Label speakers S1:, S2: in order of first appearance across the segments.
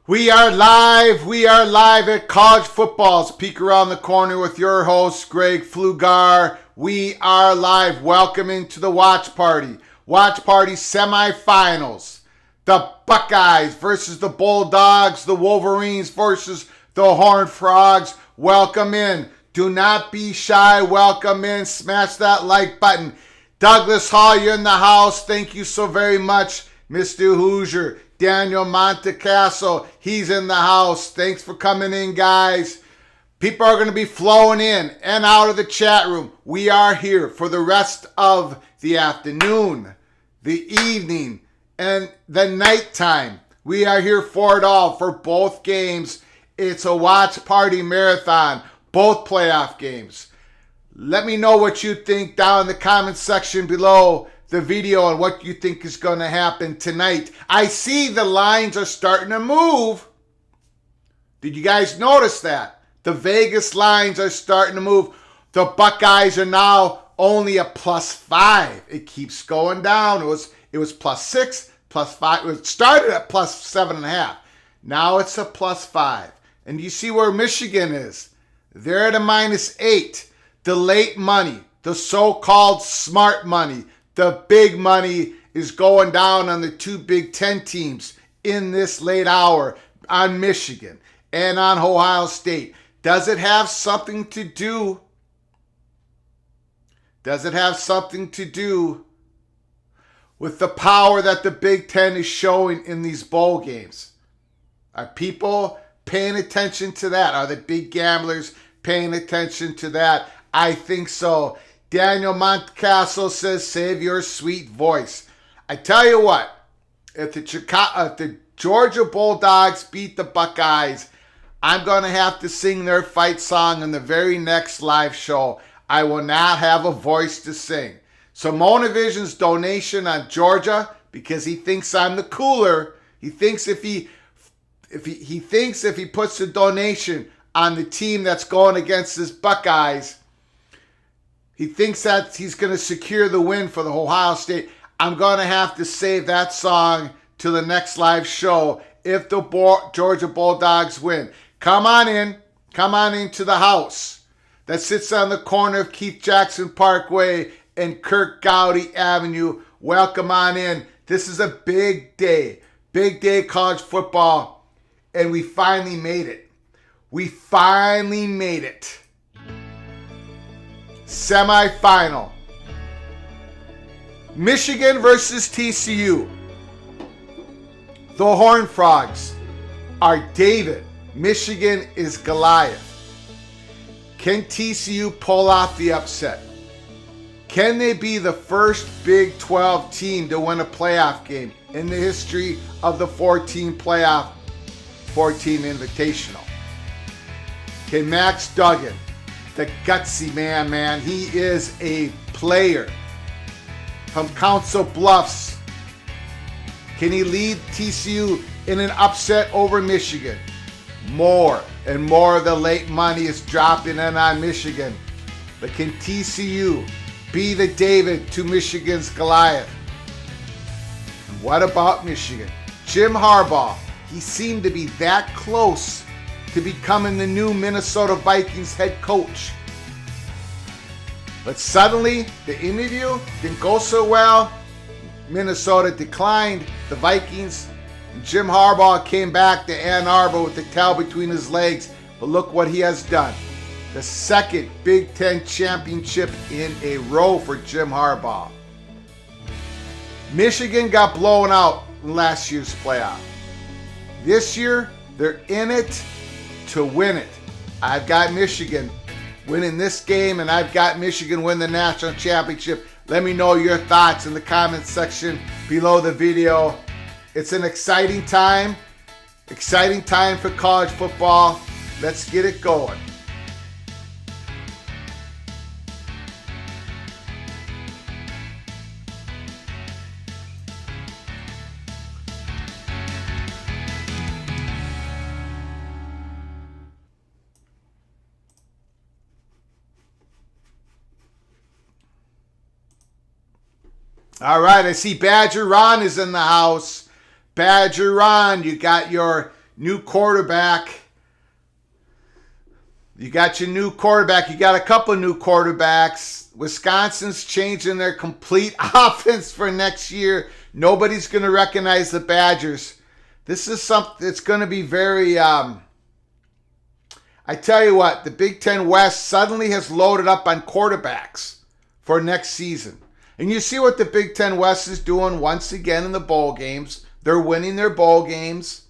S1: We are live at College Football's Peek Around the Corner with your host, Greg Flugar. We are live. Welcome into the Watch Party. Watch Party semifinals. The Buckeyes versus the Bulldogs. The Wolverines versus the Horned Frogs. Welcome in. Do not be shy. Welcome in. Smash that like button. Douglas Hall, you're in the house. Thank you so very much, Mr. Hoosier. Daniel Montecasso, he's in the house. Thanks for coming in, guys. People are going to be flowing in and out of the chat room. We are here for the rest of the afternoon, the evening, and the nighttime. We are here for it all, for both games. It's a watch party marathon, both playoff games. Let me know what you think down in the comment section below the video and what you think is going to happen tonight. I see the lines are starting to move. Did you guys notice that? The Vegas lines are starting to move. The Buckeyes are now only a +5. It keeps going down. It was +6, +5. It started at +7.5. Now it's a +5. And you see where Michigan is. They're at a -8. The late money, the so-called smart money, the big money is going down on the two Big Ten teams in this late hour on Michigan and on Ohio State. Does it have something to do? Does it have something to do with the power that the Big Ten is showing in these bowl games? Are people paying attention to that? Are the big gamblers paying attention to that? I think so. Daniel Montcasso says, save your sweet voice. I tell you what, if the Georgia Bulldogs beat the Buckeyes, I'm going to have to sing their fight song in the very next live show. I will not have a voice to sing. So Monavision's donation on Georgia, because he thinks I'm the cooler, he thinks if he puts a donation on the team that's going against his Buckeyes, he thinks that he's going to secure the win for the Ohio State. I'm going to have to save that song to the next live show if the Georgia Bulldogs win. Come on in. Come on into the house that sits on the corner of Keith Jackson Parkway and Kirk Gowdy Avenue. Welcome on in. This is a big day college football, and we finally made it. We finally made it. Semifinal. Michigan versus TCU. The Horned Frogs are David. Michigan is Goliath. Can TCU pull off the upset? Can they be the first Big 12 team to win a playoff game in the history of the 14 playoff, 14 invitational? Can Max Duggan, the gutsy man, he is a player from Council Bluffs, can he lead TCU in an upset over Michigan? More and more of the late money is dropping in on Michigan. But can TCU be the David to Michigan's Goliath? And what about Michigan? Jim Harbaugh, he seemed to be that close to becoming the new Minnesota Vikings head coach. But suddenly, the interview didn't go so well. Minnesota declined the Vikings. And Jim Harbaugh came back to Ann Arbor with the tail between his legs. But look what he has done. The second Big Ten championship in a row for Jim Harbaugh. Michigan got blown out in last year's playoff. This year, they're in it to win it. I've got Michigan winning this game, and I've got Michigan win the national championship. Let me know your thoughts in the comment section below the video. It's an exciting time for college football. Let's get it going. All right, I see Badger Ron is in the house. Badger Ron, you got your new quarterback. You got your new quarterback. You got a couple new quarterbacks. Wisconsin's changing their complete offense for next year. Nobody's going to recognize the Badgers. This is something that's going to be very... I tell you what, the Big Ten West suddenly has loaded up on quarterbacks for next season. And you see what the Big Ten West is doing once again in the bowl games. They're winning their bowl games.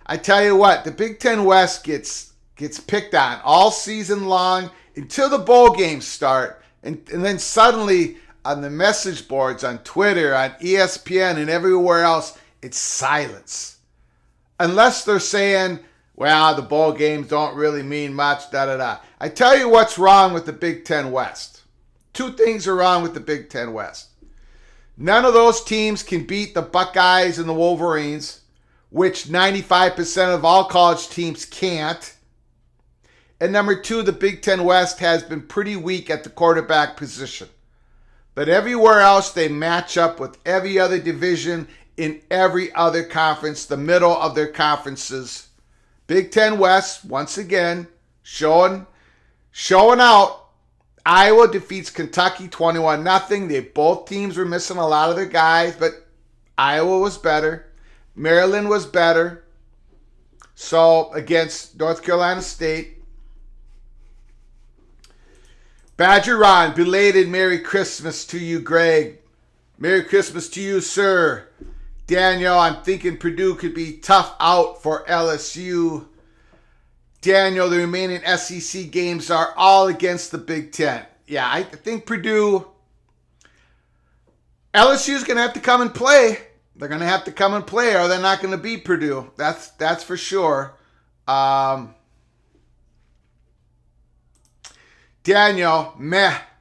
S1: I tell you what, the Big Ten West gets picked on all season long until the bowl games start. And then suddenly on the message boards, on Twitter, on ESPN, and everywhere else, it's silence. Unless they're saying, well, the bowl games don't really mean much, da-da-da. I tell you what's wrong with the Big Ten West. Two things are wrong with the Big Ten West. None of those teams can beat the Buckeyes and the Wolverines, which 95% of all college teams can't. And number two, the Big Ten West has been pretty weak at the quarterback position. But everywhere else, they match up with every other division in every other conference, the middle of their conferences. Big Ten West, once again, showing out. Iowa defeats Kentucky 21-0. Both teams were missing a lot of their guys, but Iowa was better. Maryland was better. So, against North Carolina State. Badger Ron, belated Merry Christmas to you, Greg. Merry Christmas to you, sir. Daniel, I'm thinking Purdue could be tough out for LSU. Daniel, the remaining SEC games are all against the Big Ten. Yeah, I think Purdue, LSU's going to have to come and play. They're going to have to come and play or they're not going to beat Purdue. That's for sure. Daniel,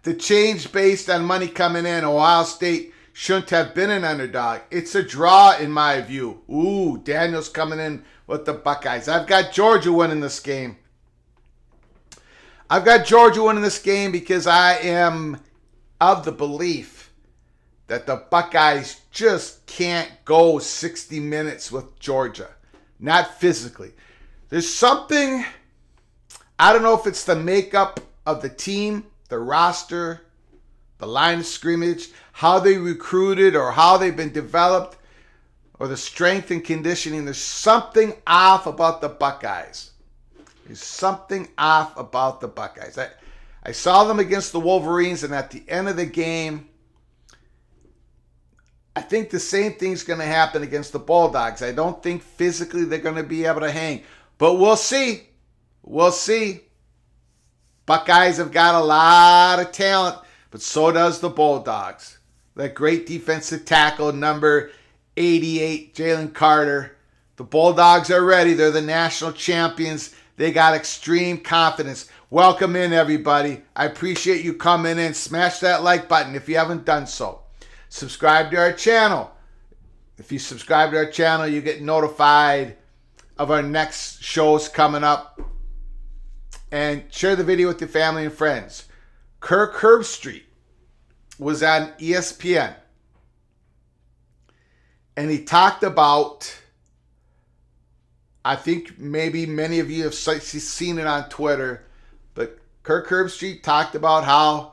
S1: the change based on money coming in. Ohio State shouldn't have been an underdog. It's a draw in my view. Ooh, Daniel's coming in with the Buckeyes. I've got Georgia winning this game. I've got Georgia winning this game because I am of the belief that the Buckeyes just can't go 60 minutes with Georgia. Not physically. There's something, I don't know if it's the makeup of the team, the roster, the line of scrimmage, how they recruited or how they've been developed, or the strength and conditioning. There's something off about the Buckeyes. There's something off about the Buckeyes. I saw them against the Wolverines, and at the end of the game, I think the same thing's going to happen against the Bulldogs. I don't think physically they're going to be able to hang. But we'll see. We'll see. Buckeyes have got a lot of talent, but so does the Bulldogs. That great defensive tackle, number 88, Jalen Carter. The Bulldogs are ready. They're the national champions. They got extreme confidence. Welcome in, everybody. I appreciate you coming in. Smash that like button if you haven't done so. Subscribe to our channel. If you subscribe to our channel, you get notified of our next shows coming up. And share the video with your family and friends. Kirk Herbstreit was on ESPN. And he talked about, I think maybe many of you have seen it on Twitter, but Kirk Herbstreit talked about how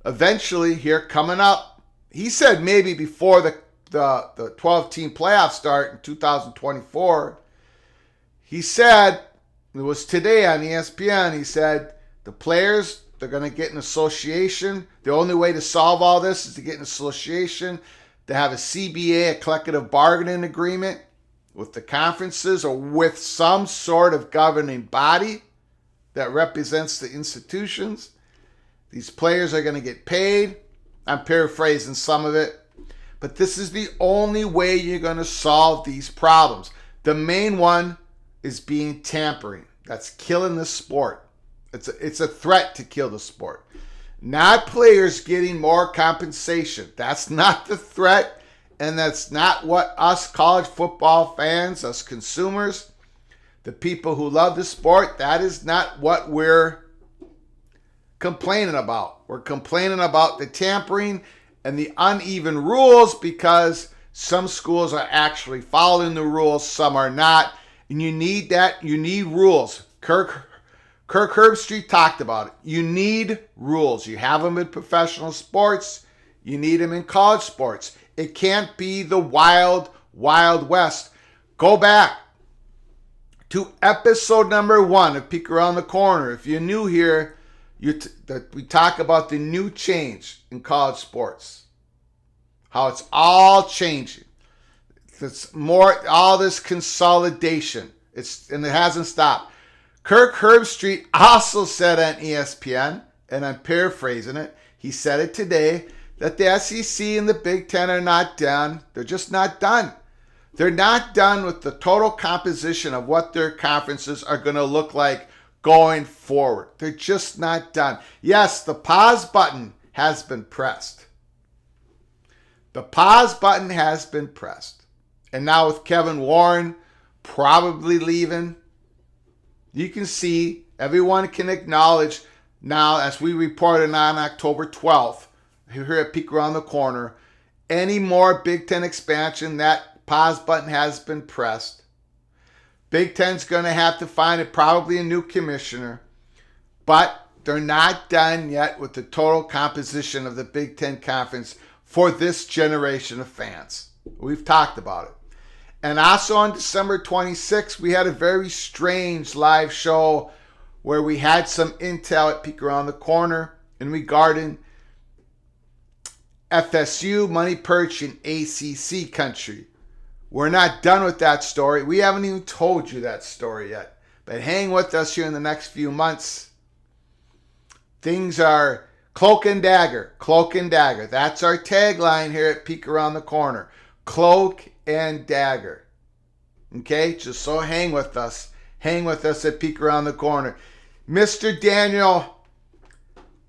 S1: eventually here coming up, he said maybe before the 12-team playoff start in 2024, he said, it was today on ESPN, he said the players, they're going to get an association. The only way to solve all this is to get an association, to have a CBA, a collective bargaining agreement with the conferences or with some sort of governing body that represents the institutions. These players are going to get paid. I'm paraphrasing some of it. But this is the only way you're going to solve these problems. The main one is being tampering. That's killing the sport. It's a threat to kill the sport. Not players getting more compensation. That's not the threat, and that's not what us college football fans, us consumers, the people who love the sport, that is not what we're complaining about. We're complaining about the tampering and the uneven rules because some schools are actually following the rules, some are not. And you need that. You need rules. Kirk Herbstreit talked about it. You need rules. You have them in professional sports. You need them in college sports. It can't be the wild, wild west. Go back to episode number 1 of Peek Around the Corner. If you're new here, we talk about the new change in college sports. How it's all changing. It's more, all this consolidation. And it hasn't stopped. Kirk Herbstreit also said on ESPN, and I'm paraphrasing it, he said it today, that the SEC and the Big Ten are not done. They're just not done. They're not done with the total composition of what their conferences are going to look like going forward. They're just not done. Yes, the pause button has been pressed. The pause button has been pressed. And now with Kevin Warren probably leaving, you can see, everyone can acknowledge now, as we reported on October 12th, here at Peek Around the Corner, any more Big Ten expansion, that pause button has been pressed. Big Ten's going to have to find probably a new commissioner, but they're not done yet with the total composition of the Big Ten Conference for this generation of fans. We've talked about it. And also on December 26th, we had a very strange live show where we had some intel at Peek Around the Corner in regarding FSU, Money Perch, in ACC country. We're not done with that story. We haven't even told you that story yet. But hang with us here in the next few months. Things are cloak and dagger, cloak and dagger. That's our tagline here at Peek Around the Corner. Cloak and dagger. Okay, just so hang with us. Hang with us at Peek Around the Corner. Mr. Daniel,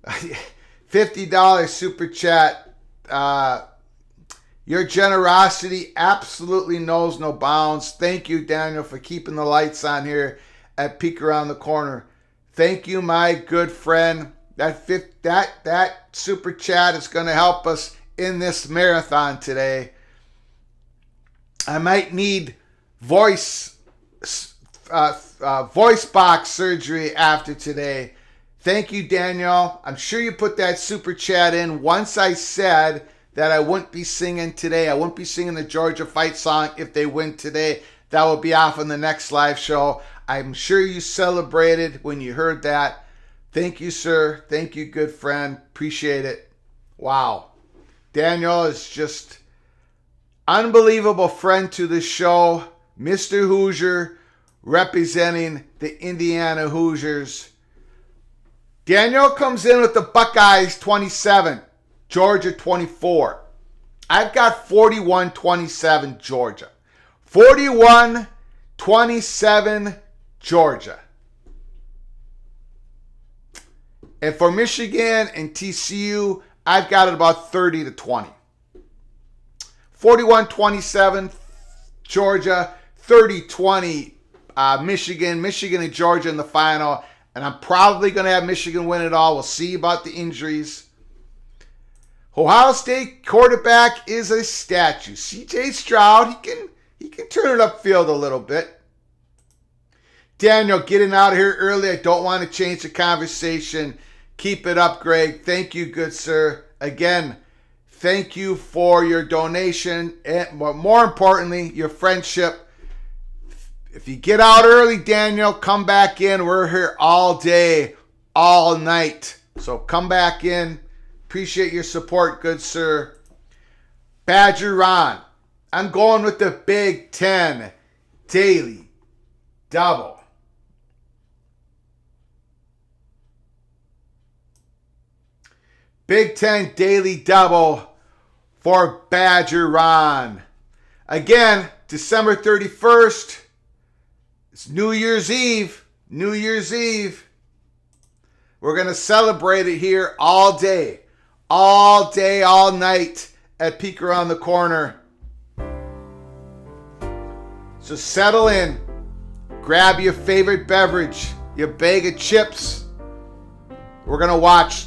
S1: $50 super chat. Your generosity absolutely knows no bounds. Thank you, Daniel, for keeping the lights on here at Peek Around the Corner. Thank you, my good friend. That super chat is going to help us in this marathon today. I might need voice box surgery after today. Thank you, Daniel. I'm sure you put that super chat in once I said that I wouldn't be singing today. I wouldn't be singing the Georgia fight song if they win today. That will be off on the next live show. I'm sure you celebrated when you heard that. Thank you, sir. Thank you, good friend. Appreciate it. Wow. Daniel is just unbelievable friend to the show. Mr. Hoosier representing the Indiana Hoosiers. Daniel comes in with the Buckeyes 27, Georgia 24. I've got 41-27 Georgia. 41-27 Georgia. And for Michigan and TCU, I've got it about 30-20. 41-27 Georgia, 30-20 Michigan. Michigan and Georgia in the final. And I'm probably going to have Michigan win it all. We'll see about the injuries. Ohio State quarterback is a statue. C.J. Stroud, he can turn it upfield a little bit. Daniel, getting out of here early. I don't want to change the conversation. Keep it up, Greg. Thank you, good sir. Again, thank you for your donation, and more importantly, your friendship. If you get out early, Daniel, come back in. We're here all day, all night. So come back in. Appreciate your support, good sir. Badger Ron, I'm going with the Big Ten Daily Double. Big Ten Daily Double for Badger Ron. Again, December 31st. It's New Year's Eve. New Year's Eve. We're going to celebrate it here all day. All day, all night at Peek Around the Corner. So settle in. Grab your favorite beverage, your bag of chips. We're going to watch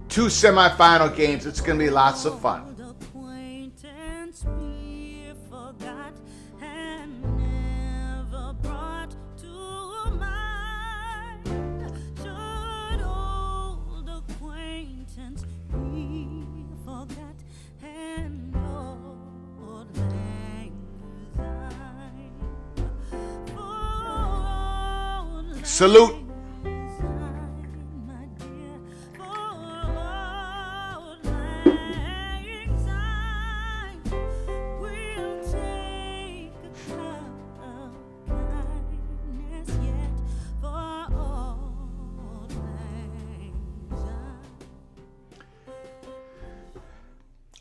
S1: 2 semifinal games. It's going to be lots of fun. Salute.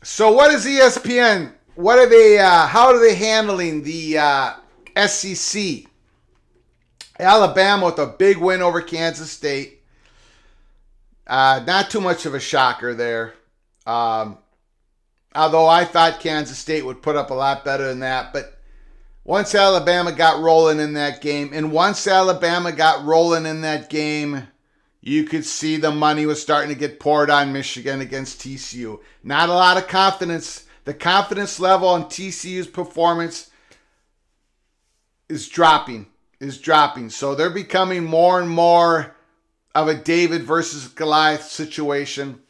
S1: So what is ESPN? What are they? How are they handling the SEC? Alabama with a big win over Kansas State. Not too much of a shocker there. Although I thought Kansas State would put up a lot better than that. But once Alabama got rolling in that game, you could see the money was starting to get poured on Michigan against TCU. Not a lot of confidence. The confidence level on TCU's performance is dropping. So they're becoming more and more of a David versus Goliath situation.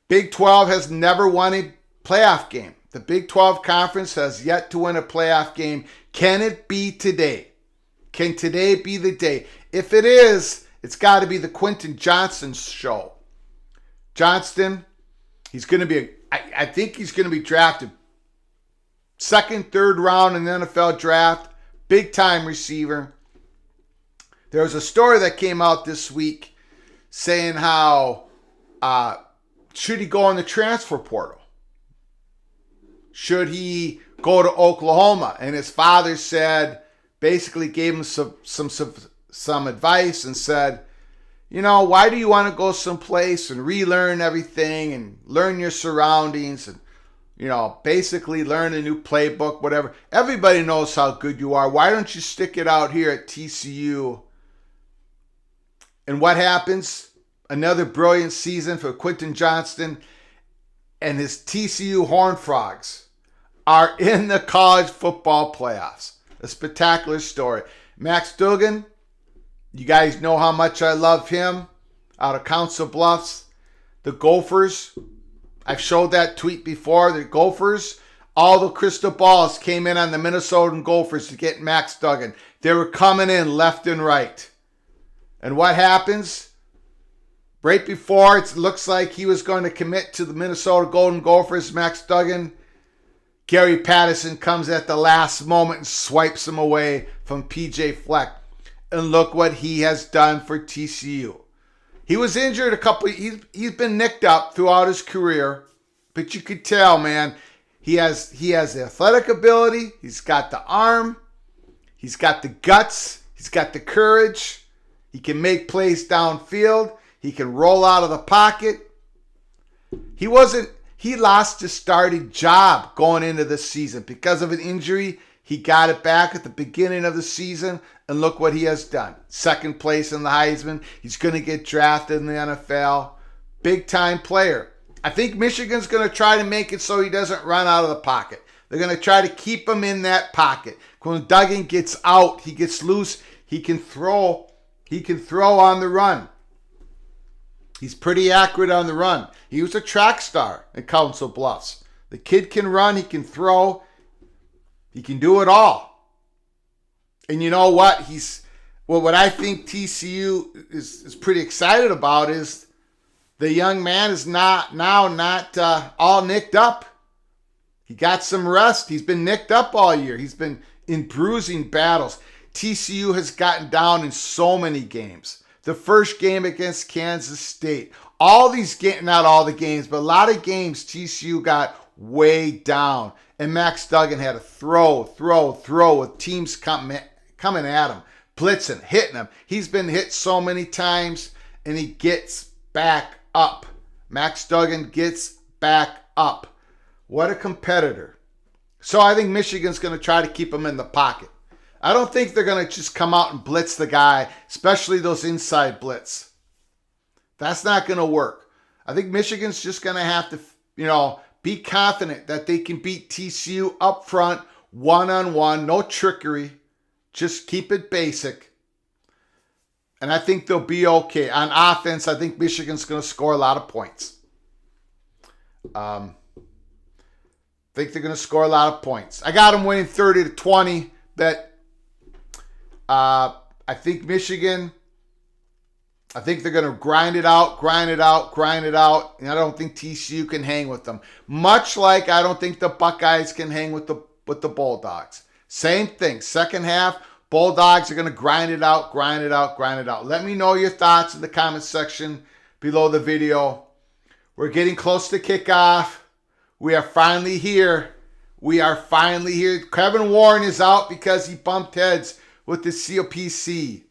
S1: Big 12 has never won a playoff game. The Big 12 Conference has yet to win a playoff game. Can it be today? Can today be the day? If it is, it's got to be the Quentin Johnston show. Johnston, he's going to be, I think he's going to be drafted second, third round in the NFL draft. Big time receiver. There was a story that came out this week saying how should he go in the transfer portal? Should he go to Oklahoma? And his father said, basically gave him some advice and said, you know, why do you want to go someplace and relearn everything and learn your surroundings and, you know, basically learn a new playbook, whatever. Everybody knows how good you are. Why don't you stick it out here at TCU? And what happens? Another brilliant season for Quentin Johnston. and his TCU Horned Frogs are in the college football playoffs. A spectacular story. Max Duggan, you guys know how much I love him out of Council Bluffs. The Gophers, I've showed that tweet before. The Gophers, all the crystal balls came in on the Minnesotan Gophers to get Max Duggan. They were coming in left and right. And what happens? Right before it looks like he was going to commit to the Minnesota Golden Gophers, Max Duggan, Gary Patterson comes at the last moment and swipes him away from PJ Fleck. And look what he has done for TCU. He was injured he's been nicked up throughout his career, but you could tell, man, he has the athletic ability, he's got the arm, he's got the guts, he's got the courage, he can make plays downfield, he can roll out of the pocket. He lost his starting job going into this season because of an injury. He got it back at the beginning of the season, and look what he has done. Second place in the Heisman. He's going to get drafted in the NFL. Big-time player. I think Michigan's going to try to make it so he doesn't run out of the pocket. They're going to try to keep him in that pocket. When Duggan gets out, he gets loose, he can throw on the run. He's pretty accurate on the run. He was a track star at Council Bluffs. The kid can run, he can throw, he can do it all. And you know what? What I think TCU is pretty excited about is the young man is not all nicked up. He got some rest. He's been nicked up all year. He's been in bruising battles. TCU has gotten down in so many games. The first game against Kansas State. All these games, not all the games, but a lot of games TCU got way down. And Max Duggan had to throw with teams coming at him, blitzing, hitting him. He's been hit so many times, and he gets back up. Max Duggan gets back up. What a competitor. So I think Michigan's going to try to keep him in the pocket. I don't think they're going to just come out and blitz the guy, especially those inside blitz. That's not going to work. I think Michigan's just going to have to, be confident that they can beat TCU up front, one-on-one, no trickery. Just keep it basic. And I think they'll be okay. On offense, I think Michigan's going to score a lot of points. I think they're going to score a lot of points. I got them winning 30-20, but I think Michigan, I think they're going to grind it out. And I don't think TCU can hang with them. Much like I don't think the Buckeyes can hang with the Bulldogs. Same thing. Second half, Bulldogs are going to grind it out. Let me know your thoughts in the comment section below the video. We're getting close to kickoff. We are finally here. Kevin Warren is out because he bumped heads with the COPC.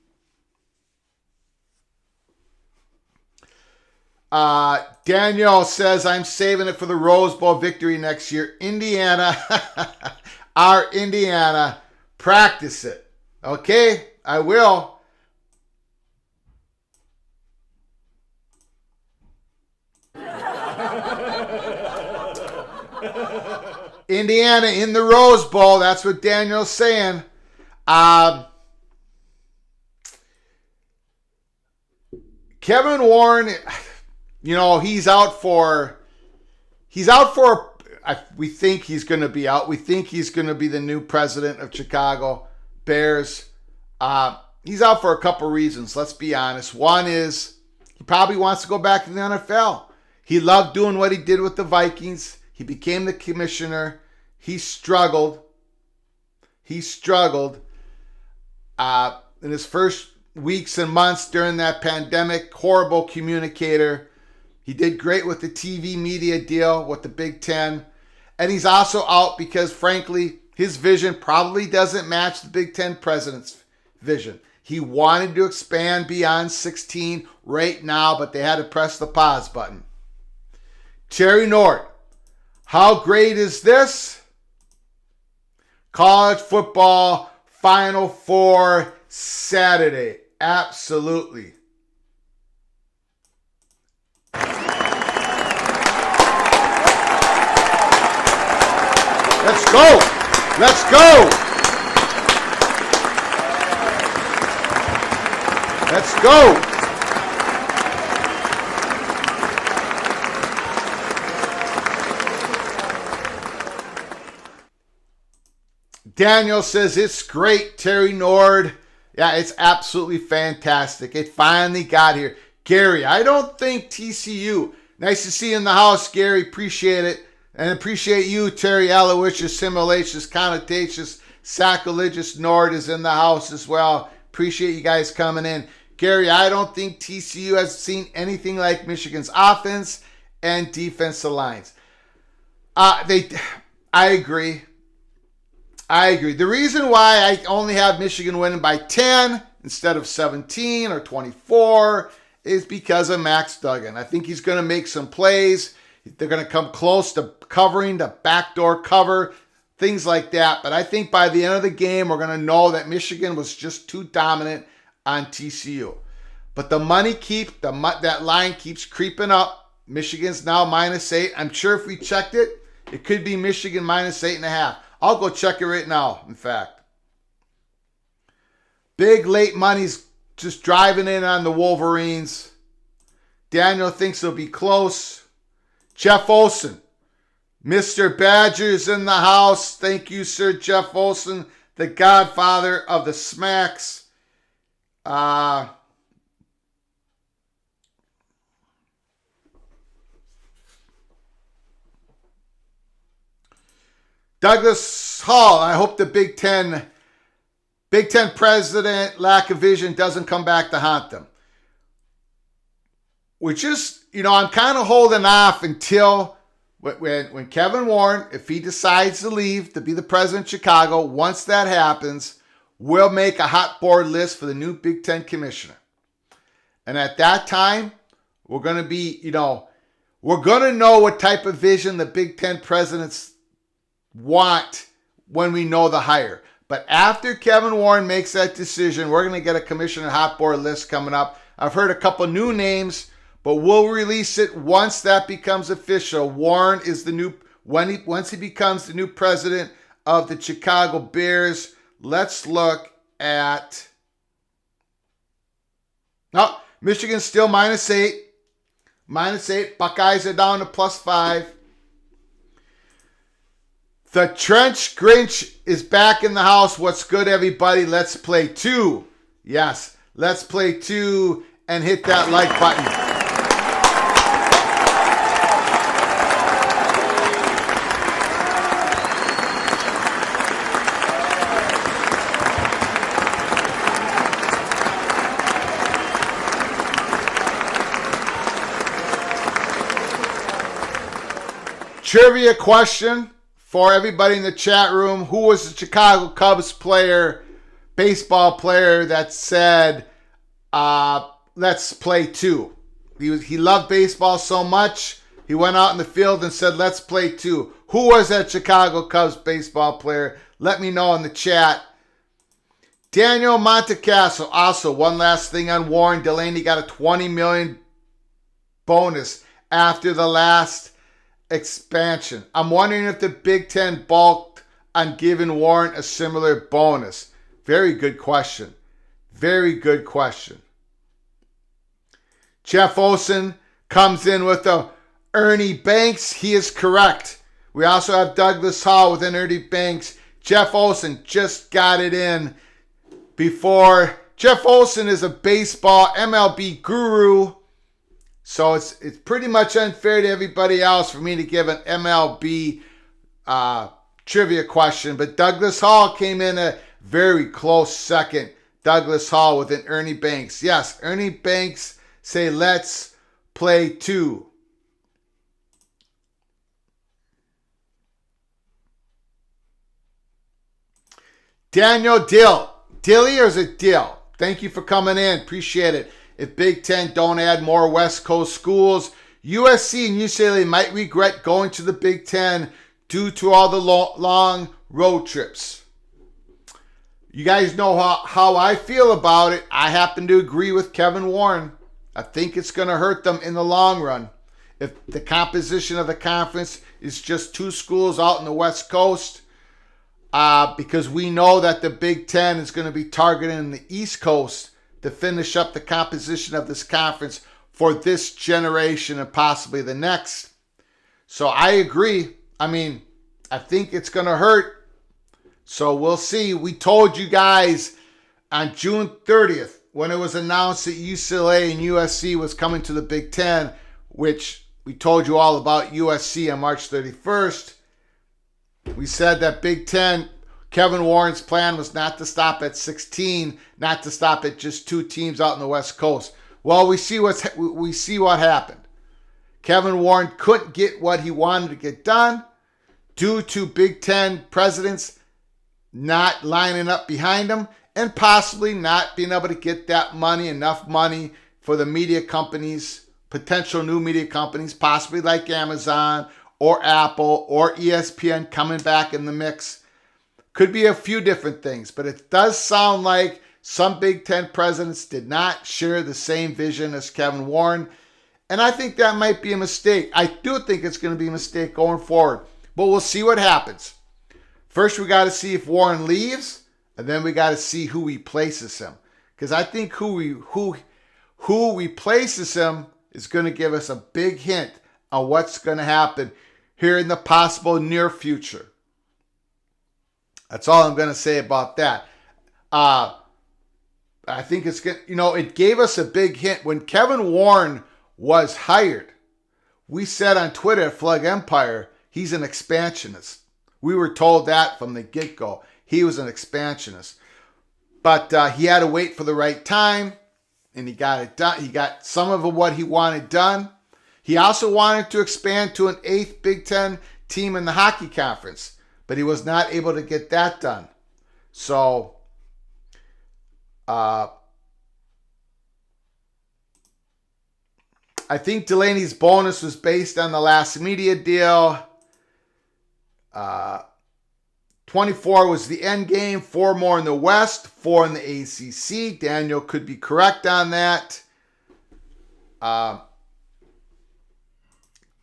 S1: Daniel says, I'm saving it for the Rose Bowl victory next year. Indiana, our Indiana, practice it. Okay, I will. Indiana in the Rose Bowl. That's what Daniel's saying. Kevin Warren, he's out for, we think he's going to be out. We think he's going to be the new president of Chicago Bears. He's out for a couple reasons, let's be honest. One is he probably wants to go back to the NFL. He loved doing what he did with the Vikings. He became the commissioner. He struggled. In his first weeks and months during that pandemic, horrible communicator. He did great with the TV media deal with the Big Ten. And he's also out because, frankly, his vision probably doesn't match the Big Ten president's vision. He wanted to expand beyond 16 right now, but they had to press the pause button. Terry Nort, how great is this? College football Final Four Saturday. Absolutely. Let's go. Let's go. Let's go. Daniel says, it's great, Terry Nord. Yeah, it's absolutely fantastic. It finally got here. Gary, I don't think TCU. Nice to see you in the house, Gary. Appreciate it. And appreciate you, Terry Aloysius, Simulacious, Connotacious, Sacrilegious Nord is in the house as well. Appreciate you guys coming in. Gary, I don't think TCU has seen anything like Michigan's offense and defensive lines. I agree. The reason why I only have Michigan winning by 10 instead of 17 or 24 is because of Max Duggan. I think he's going to make some plays. They're going to come close to covering the backdoor cover, things like that. But I think by the end of the game, we're going to know that Michigan was just too dominant on TCU. But the money that line keeps creeping up. Michigan's now -8. I'm sure if we checked it, it could be Michigan -8.5. I'll go check it right now, in fact. Big late money's just driving in on the Wolverines. Daniel thinks it'll be close. Jeff Olson, Mr. Badger's in the house. Thank you, Sir Jeff Olson, the godfather of the Smacks. Douglas Hall, I hope the Big Ten president, lack of vision, doesn't come back to haunt them. Which is, I'm kind of holding off until when Kevin Warren, if he decides to leave to be the president of Chicago, once that happens, we'll make a hot board list for the new Big Ten commissioner. And at that time, we're going to be, we're going to know what type of vision the Big Ten presidents want when we know the hire. But after Kevin Warren makes that decision, we're going to get a commissioner hot board list coming up. I've heard a couple new names, but we'll release it once that becomes official. Warren is the new, once he becomes the new president of the Chicago Bears. Let's look at, Michigan's still -8. -8. Buckeyes are down to +5. The Trench Grinch is back in the house. What's good, everybody? Let's play 2. Yes, let's play 2 and hit that like button. Trivia question for everybody in the chat room. Who was the Chicago Cubs baseball player that said, let's play 2? He loved baseball so much, he went out in the field and said, let's play 2. Who was that Chicago Cubs baseball player? Let me know in the chat. Daniel Montecastle, also one last thing on Warren. Delaney got a $20 million bonus after the last expansion. I'm wondering if the Big Ten balked on giving Warren a similar bonus. Very good question. Very good question. Jeff Olson comes in with a Ernie Banks. He is correct. We also have Douglas Hall with an Ernie Banks. Jeff Olson just got it in before. Jeff Olson is a baseball MLB guru. So it's pretty much unfair to everybody else for me to give an MLB trivia question. But Douglas Hall came in a very close second. Douglas Hall with an Ernie Banks. Yes, Ernie Banks say let's play 2. Daniel Dill. Dilly or is it Dill? Thank you for coming in. Appreciate it. If Big Ten don't add more West Coast schools, USC and UCLA might regret going to the Big Ten due to all the long road trips. You guys know how I feel about it. I happen to agree with Kevin Warren. I think it's going to hurt them in the long run. If the composition of the conference is just 2 schools out in the West Coast, because we know that the Big Ten is going to be targeting the East Coast to finish up the composition of this conference for this generation and possibly the next. So I agree. I mean, I think it's going to hurt. So we'll see. We told you guys on June 30th, when it was announced that UCLA and USC was coming to the Big Ten, which we told you all about USC on March 31st. We said that Big Ten, Kevin Warren's plan was not to stop at 16, not to stop at just 2 teams out in the West Coast. Well, we see what happened. Kevin Warren couldn't get what he wanted to get done due to Big Ten presidents not lining up behind him and possibly not being able to get that money, enough money for the media companies, potential new media companies, possibly like Amazon or Apple or ESPN coming back in the mix. Could be a few different things, but it does sound like some Big Ten presidents did not share the same vision as Kevin Warren. And I think that might be a mistake. I do think it's going to be a mistake going forward, but we'll see what happens. First, we got to see if Warren leaves, and then we got to see who replaces him. Because I think who replaces him is going to give us a big hint on what's going to happen here in the possible near future. That's all I'm going to say about that. I think it's good. It gave us a big hint when Kevin Warren was hired. We said on Twitter at Flug Empire, he's an expansionist. We were told that from the get-go. He was an expansionist. But he had to wait for the right time, and he got it done. He got some of what he wanted done. He also wanted to expand to an 8th Big Ten team in the hockey conference, but he was not able to get that done. So, I think Delaney's bonus was based on the last media deal. 24 was the end game, 4 more in the West, 4 in the ACC. Daniel could be correct on that. Tough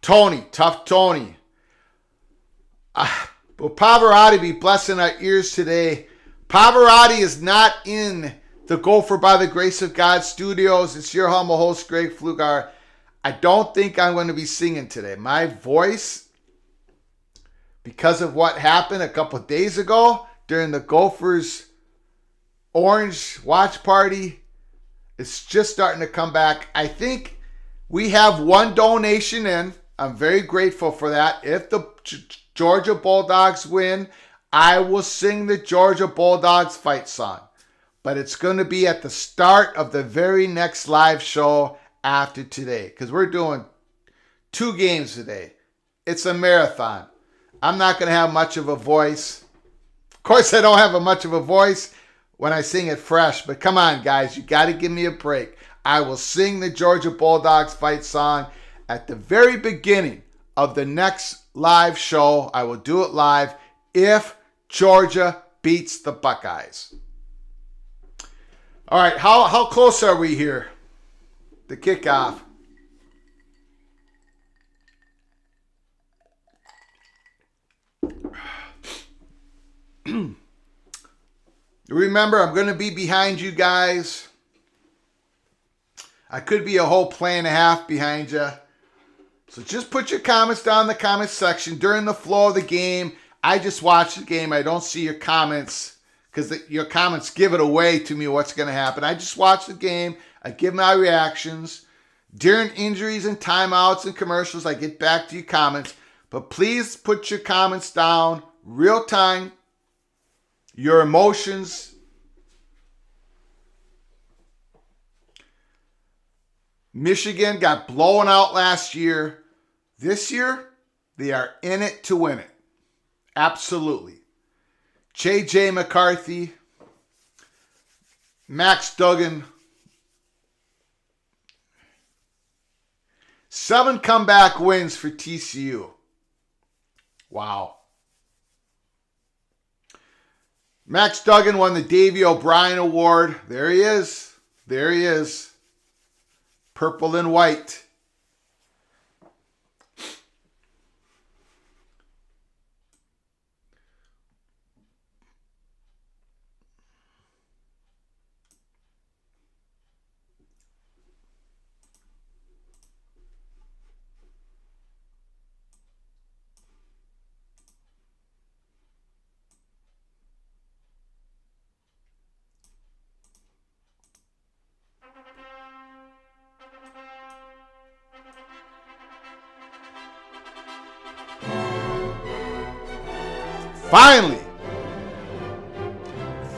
S1: Tony. Will Pavarotti be blessing our ears today? Pavarotti is not in the Gopher by the Grace of God studios. It's your humble host, Greg Flugar. I don't think I'm going to be singing today. My voice, because of what happened a couple of days ago during the Gophers Orange watch party, it's just starting to come back. I think we have 1 donation in. I'm very grateful for that. If the Georgia Bulldogs win, I will sing the Georgia Bulldogs fight song. But it's going to be at the start of the very next live show after today, because we're doing 2 games today. It's a marathon. I'm not going to have much of a voice. Of course, I don't have much of a voice when I sing it fresh, but come on, guys, you got to give me a break. I will sing the Georgia Bulldogs fight song at the very beginning of the next live show. I will do it live if Georgia beats the Buckeyes. All right, how close are we here? The kickoff. Remember, I'm going to be behind you guys. I could be a whole play and a half behind you. So just put your comments down in the comments section. During the flow of the game, I just watch the game. I don't see your comments because your comments give it away to me what's going to happen. I just watch the game. I give my reactions. During injuries and timeouts and commercials, I get back to your comments. But please put your comments down real time. Your emotions. Michigan got blown out last year. This year, they are in it to win it. Absolutely. J.J. McCarthy, Max Duggan. 7 comeback wins for TCU. Wow. Max Duggan won the Davey O'Brien Award. There he is. There he is. Purple and white.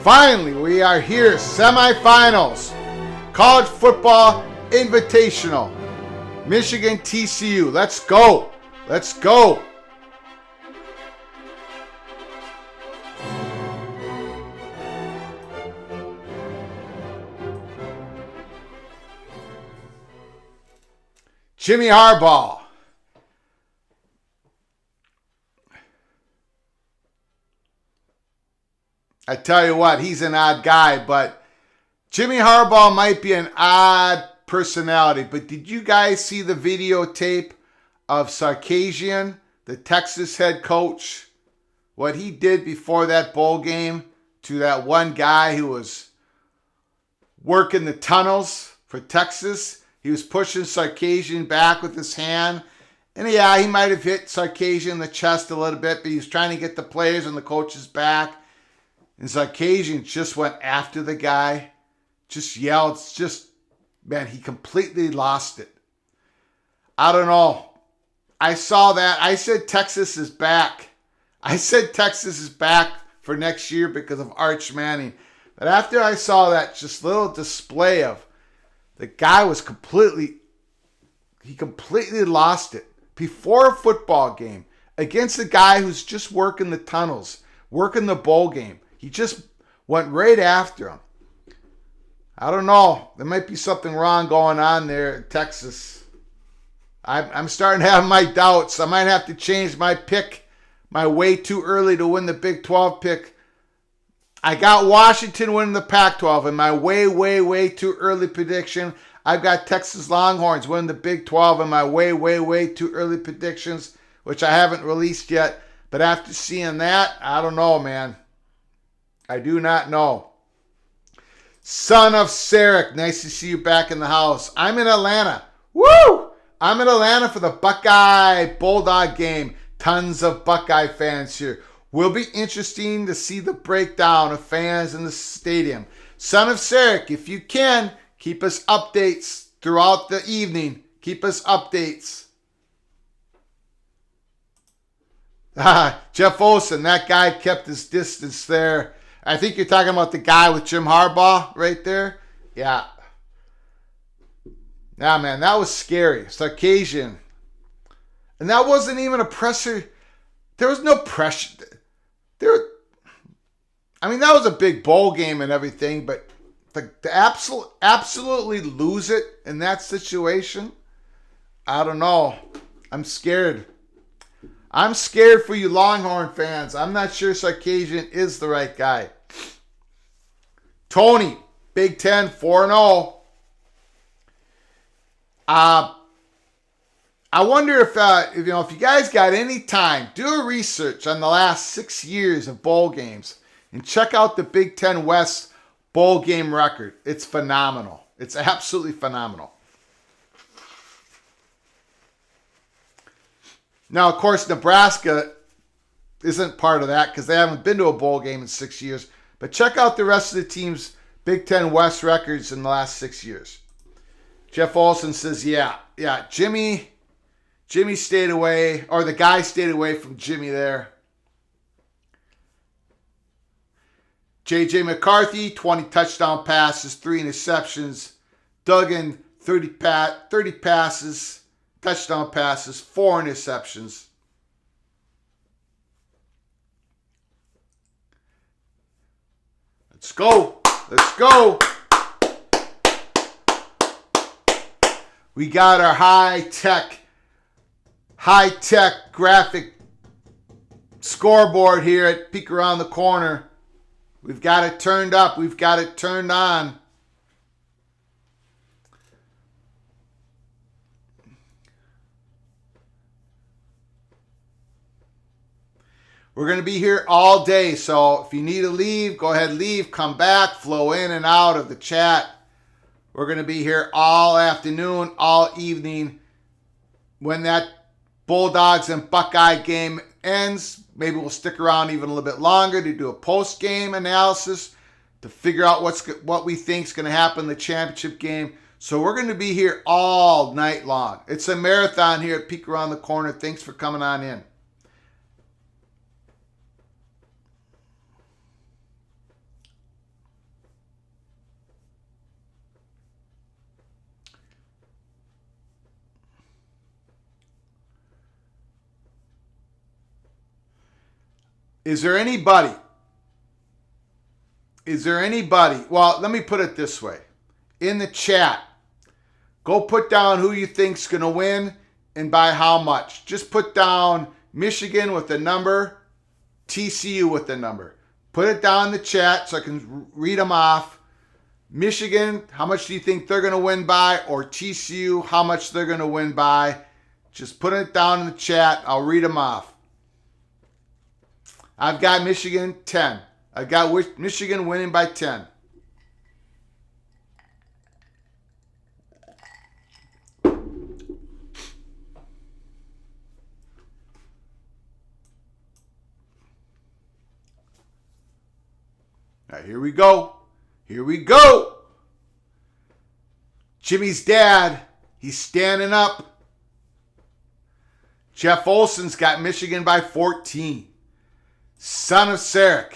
S1: Finally, we are here. Semifinals. College football invitational. Michigan TCU. Let's go. Let's go. Jimmy Harbaugh. I tell you what, he's an odd guy, but Jimmy Harbaugh might be an odd personality. But did you guys see the videotape of Sarkisian, the Texas head coach? What he did before that bowl game to that one guy who was working the tunnels for Texas. He was pushing Sarkisian back with his hand. And yeah, he might have hit Sarkisian in the chest a little bit, but he was trying to get the players on the coach's back. And Sarkisian just went after the guy, just yelled, man, he completely lost it. I don't know. I saw that. I said Texas is back. I said Texas is back for next year because of Arch Manning. But after I saw that just little display of the guy he completely lost it before a football game against a guy who's just working the tunnels, working the bowl game. He just went right after him. I don't know. There might be something wrong going on there in Texas. I'm starting to have my doubts. I might have to change my pick, my way too early to win the Big 12 pick. I got Washington winning the Pac-12 in my way too early prediction. I've got Texas Longhorns winning the Big 12 in my way too early predictions, which I haven't released yet. But after seeing that, I don't know, man. I do not know. Son of Sarek, nice to see you back in the house. I'm in Atlanta. Woo! I'm in Atlanta for the Buckeye Bulldog game. Tons of Buckeye fans here. Will be interesting to see the breakdown of fans in the stadium. Son of Sarek, if you can, keep us updates throughout the evening. Keep us updates. Jeff Olson, that guy kept his distance there. I think you're talking about the guy with Jim Harbaugh right there. Yeah. Yeah, man, that was scary. Sarkisian. And that wasn't even a pressure. There was no pressure. That was a big bowl game and everything, but to absolutely lose it in that situation, I don't know. I'm scared. I'm scared for you Longhorn fans. I'm not sure Sarkisian is the right guy. Tony, Big Ten, 4-0. I wonder if you guys got any time, do a research on the last 6 years of bowl games and check out the Big Ten West bowl game record. It's phenomenal. It's absolutely phenomenal. Now, of course, Nebraska isn't part of that because they haven't been to a bowl game in 6 years. But check out the rest of the team's Big Ten West records in the last 6 years. Jeff Olson says, yeah, Jimmy stayed away, or the guy stayed away from Jimmy there. J.J. McCarthy, 20 touchdown passes, 3 interceptions. Duggan, 30 passes, touchdown passes, 4 interceptions. Let's go. Let's go. We got our high-tech graphic scoreboard here at Peek Around the Corner. We've got it turned up. We've got it turned on. We're going to be here all day, so if you need to leave, go ahead, leave, come back, flow in and out of the chat. We're going to be here all afternoon, all evening. When that Bulldogs and Buckeye game ends, maybe we'll stick around even a little bit longer to do a post-game analysis to figure out what we think is going to happen in the championship game. So we're going to be here all night long. It's a marathon here at Peek Around the Corner. Thanks for coming on in. Is there anybody? Well, let me put it this way. In the chat, go put down who you think's going to win and by how much. Just put down Michigan with the number, TCU with the number. Put it down in the chat so I can read them off. Michigan, how much do you think they're going to win by? Or TCU, how much they're going to win by? Just put it down in the chat. I'll read them off. I've got Michigan 10. I've got Michigan winning by 10. All right, here we go. Here we go. Jimmy's dad, he's standing up. Jeff Olson's got Michigan by 14. Son of Sarek,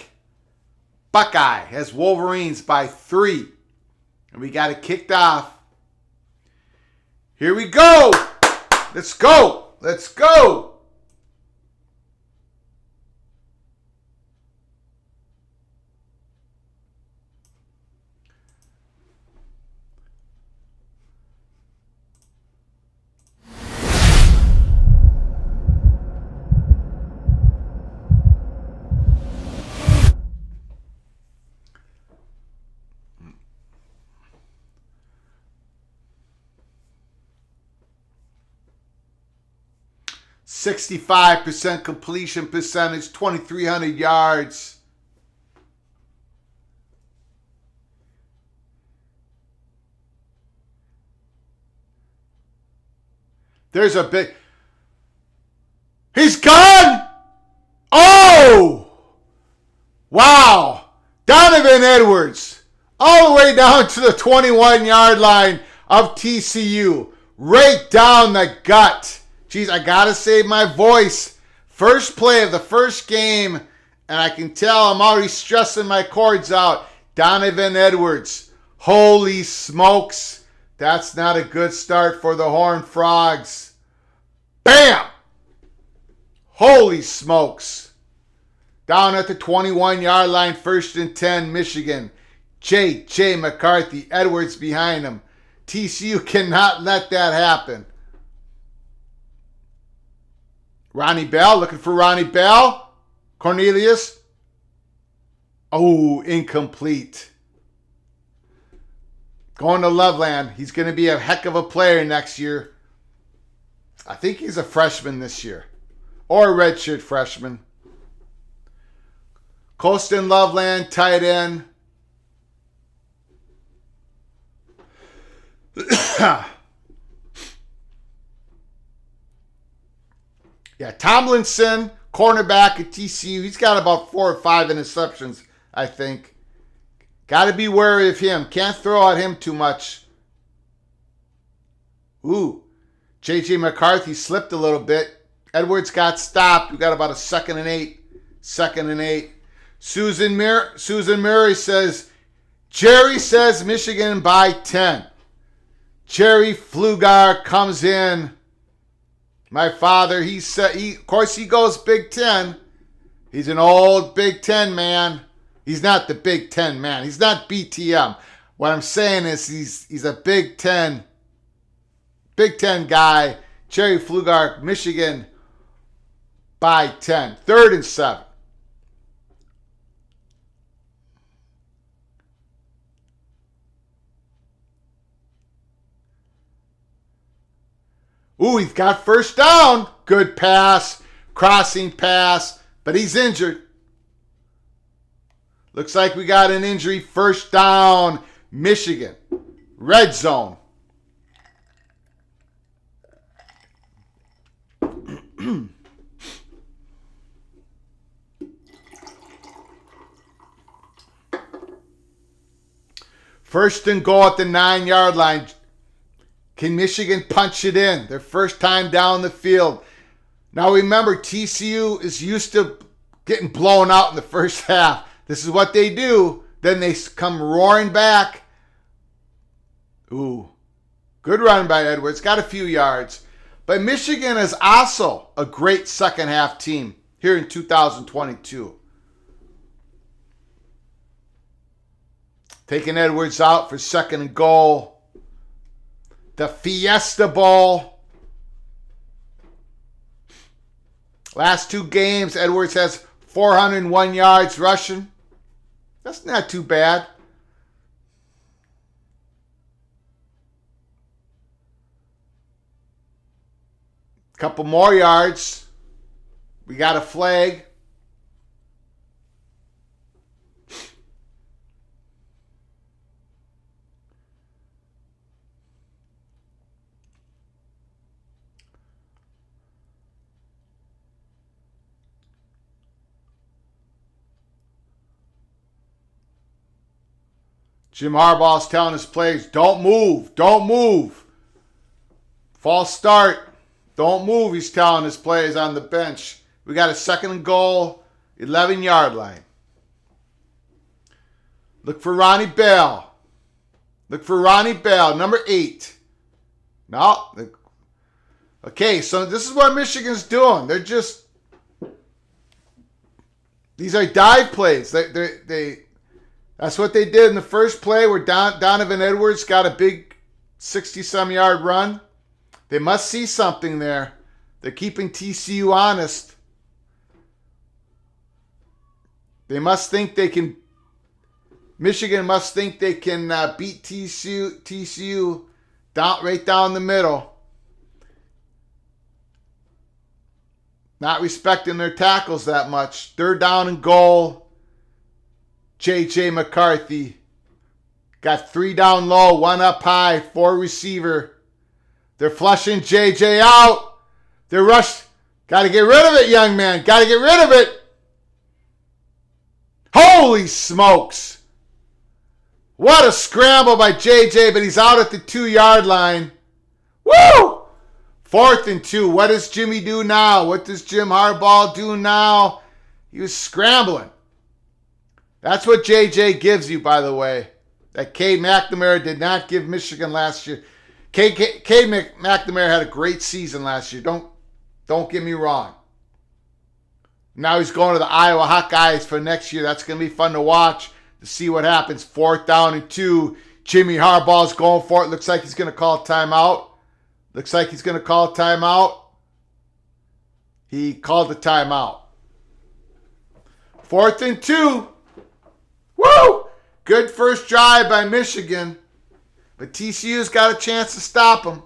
S1: Buckeye has Wolverines by 3. And we got it kicked off. Here we go. Let's go. Let's go. 65% completion percentage, 2,300 yards. There's a big... He's gone! Oh! Wow! Donovan Edwards, all the way down to the 21-yard line of TCU. Right down the gut. Jeez, I gotta save my voice. First play of the first game, and I can tell I'm already stressing my cords out. Donovan Edwards. Holy smokes. That's not a good start for the Horned Frogs. Bam! Holy smokes. Down at the 21-yard line, 1st and 10, Michigan. J.J. McCarthy, Edwards behind him. TCU cannot let that happen. Ronnie Bell, looking for Ronnie Bell. Cornelius. Oh, incomplete. Going to Loveland. He's going to be a heck of a player next year. I think he's a freshman this year. Or a redshirt freshman. Colston Loveland, tight end. Yeah, Tomlinson, cornerback at TCU. He's got about 4 or 5 interceptions, I think. Got to be wary of him. Can't throw at him too much. Ooh, J.J. McCarthy slipped a little bit. Edwards got stopped. We got about a 2nd and 8. 2nd and 8. Susan Murray says, Jerry says Michigan by 10. Jerry Flugar comes in. My father, of course he goes Big Ten. He's an old Big Ten man. He's not the Big Ten man. He's not BTM. What I'm saying is he's a Big Ten guy. Jerry Flugar, Michigan by 10. 3rd and 7. Ooh, he's got first down. Good pass. Crossing pass. But he's injured. Looks like we got an injury. First down. Michigan. Red zone. First and goal at the 9-yard line. Can Michigan punch it in? Their first time down the field. Now remember, TCU is used to getting blown out in the first half. This is what they do. Then they come roaring back. Ooh. Good run by Edwards. Got a few yards. But Michigan is also a great second half team here in 2022. Taking Edwards out for second and goal. The Fiesta Bowl. Last 2 games, Edwards has 401 yards rushing. That's not too bad. Couple more yards. We got a flag. Jim Harbaugh's telling his players, don't move, don't move. False start, don't move, he's telling his players on the bench. We got a second and goal, 11-yard line. Look for Ronnie Bell. Look for Ronnie Bell, number 8. No. Okay, so this is what Michigan's doing. They're just, these are dive plays. That's what they did in the first play where Donovan Edwards got a big 60-some yard run. They must see something there. They're keeping TCU honest. They must think they can. Michigan must think they can beat TCU right down the middle. Not respecting their tackles that much. 3rd down and goal. J.J. McCarthy got 3 down low, 1 up high, 4 receiver. They're flushing J.J. out. They're rushed. Got to get rid of it, young man. Got to get rid of it. Holy smokes. What a scramble by J.J., but he's out at the 2-yard line. Woo! 4th and 2. What does Jimmy do now? What does Jim Harbaugh do now? He was scrambling. That's what JJ gives you, by the way. That Cade McNamara did not give Michigan last year. Cade McNamara had a great season last year. Don't get me wrong. Now he's going to the Iowa Hawkeyes for next year. That's going to be fun to watch, to see what happens. 4th down and 2. Jimmy Harbaugh's going for it. Looks like he's going to call a timeout. He called the timeout. 4th and 2. Woo! Good first drive by Michigan. But TCU's got a chance to stop them.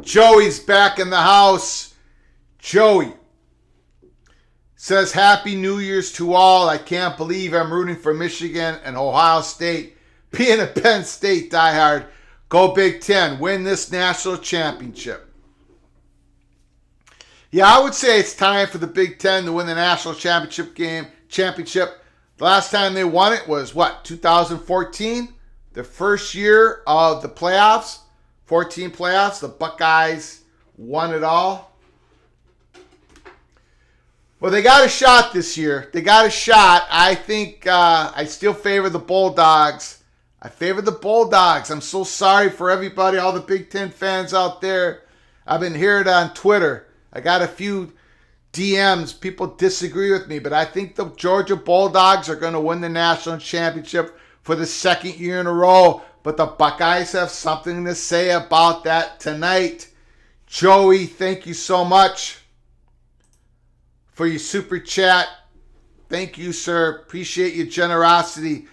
S1: Joey's back in the house. Joey says, Happy New Year's to all. I can't believe I'm rooting for Michigan and Ohio State. Being a Penn State diehard. Go Big Ten. Win this national championship. Yeah, I would say it's time for the Big Ten to win the national championship. The last time they won it was, 2014? The first year of the playoffs. 14 playoffs. The Buckeyes won it all. Well, they got a shot this year. I think I still favor the Bulldogs. I'm so sorry for everybody, all the Big Ten fans out there. I've been hearing it on Twitter. I got a few DMs. People disagree with me, but I think the Georgia Bulldogs are going to win the national championship for the 2nd year in a row. But the Buckeyes have something to say about that tonight. Joey, thank you so much for your super chat. Thank you, sir. Appreciate your generosity.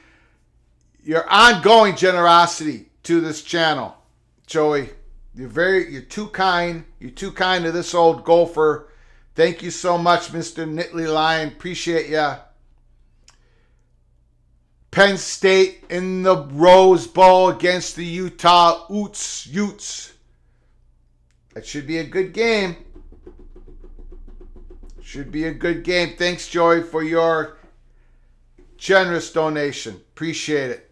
S1: Your ongoing generosity to this channel, Joey. You're too kind. You're too kind to this old gopher. Thank you so much, Mr. Nittly Lion. Appreciate ya. Penn State in the Rose Bowl against the Utah Utes. That should be a good game. Thanks, Joey, for your generous donation. Appreciate it.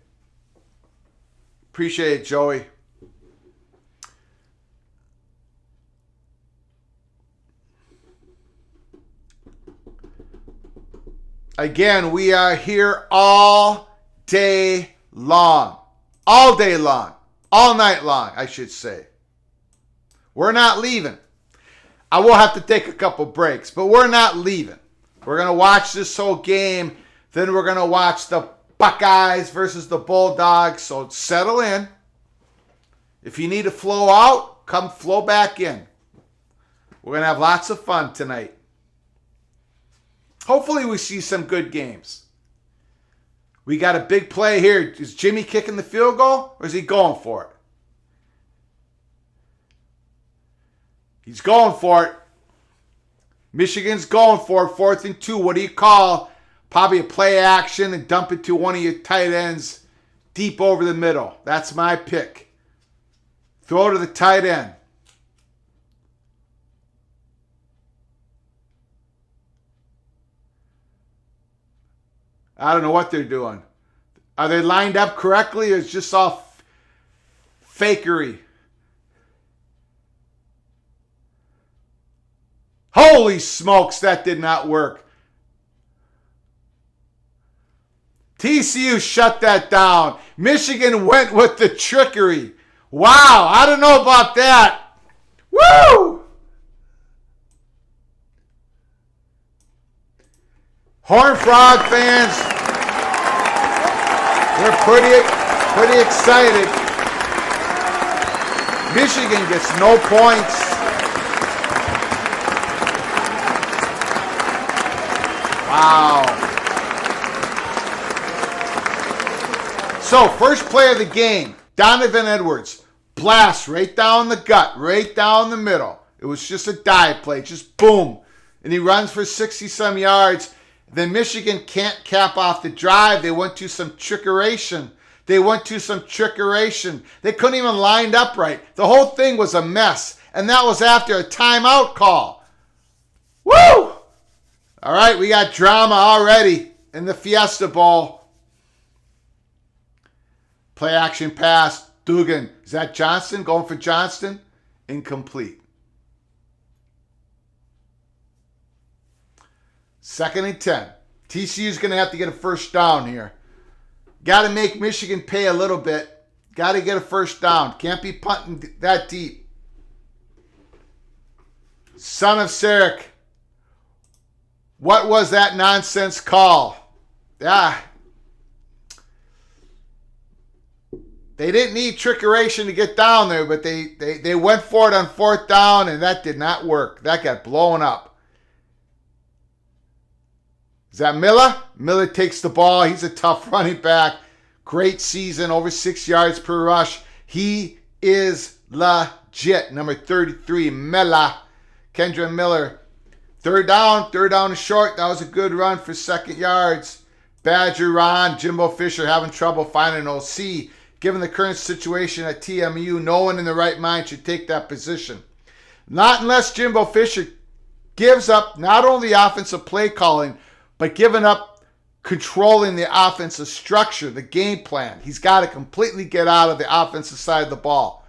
S1: Joey. Again, we are here all day long. All day long. All night long, I should say. We're not leaving. I will have to take a couple breaks, but we're not leaving. We're going to watch this whole game. Then we're going to watch the Buckeyes versus the Bulldogs. So settle in. If you need to flow out, come flow back in. We're going to have lots of fun tonight. Hopefully we see some good games. We got a big play here. Is Jimmy kicking the field goal or is he going for it? He's going for it. Michigan's going for it. 4th and 2. What do you call? Probably a play action and dump it to one of your tight ends deep over the middle. That's my pick. Throw to the tight end. I don't know what they're doing. Are they lined up correctly or is it just all fakery? Holy smokes, that did not work. TCU shut that down. Michigan went with the trickery. Wow, I don't know about that. Woo! Horned Frog fans, we're pretty excited. Michigan gets no points. Wow. So, first play of the game, Donovan Edwards. Blast right down the gut, right down the middle. It was just a dive play, just boom. And he runs for 60-some yards. Then Michigan can't cap off the drive. They went to some trickeration. They couldn't even line up right. The whole thing was a mess. And that was after a timeout call. Woo! All right, we got drama already in the Fiesta Bowl. Play action pass. Dugan. Is that Johnston? Going for Johnston? Incomplete. 2nd and 10. TCU's going to have to get a first down here. Got to make Michigan pay a little bit. Got to get a first down. Can't be punting that deep. Son of Sarek. What was that nonsense call? They didn't need trickeration to get down there, but they went for it on 4th down, and that did not work. That got blown up. Is that Miller? Miller takes the ball. He's a tough running back. Great season, over 6 yards per rush. He is legit. Number 33, Miller. Kendra Miller. Third down and short. That was a good run for 2nd yards. Badger Ron, Jimbo Fisher having trouble finding an OC. Given the current situation at TMU, no one in the right mind should take that position. Not unless Jimbo Fisher gives up not only offensive play calling, but giving up controlling the offensive structure, the game plan. He's got to completely get out of the offensive side of the ball.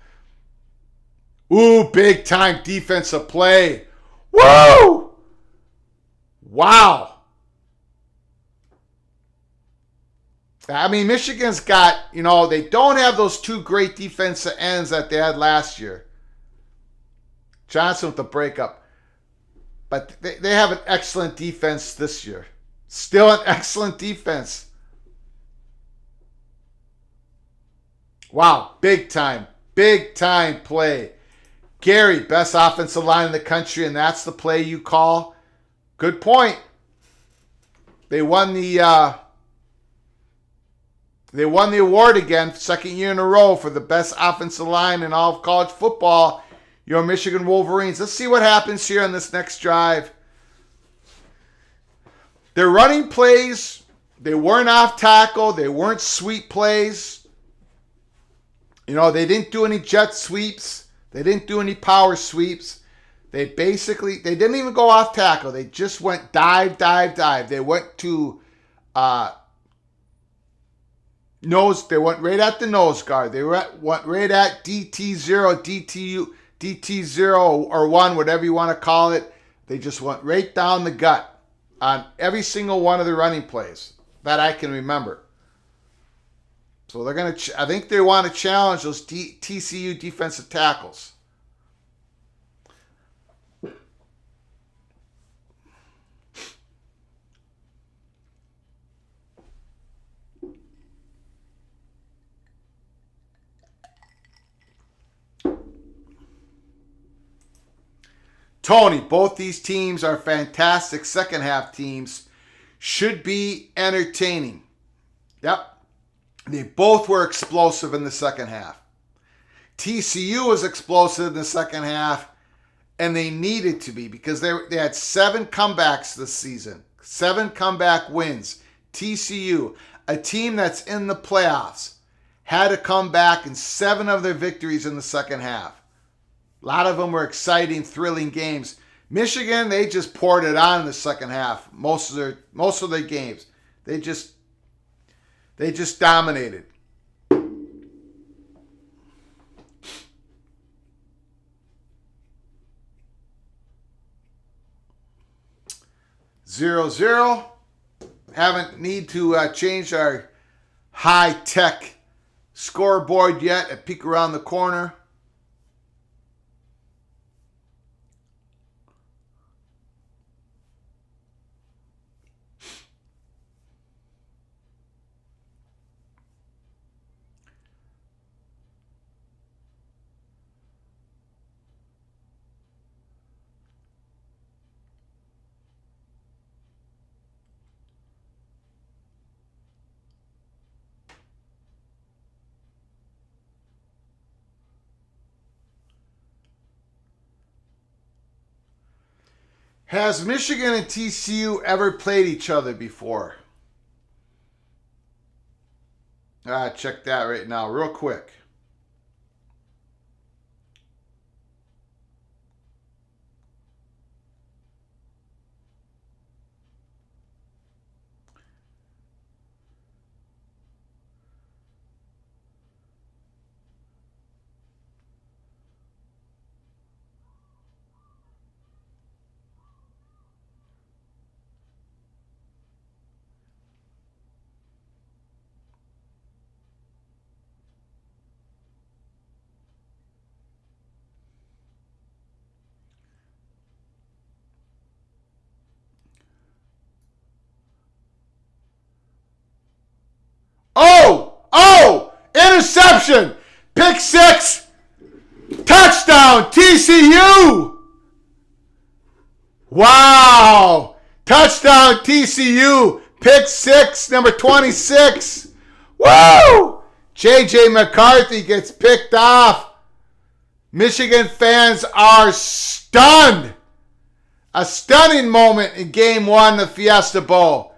S1: Ooh, big time defensive play. Woo! Wow. I mean, Michigan's got, they don't have those 2 great defensive ends that they had last year. Johnson with the breakup. But they have an excellent defense this year. Still an excellent defense. Wow, big time play. Gary, best offensive line in the country, and that's the play you call. Good point. They won the award again, 2nd year in a row for the best offensive line in all of college football. Your Michigan Wolverines. Let's see what happens here on this next drive. Their running plays, they weren't off tackle. They weren't sweep plays. They didn't do any jet sweeps. They didn't do any power sweeps. They didn't even go off tackle. They just went dive. They went to nose. They went right at the nose guard. They went right at DT0, DT0 or 1, whatever you want to call it. They just went right down the gut on every single one of the running plays that I can remember. So they're going to, I think they want to challenge those TCU defensive tackles. Tony, both these teams are fantastic second half teams. Should be entertaining. Yep. They both were explosive in the second half. TCU was explosive in the second half, and they needed to be because they had 7 comebacks this season. 7 comeback wins. TCU, a team that's in the playoffs, had to come back in 7 of their victories in the second half. A lot of them were exciting, thrilling games. Michigan, they just poured it on in the second half. Most of their games, they just dominated. 0-0. Haven't need to change our high-tech scoreboard yet. A peek around the corner. Has Michigan and TCU ever played each other before? Check that right now, real quick. Interception! Pick 6! Touchdown! TCU! Wow! Touchdown TCU! Pick 6, number 26! Woo! J.J. McCarthy gets picked off. Michigan fans are stunned. A stunning moment in Game 1 of Fiesta Bowl.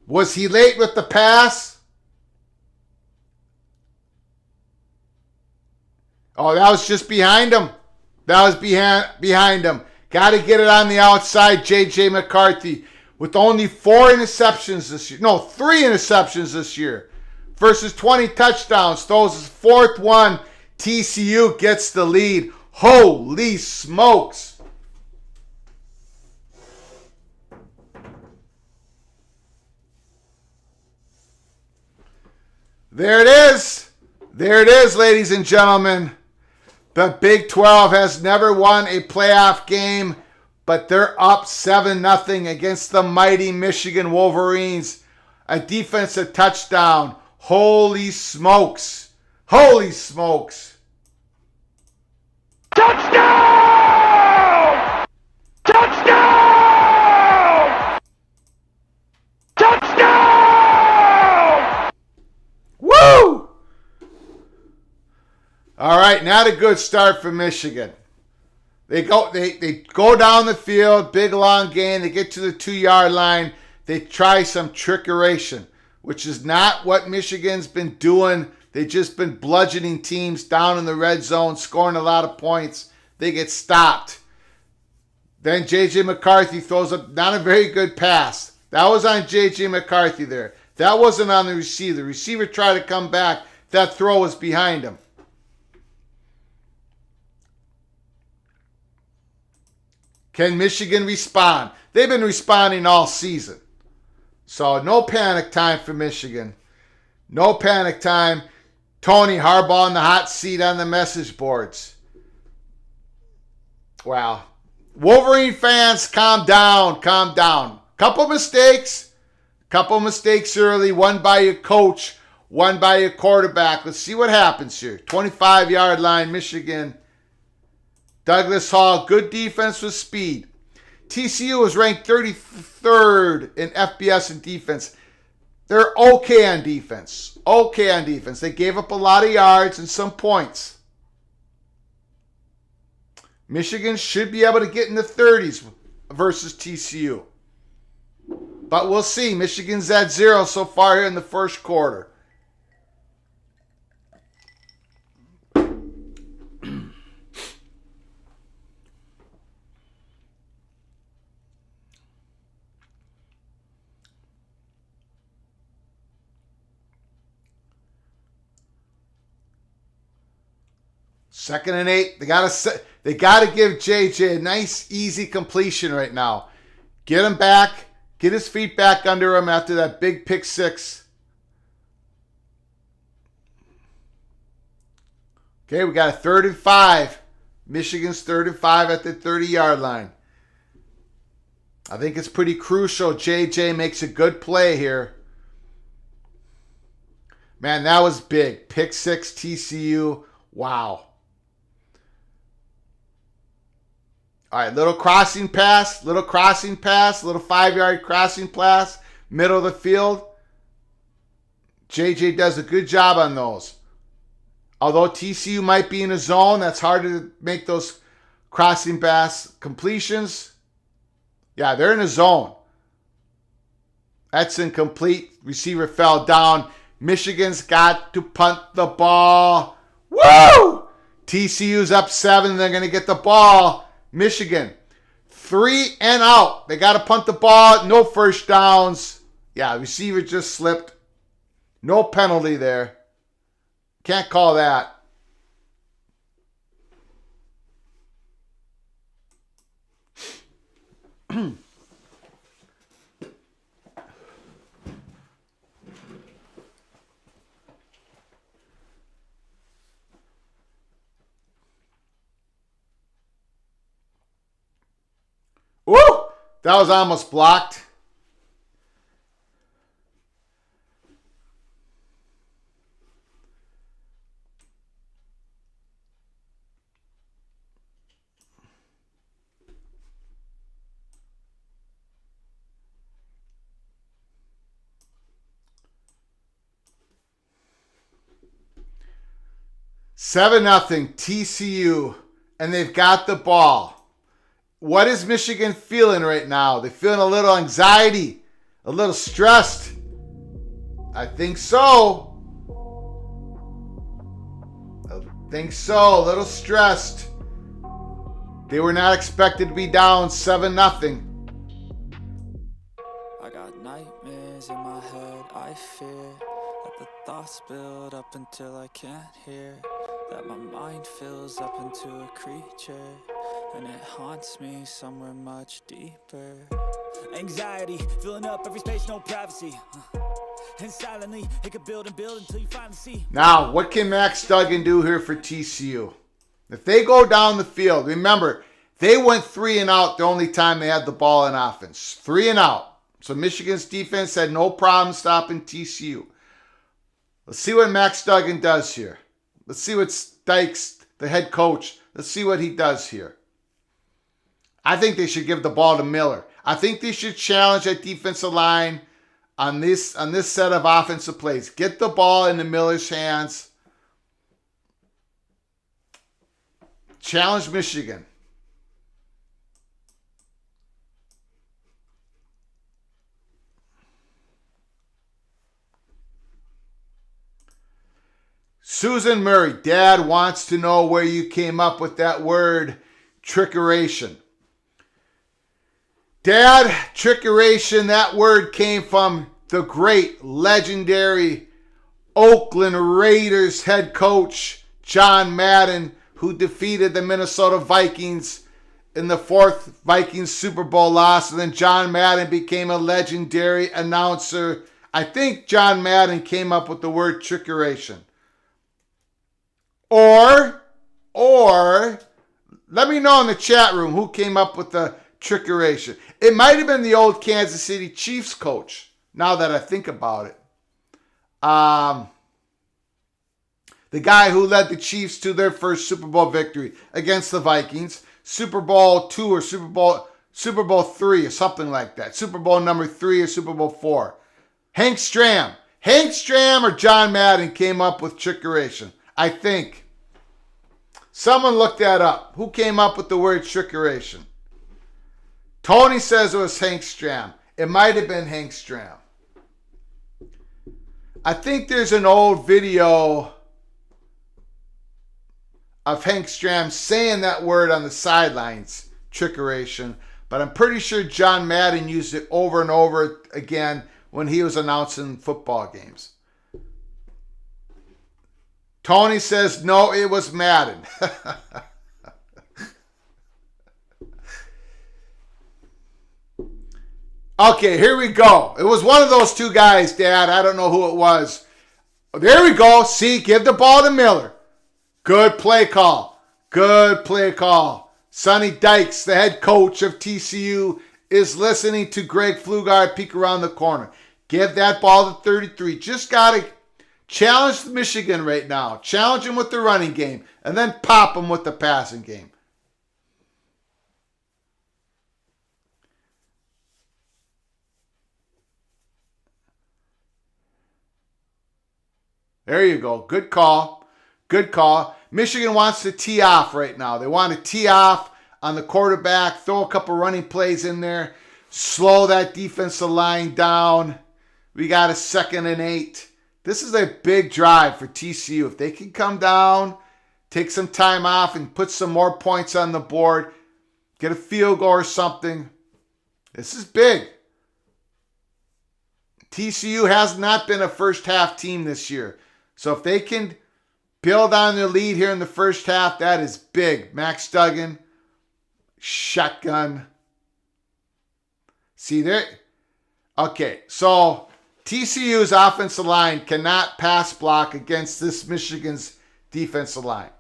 S1: Was he late with the pass? Oh, that was just behind him. That was behind him. Got to get it on the outside, J.J. McCarthy. With only 4 interceptions this year. No, 3 interceptions this year. Versus 20 touchdowns. Throws his 4th one. TCU gets the lead. Holy smokes. There it is. There it is, ladies and gentlemen. The Big 12 has never won a playoff game, but they're up 7-0 against the mighty Michigan Wolverines. A defensive touchdown. Holy smokes. Holy smokes.
S2: Touchdown! Touchdown! Touchdown!
S1: Woo! All right, not a good start for Michigan. They go down the field, big long gain. They get to the 2-yard line. They try some trickeration, which is not what Michigan's been doing. They've just been bludgeoning teams down in the red zone, scoring a lot of points. They get stopped. Then J.J. McCarthy throws up not a very good pass. That was on J.J. McCarthy there. That wasn't on the receiver. The receiver tried to come back. That throw was behind him. Can Michigan respond? They've been responding all season. So no panic time for Michigan. No panic time. Tony Harbaugh in the hot seat on the message boards. Wow. Wolverine fans, calm down. Calm down. Couple mistakes early. One by your coach. One by your quarterback. Let's see what happens here. 25-yard line, Michigan. Douglas Hall, good defense with speed. TCU was ranked 33rd in FBS in defense. They're okay on defense. Okay on defense. They gave up a lot of yards and some points. Michigan should be able to get in the 30s versus TCU. But we'll see. Michigan's at 0 so far here in the first quarter. Second and 8. They gotta give JJ a nice, easy completion right now. Get him back. Get his feet back under him after that big pick six. Okay, we got a 3rd and 5. Michigan's 3rd and 5 at the 30-yard line. I think it's pretty crucial. JJ makes a good play here. Man, that was big. Pick six, TCU. Wow. All right, little crossing pass, little 5-yard crossing pass, middle of the field. JJ does a good job on those. Although TCU might be in a zone, that's hard to make those crossing pass completions. Yeah, they're in a zone. That's incomplete. Receiver fell down. Michigan's got to punt the ball. Woo! TCU's up 7. They're going to get the ball. Michigan, 3 and out. They got to punt the ball. No first downs. Yeah, receiver just slipped. No penalty there. Can't call that. Woo! That was almost blocked. Seven nothing TCU, and they've got the ball. What is Michigan feeling right now? They feeling a little anxiety, a little stressed. I think so. A little stressed. They were not expected to be down 7-0.
S3: I got nightmares in my head, I fear that the thoughts build up until I can't hear, that my mind fills up into a creature, and it haunts me somewhere much deeper. Anxiety, filling up every space, no privacy. And silently, it could build and build until you finally see.
S1: Now, what can Max Duggan do here for TCU? If they go down the field, remember, they went 3 and out the only time they had the ball in offense. 3 and out. So Michigan's defense had no problem stopping TCU. Let's see what Max Duggan does here. Let's see what Dykes, the head coach, let's see what he does here. I think they should give the ball to Miller. I think they should challenge that defensive line on this set of offensive plays. Get the ball into Miller's hands. Challenge Michigan. Susan Murray, Dad wants to know where you came up with that word, trickeration. Dad, trickeration, that word came from the great, legendary Oakland Raiders head coach, John Madden, who defeated the Minnesota Vikings in the 4th Vikings Super Bowl loss. And then John Madden became a legendary announcer. I think John Madden came up with the word trickeration. Or, let me know in the chat room who came up with the trickeration. It might have been the old Kansas City Chiefs coach, now that I think about it. The guy who led the Chiefs to their first Super Bowl victory against the Vikings. Super Bowl 2 or Super Bowl 3 or something like that. Super Bowl number 3 or Super Bowl 4. Hank Stram. Hank Stram or John Madden came up with trickeration. I think. Someone looked that up. Who came up with the word trickeration? Tony says it was Hank Stram. It might have been Hank Stram. I think there's an old video of Hank Stram saying that word on the sidelines, trickeration, but I'm pretty sure John Madden used it over and over again when he was announcing football games. Tony says, no, it was Madden. Okay, here we go. It was one of those two guys, Dad. I don't know who it was. There we go. See, give the ball to Miller. Good play call. Good play call. Sonny Dykes, the head coach of TCU, is listening to Greg Pflugar peek around the corner. Give that ball to 33. Just got to challenge Michigan right now. Challenge him with the running game. And then pop him with the passing game. There you go. Good call. Good call. Michigan wants to tee off right now. They want to tee off on the quarterback, throw a couple running plays in there, slow that defensive line down. We got a 2nd and 8. This is a big drive for TCU. If they can come down, take some time off, and put some more points on the board, get a field goal or something, this is big. TCU has not been a first half team this year. So if they can build on their lead here in the first half, that is big. Max Duggan, shotgun. See there? Okay, so TCU's offensive line cannot pass block against this Michigan's defensive line.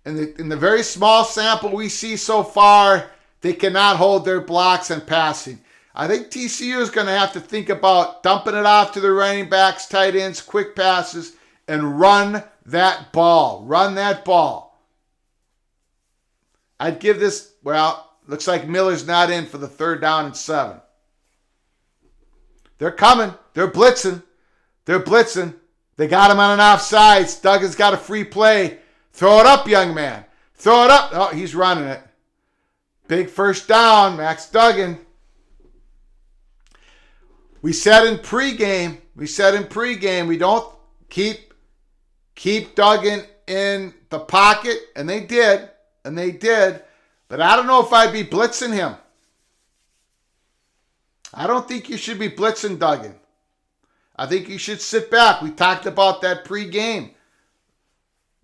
S1: In the very small sample we see so far, they cannot hold their blocks and passing. I think TCU is going to have to think about dumping it off to the running backs, tight ends, quick passes, and run that ball. Run that ball. I'd give this, well, looks like Miller's not in for the 3rd down and 7. They're coming. They're blitzing. They're blitzing. They got him on an offsides. Duggan's got a free play. Throw it up, young man. Throw it up. Oh, he's running it. Big first down, Max Duggan. We said in pregame, we don't keep Duggan in the pocket, and they did. But I don't know if I'd be blitzing him. I don't think you should be blitzing Duggan. I think you should sit back. We talked about that pregame.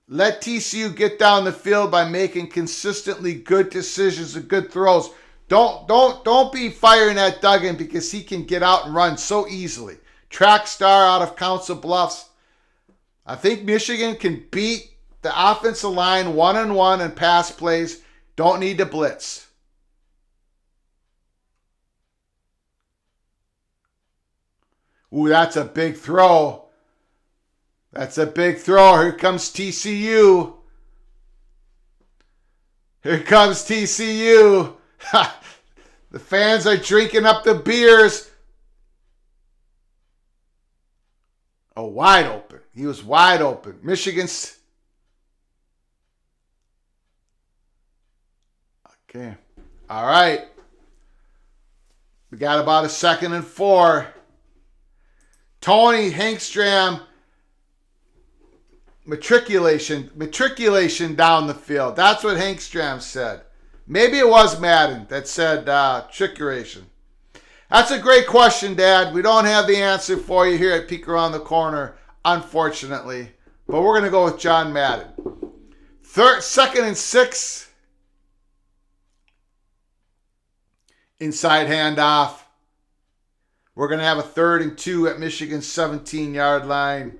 S1: Let TCU get down the field by making consistently good decisions and good throws. Don't be firing at Duggan because he can get out and run so easily. Track star out of Council Bluffs. I think Michigan can beat the offensive line one-on-one and pass plays. Don't need to blitz. Ooh, that's a big throw. That's a big throw. Here comes TCU. Here comes TCU. The fans are drinking up the beers. Oh, wide open. He was wide open. Michigan's. Okay. All right. We got about a 2nd and 4. Tony Hankstram. Matriculation down the field. That's what Hankstram said. Maybe it was Madden that said trickeration. That's a great question, Dad. We don't have the answer for you here at Peek Around the Corner, unfortunately. But we're going to go with John Madden. 2nd and 6. Inside handoff. We're going to have a 3rd and 2 at Michigan's 17-yard line.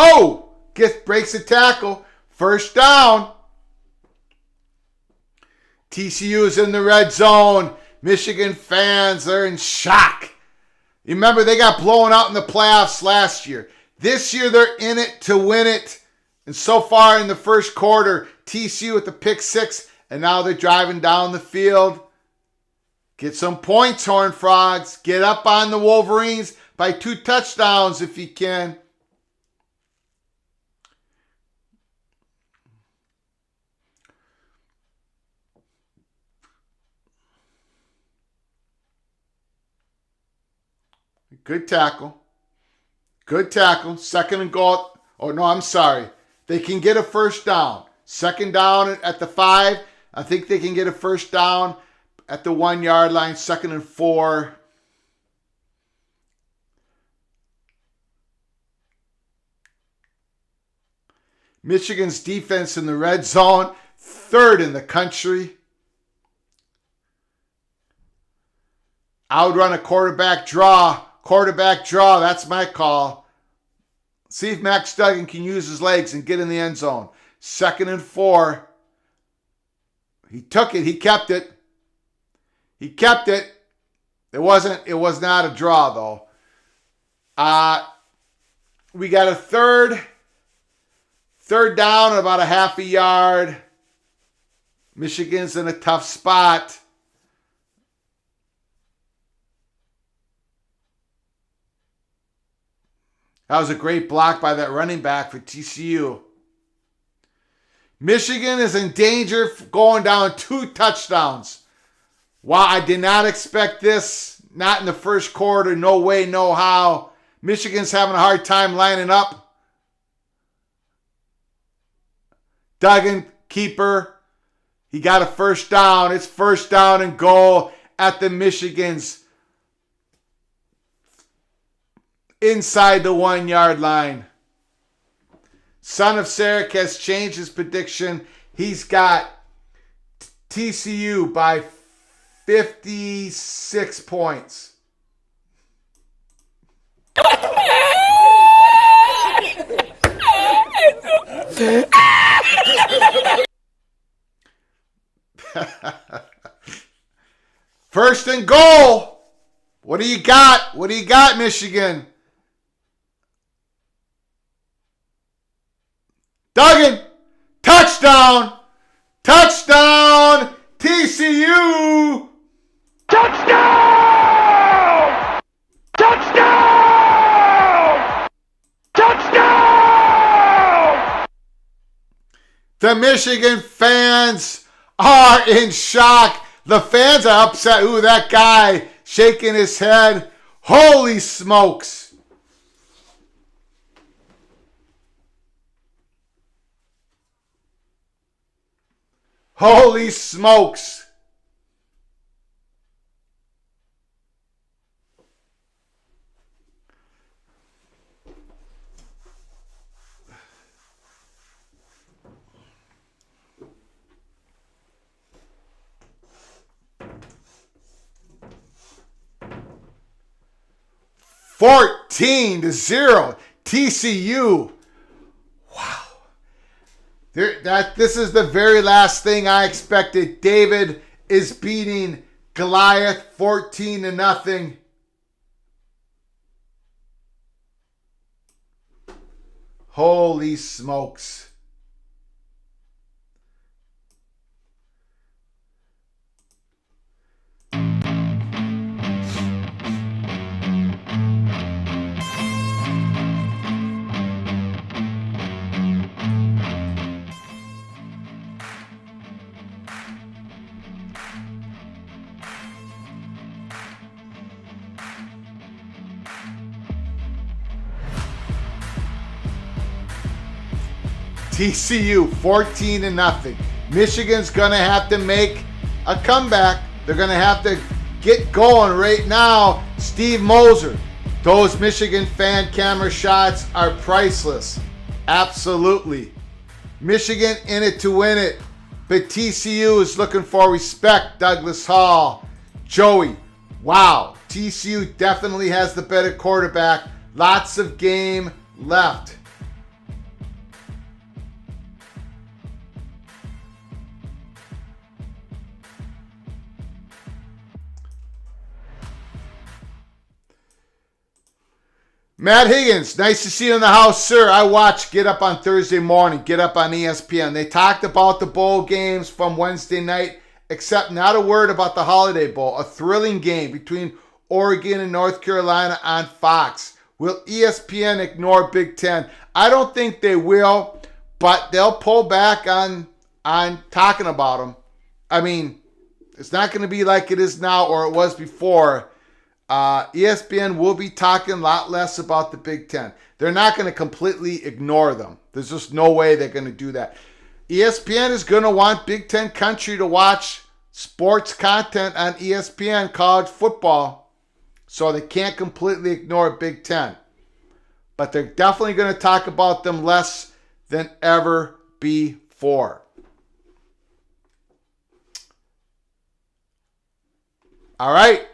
S1: Oh! Breaks a tackle. First down. TCU is in the red zone. Michigan fans are in shock. You remember they got blown out in the playoffs last year. This year they're in it to win it. And so far in the first quarter, TCU with the pick six, and now they're driving down the field. Get some points, Horned Frogs. Get up on the Wolverines by 2 touchdowns if you can. Good tackle. Good tackle. Second and goal. Oh, no, I'm sorry. They can get a first down. Second down at the 5. I think they can get a first down at the 1 yard line. Second and 4. Michigan's defense in the red zone, 3rd in the country. I would run a quarterback draw. Quarterback draw, that's my call. See if Max Duggan can use his legs and get in the end zone. 2nd and 4. He took it. He kept it. He kept it. It was not a draw, though. We got a third down, about a half a yard. Michigan's in a tough spot. That was a great block by that running back for TCU. Michigan is in danger going down 2 touchdowns. Wow, I did not expect this. Not in the first quarter. No way, no how. Michigan's having a hard time lining up. Duggan, keeper. He got a first down. It's first down and goal at the Michigan's inside the 1 yard line. Son of Sarek has changed his prediction. He's got TCU by 56 points. First and goal. What do you got? What do you got, Michigan? Duggan, touchdown, touchdown, TCU.
S2: Touchdown! Touchdown! Touchdown!
S1: The Michigan fans are in shock. The fans are upset. Ooh, that guy shaking his head. Holy smokes. Holy smokes. $14-0 TCU. Wow. This is the very last thing I expected. David is beating Goliath 14-0. Holy smokes. TCU 14-0. Michigan's going to have to make a comeback. They're going to have to get going right now. Steve Moser, those Michigan fan camera shots are priceless. Absolutely. Michigan in it to win it. But TCU is looking for respect. Douglas Hall. Joey, wow. TCU definitely has the better quarterback. Lots of game left. Matt Higgins, nice to see you in the house, sir. I watched Get Up on Thursday morning, Get Up on ESPN. They talked about the bowl games from Wednesday night, except not a word about the Holiday Bowl, a thrilling game between Oregon and North Carolina on Fox. Will ESPN ignore Big Ten? I don't think they will, but they'll pull back on talking about them. I mean, it's not going to be like it is now or it was before. ESPN will be talking a lot less about the Big Ten. They're not going to completely ignore them. There's just no way they're going to do that. ESPN is going to want Big Ten country to watch sports content on ESPN, college football, so they can't completely ignore Big Ten. But they're definitely going to talk about them less than ever before. All right.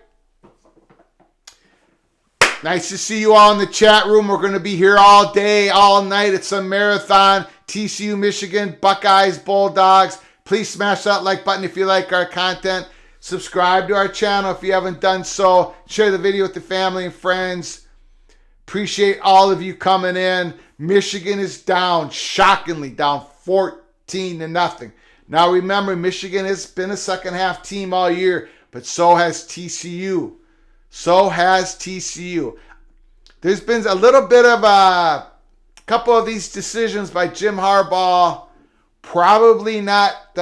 S1: Nice to see you all in the chat room. We're going to be here all day, all night. It's a marathon. TCU, Michigan, Buckeyes, Bulldogs. Please smash that like button if you like our content. Subscribe to our channel if you haven't done so. Share the video with the family and friends. Appreciate all of you coming in. Michigan is down, shockingly down 14-0. Now remember, Michigan has been a second half team all year, but so has TCU. So has TCU. There's been a little bit of a couple of these decisions by Jim Harbaugh. Probably not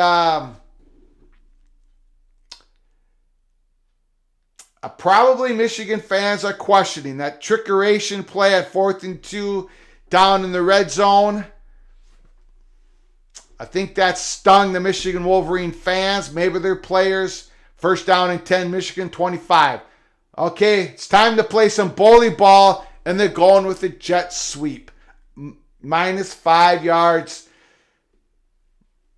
S1: probably Michigan fans are questioning that trickeration play at 4th and 2 down in the red zone. I think that stung the Michigan Wolverine fans, maybe their players. First down and 10, Michigan 25. Okay, it's time to play some bully ball, and they're going with a jet sweep. Minus 5 yards.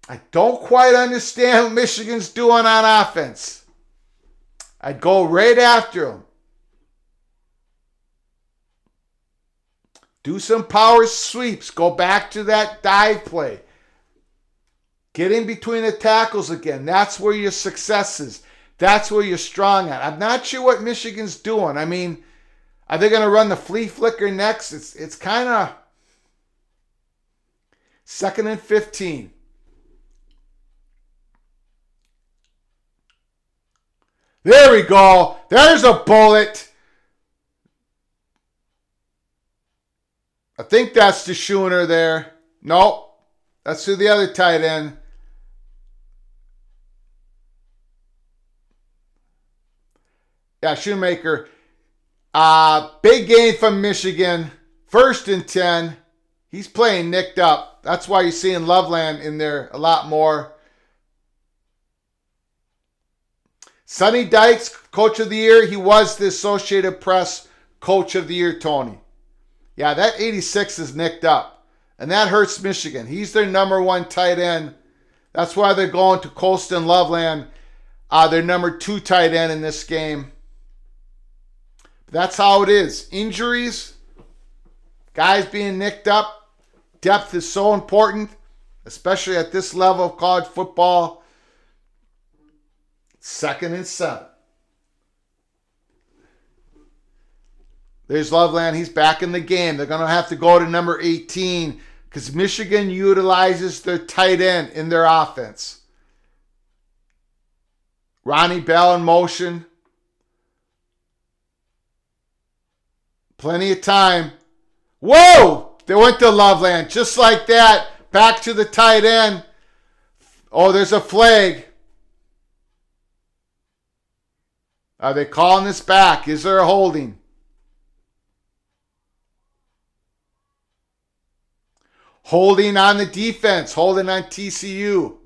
S1: I don't quite understand what Michigan's doing on offense. I'd go right after them. Do some power sweeps. Go back to that dive play. Get in between the tackles again. That's where your success is. That's where you're strong at. I'm not sure what Michigan's doing. I mean, are they going to run the flea flicker next? It's kind of 2nd and 15. There we go. There's a bullet. I think that's the Schooner there. Nope. That's to the other tight end. Yeah, Shoemaker. Big gain from Michigan. 1st and 10. He's playing nicked up. That's why you're seeing Loveland in there a lot more. Sonny Dykes, Coach of the Year. He was the Associated Press Coach of the Year, Tony. Yeah, that 86 is nicked up. And that hurts Michigan. He's their number 1 tight end. That's why they're going to Colston Loveland. Their number 2 tight end in this game. That's how it is. Injuries, guys being nicked up. Depth is so important, especially at this level of college football. 2nd and 7. There's Loveland. He's back in the game. They're going to have to go to number 18 because Michigan utilizes their tight end in their offense. Ronnie Bell in motion. Plenty of time. Whoa! They went to Loveland. Just like that. Back to the tight end. Oh, there's a flag. Are they calling this back? Is there a holding? Holding on the defense. Holding on TCU.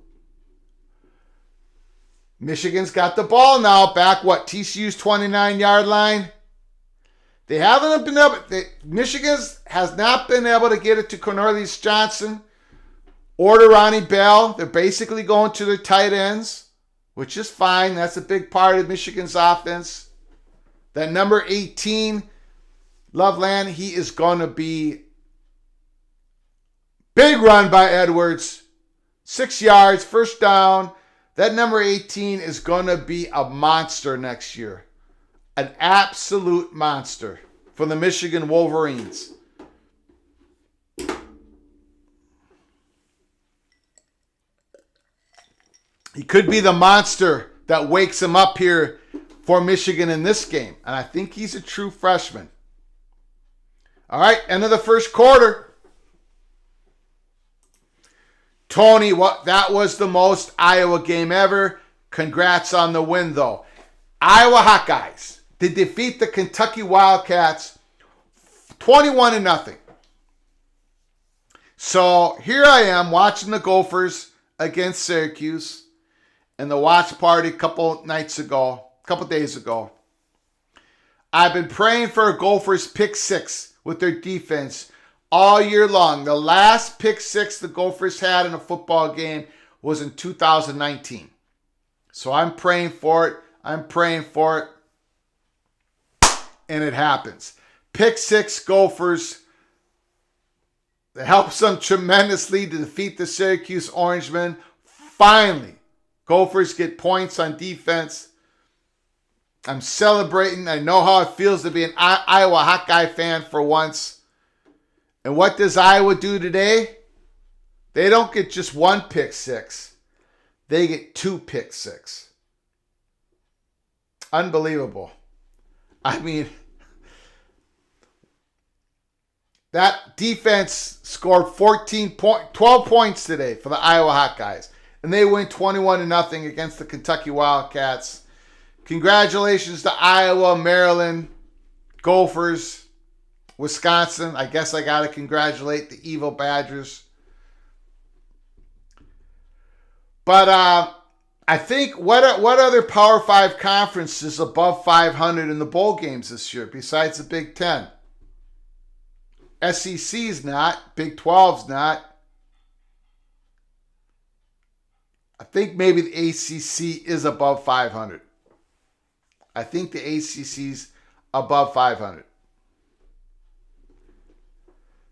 S1: Michigan's got the ball now. Back, TCU's 29-yard line. They haven't been able. Michigan has not been able to get it to Cornelius Johnson or to Ronnie Bell. They're basically going to their tight ends, which is fine. That's a big part of Michigan's offense. That number 18, Loveland, he is going to be big run by Edwards. 6 yards, first down. That number 18 is going to be a monster next year. An absolute monster from the Michigan Wolverines. He could be the monster that wakes him up here for Michigan in this game. And I think he's a true freshman. All right, end of the first quarter. Tony, that was the most Iowa game ever. Congrats on the win, though. Iowa Hawkeyes, they defeat the Kentucky Wildcats 21-0. So here I am watching the Gophers against Syracuse in the watch party a couple days ago. I've been praying for a Gophers pick six with their defense all year long. The last pick six the Gophers had in a football game was in 2019. So I'm praying for it. And it happens. Pick six Gophers. That helps them tremendously to defeat the Syracuse Orangemen. Finally, Gophers get points on defense. I'm celebrating. I know how it feels to be an Iowa Hawkeye fan for once. And what does Iowa do today? They don't get just one pick six. They get two pick six. Unbelievable. I mean, that defense scored 12 points today for the Iowa Hawkeyes. And they win 21-0 against the Kentucky Wildcats. Congratulations to Iowa, Maryland, Gophers, Wisconsin. I guess I got to congratulate the evil Badgers. But I think what other Power 5 conference is above 500 in the bowl games this year besides the Big Ten? SEC's not. Big 12's not. I think maybe the ACC is above 500. I think the ACC's above 500.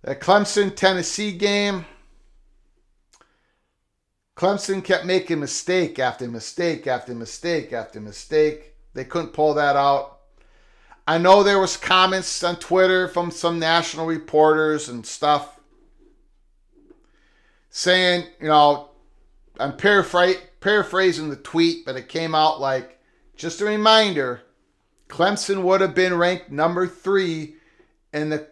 S1: The Clemson-Tennessee game. Clemson kept making mistake after mistake after mistake after mistake. They couldn't pull that out. I know there was comments on Twitter from some national reporters and stuff saying, I'm paraphrasing the tweet, but it came out like, just a reminder, Clemson would have been ranked number 3 in the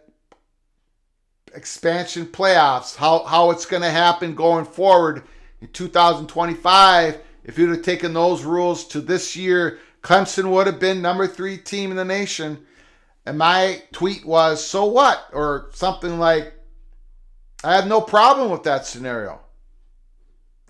S1: expansion playoffs. How it's going to happen going forward in 2025, if you'd have taken those rules to this year, Clemson would have been number 3 team in the nation. And my tweet was, so what? Or something like, I have no problem with that scenario.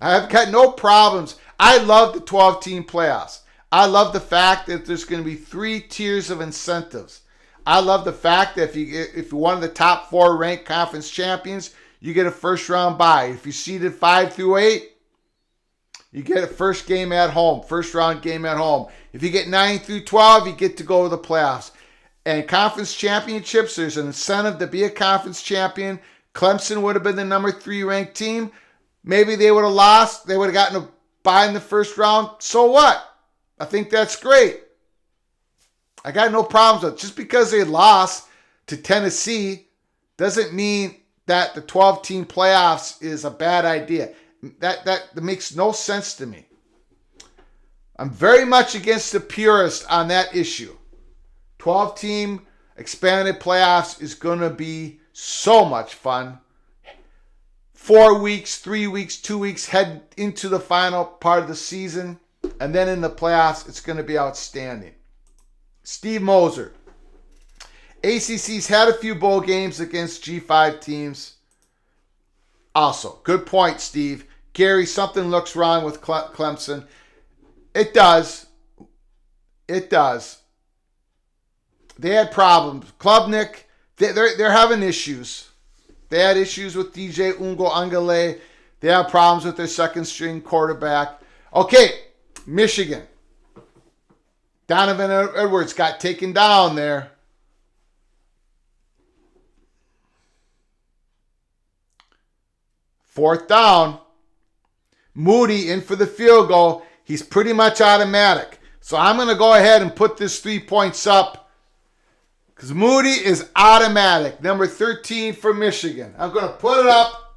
S1: I have got no problems. I love the 12-team playoffs. I love the fact that there's going to be 3 tiers of incentives. I love the fact that if you're one of the top 4 ranked conference champions, you get a first-round bye. If you're seeded 5 through 8, you get a first game at home, first-round game at home. If you get 9 through 12, you get to go to the playoffs. And conference championships, there's an incentive to be a conference champion. Clemson would have been the number 3 ranked team. Maybe they would have lost. They would have gotten a bye in the first round. So what? I think that's great. I got no problems with it. Just because they lost to Tennessee doesn't mean that the 12-team playoffs is a bad idea. That makes no sense to me. I'm very much against the purist on that issue. 12-team expanded playoffs is going to be so much fun. 4 weeks, 3 weeks, 2 weeks, head into the final part of the season. And then in the playoffs, it's going to be outstanding. Steve Moser. ACC's had a few bowl games against G5 teams. Also, good point, Steve. Gary, something looks wrong with Clemson. It does. It does. They had problems. Klubnik, they're having issues. They had issues with DJ Angale. They have problems with their second-string quarterback. Okay, Michigan. Donovan Edwards got taken down there. Fourth down. Moody in for the field goal. He's pretty much automatic. So I'm going to go ahead and put this 3 points up. Because Moody is automatic. Number 13 for Michigan. I'm going to put it up.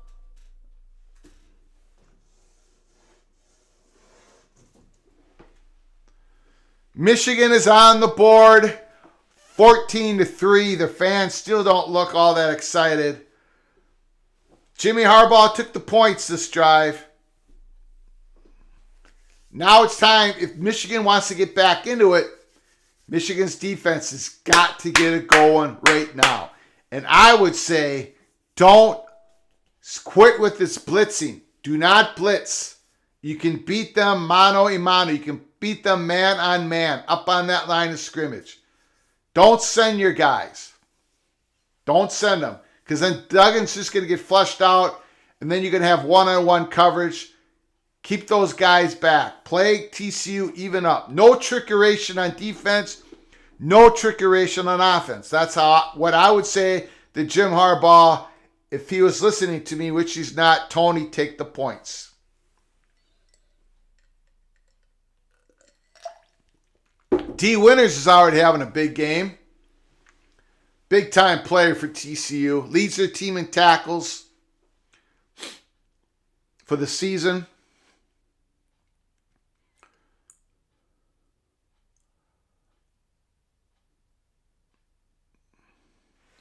S1: Michigan is on the board. 14-3. The fans still don't look all that excited. Jimmy Harbaugh took the points this drive. Now it's time, if Michigan wants to get back into it, Michigan's defense has got to get it going right now. And I would say, don't quit with this blitzing. Do not blitz. You can beat them mano a mano. You can beat them man on man up on that line of scrimmage. Don't send your guys. Don't send them. Because then Duggan's just going to get flushed out, and then you're going to have one-on-one coverage. Keep those guys back. Play TCU even up. No trickeration on defense. No trickeration on offense. That's what I would say to Jim Harbaugh, if he was listening to me, which he's not. Tony, take the points. D. Winters is already having a big game. Big time player for TCU. Leads their team in tackles for the season.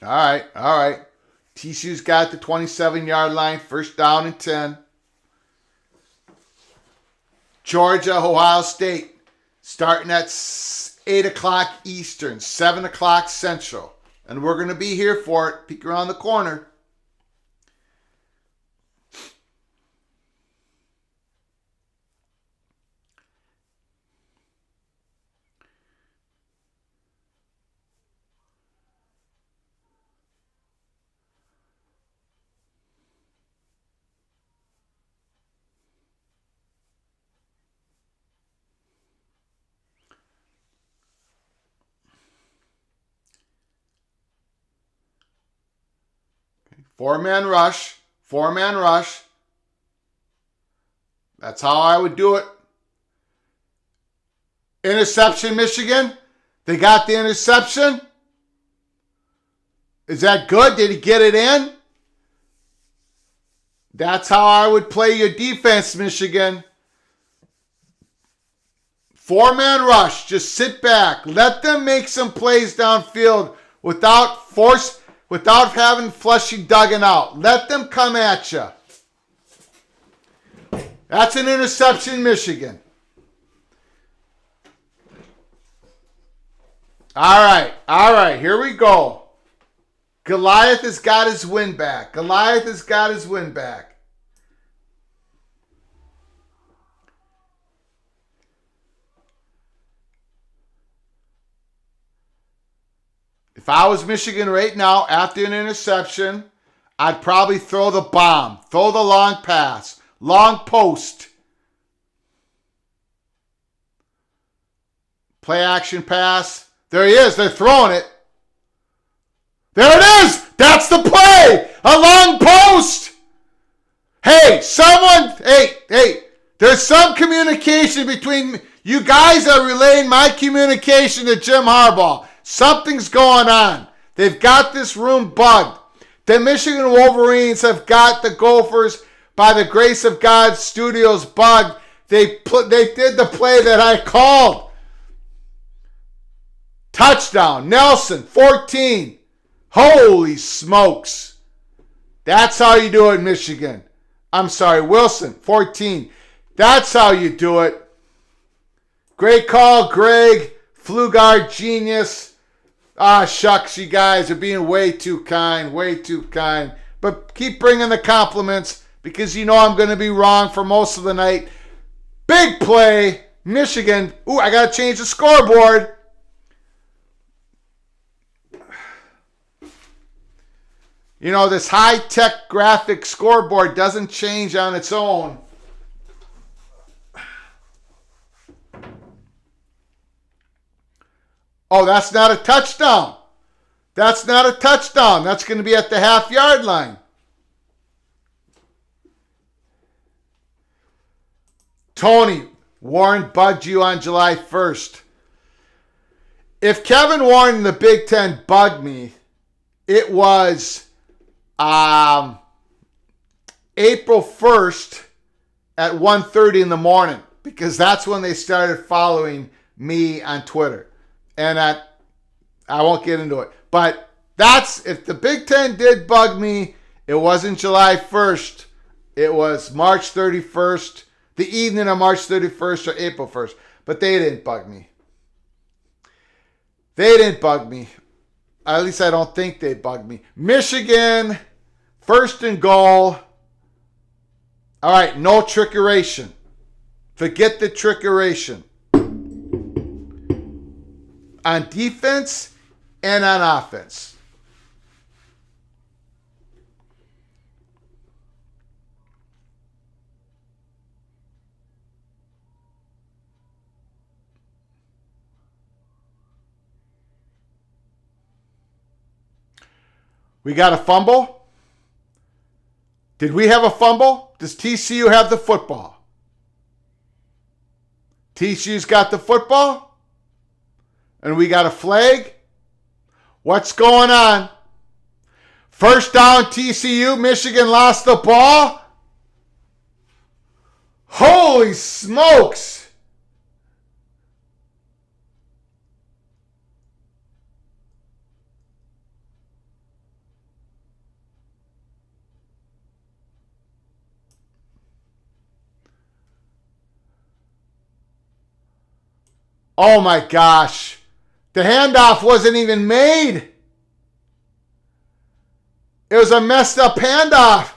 S1: All right. TCU's got the 27-yard line, first down and 10. Georgia, Ohio State, starting at 8 o'clock Eastern, 7 o'clock Central. And we're going to be here for it. Peek around the corner. Four-man rush. That's how I would do it. Interception, Michigan. They got the interception. Is that good? Did he get it in? That's how I would play your defense, Michigan. Four-man rush. Just sit back. Let them make some plays downfield without having Flushing Duggan out. Let them come at you. That's an interception, Michigan. All right, here we go. Goliath has got his win back. If I was Michigan right now, after an interception, I'd probably throw the bomb. Throw the long pass. Long post. Play action pass. There he is. They're throwing it. There it is. That's the play. A long post. Hey, someone. Hey. There's some communication between you guys are relaying my communication to Jim Harbaugh. Something's going on. They've got this room bugged. The Michigan Wolverines have got the Gophers, by the grace of God, studios bugged. They did the play that I called. Touchdown. Nelson, 14. Holy smokes. That's how you do it, Michigan. I'm sorry, Wilson, 14. That's how you do it. Great call, Greg. Flugard genius. Ah, shucks, you guys are being way too kind. But keep bringing the compliments because you know I'm going to be wrong for most of the night. Big play, Michigan. Ooh, I got to change the scoreboard. You know, this high-tech graphic scoreboard doesn't change on its own. Oh, that's not a touchdown. That's going to be at the half-yard line. Tony, Warren bugged you on July 1st. If Kevin Warren in the Big Ten bugged me, it was April 1st at 1:30 in the morning, because that's when they started following me on Twitter. And I won't get into it. But if the Big Ten did bug me, it wasn't July 1st. It was March 31st, the evening of March 31st or April 1st. But they didn't bug me. They didn't bug me. At least I don't think they bugged me. Michigan, 1st and goal. All right, no trickeration. Forget the trickeration. On defense and on offense. We got a fumble. Did we have a fumble? Does TCU have the football? TCU's got the football. And we got a flag. What's going on? First down, TCU. Michigan lost the ball. Holy smokes. Oh my gosh. The handoff wasn't even made. It was a messed up handoff.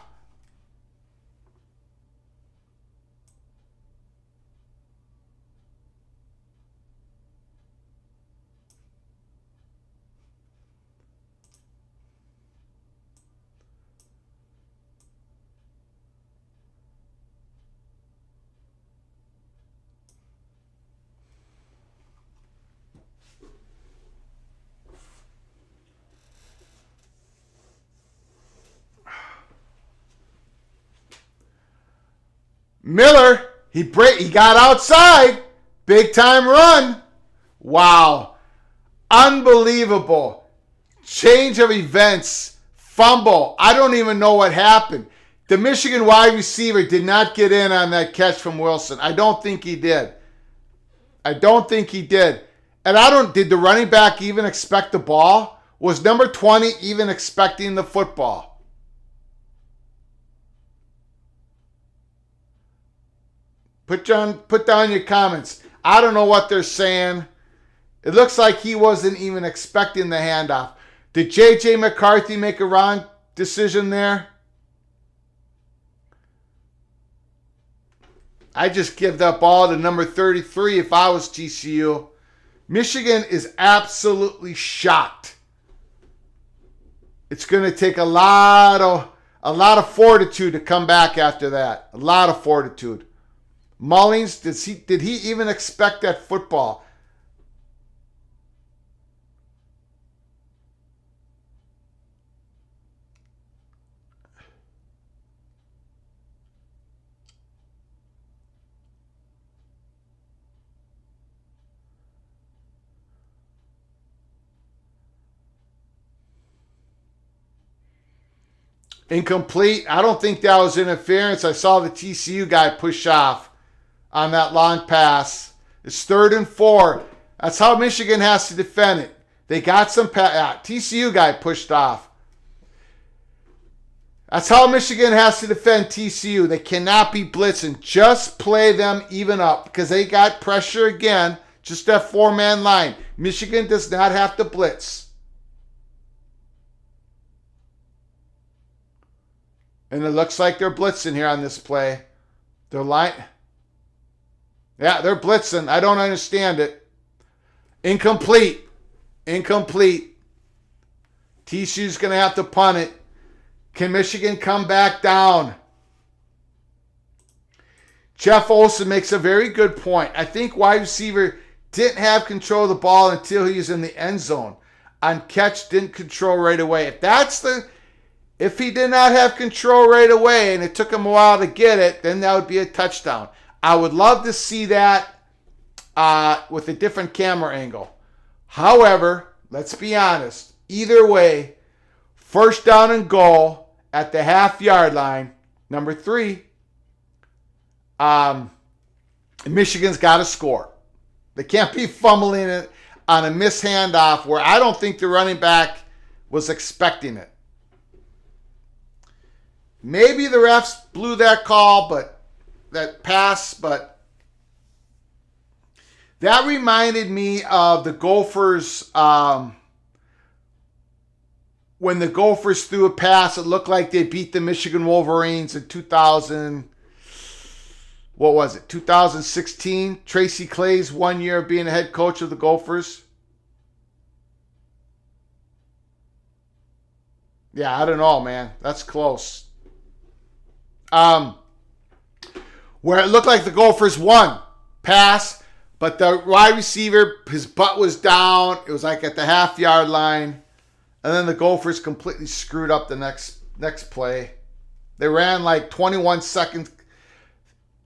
S1: Miller, he got outside. Big time run. Wow. Unbelievable. Change of events. Fumble. I don't even know what happened. The Michigan wide receiver did not get in on that catch from Wilson. I don't think he did. And did the running back even expect the ball? Was number 20 even expecting the football? Put down your comments. I don't know what they're saying. It looks like he wasn't even expecting the handoff. Did J.J. McCarthy make a wrong decision there? I just give that ball to number 33 if I was TCU. Michigan is absolutely shocked. It's going to take a lot of fortitude to come back after that. A lot of fortitude. Mullings, did he even expect that football? Incomplete. I don't think that was interference. I saw the TCU guy push off on that long pass. It's 3rd and 4. That's how Michigan has to defend it. They got some TCU guy pushed off. That's how Michigan has to defend TCU. They cannot be blitzing. Just play them even up because they got pressure again. Just that 4-man line. Michigan does not have to blitz. And it looks like they're blitzing here on this play. They're they're blitzing. I don't understand it. Incomplete. TCU's going to have to punt it. Can Michigan come back down? Jeff Olson makes a very good point. I think wide receiver didn't have control of the ball until he was in the end zone. On catch, didn't control right away. If he did not have control right away and it took him a while to get it, then that would be a touchdown. I would love to see that with a different camera angle. However, let's be honest. Either way, first down and goal at the half-yard line, number 3, Michigan's got to score. They can't be fumbling it on a missed handoff where I don't think the running back was expecting it. Maybe the refs blew that call, but that pass, but that reminded me of the Gophers. When the Gophers threw a pass, it looked like they beat the Michigan Wolverines in 2016. Tracy Clay's 1 year of being the head coach of the Gophers. Yeah, I don't know, man. That's close. Where it looked like the Gophers won. Pass, but the wide receiver, his butt was down. It was like at the half-yard line. And then the Gophers completely screwed up the next play. They ran like 21 seconds.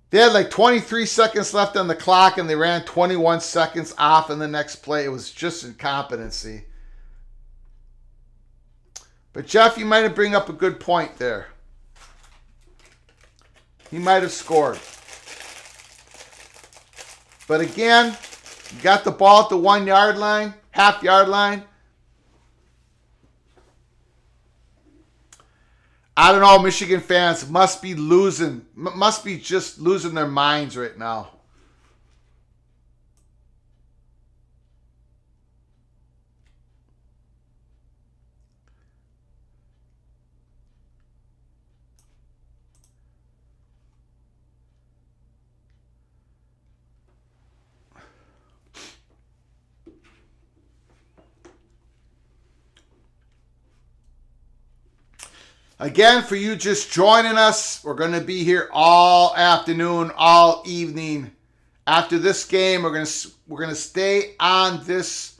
S1: They had like 23 seconds left on the clock, and they ran 21 seconds off in the next play. It was just incompetency. But Jeff, you might have bring up a good point there. He might have scored. But again, you got the ball at the 1 yard line, half-yard line. I don't know, Michigan fans must be just losing their minds right now. Again, for you just joining us, we're going to be here all afternoon, all evening. After this game, we're going to stay on this.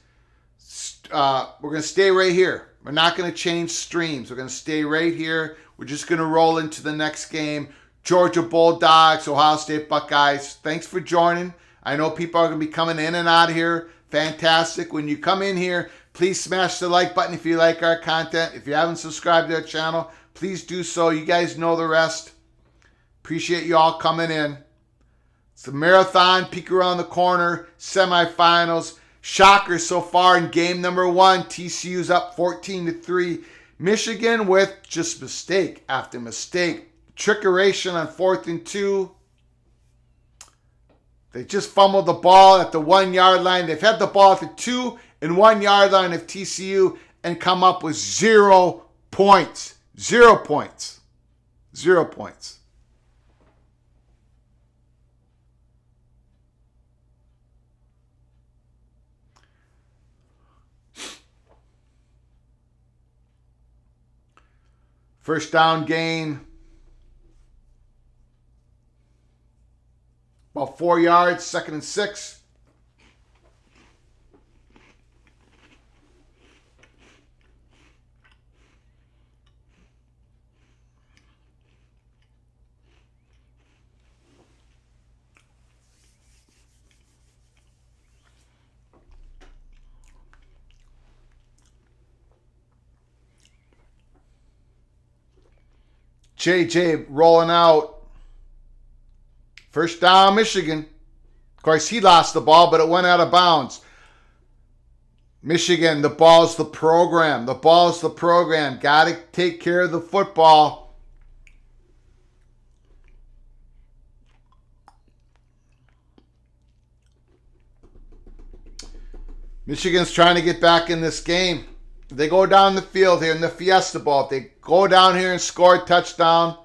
S1: We're going to stay right here. We're not going to change streams. We're going to stay right here. We're just going to roll into the next game. Georgia Bulldogs, Ohio State Buckeyes. Thanks for joining. I know people are going to be coming in and out of here. Fantastic. When you come in here, please smash the like button if you like our content. If you haven't subscribed to our channel, please do so. You guys know the rest. Appreciate you all coming in. It's the marathon, peek around the corner, semifinals. Shocker so far in game number 1. TCU's up 14-3. Michigan with just mistake after mistake. Trickeration on 4th and 2. They just fumbled the ball at the 1 yard line. They've had the ball at the 2 and 1 yard line of TCU and come up with 0 points. 0 points. 0 points. First down gain. About 4 yards, 2nd and 6. JJ rolling out. First down, Michigan. Of course, he lost the ball, but it went out of bounds. Michigan, the ball's the program. The ball's the program. Got to take care of the football. Michigan's trying to get back in this game. If they go down the field here in the Fiesta Bowl, if they go down here and score a touchdown,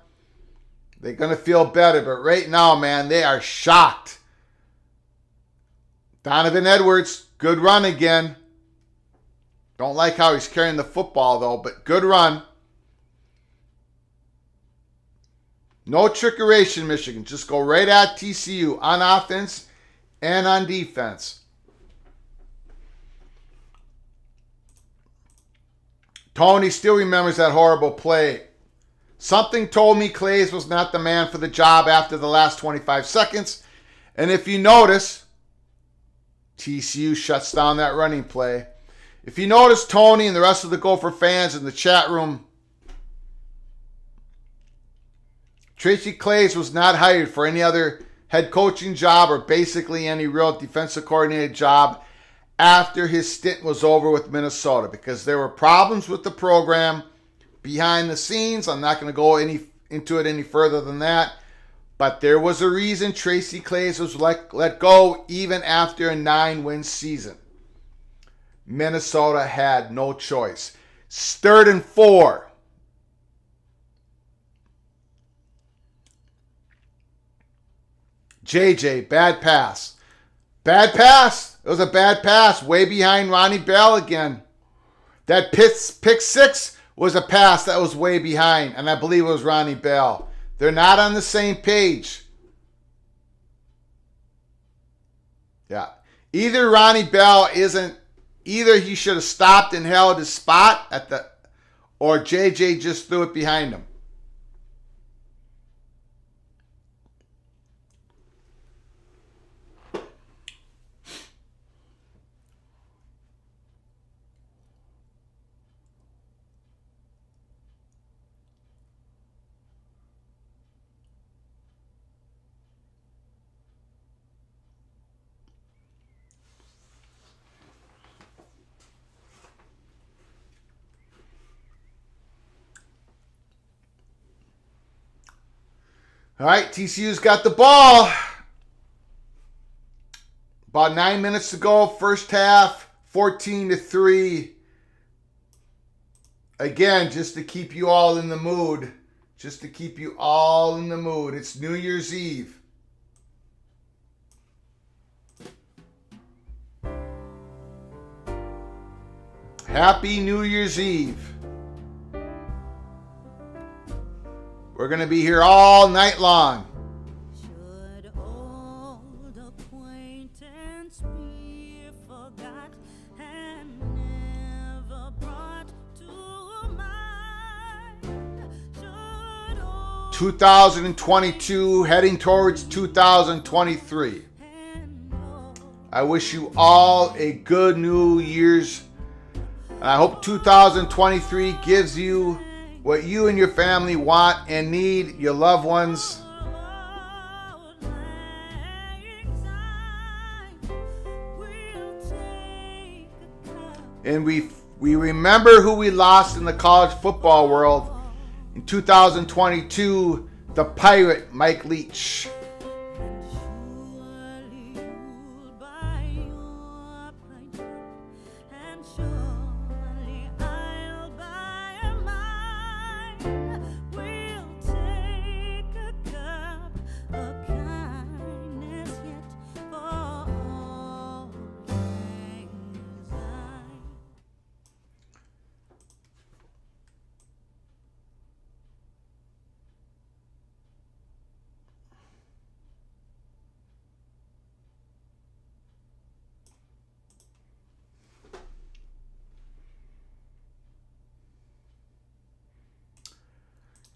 S1: they're going to feel better. But right now, man, they are shocked. Donovan Edwards, good run again. Don't like how he's carrying the football, though, but good run. No trickeration, Michigan. Just go right at TCU on offense and on defense. Tony still remembers that horrible play. Something told me Clays was not the man for the job after the last 25 seconds. And if you notice, TCU shuts down that running play. If you notice, Tony and the rest of the Gopher fans in the chat room, Tracy Claeys was not hired for any other head coaching job or basically any real defensive coordinator job after his stint was over with Minnesota because there were problems with the program behind the scenes. I'm not going to go into it any further than that. But there was a reason Tracy Claeys was let go even after a 9-win season. Minnesota had no choice. 3rd and 4. JJ, bad pass. Bad pass. It was a bad pass. Way behind Ronnie Bell again. That pick 6 was a pass that was way behind. And I believe it was Ronnie Bell. They're not on the same page. Yeah. Either Ronnie Bell either he should have stopped and held his spot or JJ just threw it behind him. All right, TCU's got the ball. About 9 minutes to go, first half, 14-3. Again, just to keep you all in the mood. Just to keep you all in the mood. It's New Year's Eve. Happy New Year's Eve. We're going to be here all night long.
S4: Should old acquaintance be forgot and never brought to mind?
S1: 2022 heading towards 2023. I wish you all a good New Year's. And I hope 2023 gives you what you and your family want and need, your loved ones. And we remember who we lost in the college football world in 2022, the Pirate Mike Leach.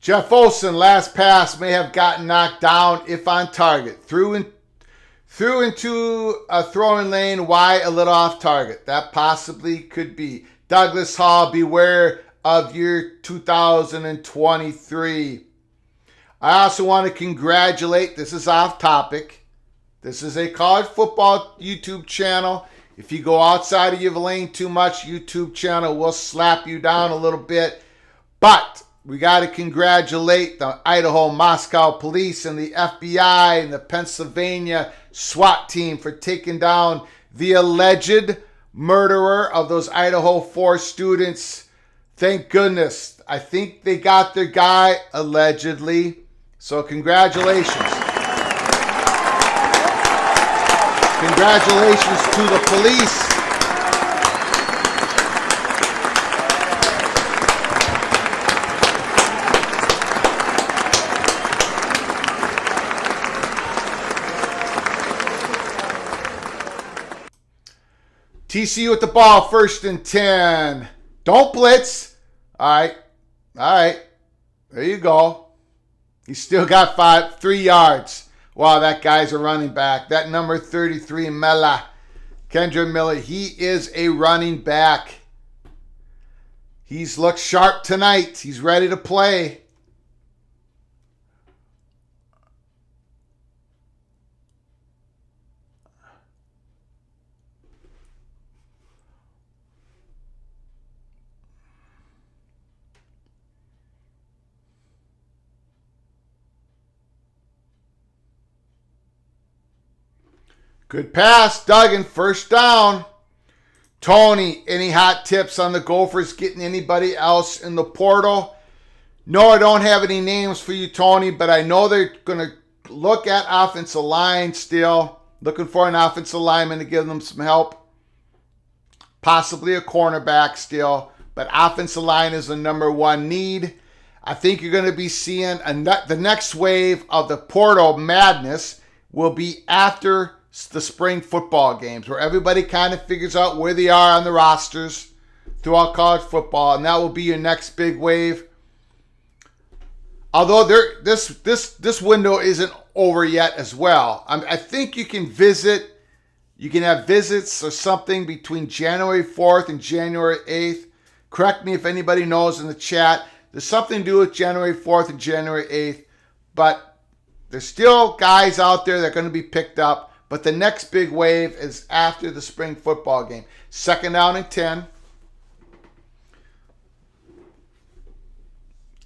S1: Jeff Olson, last pass may have gotten knocked down if on target. Threw into a throwing lane wide a little off target. That possibly could be. Douglas Hall, beware of year 2023. I also want to congratulate, this is off topic. This is a college football YouTube channel. If you go outside of your lane too much, YouTube channel will slap you down a little bit. But we got to congratulate the Idaho Moscow Police and the FBI and the Pennsylvania SWAT team for taking down the alleged murderer of those Idaho 4 students. Thank goodness. I think they got their guy, allegedly. So congratulations. Congratulations to the police. TCU with the ball, 1st and 10. Don't blitz. All right. There you go. He still got 3 yards. Wow, that guy's a running back. That number 33, Mela. Kendra Miller, he is a running back. He's looked sharp tonight. He's ready to play. Good pass, Duggan, first down. Tony, any hot tips on the Gophers getting anybody else in the portal? No, I don't have any names for you, Tony, but I know they're going to look at offensive line still. Looking for an offensive lineman to give them some help. Possibly a cornerback still, but offensive line is the number one need. I think you're going to be seeing the next wave of the portal madness will be after the spring football games, where everybody kind of figures out where they are on the rosters throughout college football, and that will be your next big wave. Although this window isn't over yet as well. I think you can have visits or something between January 4th and January 8th. Correct me if anybody knows in the chat. There's something to do with January 4th and January 8th, but there's still guys out there that are going to be picked up. But the next big wave is after the spring football game. 2nd down and 10.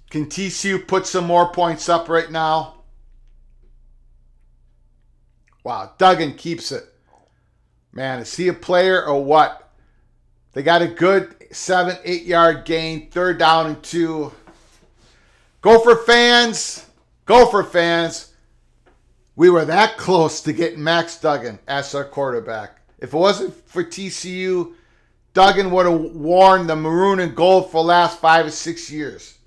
S1: Can TCU put some more points up right now? Wow, Duggan keeps it. Man, is he a player or what? They got a good 7-8 yard gain. 3rd down and 2. Gopher fans. We were that close to getting Max Duggan as our quarterback. If it wasn't for TCU, Duggan would have worn the maroon and gold for the last 5 or 6 years.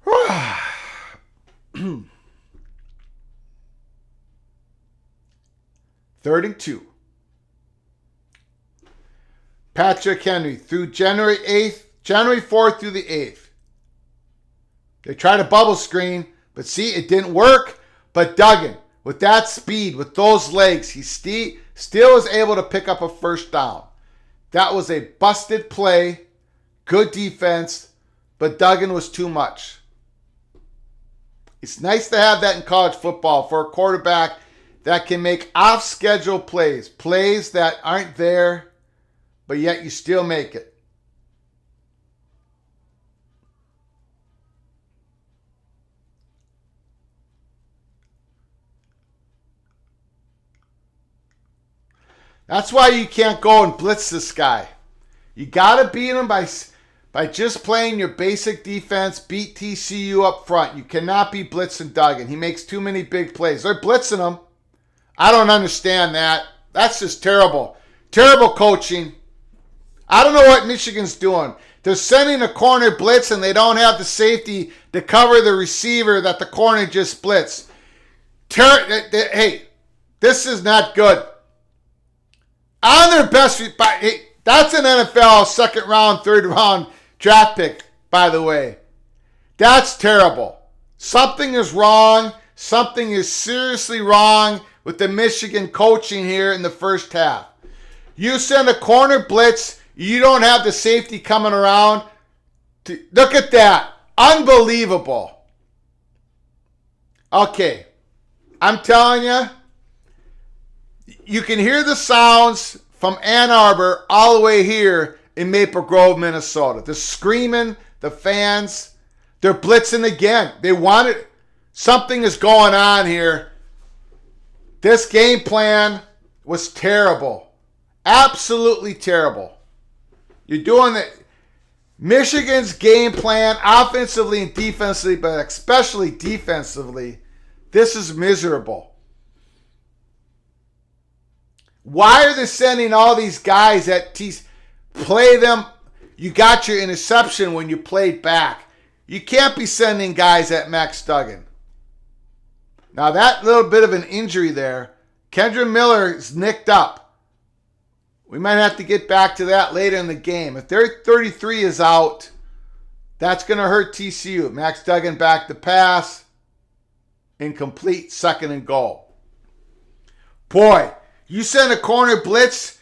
S1: 3rd and 2. Patrick Henry through January 4th through the 8th. They tried a bubble screen, but see, it didn't work. But Duggan, with that speed, with those legs, he still was able to pick up a 1st down. That was a busted play, good defense, but Duggan was too much. It's nice to have that in college football for a quarterback that can make off-schedule plays that aren't there, but yet you still make it. That's why you can't go and blitz this guy. You got to beat him by just playing your basic defense, beat TCU up front. You cannot be blitzing Duggan. He makes too many big plays. They're blitzing him. I don't understand that. That's just terrible. Terrible coaching. I don't know what Michigan's doing. They're sending a corner blitz and they don't have the safety to cover the receiver that the corner just blitzed. Hey, this is not good. On their best, that's an NFL 2nd round, 3rd round draft pick, by the way. That's terrible. Something is wrong. Something is seriously wrong with the Michigan coaching here in the first half. You send a corner blitz, you don't have the safety coming around. Look at that. Unbelievable. Okay. I'm telling you, you can hear the sounds from Ann Arbor all the way here in Maple Grove, Minnesota. The screaming, the fans, they're blitzing again. They want it. Something is going on here. This game plan was terrible. Absolutely terrible. You're doing it. Michigan's game plan, offensively and defensively, but especially defensively, this is miserable. Why are they sending all these guys that play them? You got your interception when you played back. You can't be sending guys at Max Duggan. Now that little bit of an injury there, Kendra Miller is nicked up. We might have to get back to that later in the game. If their 33 is out, that's going to hurt TCU. Max Duggan back to pass. Incomplete, 2nd and goal. Boy, you send a corner blitz,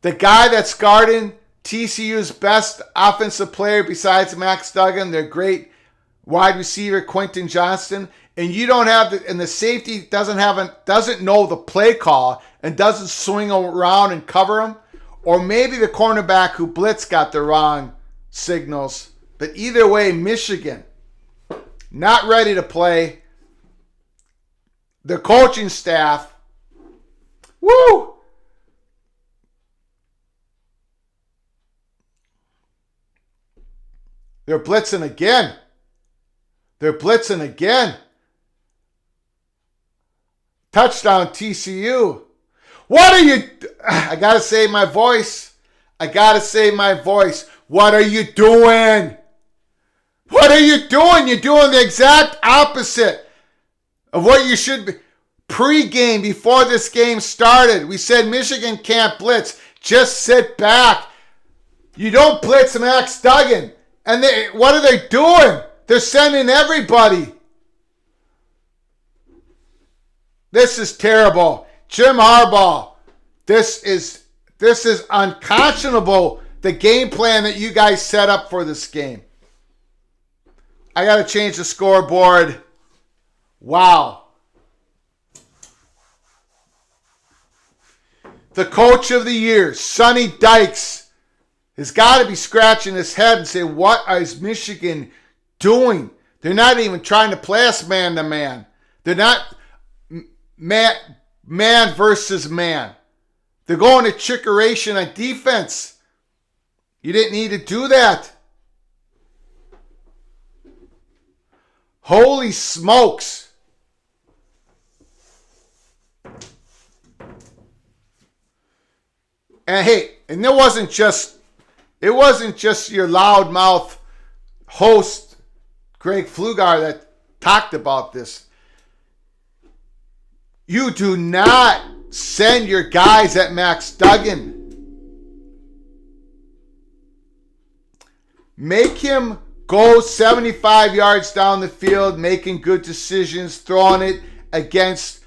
S1: the guy that's guarding TCU's best offensive player besides Max Duggan, their great wide receiver Quentin Johnston, and you don't have and the safety doesn't know the play call and doesn't swing around and cover him, or maybe the cornerback who blitz got the wrong signals. But either way, Michigan not ready to play. The coaching staff, woo! They're blitzing again. Touchdown TCU. What are you... I got to save my voice. What are you doing? You're doing the exact opposite of what you should be. Pre-game, before this game started, we said Michigan can't blitz. Just sit back. You don't blitz Max Duggan. And what are they doing? They're sending everybody. This is terrible. Jim Harbaugh, this is unconscionable, the game plan that you guys set up for this game. I got to change the scoreboard. Wow. The coach of the year, Sonny Dykes, has got to be scratching his head and saying, what is Michigan doing? They're not even trying to play us man-to-man. They're not man versus man. They're going to trickeration on defense. You didn't need to do that. Holy smokes. And hey, and it wasn't just your loudmouth host, Greg Flugar, that talked about this. You do not send your guys at Max Duggan. Make him go 75 yards down the field, making good decisions, throwing it against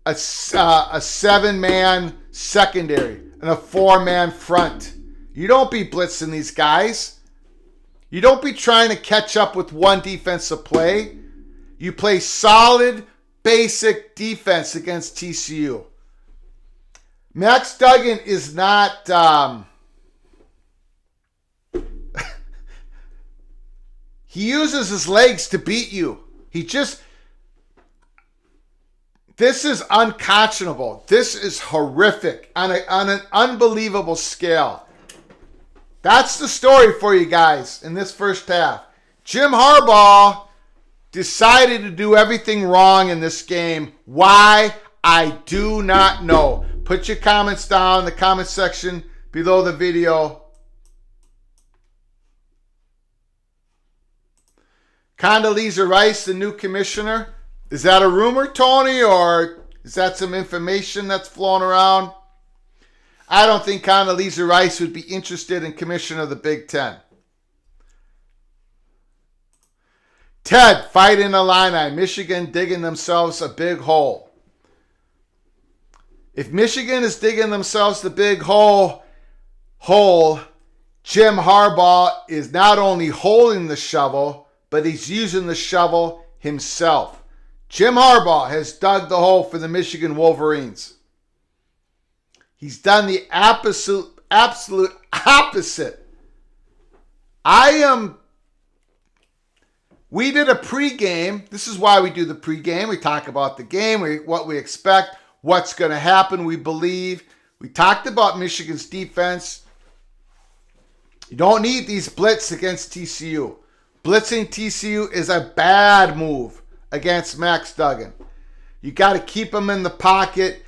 S1: a 7-man secondary and a 4-man front. You don't be blitzing these guys. You don't be trying to catch up with one defensive play. You play solid, basic defense against TCU. Max Duggan is not... he uses his legs to beat you. This is unconscionable. This is horrific on an unbelievable scale. That's the story for you guys in this first half. Jim Harbaugh decided to do everything wrong in this game. Why? I do not know. Put your comments down in the comment section below the video. Condoleezza Rice, the new commissioner. Is that a rumor, Tony, or is that some information that's flown around? I don't think Condoleezza Rice would be interested in commissioner of the Big Ten. Ted, fight in Illini. Michigan digging themselves a big hole. If Michigan is digging themselves the big hole, Jim Harbaugh is not only holding the shovel, but he's using the shovel himself. Jim Harbaugh has dug the hole for the Michigan Wolverines. He's done the absolute opposite. We did a pregame. This is why we do the pregame. We talk about the game, what we expect, what's going to happen, we believe. We talked about Michigan's defense. You don't need these blitz against TCU. Blitzing TCU is a bad move against Max Duggan. You got to keep him in the pocket.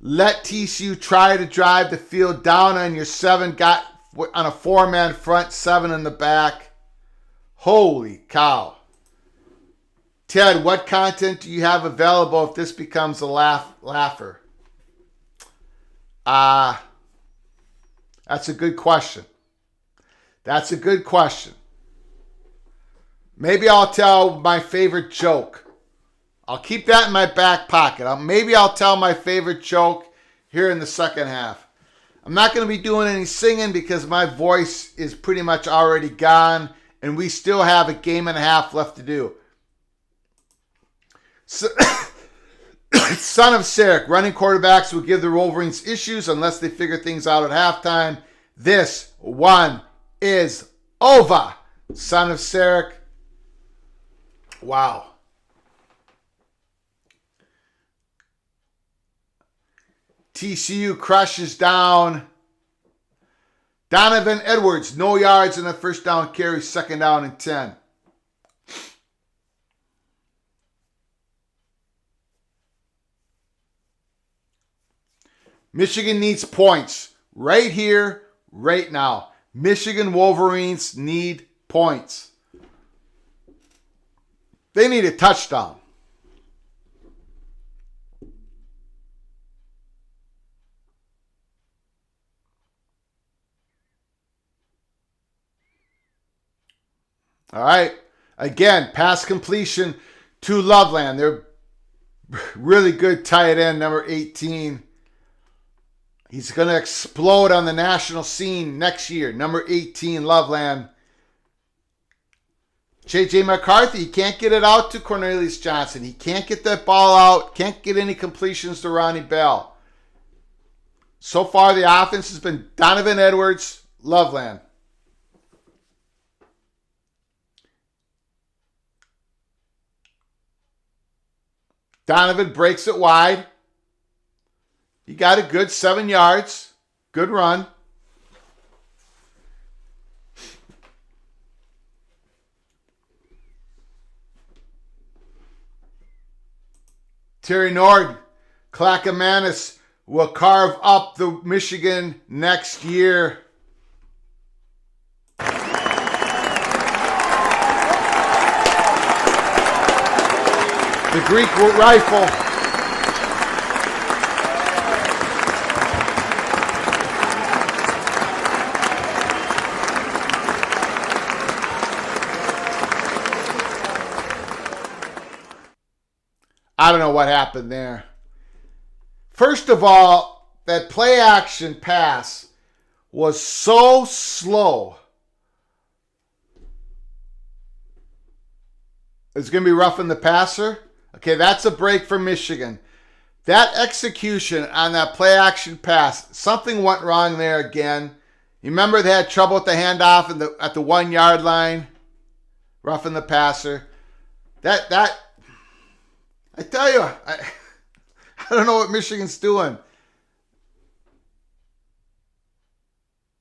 S1: Let TCU try to drive the field down on your 7, got on a 4-man front, 7 in the back. Holy cow. Ted, what content do you have available if this becomes a laugher? That's a good question. Maybe I'll tell my favorite joke I'll keep that in my back pocket. Maybe I'll tell my favorite joke here in the second half. I'm not going to be doing any singing because my voice is pretty much already gone, and we still have a game and a half left to do. So, Son of Sarek, running quarterbacks will give the Wolverines issues unless they figure things out at halftime. This one is over. Son of Sarek. Wow. TCU crushes down Donovan Edwards. No yards in the first down carry. Second down and 10. Michigan needs points right here, right now. Michigan Wolverines need points. They need a touchdown. All right. Again, pass completion to Loveland. They're really good tight end, number 18. He's going to explode on the national scene next year. Number 18, Loveland. J.J. McCarthy, he can't get it out to Cornelius Johnson. He can't get that ball out. Can't get any completions to Ronnie Bell. So far, the offense has been Donovan Edwards, Loveland. Donovan breaks it wide. He got a good 7 yards. Good run. Terry Nord, Clackamanus will carve up the Michigan next year. The Greek rifle. I don't know what happened there. First of all, that play action pass was so slow. It's going to be roughing the passer. Okay, that's a break for Michigan. That execution on that play action pass, something went wrong there again. You remember they had trouble with the handoff at the 1 yard line, roughing the passer. That I tell you, I don't know what Michigan's doing.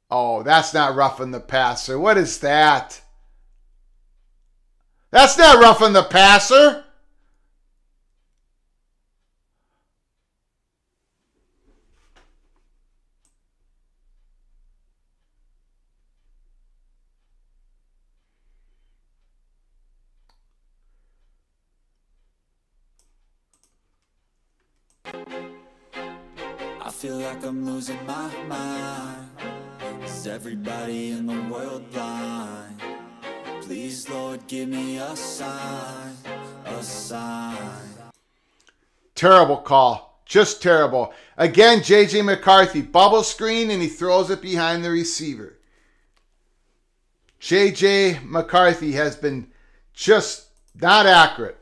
S1: Oh, that's not roughing the passer. What is that? That's not roughing the passer.
S3: I feel like I'm losing my mind. Is everybody in the world blind? Please, Lord, give me a sign, a sign.
S1: Terrible call. Just terrible. Again, J.J. McCarthy, bubble screen, and he throws it behind the receiver. J.J. McCarthy has been just not accurate.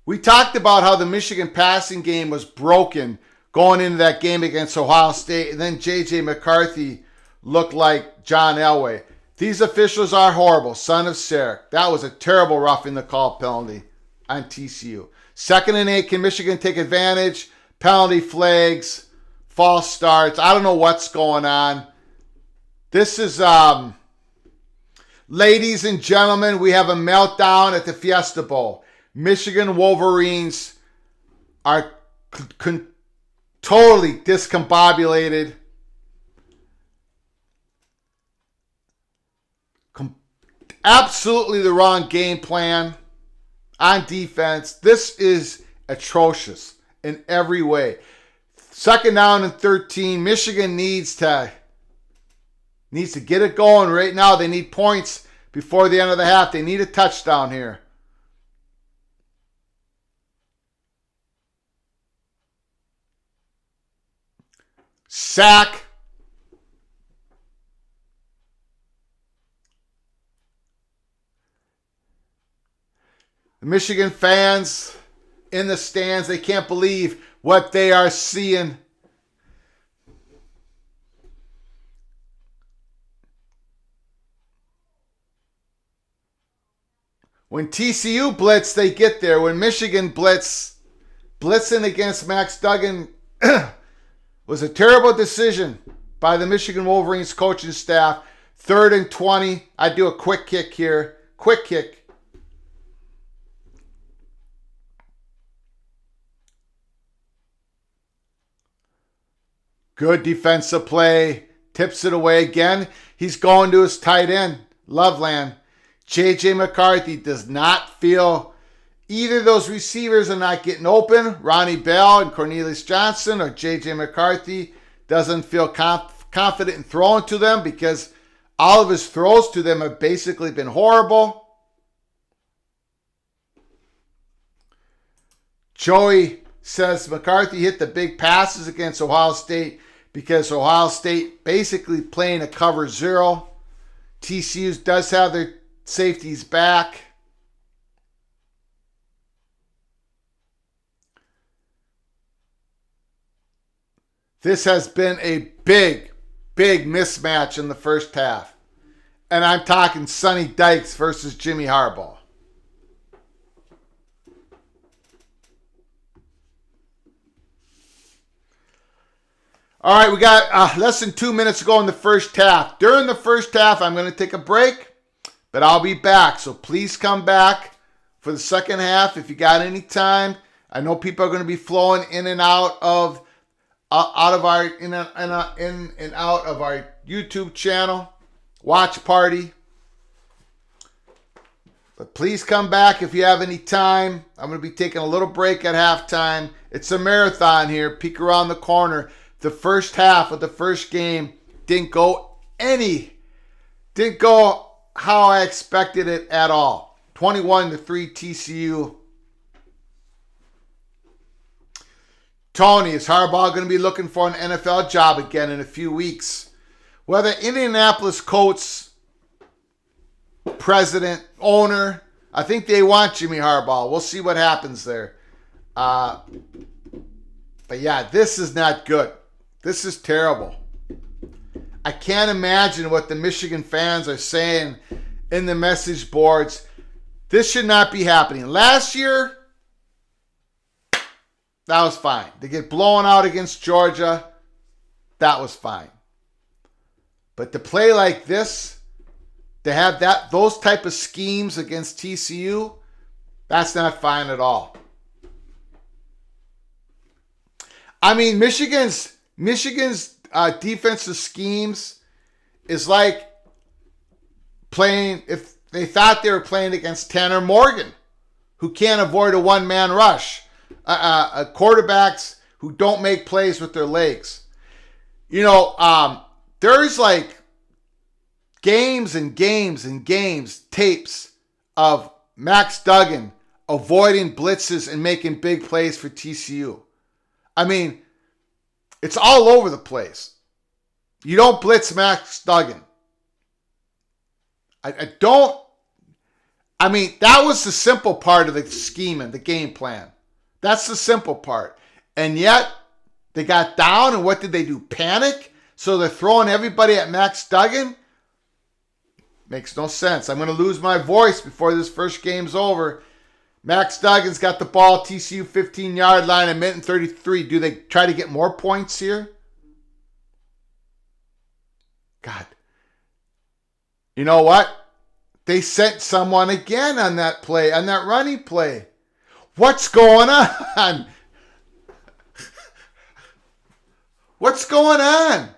S1: We talked about how the Michigan passing game was broken going into that game against Ohio State, and then J.J. McCarthy looked like John Elway. These officials are horrible. Son of Sarek. That was a terrible roughing the call penalty on TCU. 2nd and 8. Can Michigan take advantage? Penalty flags. False starts. I don't know what's going on. This is, ladies and gentlemen, we have a meltdown at the Fiesta Bowl. Michigan Wolverines are totally discombobulated. Absolutely the wrong game plan on defense. This is atrocious in every way. 2nd down and 13. Michigan needs to get it going right now. They need points before the end of the half. They need a touchdown here. Sack. The Michigan fans in the stands, they can't believe what they are seeing. When TCU blitz, they get there. When Michigan blitzing against Max Duggan was a terrible decision by the Michigan Wolverines coaching staff. 3rd and 20. I do a quick kick here. Quick kick. Good defensive play. Tips it away again. He's going to his tight end, Loveland. J.J. McCarthy does not feel either of those receivers are not getting open. Ronnie Bell and Cornelius Johnson, or J.J. McCarthy doesn't feel confident in throwing to them because all of his throws to them have basically been horrible. Joey says McCarthy hit the big passes against Ohio State because Ohio State basically playing a cover 0. TCU does have their safeties back. This has been a big mismatch in the first half. And I'm talking Sonny Dykes versus Jimmy Harbaugh. All right, we got less than 2 minutes to go in the first half. During the first half, I'm going to take a break, but I'll be back. So please come back for the second half if you got any time. I know people are going to be flowing in and out of our in and out of our YouTube channel, Watch Party. But please come back if you have any time. I'm going to be taking a little break at halftime. It's a marathon here. Peek around the corner. The first half of the first game didn't go how I expected it at all. 21-3 TCU. Tony, is Harbaugh going to be looking for an NFL job again in a few weeks? Well, the Indianapolis Colts president, owner, I think they want Jimmy Harbaugh. We'll see what happens there. But yeah, this is not good. This is terrible. I can't imagine what the Michigan fans are saying in the message boards. This should not be happening. Last year, that was fine. They get blown out against Georgia. That was fine. But to play like this, to have those type of schemes against TCU, that's not fine at all. I mean, Michigan's defensive schemes is like playing, if they thought they were playing against Tanner Morgan, who can't avoid a one-man rush. Quarterbacks who don't make plays with their legs. You know, there's like games and games and games, tapes of Max Duggan avoiding blitzes and making big plays for TCU. I mean, it's all over the place. You don't blitz Max Duggan. That was the simple part of the scheme and the game plan. That's the simple part. And yet, they got down, and what did they do? Panic? So they're throwing everybody at Max Duggan? Makes no sense. I'm going to lose my voice before this first game's over. Max Duggan's got the ball, TCU 15-yard line, a minute and 33. Do they try to get more points here? God. You know what? They sent someone again on that play, on that running play. What's going on? What's going on?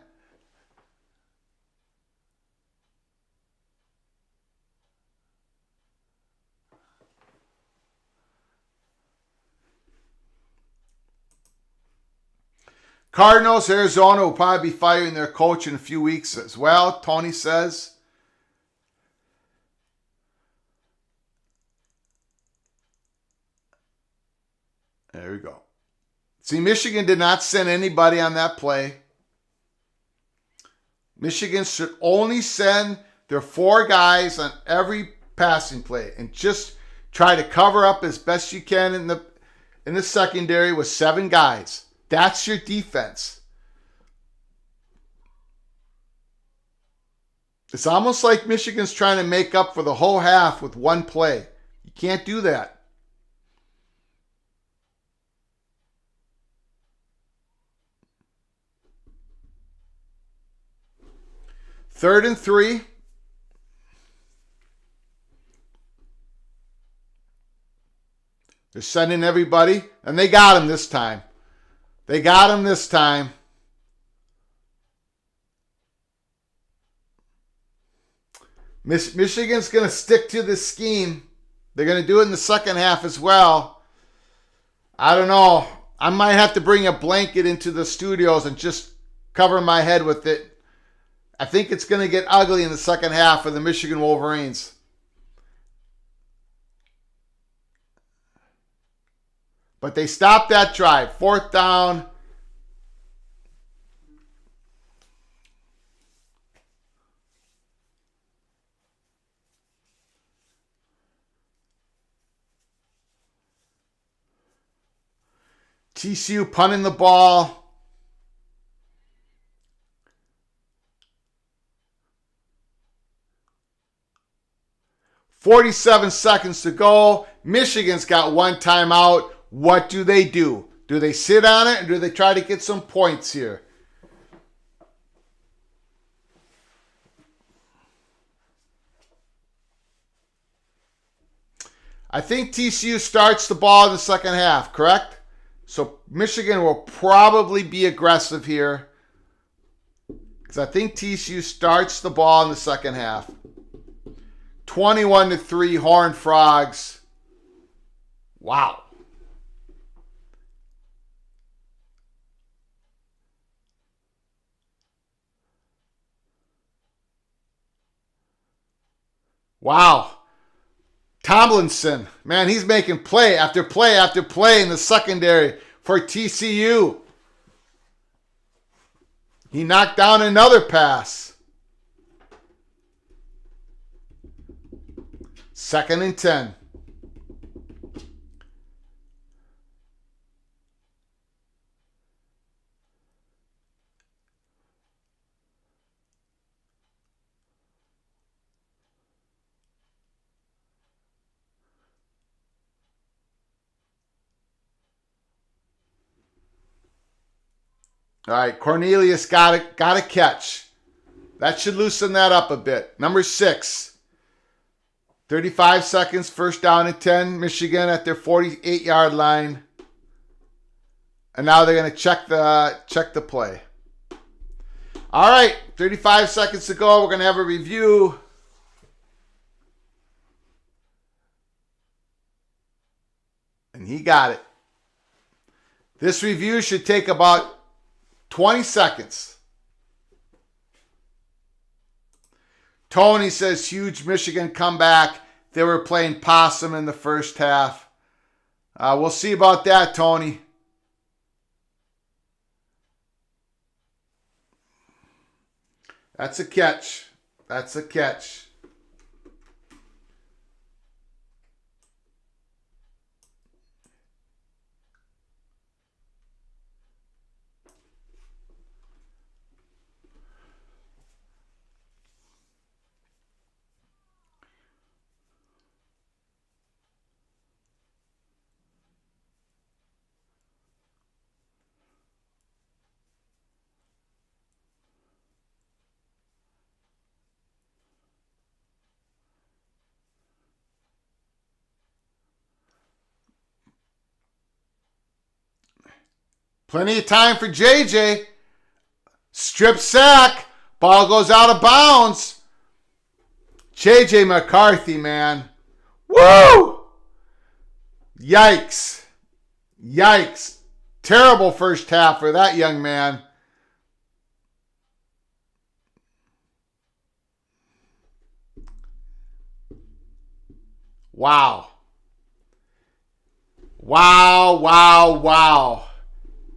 S1: Cardinals, Arizona will probably be firing their coach in a few weeks as well, Tony says. There we go. See, Michigan did not send anybody on that play. Michigan should only send their 4 guys on every passing play and just try to cover up as best you can in the secondary with 7 guys. That's your defense. It's almost like Michigan's trying to make up for the whole half with 1 play. You can't do that. Third and 3. They're sending everybody, and they got him this time. Michigan's going to stick to this scheme. They're going to do it in the second half as well. I don't know. I might have to bring a blanket into the studios and just cover my head with it. I think it's going to get ugly in the second half for the Michigan Wolverines. But they stopped that drive. 4th down. TCU punting the ball. 47 seconds to go. Michigan's got 1 timeout. What do? Do they sit on it, or do they try to get some points here? I think TCU starts the ball in the second half, correct? So Michigan will probably be aggressive here, because I think TCU starts the ball in the second half. 21-3, Horned Frogs. Wow. Wow. Tomlinson, man, he's making play after play after play in the secondary for TCU. He knocked down another pass. 2nd and 10. All right, Cornelius got a catch. That should loosen that up a bit. Number 6. 35 seconds, 1st down and 10. Michigan at their 48-yard line. And now they're going to check the play. All right, 35 seconds to go. We're going to have a review. And he got it. This review should take about 20 seconds. Tony says huge Michigan comeback. They were playing possum in the first half. We'll see about that, Tony. That's a catch. That's a catch. Plenty of time for JJ. Strip sack. Ball goes out of bounds. JJ McCarthy, man. Woo! Yikes. Yikes. Terrible first half for that young man. Wow. Wow, wow, wow.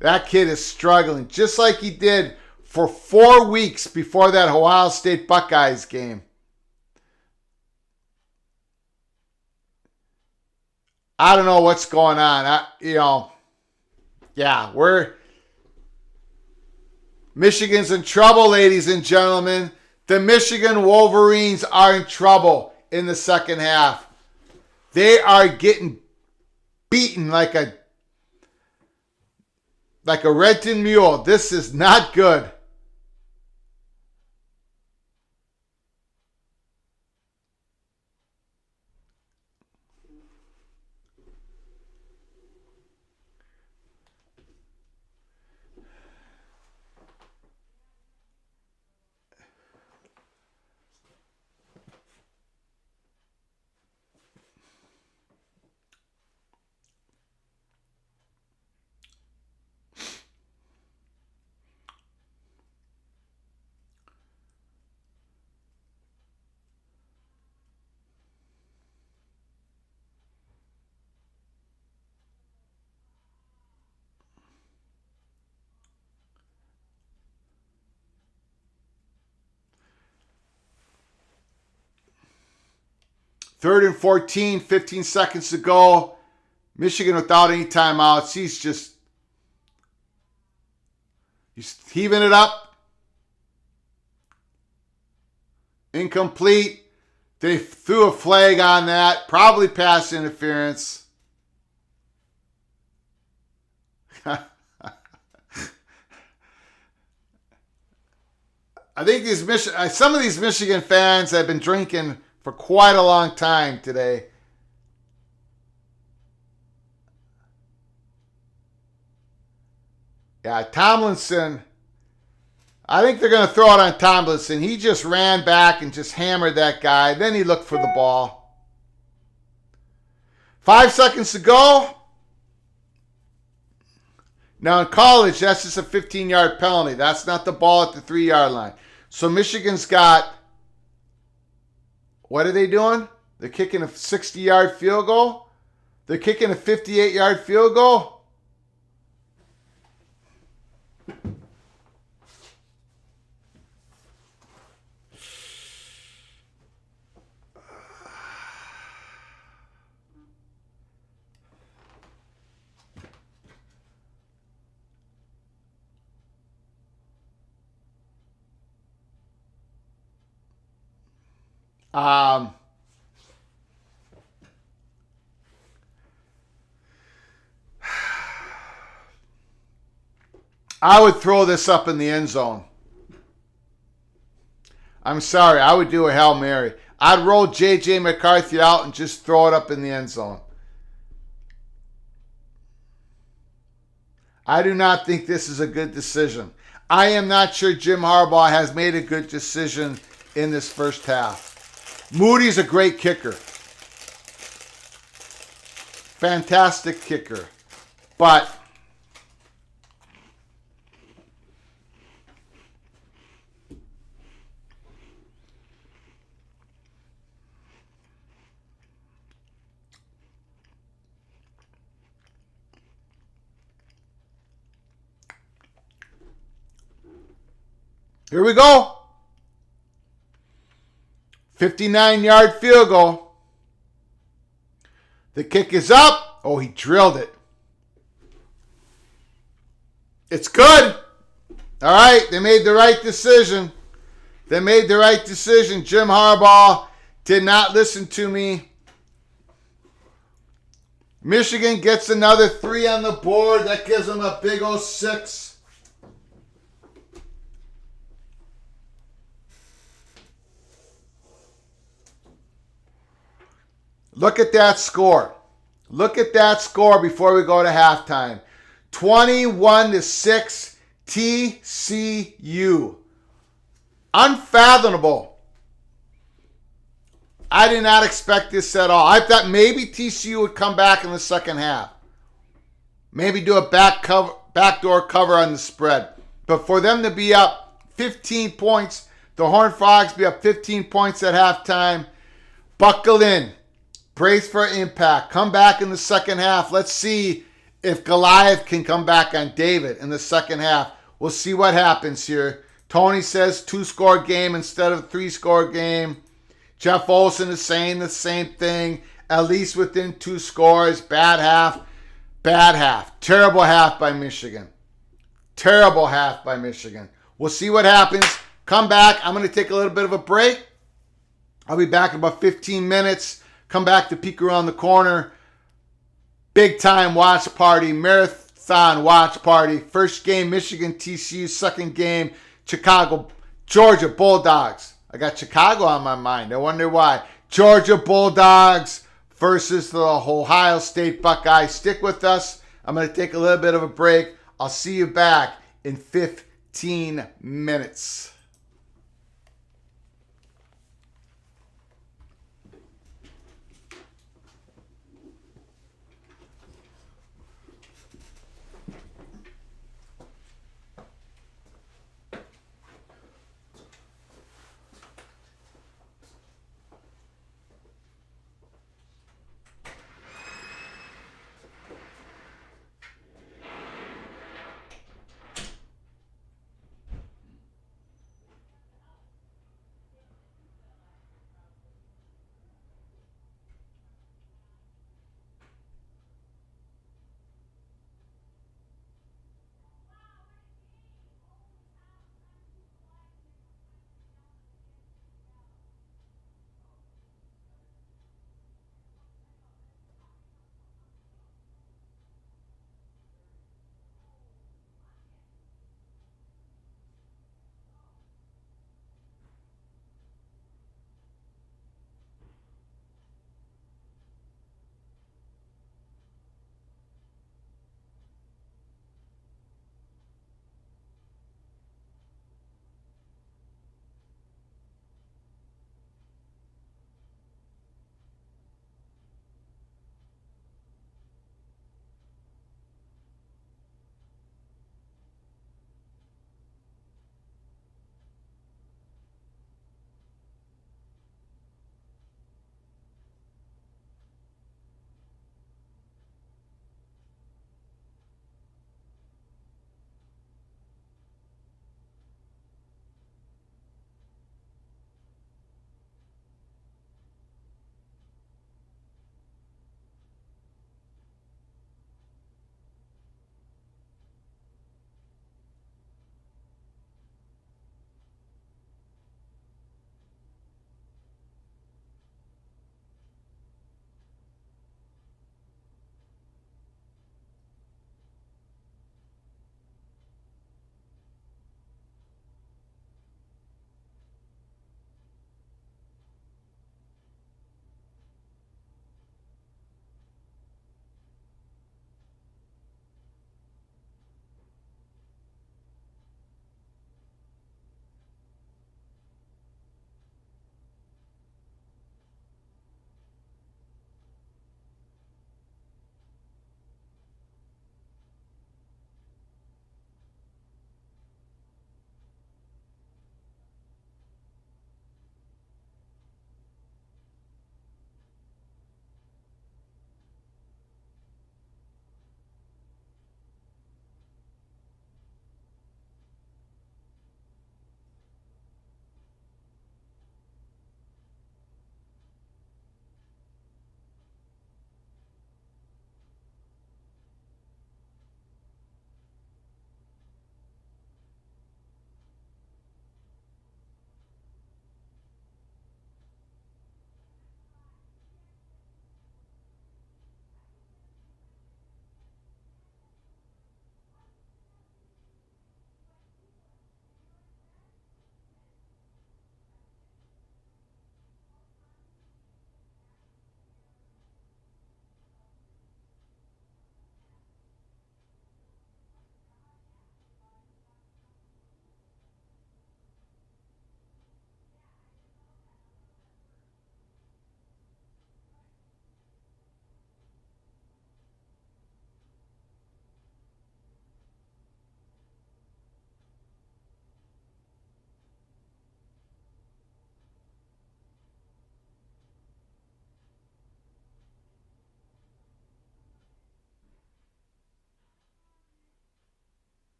S1: That kid is struggling, just like he did for 4 weeks before that Ohio State Buckeyes game. I don't know what's going on. Michigan's in trouble, ladies and gentlemen. The Michigan Wolverines are in trouble in the second half. They are getting beaten like a Renton mule. This is not good. Third and 14, 15 seconds to go. Michigan without any timeouts. He's heaving it up. Incomplete. They threw a flag on that. Probably pass interference. I think some of these Michigan fans have been drinking for quite a long time today. Yeah, Tomlinson. I think they're going to throw it on Tomlinson. He just ran back and just hammered that guy. Then he looked for the ball. 5 seconds to go. Now in college, that's just a 15-yard penalty. That's not the ball at the 3-yard line. So Michigan's got, what are they doing? They're kicking a 60-yard field goal? They're kicking a 58-yard field goal? I would throw this up in the end zone. I'm sorry, I would do a Hail Mary. I'd roll J.J. McCarthy out and just throw it up in the end zone. I do not think this is a good decision. I am not sure Jim Harbaugh has made a good decision in this first half. Moody's a great kicker. Fantastic kicker. But here we go. 59-yard field goal. The kick is up. Oh, he drilled it. It's good. All right, they made the right decision. They made the right decision. Jim Harbaugh did not listen to me. Michigan gets another 3 on the board. That gives them a big 6. Look at that score. Look at that score before we go to halftime. 21-6 TCU. Unfathomable. I did not expect this at all. I thought maybe TCU would come back in the second half. Maybe do a backdoor cover on the spread. But for them to be up 15 points, the Horned Frogs be up 15 points at halftime. Buckle in. Brace for impact. Come back in the second half. Let's see if Goliath can come back on David in the second half. We'll see what happens here. Tony says 2-score game instead of 3-score game. Jeff Olson is saying the same thing. At least within 2 scores. Bad half. Bad half. Terrible half by Michigan. Terrible half by Michigan. We'll see what happens. Come back. I'm going to take a little bit of a break. I'll be back in about 15 minutes. Come back to Peek Around the Corner. Big time watch party. Marathon watch party. First game, Michigan TCU. Second game, Georgia Bulldogs. I got Chicago on my mind. I wonder why. Georgia Bulldogs versus the Ohio State Buckeyes. Stick with us. I'm going to take a little bit of a break. I'll see you back in 15 minutes.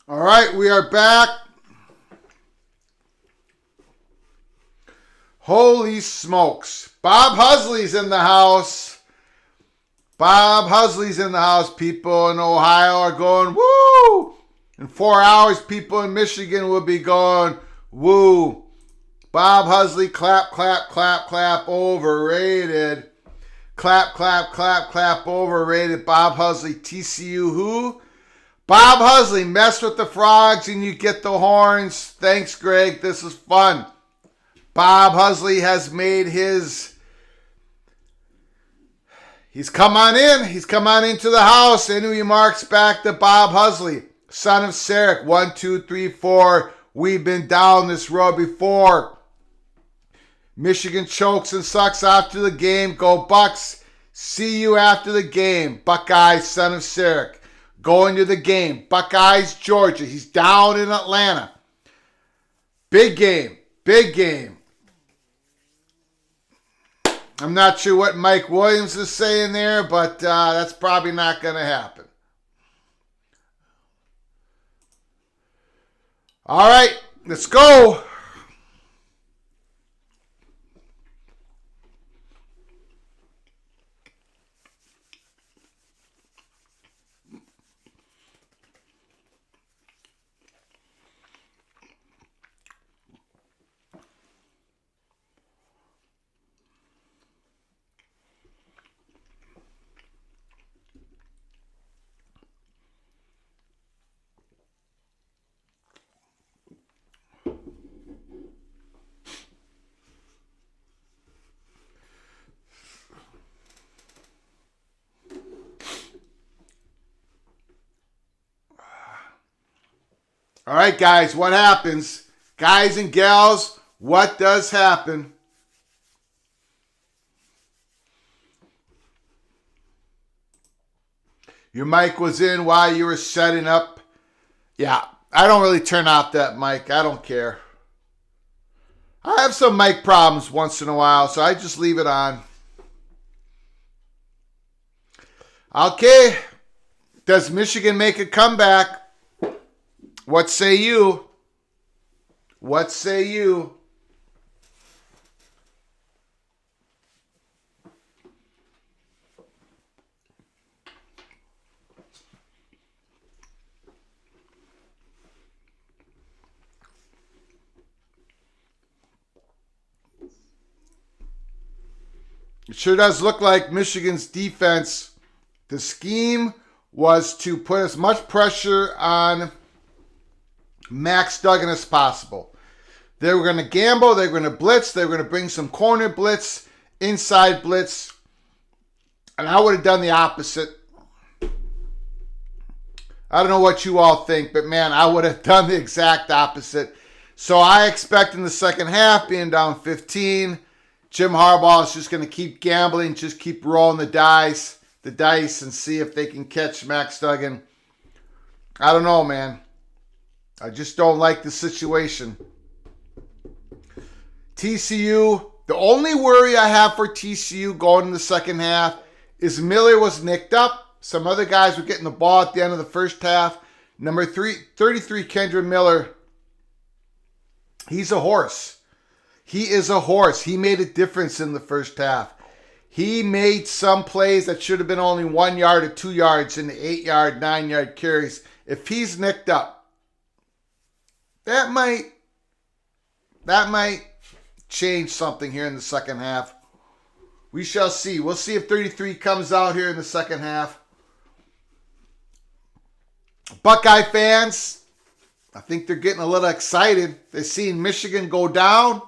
S1: All right, we are back. Holy smokes. Bob Husley's in the house. Bob Husley's in the house. People in Ohio are going, woo! In 4 hours, people in Michigan will be going, woo. Bob Husley, clap, clap, clap, clap, overrated. Clap, clap, clap, clap, overrated. Bob Husley, TCU who? Bob Husley, mess with the frogs and you get the horns. Thanks, Greg. This is fun. Bob Husley has made his... He's come on in. He's come on into the house. Any remarks back to Bob Husley? Son of Sarek, 1, 2, 3, 4. We've been down this road before. Michigan chokes and sucks after the game. Go Bucks. See you after the game. Buckeyes, son of Sarek. Going to the game. Buckeyes, Georgia. He's down in Atlanta. Big game. Big game. I'm not sure what Mike Williams is saying there, but that's probably not going to happen. All right, let's go. All right, guys, what happens? Guys and gals, what does happen? Your mic was in while you were setting up. Yeah, I don't really turn off that mic. I don't care. I have some mic problems once in a while, so I just leave it on. Okay. Does Michigan make a comeback? What say you? What say you? It sure does look like Michigan's defense, the scheme was to put as much pressure on Max Duggan as possible. They were going to gamble. They were going to blitz. They were going to bring some corner blitz, inside blitz. And I would have done the opposite. I don't know what you all think, but man, I would have done the exact opposite. So I expect in the second half, being down 15, Jim Harbaugh is just going to keep gambling, just keep rolling the dice and see if they can catch Max Duggan. I don't know, man. I just don't like the situation. TCU, the only worry I have for TCU going in the second half is Miller was nicked up. Some other guys were getting the ball at the end of the first half. Number 33, Kendra Miller. He's a horse. He is a horse. He made a difference in the first half. He made some plays that should have been only 1 yard or 2 yards in the 8-yard, 9-yard carries. If he's nicked up, that might change something here in the second half. We shall see. We'll see if 33 comes out here in the second half. Buckeye fans, I think they're getting a little excited. They're seeing Michigan go down.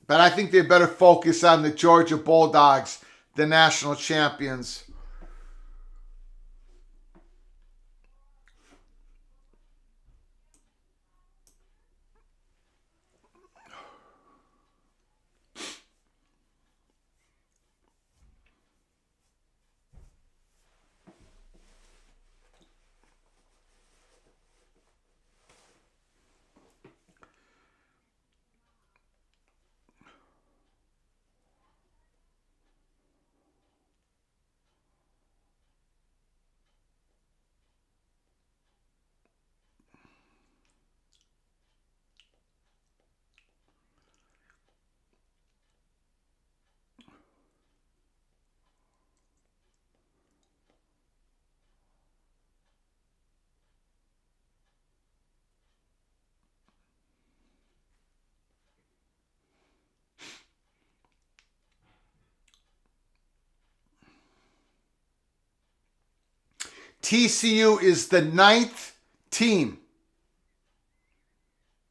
S1: But I think they better focus on the Georgia Bulldogs, the national champions. TCU is the ninth team.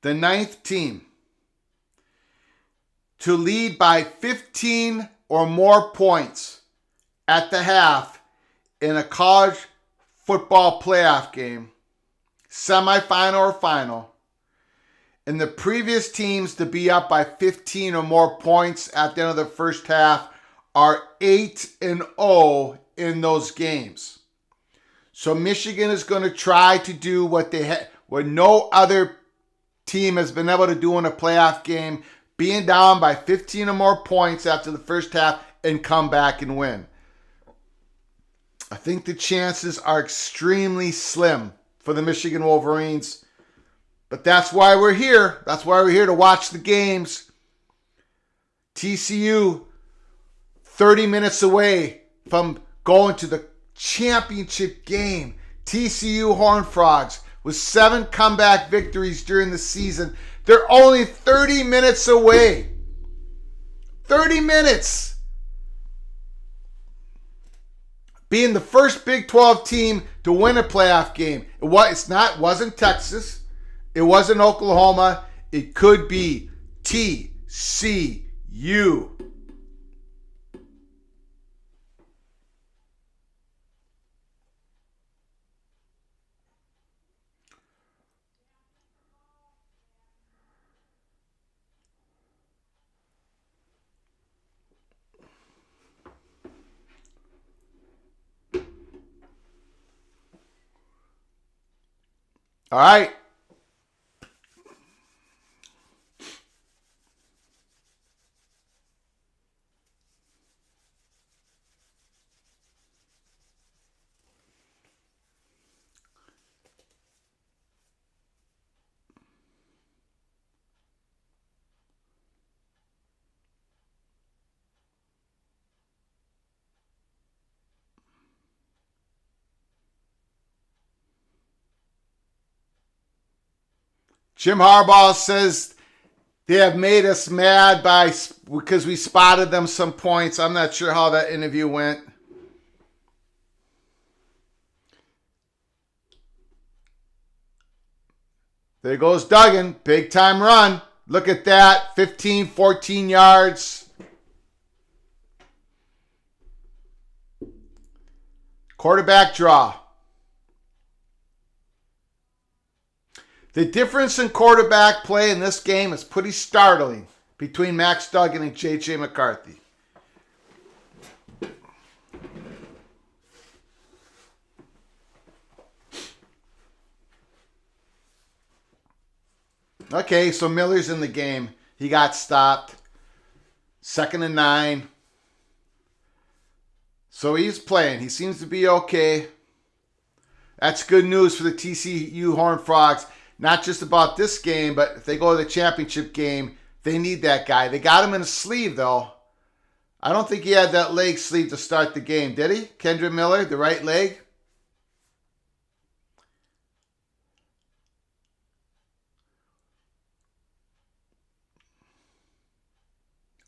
S1: The ninth team to lead by 15 or more points at the half in a college football playoff game, semifinal or final, and the previous teams to be up by 15 or more points at the end of the first half are 8-0 in those games. So Michigan is going to try to do what no other team has been able to do in a playoff game, being down by 15 or more points after the first half and come back and win. I think the chances are extremely slim for the Michigan Wolverines, but that's why we're here. That's why we're here to watch the games. TCU, 30 minutes away from going to the championship game. TCU Horned Frogs with 7 comeback victories during the season. They're only 30 minutes away. 30 minutes. Being the first Big 12 team to win a playoff game. It wasn't Texas. It wasn't Oklahoma. It could be TCU. All right. Jim Harbaugh says they have made us mad because we spotted them some points. I'm not sure how that interview went. There goes Duggan. Big time run. Look at that. 15, 14 yards. Quarterback draw. The difference in quarterback play in this game is pretty startling between Max Duggan and J.J. McCarthy. Okay, so Miller's in the game. He got stopped. 2nd and 9. So he's playing. He seems to be okay. That's good news for the TCU Horned Frogs. Not just about this game, but if they go to the championship game, they need that guy. They got him in a sleeve, though. I don't think he had that leg sleeve to start the game, did he? Kendra Miller, the right leg?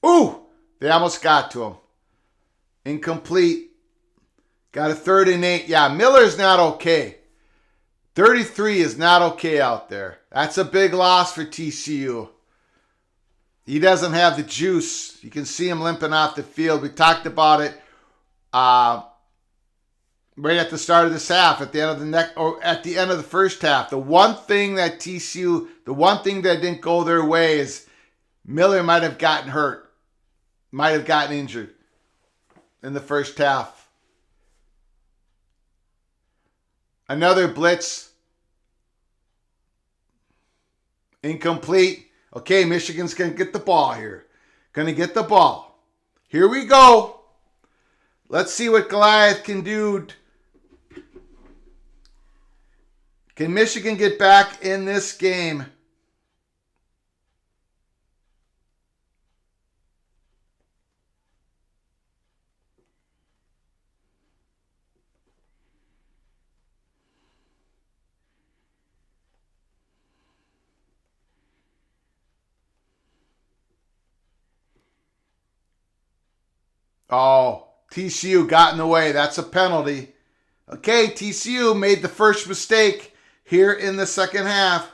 S1: Ooh! They almost got to him. Incomplete. Got a 3rd and 8. Yeah, Miller's not okay. 33 is not okay out there. That's a big loss for TCU. He doesn't have the juice. You can see him limping off the field. We talked about it right at the start of this half, at the end of at the end of the first half. The one thing that didn't go their way is Miller might have gotten hurt, might have gotten injured in the first half. Another blitz. Incomplete. Okay, Michigan's going to get the ball here. Going to get the ball. Here we go. Let's see what Goliath can do. Can Michigan get back in this game? Oh, TCU got in the way. That's a penalty. Okay, TCU made the first mistake here in the second half.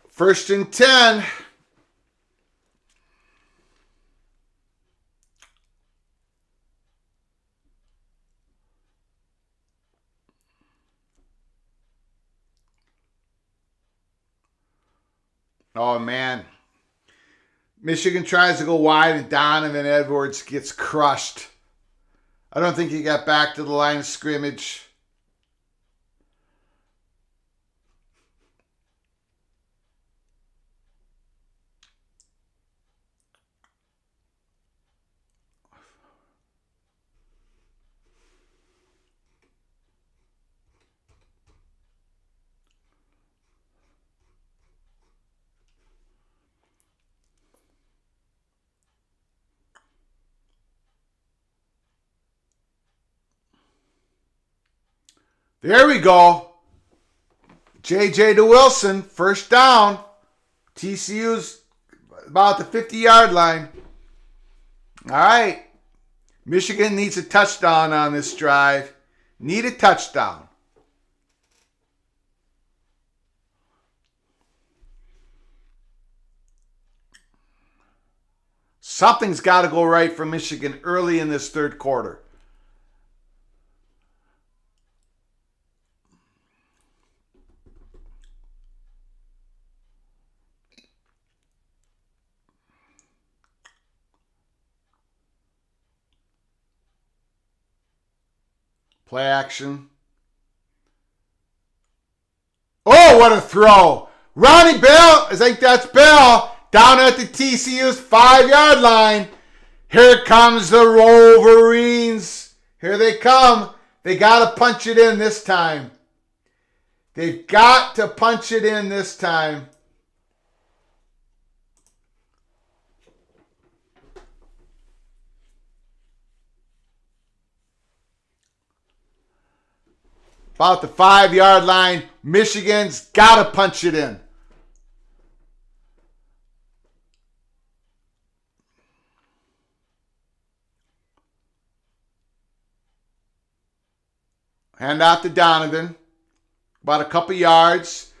S1: First and 10. Oh, man. Michigan tries to go wide and Donovan Edwards gets crushed. I don't think he got back to the line of scrimmage. There we go. JJ to Wilson, first down. TCU's about the 50-yard line. All right. Michigan needs a touchdown on this drive. Need a touchdown. Something's got to go right for Michigan early in this third quarter. Play action. Oh, what a throw. Ronnie Bell, I think that's Bell, down at the TCU's 5-yard line. Here comes the Wolverines. Here they come. They got to punch it in this time. They've got to punch it in this time. About the 5-yard line. Michigan's got to punch it in. Hand out to Donovan. About a couple yards.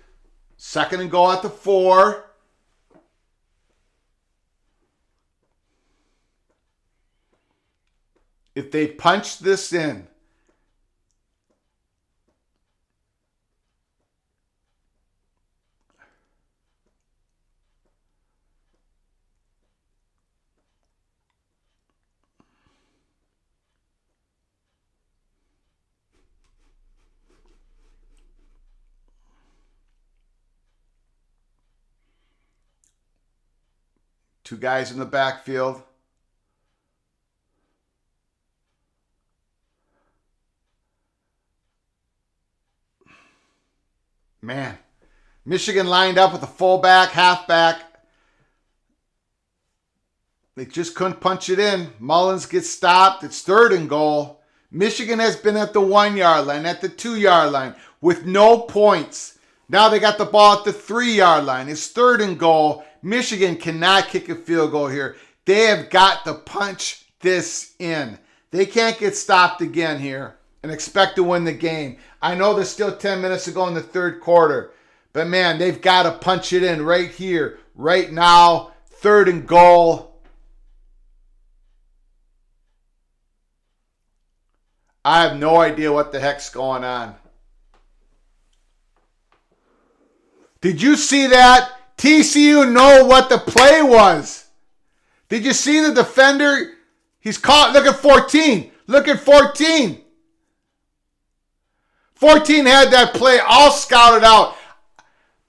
S1: Second and goal at the 4. If they punch this in, two guys in the backfield. Man, Michigan lined up with a fullback, halfback. They just couldn't punch it in. Mullins gets stopped. It's third and goal. Michigan has been at the 1-yard line, at the 2-yard line with no points. Now they got the ball at the 3-yard line. It's third and goal. Michigan cannot kick a field goal here. They have got to punch this in. They can't get stopped again here and expect to win the game. I know there's still 10 minutes to go in the third quarter, but man, they've got to punch it in right here, right now. Third and goal. I have no idea what the heck's going on. Did you see that? TCU know what the play was. Did you see the defender? He's caught. Look at 14. Look at 14. 14 had that play all scouted out.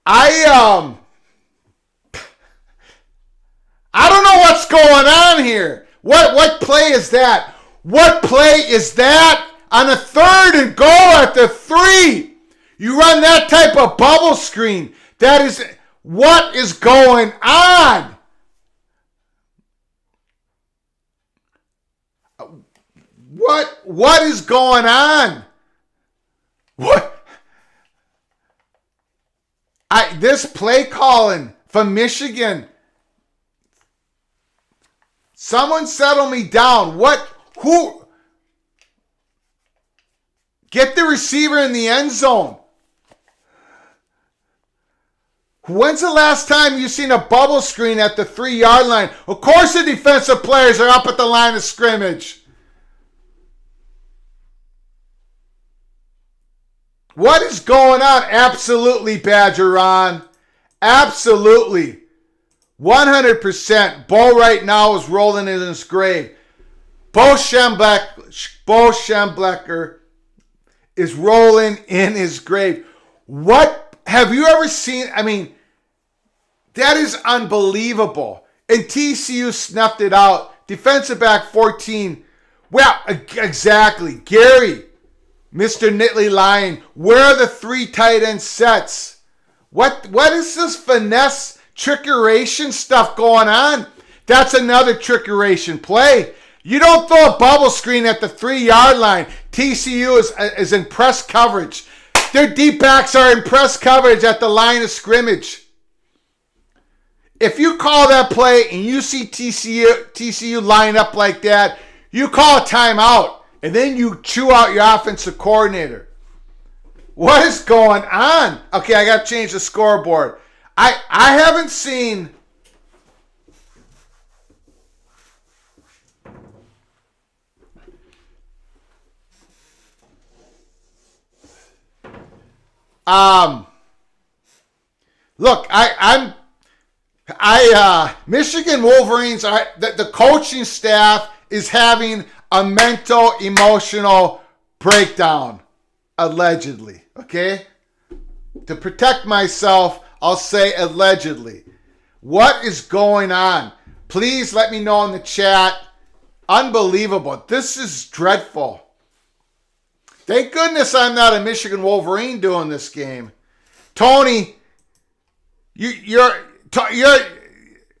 S1: I don't know what's going on here. What play is that? What play is that on a 3rd and goal at the 3? You run that type of bubble screen. That is, what is going on? What is going on? This play calling from Michigan. Someone settle me down. Who? Get the receiver in the end zone. When's the last time you seen a bubble screen at the 3-yard line? Of course the defensive players are up at the line of scrimmage. What is going on? Absolutely, Badger Ron. Absolutely. 100%. Bo right now is rolling in his grave. Bo Schembechler is rolling in his grave. What have you ever seen? I mean, that is unbelievable. And TCU snuffed it out. Defensive back 14. Well, exactly. Gary, Mr. Nittany Lion, where are the 3 tight end sets? What is this finesse trickeration stuff going on? That's another trickeration play. You don't throw a bubble screen at the 3-yard line. TCU is in press coverage. Their deep backs are in press coverage at the line of scrimmage. If you call that play and you see TCU line up like that, you call a timeout and then you chew out your offensive coordinator. What is going on? Okay, I got to change the scoreboard. I haven't seen... Look, Michigan Wolverines are the coaching staff is having a mental, emotional breakdown, allegedly. Okay, to protect myself, I'll say allegedly. What is going on? Please let me know in the chat. Unbelievable. This is dreadful. Thank goodness I'm not a Michigan Wolverine doing this game. Tony, you're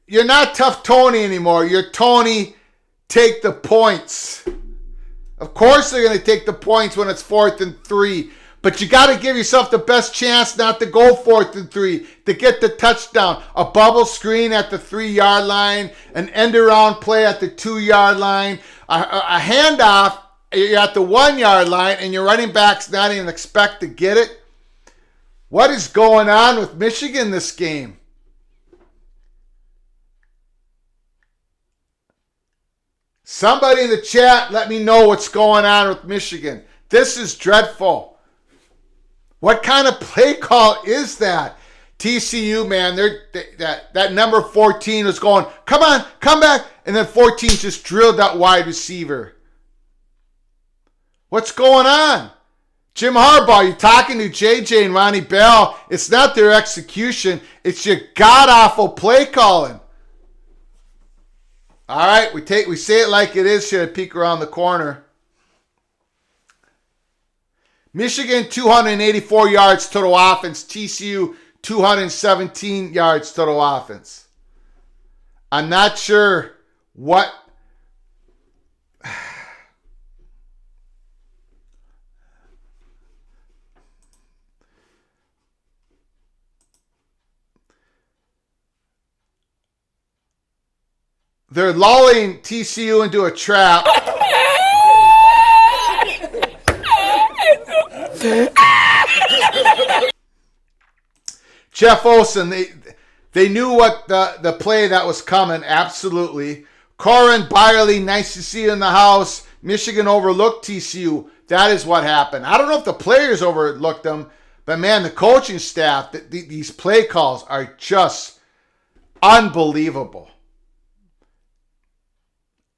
S1: not Tough Tony anymore. You're Tony, take the points. Of course they're going to take the points when it's 4th and 3. But you got to give yourself the best chance not to go 4th and 3, to get the touchdown. A bubble screen at the 3-yard line, an end-around play at the 2-yard line, a handoff. You're at the 1-yard line and your running back's not even expect to get it. What is going on with Michigan this game? Somebody in the chat, let me know what's going on with Michigan. This is dreadful. What kind of play call is that? TCU, man, that number 14 is going, come on, come back. And then 14 just drilled that wide receiver. What's going on? Jim Harbaugh, you're talking to JJ and Ronnie Bell. It's not their execution. It's your god-awful play calling. All right, we say it like it is here at Peek Around the Corner. Michigan, 284 yards total offense. TCU, 217 yards total offense. I'm not sure what... They're lulling TCU into a trap. Jeff Olson, they knew what the play that was coming, absolutely. Corin Byerly, nice to see you in the house. Michigan overlooked TCU. That is what happened. I don't know if the players overlooked them, but man, the coaching staff, these play calls are just unbelievable.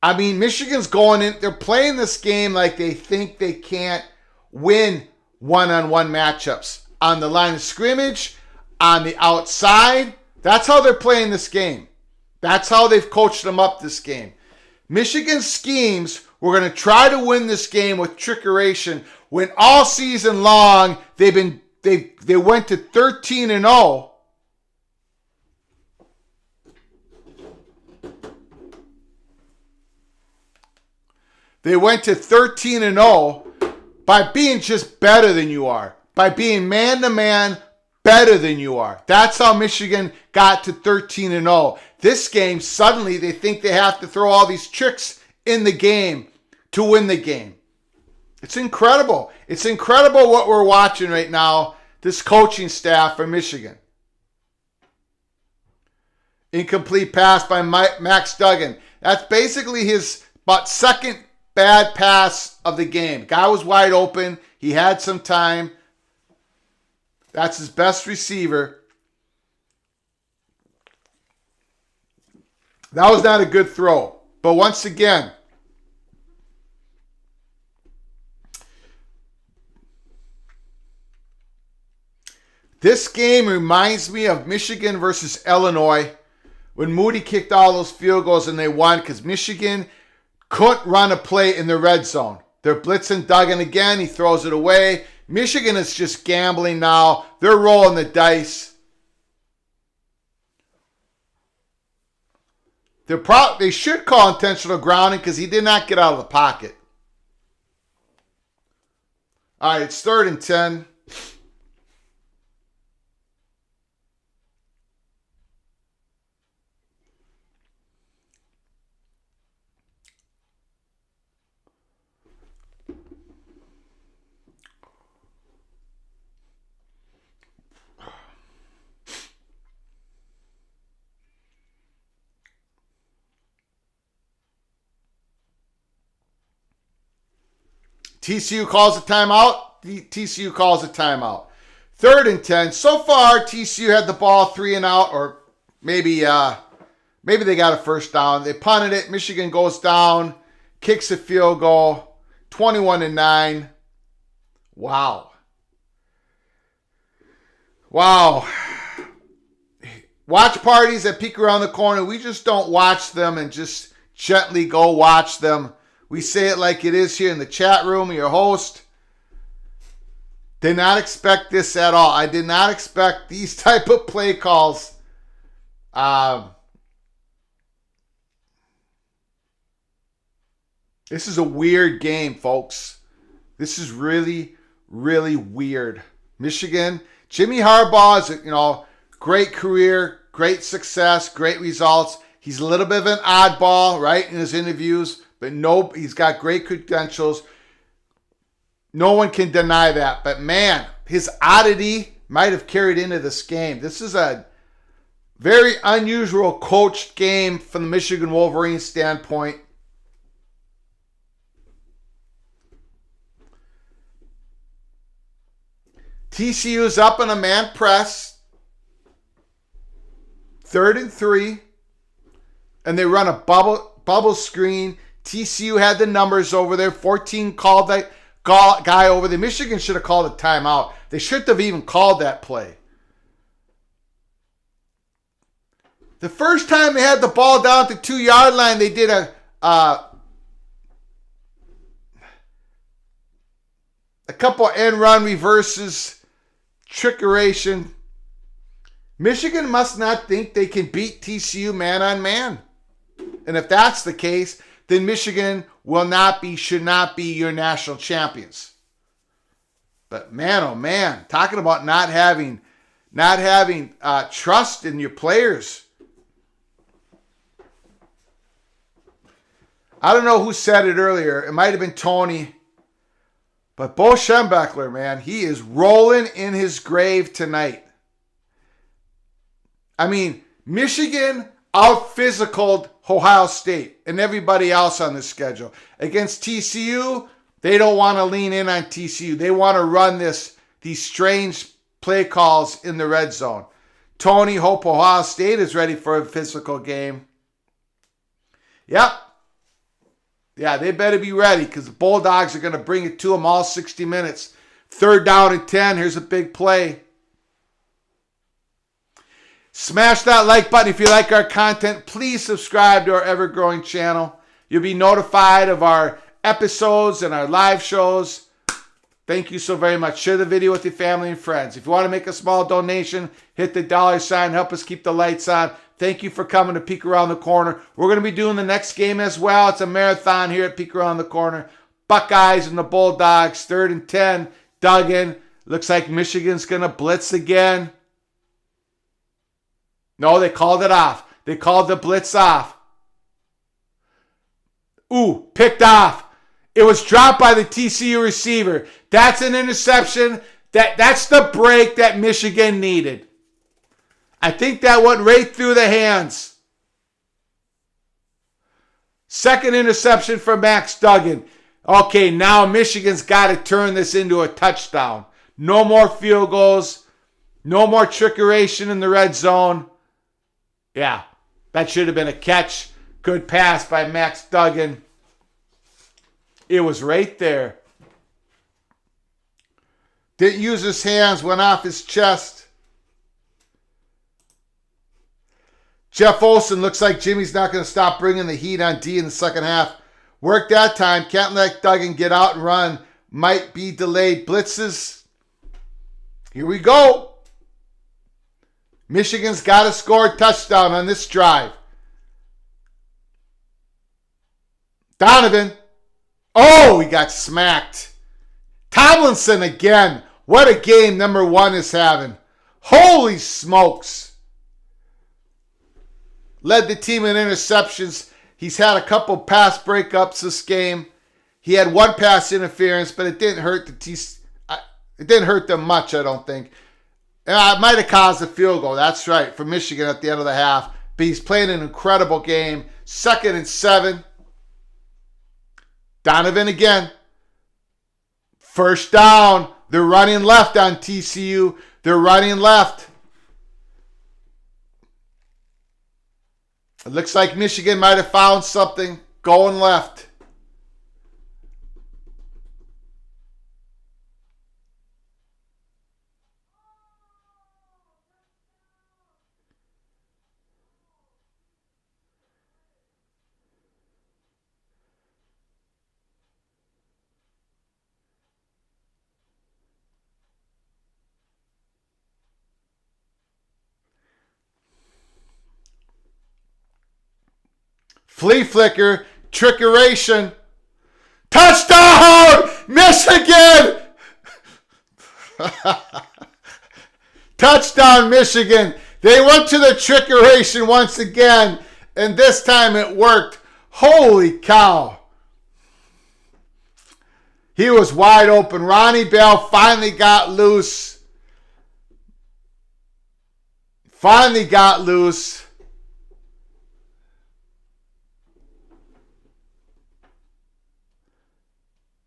S1: I mean, Michigan's going in, they're playing this game like they think they can't win one-on-one matchups. On the line of scrimmage, on the outside. That's how they're playing this game. That's how they've coached them up this game. Michigan's schemes were going to try to win this game with trickeration when all season long they went to 13-0. They went to 13-0 by being just better than you are. By being man-to-man better than you are. That's how Michigan got to 13-0. This game, suddenly they think they have to throw all these tricks in the game to win the game. It's incredible. It's incredible what we're watching right now, this coaching staff for Michigan. Incomplete pass by Max Duggan. That's basically his about second bad pass of the game. Guy was wide open. He had some time. That's his best receiver. That was not a good throw. But once again, this game reminds me of Michigan versus Illinois when Moody kicked all those field goals and they won because Michigan couldn't run a play in the red zone. They're blitzing Duggan again. He throws it away. Michigan is just gambling now. They're rolling the dice. They should call intentional grounding because he did not get out of the pocket. All right, it's 3rd and 10. TCU calls a timeout. TCU calls a timeout. 3rd and 10. So far, TCU had the ball 3 and out, or maybe they got a first down. They punted it. Michigan goes down, kicks a field goal. 21-9. Wow. Watch parties that peek around the corner. We just don't watch them and just gently go watch them. We say it like it is here in the chat room. Your host did not expect this at all. I did not expect these type of play calls. This is a weird game, folks. This is really, really weird. Michigan, Jimmy Harbaugh is, great career, great success, great results. He's a little bit of an oddball, right, in his interviews. But no, he's got great credentials. No one can deny that. But man, his oddity might have carried into this game. This is a very unusual coached game from the Michigan Wolverines standpoint. TCU's up in a man press. 3rd and 3. And they run a bubble screen. TCU had the numbers over there. 14 called that guy over there. Michigan should have called a timeout. They shouldn't have even called that play. The first time they had the ball down to 2-yard line, they did a couple end run reverses, trickeration. Michigan must not think they can beat TCU man on man. And if that's the case, then Michigan should not be your national champions. But man, oh man, talking about not having trust in your players. I don't know who said it earlier. It might have been Tony. But Bo Schembechler, man, he is rolling in his grave tonight. I mean, Michigan out-physicaled Ohio State and everybody else on the schedule. Against TCU, they don't want to lean in on TCU. They want to run these strange play calls in the red zone. Tony, hope Ohio State is ready for a physical game. Yep. Yeah, they better be ready because the Bulldogs are going to bring it to them all 60 minutes. 3rd down and 10. Here's a big play. Smash that like button if you like our content. Please subscribe to our ever-growing channel. You'll be notified of our episodes and our live shows. Thank you so very much. Share the video with your family and friends. If you want to make a small donation, hit the $sign. Help us keep the lights on. Thank you for coming to Peek Around the Corner. We're going to be doing the next game as well. It's a marathon here at Peek Around the Corner. Buckeyes and the Bulldogs, 3rd and 10. Duggan. Looks like Michigan's going to blitz again. No, they called it off. They called the blitz off. Ooh, picked off. It was dropped by the TCU receiver. That's an interception. That's the break that Michigan needed. I think that went right through the hands. Second interception for Max Duggan. Okay, now Michigan's got to turn this into a touchdown. No more field goals. No more trickeration in the red zone. Yeah, that should have been a catch. Good pass by Max Duggan. It was right there. Didn't use his hands, went off his chest. Jeff Olson, looks like Jimmy's not going to stop bringing the heat on D in the second half. Worked that time. Can't let Duggan get out and run. Might be delayed blitzes. Here we go. Michigan's got to score a touchdown on this drive. Donovan. Oh, he got smacked. Tomlinson again. What a game number 1 is having. Holy smokes. Led the team in interceptions. He's had a couple pass breakups this game. He had 1 pass interference, but it didn't hurt it didn't hurt them much, I don't think. It might have caused a field goal. That's right, for Michigan at the end of the half. But he's playing an incredible game. 2nd and 7. Donovan again. First down. They're running left on TCU. They're running left. It looks like Michigan might have found something. Going left. Flea flicker, trickeration. Touchdown, Michigan! Touchdown, Michigan. They went to the trickeration once again, and this time it worked. Holy cow. He was wide open. Ronnie Bell finally got loose.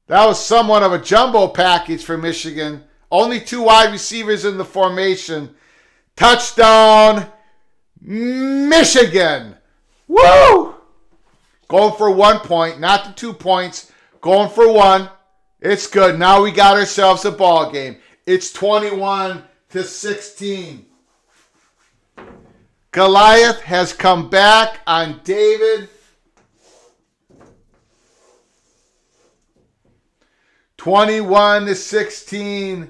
S1: That was somewhat of a jumbo package for Michigan. Only 2 wide receivers in the formation. Touchdown, Michigan. Woo! Going for 1 point, not the 2 points. Going for 1. It's good. Now we got ourselves a ball game. It's 21-16. Goliath has come back on David. 21-16.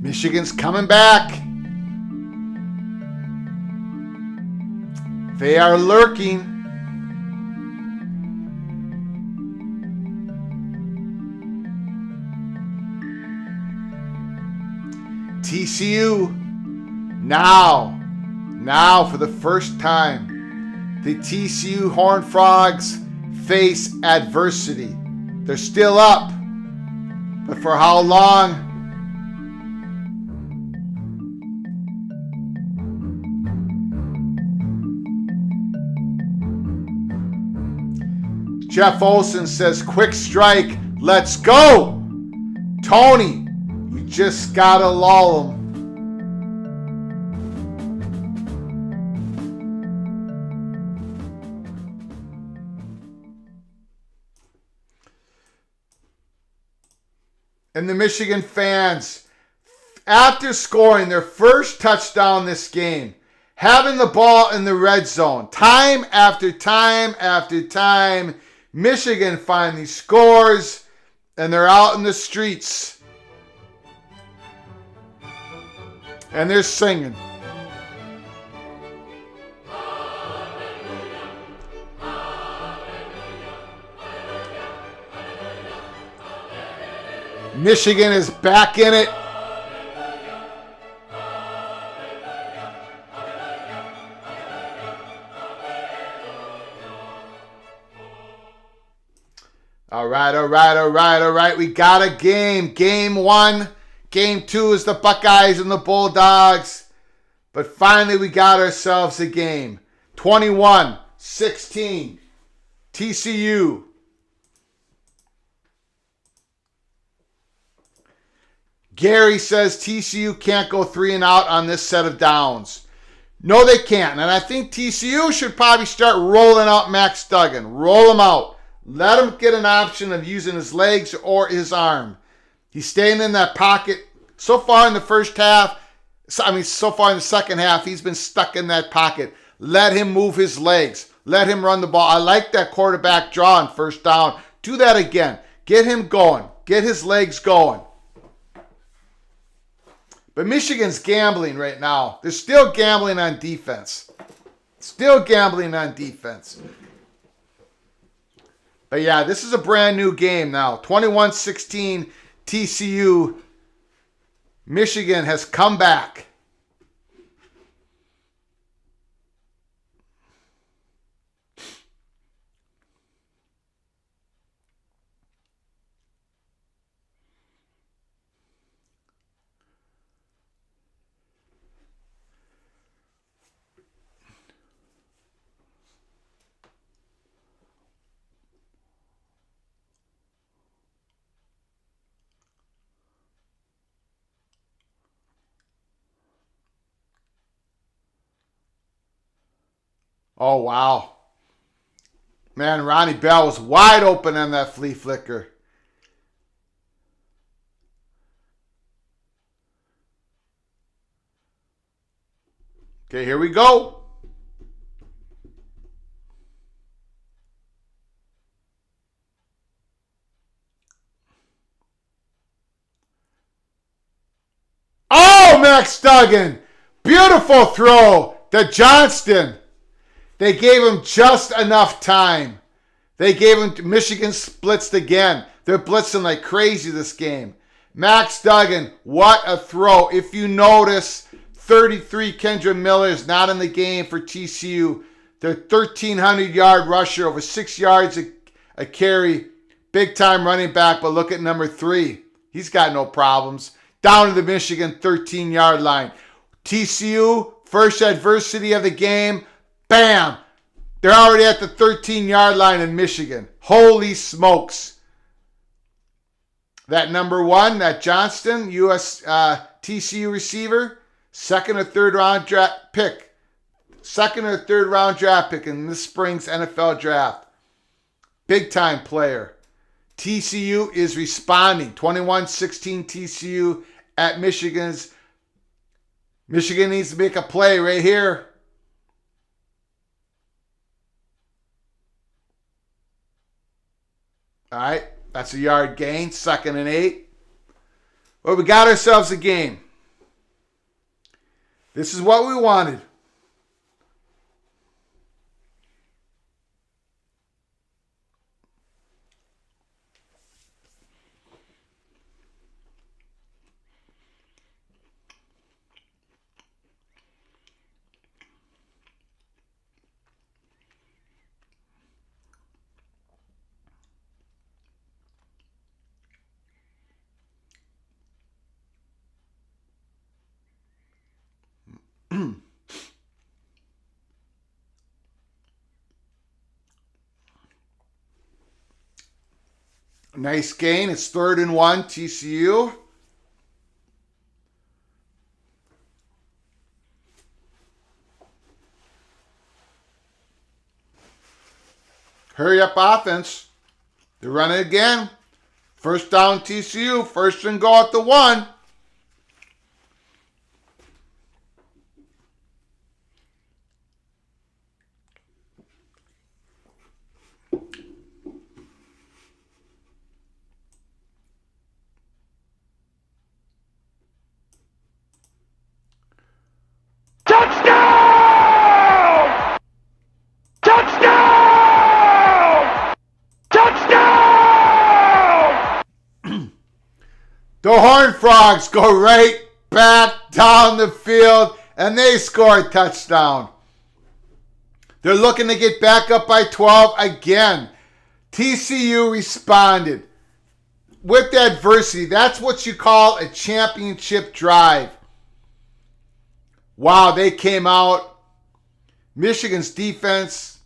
S1: Michigan's coming back. They are lurking. TCU. Now for the first time, the TCU Horned Frogs face adversity. They're still up, but for how long? Jeff Olson says, quick strike. Let's go. Tony, you just gotta lull him. And the Michigan fans, after scoring their first touchdown this game, having the ball in the red zone, time after time after time, Michigan finally scores, and they're out in the streets. And they're singing. Michigan is back in it. All right. We got a game. Game 1. Game 2 is the Buckeyes and the Bulldogs. But finally we got ourselves a game. 21-16. TCU. Gary says TCU can't go 3 and out on this set of downs. No, they can't. And I think TCU should probably start rolling out Max Duggan. Roll him out. Let him get an option of using his legs or his arm. He's staying in that pocket. So far in the second half, he's been stuck in that pocket. Let him move his legs. Let him run the ball. I like that quarterback draw on first down. Do that again. Get him going. Get his legs going. But Michigan's gambling right now. They're still gambling on defense. But yeah, this is a brand new game now. 21-16 TCU. Michigan has come back. Oh, wow. Man, Ronnie Bell was wide open on that flea flicker. Okay, here we go. Oh, Max Duggan. Beautiful throw to Johnston. They gave him just enough time. Michigan blitzed again. They're blitzing like crazy this game. Max Duggan, what a throw. If you notice, 33 Kendra Miller is not in the game for TCU. Their 1,300-yard rusher, over 6 yards a carry. Big time running back, but look at number 3. He's got no problems. Down to the Michigan 13-yard line. TCU, first adversity of the game. Bam! They're already at the 13-yard line in Michigan. Holy smokes. That number 1, that Johnston, TCU receiver, second or third round draft pick in this spring's NFL draft. Big time player. TCU is responding. 21-16 TCU at Michigan's. Michigan needs to make a play right here. All right, that's a yard gain, 2nd and 8. Well, we got ourselves a game. This is what we wanted. Nice gain. It's 3rd and 1, TCU. Hurry up offense. They're running again. First down TCU. First and goal at the 1.
S2: Touchdown! Touchdown! Touchdown!
S1: The Horned Frogs go right back down the field and they score a touchdown. They're looking to get back up by 12 again. TCU responded with adversity. That's what you call a championship drive. Wow, they came out. Michigan's defense,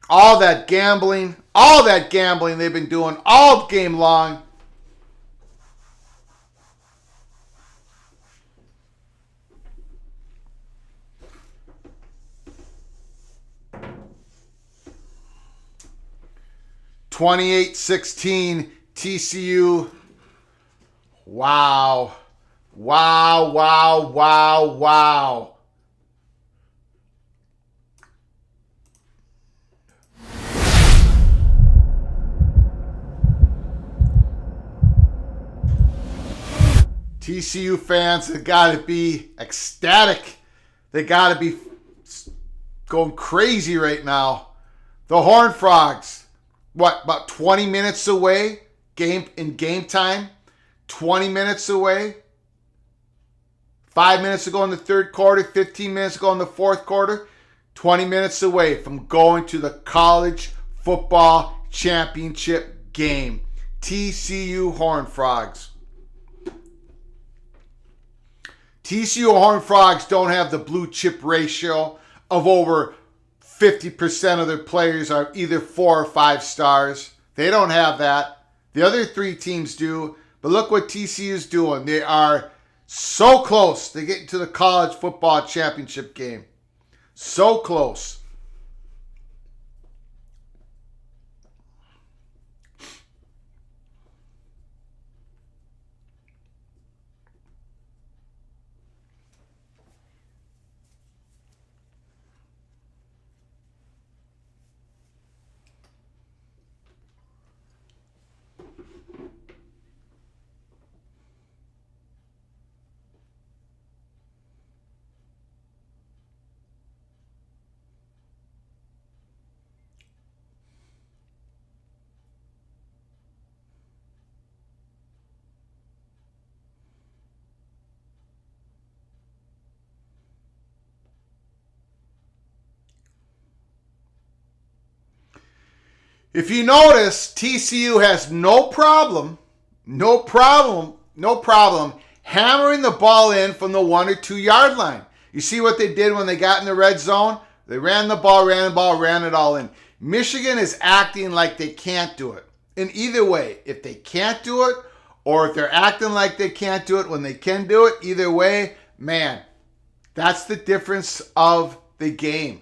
S1: all that gambling they've been doing all game long. (28-16) TCU. Wow. Wow, wow, wow, wow. TCU fans have got to be ecstatic. They got to be going crazy right now. The Horned Frogs, about 20 minutes away in game time? 20 minutes away? 5 minutes ago in the third quarter, 15 minutes ago in the fourth quarter, 20 minutes away from going to the college football championship game. TCU Horned Frogs. TCU Horned Frogs don't have the blue chip ratio of over 50% of their players are either 4 or 5 stars. They don't have that. The other 3 teams do. But look what TCU's doing. They are so close to getting to the college football championship game. So close. If you notice, TCU has no problem hammering the ball in from the 1 or 2 yard line. You see what they did when they got in the red zone? They ran it all in. Michigan is acting like they can't do it. And either way, if they can't do it, or if they're acting like they can't do it when they can do it, either way, man, that's the difference of the game.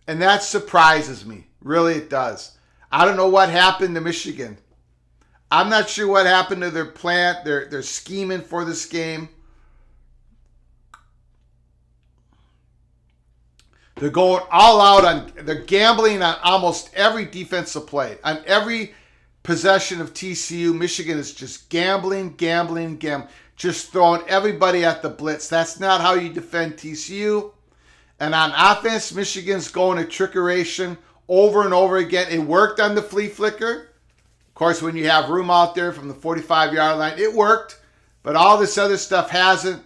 S1: And that surprises me. Really, it does. I don't know what happened to Michigan. I'm not sure what happened to their plan. They're scheming for this game. They're going all out they're gambling on almost every defensive play. On every possession of TCU, Michigan is just gambling. Just throwing everybody at the blitz. That's not how you defend TCU. And on offense, Michigan's going to trickeration over and over again. It worked on the flea flicker. Of course, when you have room out there from the 45-yard line, it worked. But all this other stuff hasn't.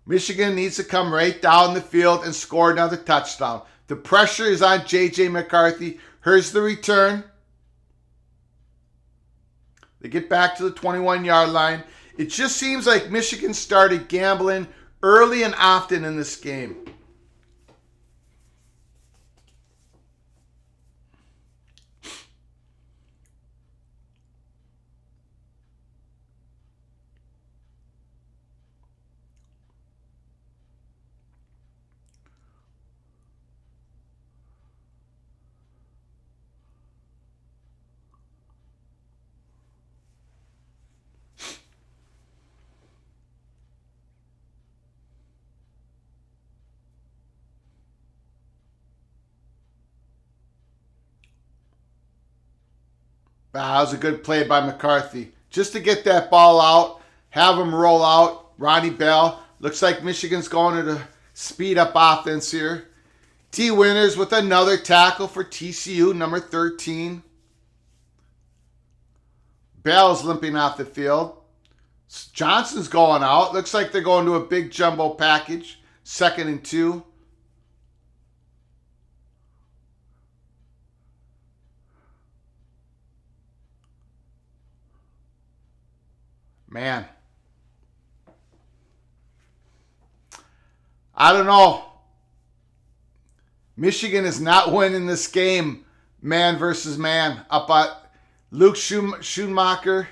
S1: Michigan needs to come right down the field and score another touchdown. The pressure is on J.J. McCarthy. Here's the return. They get back to the 21-yard line. It just seems like Michigan started gambling early and often in this game. That was a good play by McCarthy. Just to get that ball out, have him roll out. Ronnie Bell. Looks like Michigan's going to the speed up offense here. T. Winters with another tackle for TCU, number 13. Bell's limping off the field. Johnson's going out. Looks like they're going to a big jumbo package. 2nd and 2. Man. I don't know. Michigan is not winning this game, man versus man. Up at Luke Schumacher,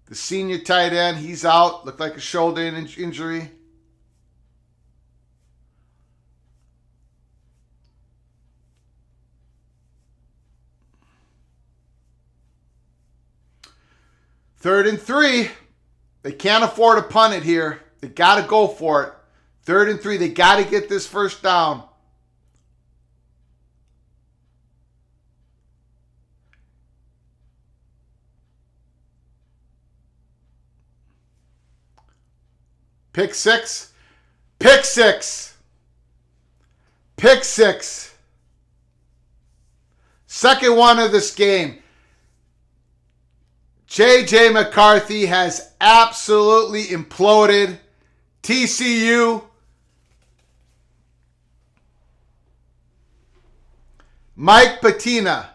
S1: the senior tight end, he's out. Looked like a shoulder injury. Third and 3. They can't afford to punt it here. They got to go for it. 3rd and 3. They got to get this first down. Pick six. Pick six. Pick six. Second one of this game. J.J. McCarthy has absolutely imploded. TCU. Mike Patina.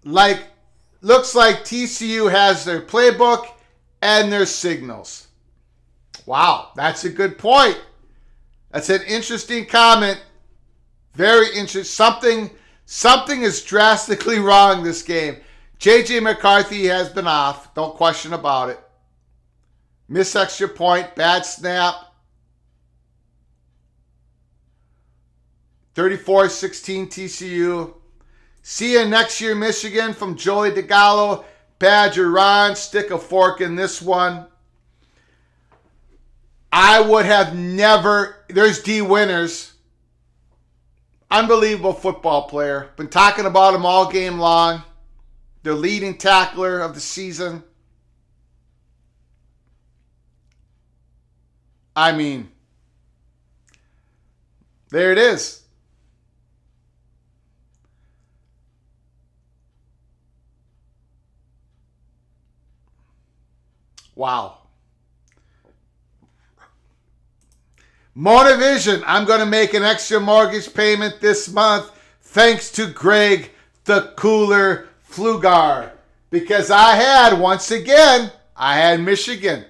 S1: Looks like TCU has their playbook and their signals. Wow, that's a good point. That's an interesting comment. Very interesting. Something is drastically wrong this game. J.J. McCarthy has been off. Don't question about it. Miss extra point. Bad snap. 34-16 TCU. See you next year, Michigan, from Joey DeGallo. Badger Ron, stick a fork in this one. I would have never... There's D. Winters. Unbelievable football player. Been talking about him all game long. The leading tackler of the season. I mean, there it is. Wow. Motivision, I'm going to make an extra mortgage payment this month thanks to Greg the Cooler Flugar. Because I had Michigan.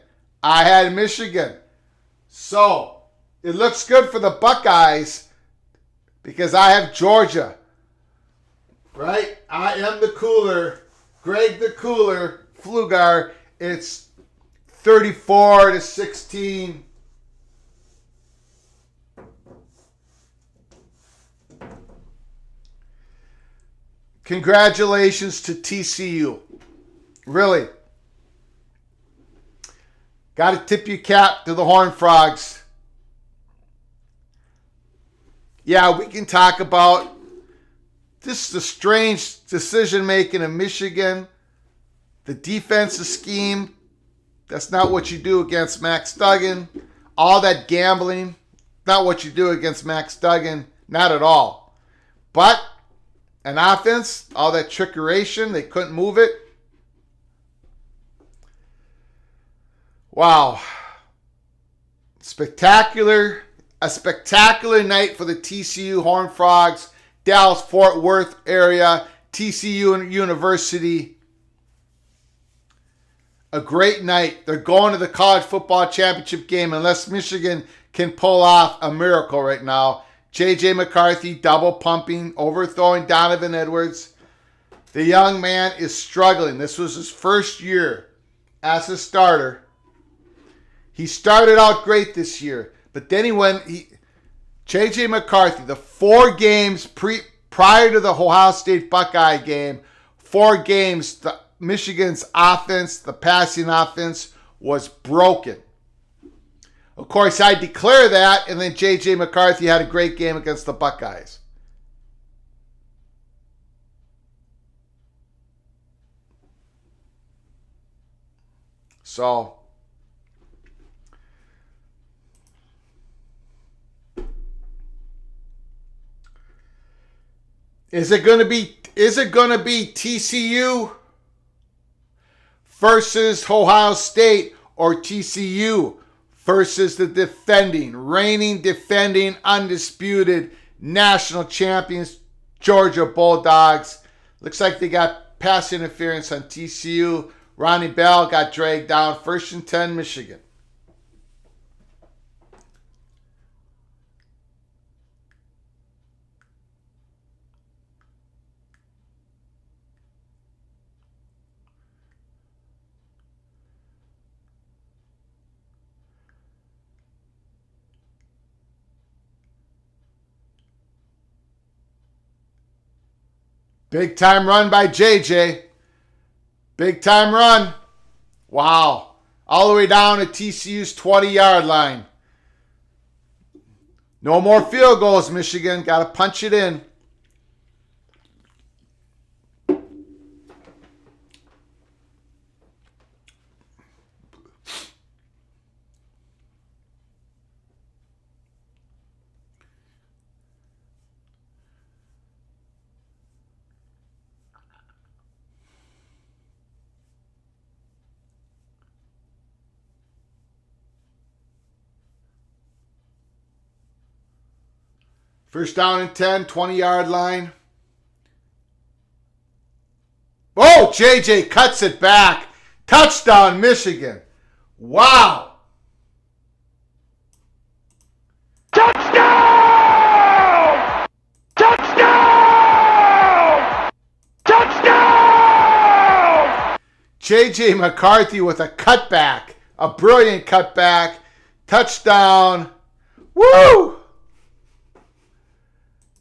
S1: So, it looks good for the Buckeyes because I have Georgia. Right? I am the Cooler. Greg the Cooler Flugar. It's 34-16. Congratulations to TCU. Really. Got to tip your cap to the Horned Frogs. Yeah, we can talk about this, the strange decision-making in Michigan. The defensive scheme. That's not what you do against Max Duggan. All that gambling. Not what you do against Max Duggan. Not at all. But an offense, all that trickeration, they couldn't move it. Wow. A spectacular night for the TCU Horned Frogs, Dallas-Fort Worth area, TCU University. A great night. They're going to the college football championship game unless Michigan can pull off a miracle right now. J.J. McCarthy double pumping, overthrowing Donovan Edwards. The young man is struggling. This was his first year as a starter. He started out great this year, but then J.J. McCarthy, the 4 games prior to the Ohio State Buckeye game, 4 games, Michigan's offense, the passing offense, was broken. Of course, I declare that, and then J.J. McCarthy had a great game against the Buckeyes. So is it going to be TCU versus Ohio State, or TCU versus the reigning defending undisputed national champions Georgia Bulldogs? Looks like they got pass interference on TCU. Ronnie Bell got dragged down. 1st and 10, Michigan. Big time run by JJ. Big time run. Wow. All the way down to TCU's 20-yard line. No more field goals, Michigan. Got to punch it in. First down and 10, 20-yard line. Oh, JJ cuts it back. Touchdown, Michigan. Wow.
S2: Touchdown! Touchdown! Touchdown!
S1: JJ McCarthy with a cutback. A brilliant cutback. Touchdown. Woo!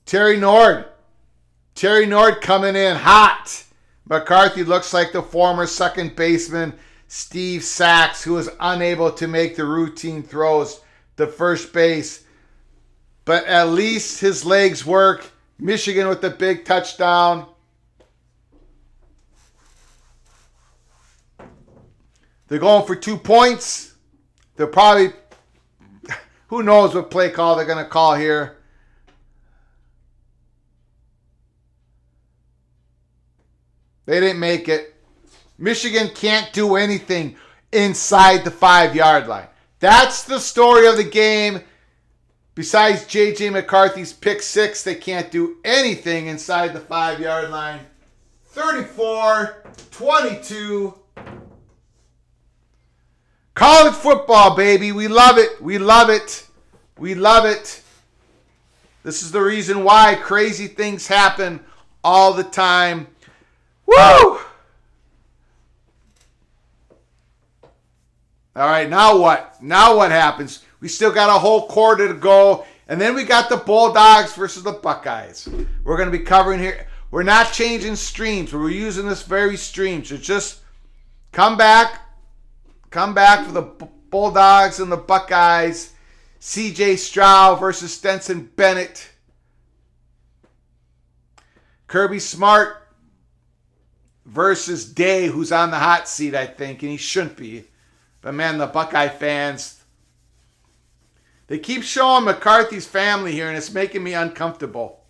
S1: Terry Nord coming in hot. McCarthy looks like the former second baseman Steve Sachs, who was unable to make the routine throws to first base. But at least his legs work. Michigan with the big touchdown. They're going for 2 points. They'll probably, who knows what play call they're going to call here. They didn't make it. Michigan can't do anything inside the 5-yard line. That's the story of the game. Besides J.J. McCarthy's pick 6, they can't do anything inside the 5-yard line. 34-22. College football, baby. We love it. We love it. We love it. This is the reason why crazy things happen all the time. Woo! All right, now what? Now what happens? We still got a whole quarter to go, and then we got the Bulldogs versus the Buckeyes. We're going to be covering here. We're not changing streams. We're using this very stream. So just come back for the Bulldogs and the Buckeyes. C.J. Stroud versus Stetson Bennett. Kirby Smart versus Day, who's on the hot seat, I think, and he shouldn't be. But man, the Buckeye fans, they keep showing McCarthy's family here, and it's making me uncomfortable.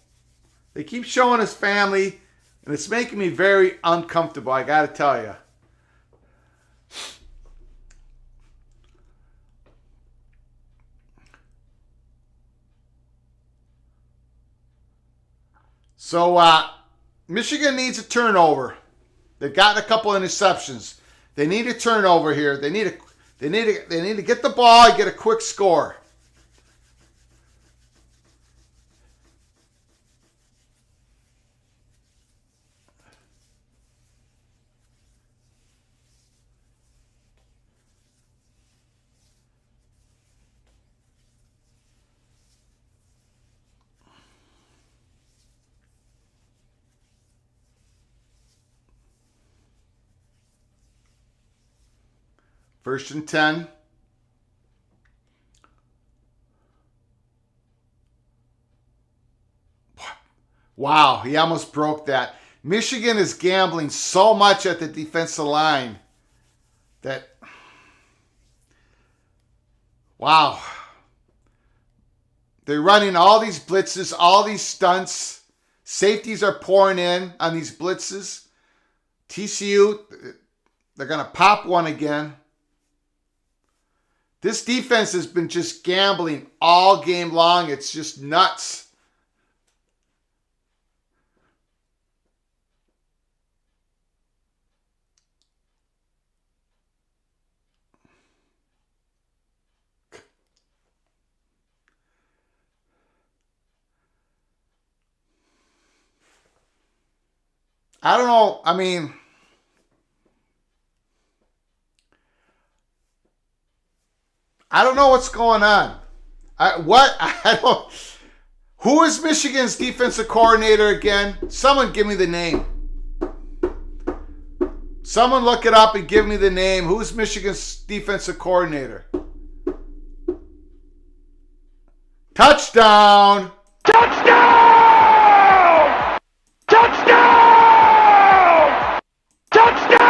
S1: They keep showing his family, and it's making me very uncomfortable, I gotta tell you. So, Michigan needs a turnover. They've gotten a couple interceptions. They need a turnover here. They need to get the ball and get a quick score. First and 10. Wow, he almost broke that. Michigan is gambling so much at the defensive line that Wow. They're running all these blitzes, all these stunts. Safeties are pouring in on these blitzes. TCU, they're going to pop one again. This defense has been just gambling all game long. It's just nuts. I don't know. I mean, I don't know what's going on. Who is Michigan's defensive coordinator again? Someone give me the name. Someone look it up and give me the name. Who's Michigan's defensive coordinator? Touchdown!
S2: Touchdown! Touchdown! Touchdown!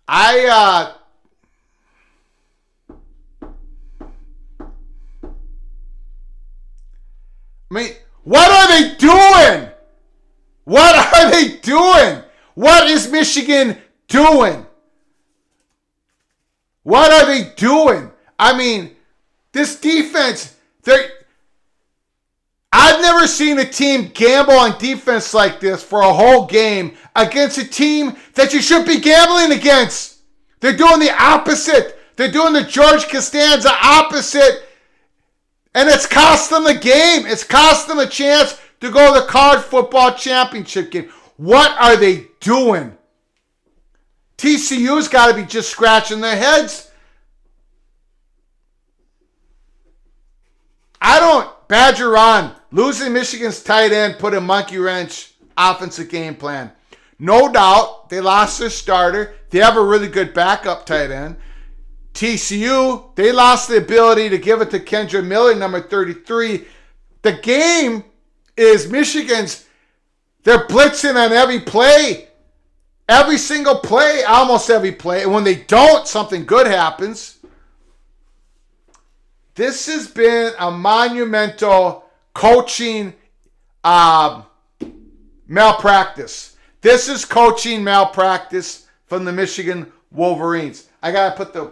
S1: I mean, what are they doing? What are they doing? What is Michigan doing? What are they doing? I mean, this defense, I've never seen a team gamble on defense like this for a whole game against a team that you should be gambling against. They're doing the opposite. They're doing the George Costanza opposite. And it's cost them the game. It's cost them a chance to go to the college football championship game. What are they doing? TCU's got to be just scratching their heads. Badger on. Losing Michigan's tight end put a monkey wrench offensive game plan. No doubt they lost their starter. They have a really good backup tight end. TCU, they lost the ability to give it to Kendra Miller, number 33. The game is Michigan's. They're blitzing on every play. Every single play, almost every play. And when they don't, something good happens. This has been a monumental coaching malpractice. This is coaching malpractice from the Michigan Wolverines. I got to put the...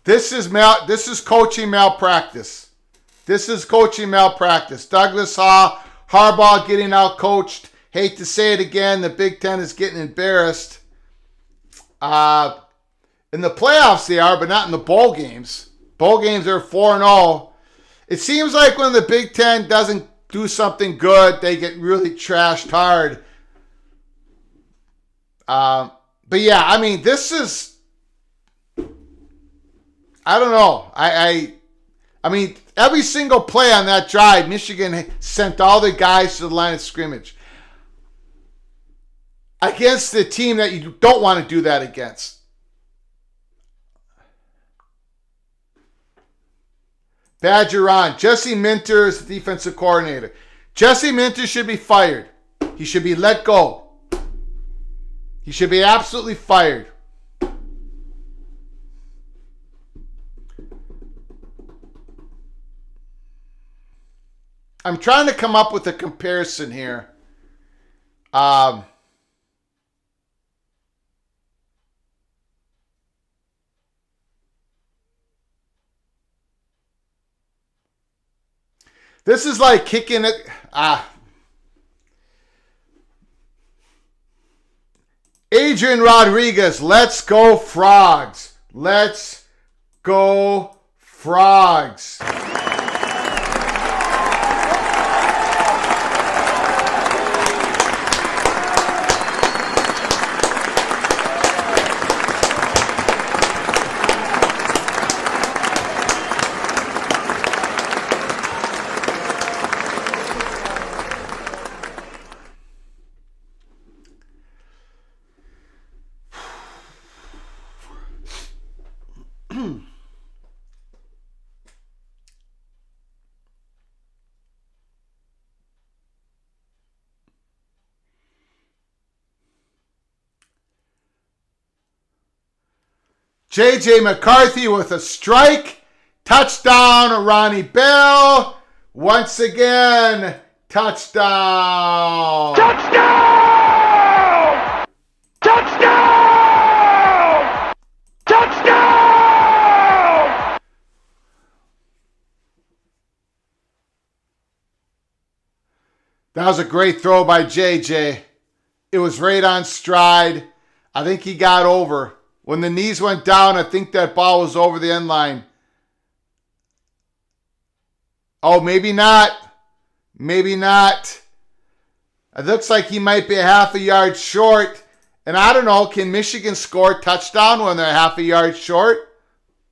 S1: This is coaching malpractice. This is coaching malpractice. Douglas Harbaugh getting out coached. Hate to say it again, the Big Ten is getting embarrassed. In the playoffs they are, but not in the bowl games. Bowl games are 4-0. It seems like when the Big Ten doesn't do something good, they get really trashed hard. But yeah, I mean, this is... I don't know. I mean, every single play on that drive, Michigan sent all the guys to the line of scrimmage. Against the team that you don't want to do that against. Badger on. Jesse Minter is the defensive coordinator. Jesse Minter should be fired. He should be let go. He should be absolutely fired. I'm trying to come up with a comparison here. This is like kicking it. Adrian Rodriguez, let's go Frogs. Let's go Frogs. J.J. McCarthy with a strike. Touchdown, Ronnie Bell. Once again, touchdown.
S2: Touchdown! Touchdown! Touchdown!
S1: That was a great throw by J.J. It was right on stride. I think he got over. When the knees went down, I think that ball was over the end line. Oh, maybe not. Maybe not. It looks like he might be a half a yard short. And I don't know, can Michigan score a touchdown when they're half a yard short?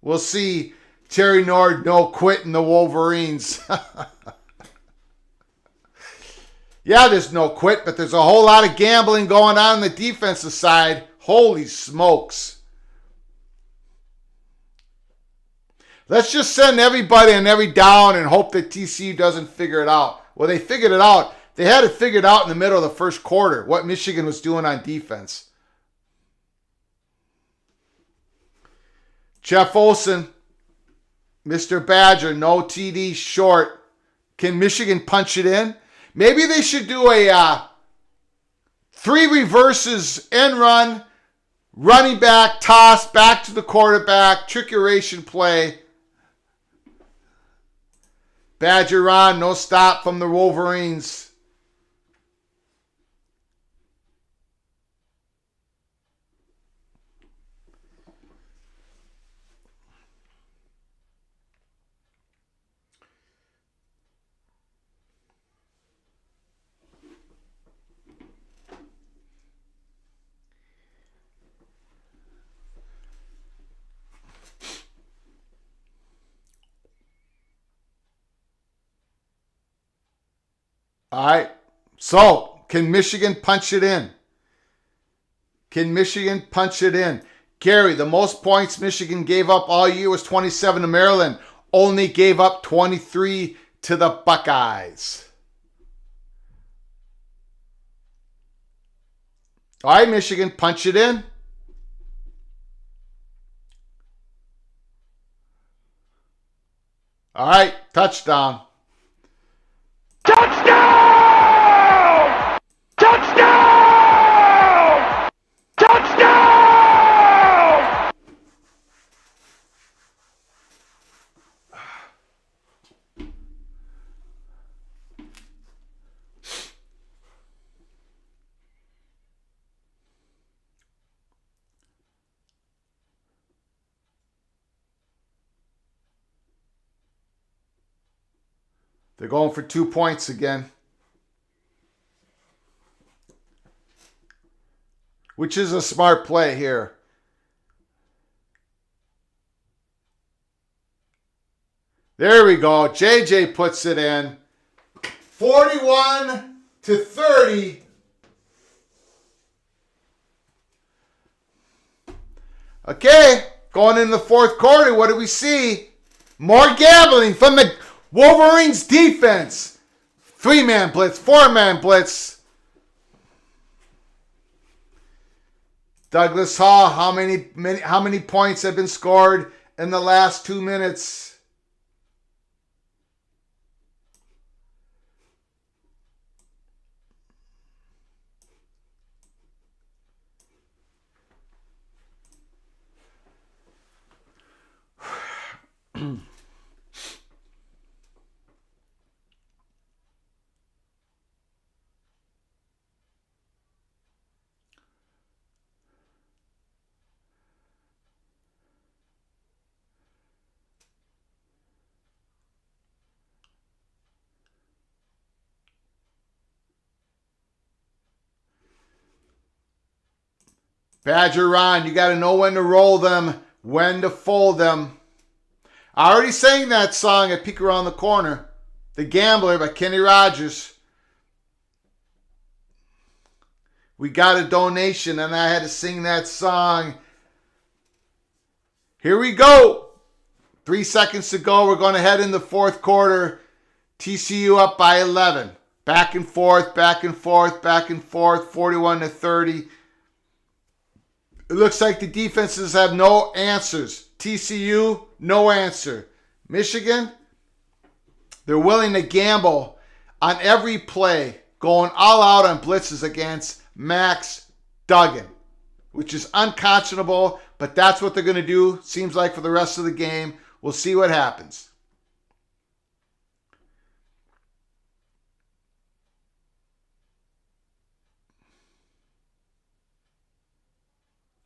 S1: We'll see. Terry Nord, no quitting the Wolverines. Yeah, there's no quit, but there's a whole lot of gambling going on the defensive side. Holy smokes. Let's just send everybody on every down and hope that TCU doesn't figure it out. Well, they figured it out. They had it figured out in the middle of the first quarter, what Michigan was doing on defense. Jeff Olson, Mr. Badger, no TD short. Can Michigan punch it in? Maybe they should do a 3 reverses, end run, running back, toss, back to the quarterback, trickeration play. Badger on, no stop from the Wolverines. All right, so can Michigan punch it in? Can Michigan punch it in? Gary, the most points Michigan gave up all year was 27 to Maryland. Only gave up 23 to the Buckeyes. All right, Michigan, punch it in. All right, touchdown.
S2: Touchdown! Touchdown! Touchdown!
S1: They're going for 2 points again. Which is a smart play here. There we go. JJ puts it in. 41 to 30. Okay, going in the fourth quarter, what do we see? More gambling from the Wolverines defense. 3-man blitz, 4-man blitz. Douglas Hall, how many points have been scored in the last 2 minutes? Badger Ron, you got to know when to roll them, when to fold them. I already sang that song at Peek Around the Corner. The Gambler by Kenny Rogers. We got a donation and I had to sing that song. Here we go. 3 seconds to go. We're going to head in the fourth quarter. TCU up by 11. Back and forth, back and forth, back and forth. 41 to 30. It looks like the defenses have no answers. TCU, no answer. Michigan, they're willing to gamble on every play, going all out on blitzes against Max Duggan, which is unconscionable, but that's what they're going to do, seems like, for the rest of the game. We'll see what happens.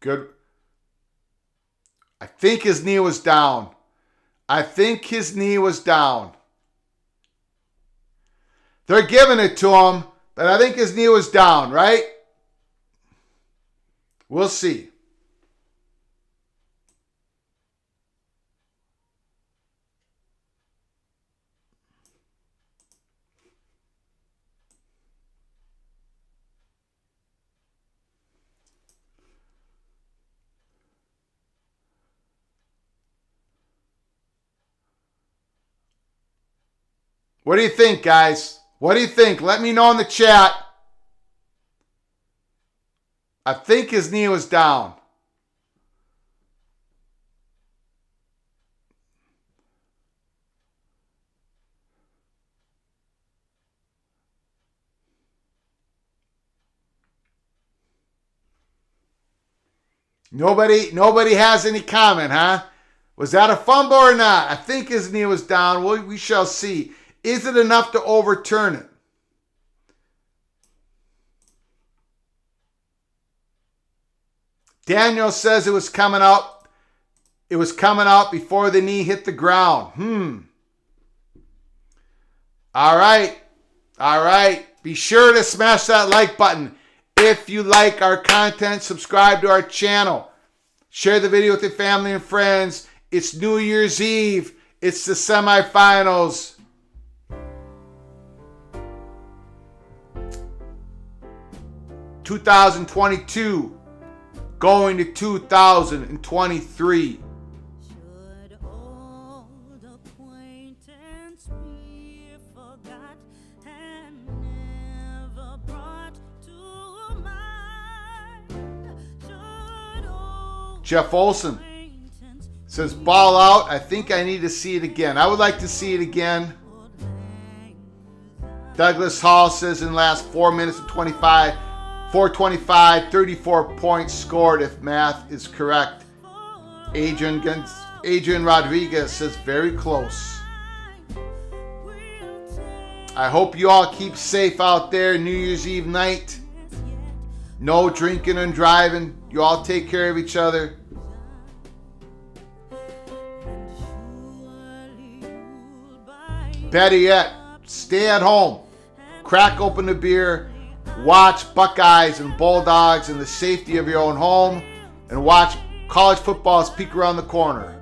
S1: Good. I think his knee was down. They're giving it to him, but I think his knee was down, right? We'll see. What do you think, guys? What do you think? Let me know in the chat. I think his knee was down. Nobody has any comment, huh? Was that a fumble or not? I think his knee was down. We shall see. Is it enough to overturn it? Daniel says it was coming out. It was coming out before the knee hit the ground. All right. Be sure to smash that like button. If you like our content, subscribe to our channel. Share the video with your family and friends. It's New Year's Eve. It's the semifinals. (2022) going to 2023.
S4: Should old acquaintance be forgot and never brought to mind? Should old
S1: Jeff Olson
S4: acquaintance
S1: says, ball out. I think I need to see it again. I would like to see it again. Douglas Hall says in the last 4 minutes and 4:25, 34 points scored if math is correct. Adrian Rodriguez says very close. I hope you all keep safe out there New Year's Eve night. No drinking and driving. You all take care of each other. Better yet, stay at home. Crack open a beer. Watch Buckeyes and Bulldogs in the safety of your own home, and watch college football's peek around the corner.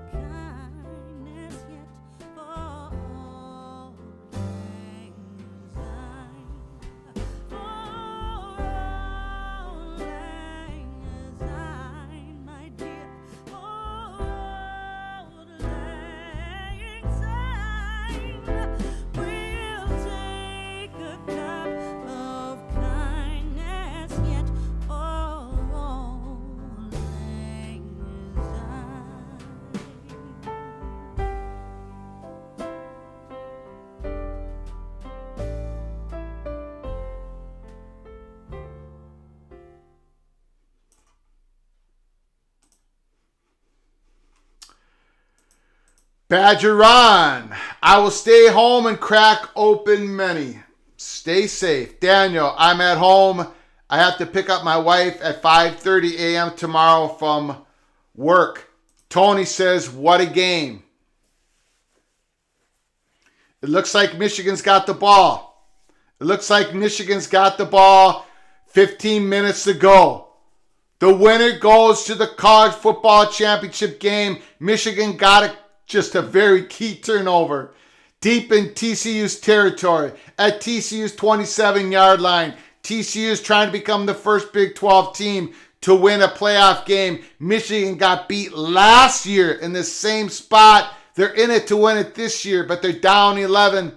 S1: Badger Ron, I will stay home and crack open many. Stay safe. Daniel, I'm at home. I have to pick up my wife at 5:30 a.m. tomorrow from work. Tony says, what a game. It looks like Michigan's got the ball. 15 minutes to go. The winner goes to the college football championship game. Michigan got just a very key turnover deep in TCU's territory at TCU's 27-yard line. TCU is trying to become the first Big 12 team to win a playoff game. Michigan got beat last year in the same spot. They're in it to win it this year, but they're down 11.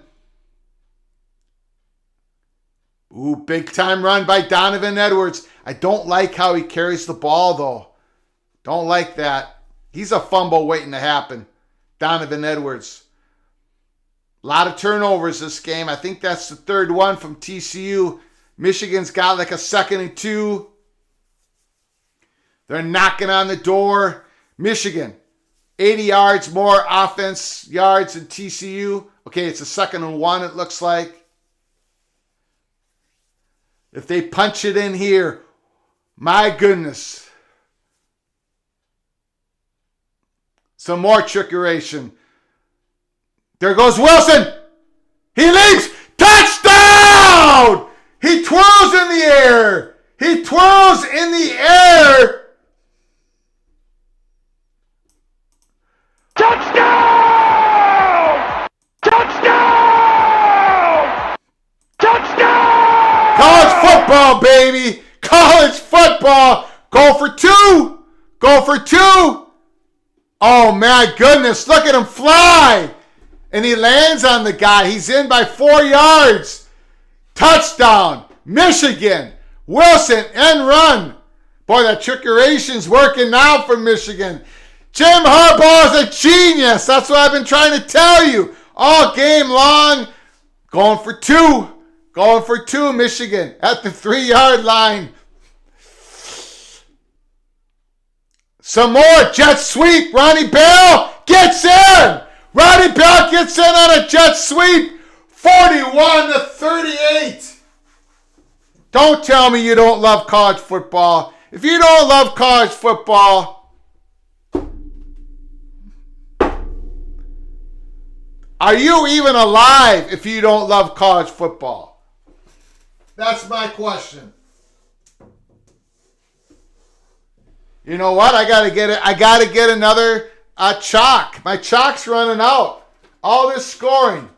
S1: Ooh, big time run by Donovan Edwards. I don't like how he carries the ball, though. Don't like that. He's a fumble waiting to happen. Donovan Edwards. A lot of turnovers this game. I think that's the third one from TCU. Michigan's got like a 2nd and 2. They're knocking on the door. Michigan, 80 yards more offense yards than TCU. Okay, it's a 2nd and 1, it looks like. If they punch it in here, my goodness. Some more trickeration. There goes Wilson. He leaps. Touchdown! He twirls in the air. He twirls in the air.
S2: Touchdown! Touchdown! Touchdown!
S1: College football, baby. College football. Go for 2. Go for 2. Oh, my goodness. Look at him fly. And he lands on the guy. He's in by 4 yards. Touchdown. Michigan. Wilson, end run. Boy, that trickeration's working now for Michigan. Jim Harbaugh is a genius. That's what I've been trying to tell you all game long. Going for 2. Going for 2, Michigan, at the 3-yard line. Some more jet sweep. Ronnie Bell gets in. Ronnie Bell gets in on a jet sweep. 41-38. Don't tell me you don't love college football. If you don't love college football, are you even alive if you don't love college football? That's my question. You know what? I gotta get it. I gotta get another chalk. My chalk's running out. All this scoring.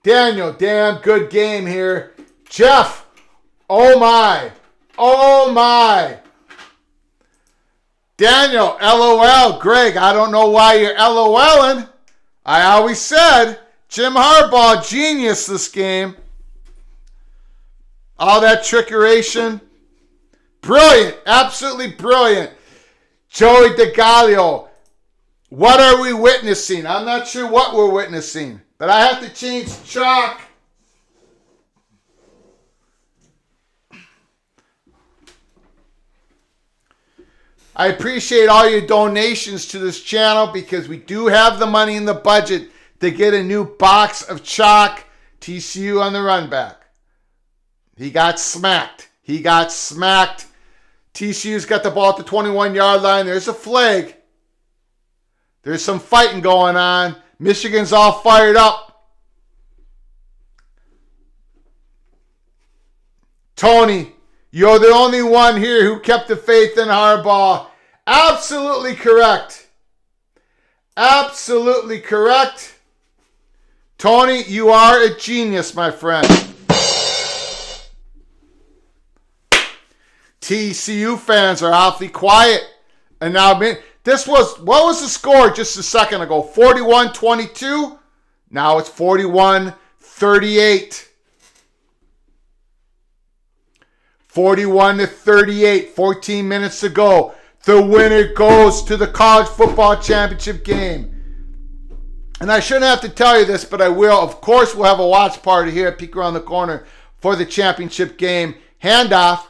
S1: Daniel, damn good game here. Jeff, oh my. Oh my. Daniel, LOL. Greg, I don't know why you're LOLing. I always said Jim Harbaugh, genius this game. All that trickeration. Brilliant. Absolutely brilliant. Joey DeGallio. What are we witnessing? I'm not sure what we're witnessing. But I have to change chalk. I appreciate all your donations to this channel because we do have the money in the budget to get a new box of chalk. TCU on the run back. He got smacked. He got smacked. TCU's got the ball at the 21-yard line. There's a flag. There's some fighting going on. Michigan's all fired up. Tony, you're the only one here who kept the faith in Harbaugh. Absolutely correct. Absolutely correct. Tony, you are a genius, my friend. TCU fans are awfully quiet. And now, what was the score just a second ago? 41-22? Now it's 41-38. 41-38, 14 minutes to go. The winner goes to the college football championship game. And I shouldn't have to tell you this, but I will. Of course, we'll have a watch party here at Peek Around the Corner for the championship game. Handoff.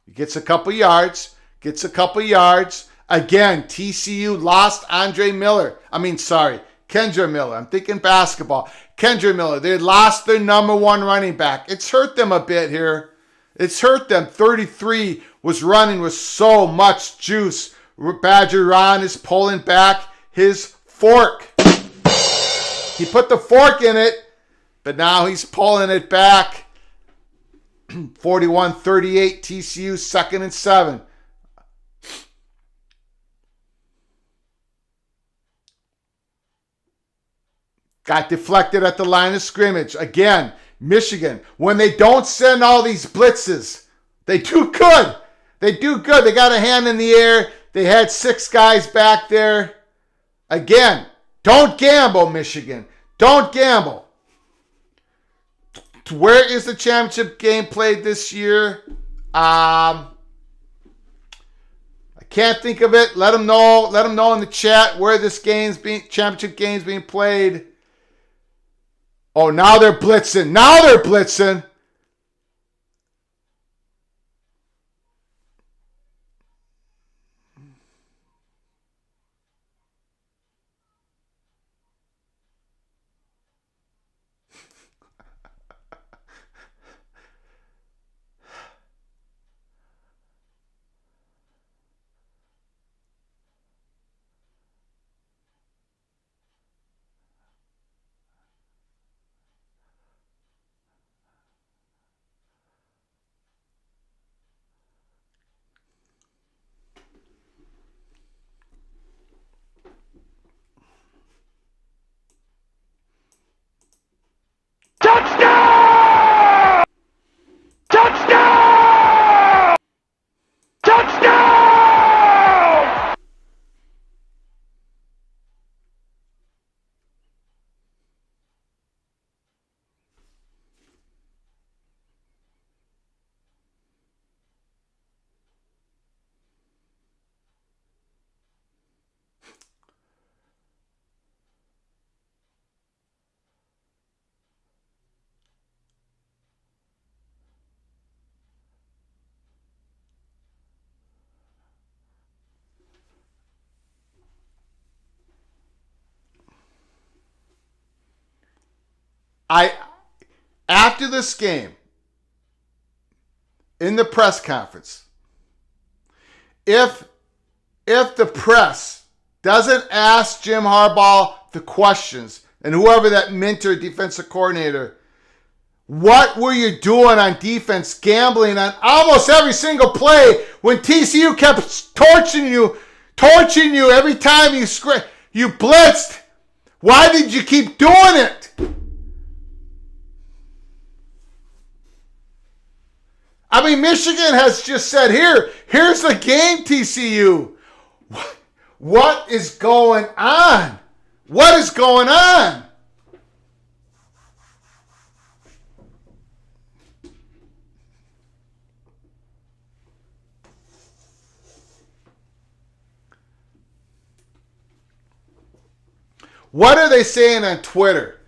S1: He gets a couple yards. Again, TCU lost Kendra Miller. I'm thinking basketball. Kendra Miller. They lost their number one running back. It's hurt them a bit here. It's hurt them. 33 was running with so much juice. Badger Ron is pulling back his fork. He put the fork in it, but now he's pulling it back. 41-38 TCU, 2nd and 7. Got deflected at the line of scrimmage. Again, Michigan, when they don't send all these blitzes, they do good. They got a hand in the air. They had 6 guys back there. Again, don't gamble, Michigan. Don't gamble. Where is the championship game played this year? I can't think of it. Let them know. Let them know in the chat where this championship game's being played. Oh, now they're blitzing. Now they're blitzing.
S2: Touchdown! Touchdown! Touchdown!
S1: After this game, in the press conference, if the press doesn't ask Jim Harbaugh the questions, and whoever that mentor defensive coordinator, what were you doing on defense, gambling on almost every single play when TCU kept torching you every time you blitzed? Why did you keep doing it? I mean, Michigan has just said, here's the game, TCU. What is going on? What is going on? What are they saying on Twitter?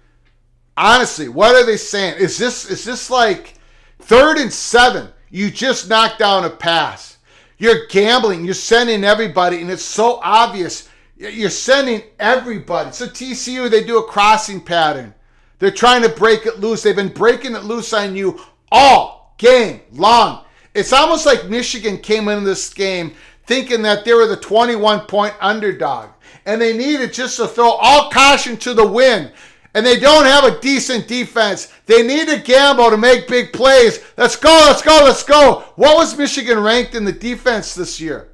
S1: Honestly, what are they saying? Is this like 3rd and 7? You just knocked down a pass. You're gambling. You're sending everybody, and it's so obvious. You're sending everybody. So TCU, they do a crossing pattern. They're trying to break it loose. They've been breaking it loose on you all game long. It's almost like Michigan came into this game thinking that they were the 21-point underdog, and they needed just to throw all caution to the wind. And they don't have a decent defense. They need to gamble to make big plays. Let's go, let's go, let's go. What was Michigan ranked in the defense this year?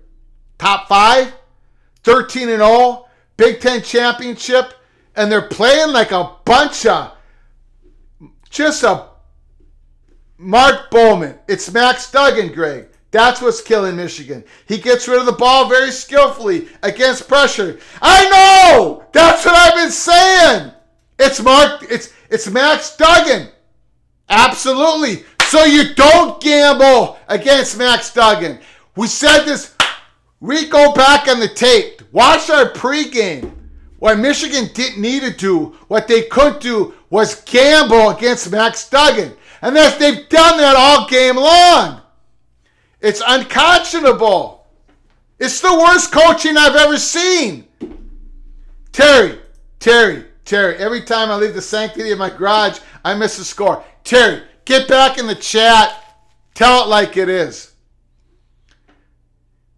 S1: Top 5? 13-0? Big Ten championship? And they're playing like a bunch of just a Mark Bowman. It's Max Duggan, Greg. That's what's killing Michigan. He gets rid of the ball very skillfully against pressure. I know! That's what I've been saying! It's Max Duggan. Absolutely. So you don't gamble against Max Duggan. We said this. We go back on the tape. Watch our pregame. What Michigan didn't need to do, what they could do, was gamble against Max Duggan. And they've done that all game long. It's unconscionable. It's the worst coaching I've ever seen. Terry. Every time I leave the sanctity of my garage, I miss a score. Terry, get back in the chat. Tell it like it is.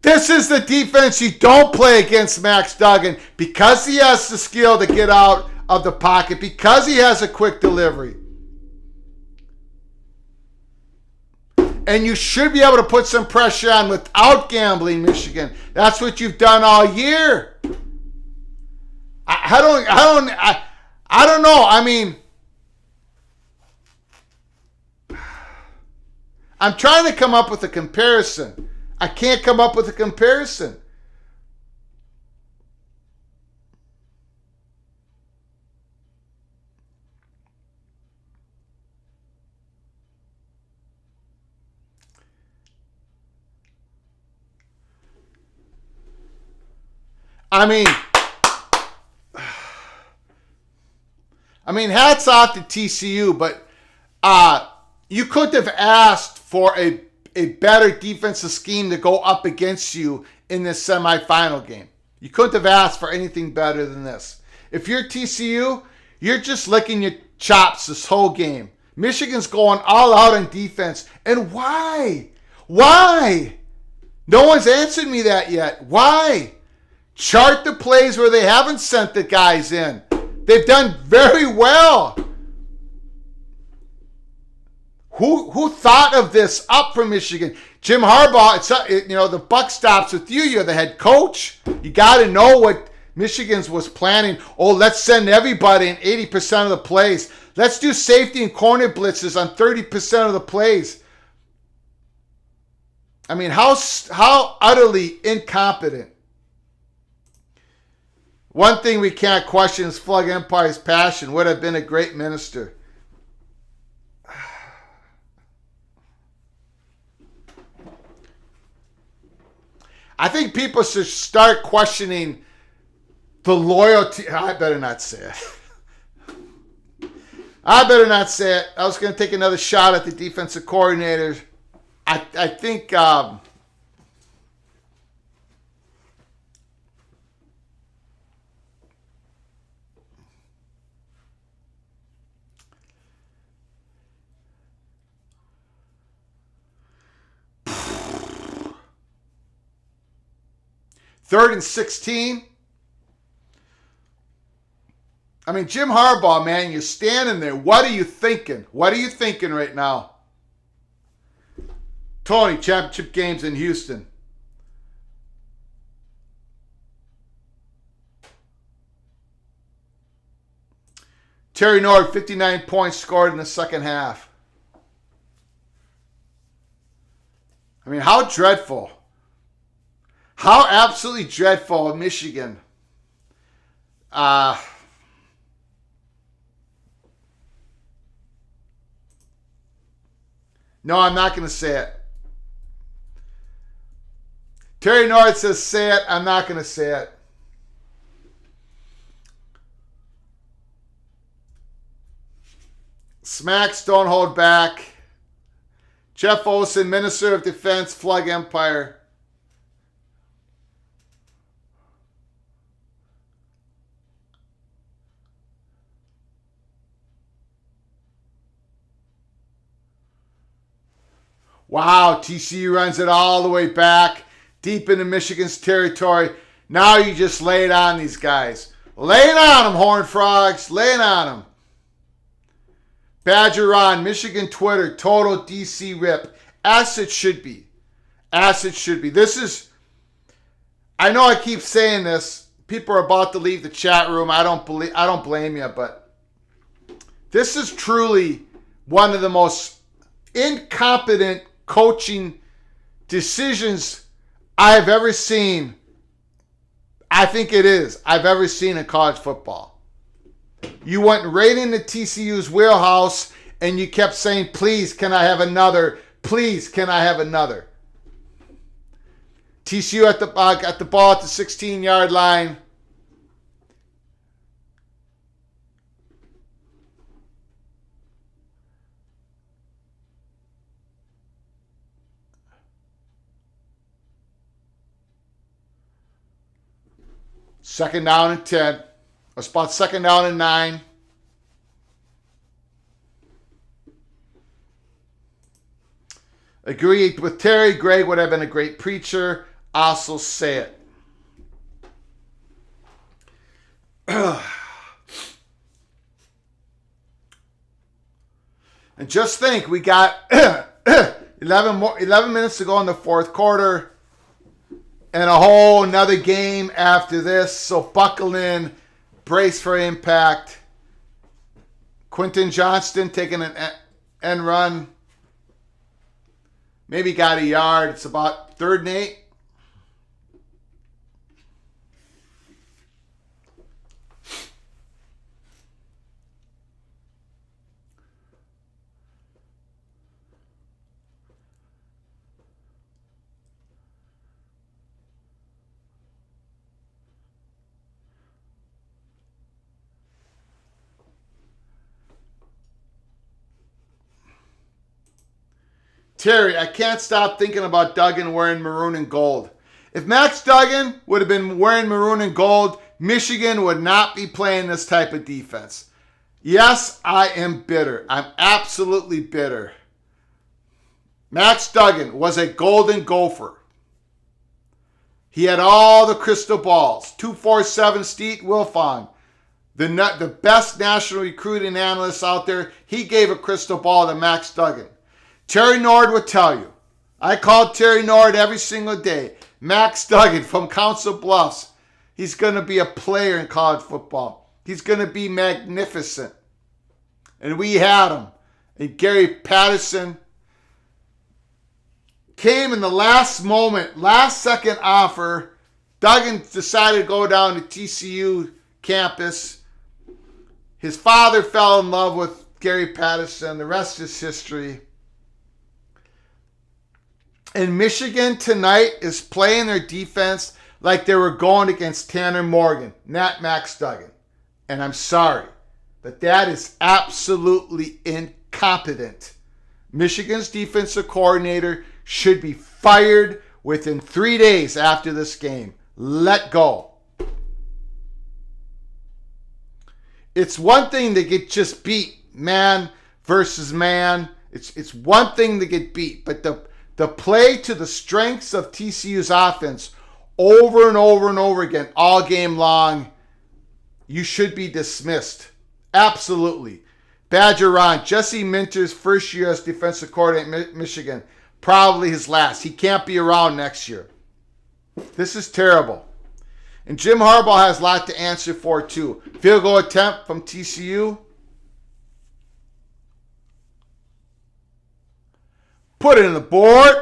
S1: This is the defense you don't play against Max Duggan because he has the skill to get out of the pocket, because he has a quick delivery. And you should be able to put some pressure on without gambling, Michigan. That's what you've done all year. I don't know. I mean, I'm trying to come up with a comparison. I can't come up with a comparison. hats off to TCU, but you couldn't have asked for a better defensive scheme to go up against you in this semifinal game. You couldn't have asked for anything better than this. If you're TCU, you're just licking your chops this whole game. Michigan's going all out on defense. And why? Why? No one's answered me that yet. Why? Chart the plays where they haven't sent the guys in. They've done very well. Who thought of this up for Michigan? Jim Harbaugh, the buck stops with you. You're the head coach. You got to know what Michigan's was planning. Oh, let's send everybody in 80% of the plays. Let's do safety and corner blitzes on 30% of the plays. How utterly incompetent. One thing we can't question is Flug Empire's passion. Would have been a great minister. I think people should start questioning the loyalty. I better not say it. I was going to take another shot at the defensive coordinator. I think third and 16. Jim Harbaugh, man, you're standing there. What are you thinking? What are you thinking right now? Tony, championship games in Houston. Terry Nord, 59 points scored in the second half. How dreadful. How absolutely dreadful of Michigan. No, I'm not going to say it. Terry Nord says say it. I'm not going to say it. Smacks, don't hold back. Jeff Olson, Minister of Defense, Flug Empire. Wow, TCU runs it all the way back, deep into Michigan's territory. Now you just lay it on these guys. Lay it on them, Horned Frogs. Lay it on them. Badger Ron, Michigan Twitter, total DC rip. As it should be. As it should be. This is, I know I keep saying this. People are about to leave the chat room. I don't blame you, but this is truly one of the most incompetent coaching decisions I've ever seen. I think it is. I've ever seen in college football. You went right into TCU's wheelhouse and you kept saying, please, can I have another? Please, can I have another? TCU at the ball at the 16-yard line. Second down and 10. Or spot second down and 9. Agreed with Terry. Greg would have been a great preacher. Also say it. And just think, we got 11 minutes to go in the fourth quarter. And a whole another game after this. So buckle in. Brace for impact. Quentin Johnston taking an end run. Maybe got a yard. It's about 3rd and 8. Terry, I can't stop thinking about Duggan wearing maroon and gold. If Max Duggan would have been wearing maroon and gold, Michigan would not be playing this type of defense. Yes, I am bitter. I'm absolutely bitter. Max Duggan was a golden gopher. He had all the crystal balls. 247 Steve Wilfong, the best national recruiting analyst out there, he gave a crystal ball to Max Duggan. Terry Nord would tell you. I called Terry Nord every single day. Max Duggan from Council Bluffs. He's going to be a player in college football. He's going to be magnificent. And we had him. And Gary Patterson came in the last moment, last second offer. Duggan decided to go down to TCU campus. His father fell in love with Gary Patterson. The rest is history. And Michigan tonight is playing their defense like they were going against Tanner Morgan, not Max Duggan. And I'm sorry, but that is absolutely incompetent. Michigan's defensive coordinator should be fired within 3 days after this game. Let go. It's one thing to get just beat, man versus man. It's one thing to get beat, but the play to the strengths of TCU's offense over and over and over again all game long, you should be dismissed. Absolutely. Badger Ron, Jesse Minter's first year as defensive coordinator at Michigan. Probably his last. He can't be around next year. This is terrible. And Jim Harbaugh has a lot to answer for too. Field goal attempt from TCU. Put it in the board.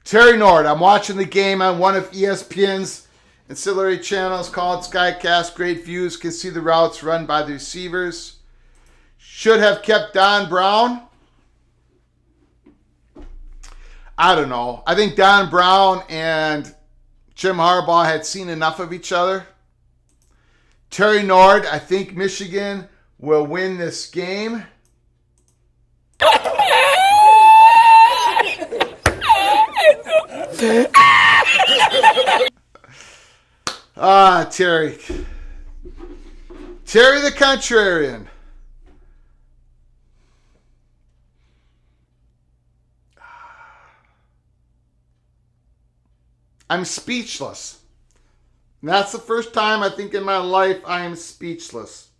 S1: Terry Nord, I'm watching the game on one of ESPN's ancillary channels called Skycast. Great views, can see the routes run by the receivers. Should have kept Don Brown. I don't know. I think Don Brown and Jim Harbaugh had seen enough of each other. Terry Nord, I think Michigan will win this game. Terry. Terry the contrarian. I'm speechless. And that's the first time I think in my life I am speechless.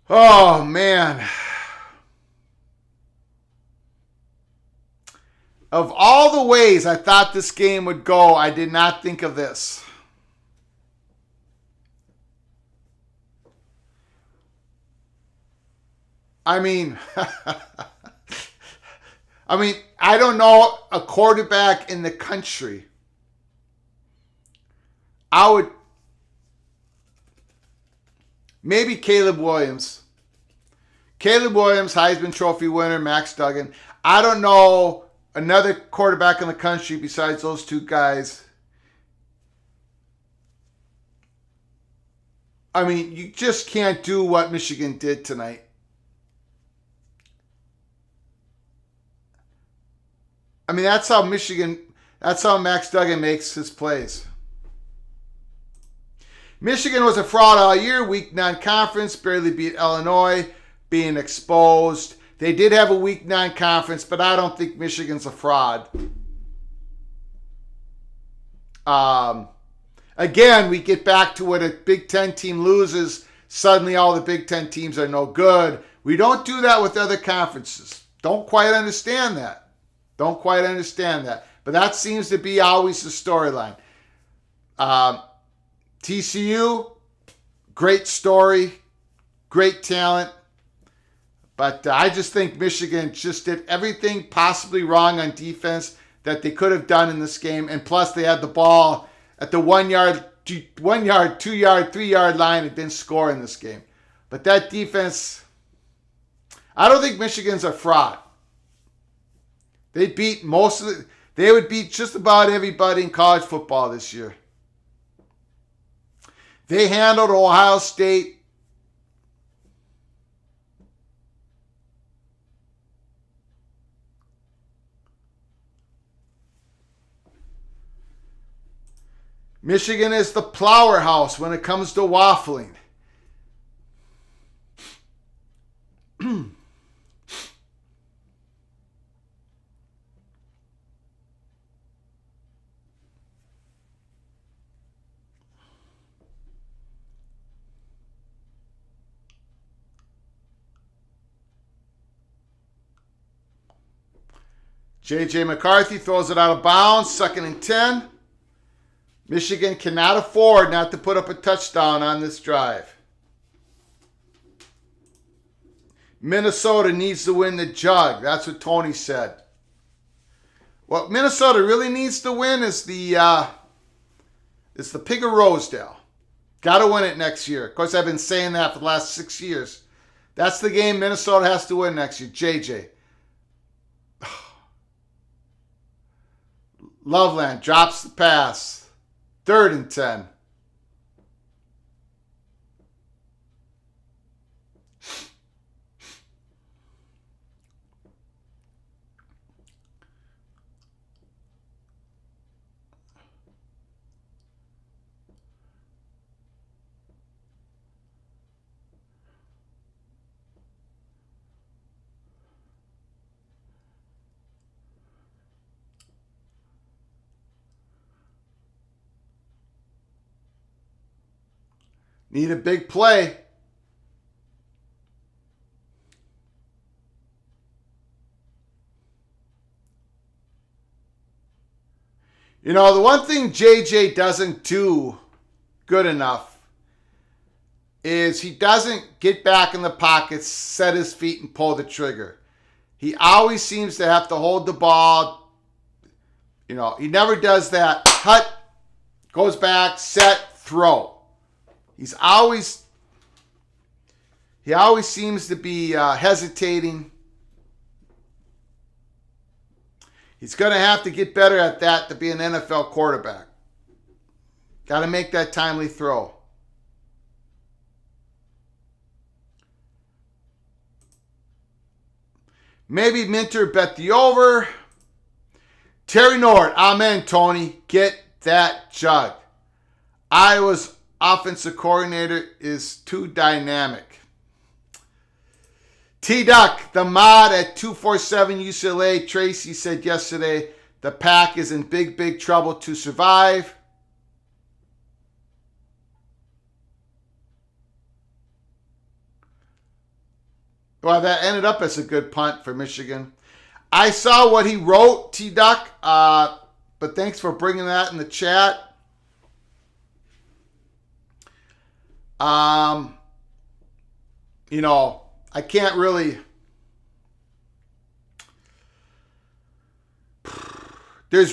S1: Oh, man. Of all the ways I thought this game would go, I did not think of this. I mean, I don't know a quarterback in the country. Maybe Caleb Williams. Caleb Williams, Heisman Trophy winner, Max Duggan. I don't know another quarterback in the country besides those two guys. I mean, you just can't do what Michigan did tonight. I mean, that's how Max Duggan makes his plays. Michigan was a fraud all year, weak non-conference, barely beat Illinois, being exposed. They did have a weak non-conference, but I don't think Michigan's a fraud. And Again, we get back to what a Big Ten team loses. Suddenly all the Big Ten teams are no good. We don't do that with other conferences. Don't quite understand that. But that seems to be always the storyline. TCU, great story, great talent. But I just think Michigan just did everything possibly wrong on defense that they could have done in this game. And plus they had the ball at the 1 yard, 2 yard, 3 yard line and didn't score in this game. But that defense, I don't think Michigan's a fraud. They would beat just about everybody in college football this year. They handled Ohio State. Michigan is the plower house when it comes to waffling. J.J. McCarthy throws it out of bounds, 2nd and 10. Michigan cannot afford not to put up a touchdown on this drive. Minnesota needs to win the jug. That's what Tony said. What Minnesota really needs to win is the Pig of Rosedale. Got to win it next year. Of course, I've been saying that for the last 6 years. That's the game Minnesota has to win next year. JJ. Loveland drops the pass. 3rd and 10. Need a big play. You know, the one thing JJ doesn't do good enough is he doesn't get back in the pocket, set his feet, and pull the trigger. He always seems to have to hold the ball. You know, he never does that. Hut, goes back, set, throw. He always seems to be hesitating. He's going to have to get better at that to be an NFL quarterback. Got to make that timely throw. Maybe Minter bet the over. Terry Nord, amen, Tony. Get that jug. Iowa's offensive coordinator is too dynamic. T-Duck, the mod at 247 UCLA, Tracy said yesterday, the Pack is in big, big trouble to survive. Well, that ended up as a good punt for Michigan. I saw what he wrote, T-Duck, but thanks for bringing that in the chat. You know, I can't really. There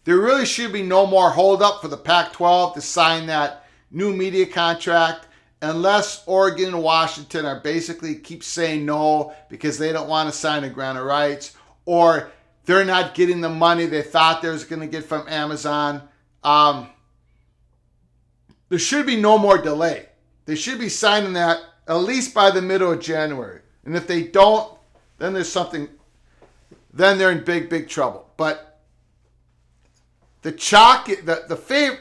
S1: really should be no more holdup for the Pac-12 to sign that new media contract unless Oregon and Washington are basically keep saying no because they don't want to sign a grant of rights, or they're not getting the money they thought they was going to get from Amazon. There should be no more delay. They should be signing that at least by the middle of January. And if they don't, then then they're in big, big trouble. But the favorite,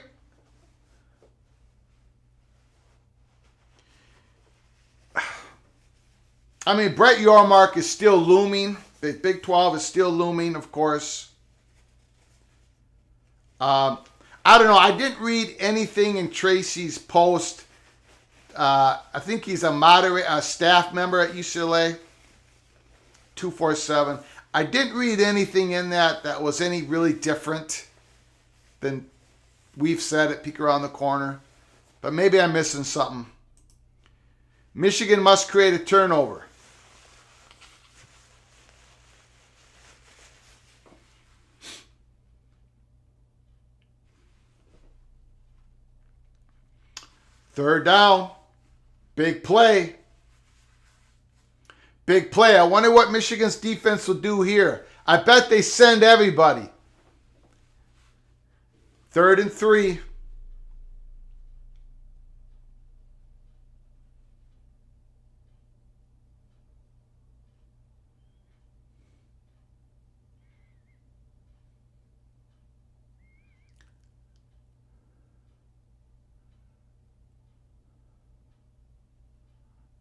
S1: I mean, Brett Yormark is still looming. The Big 12 is still looming, of course. I don't know. I didn't read anything in Tracy's post. I think he's a staff member at UCLA. 247. I didn't read anything in that was any really different than we've said at Peek Around the Corner. But maybe I'm missing something. Michigan must create a turnover. Third down. Big play. Big play. I wonder what Michigan's defense will do here. I bet they send everybody. 3rd and 3.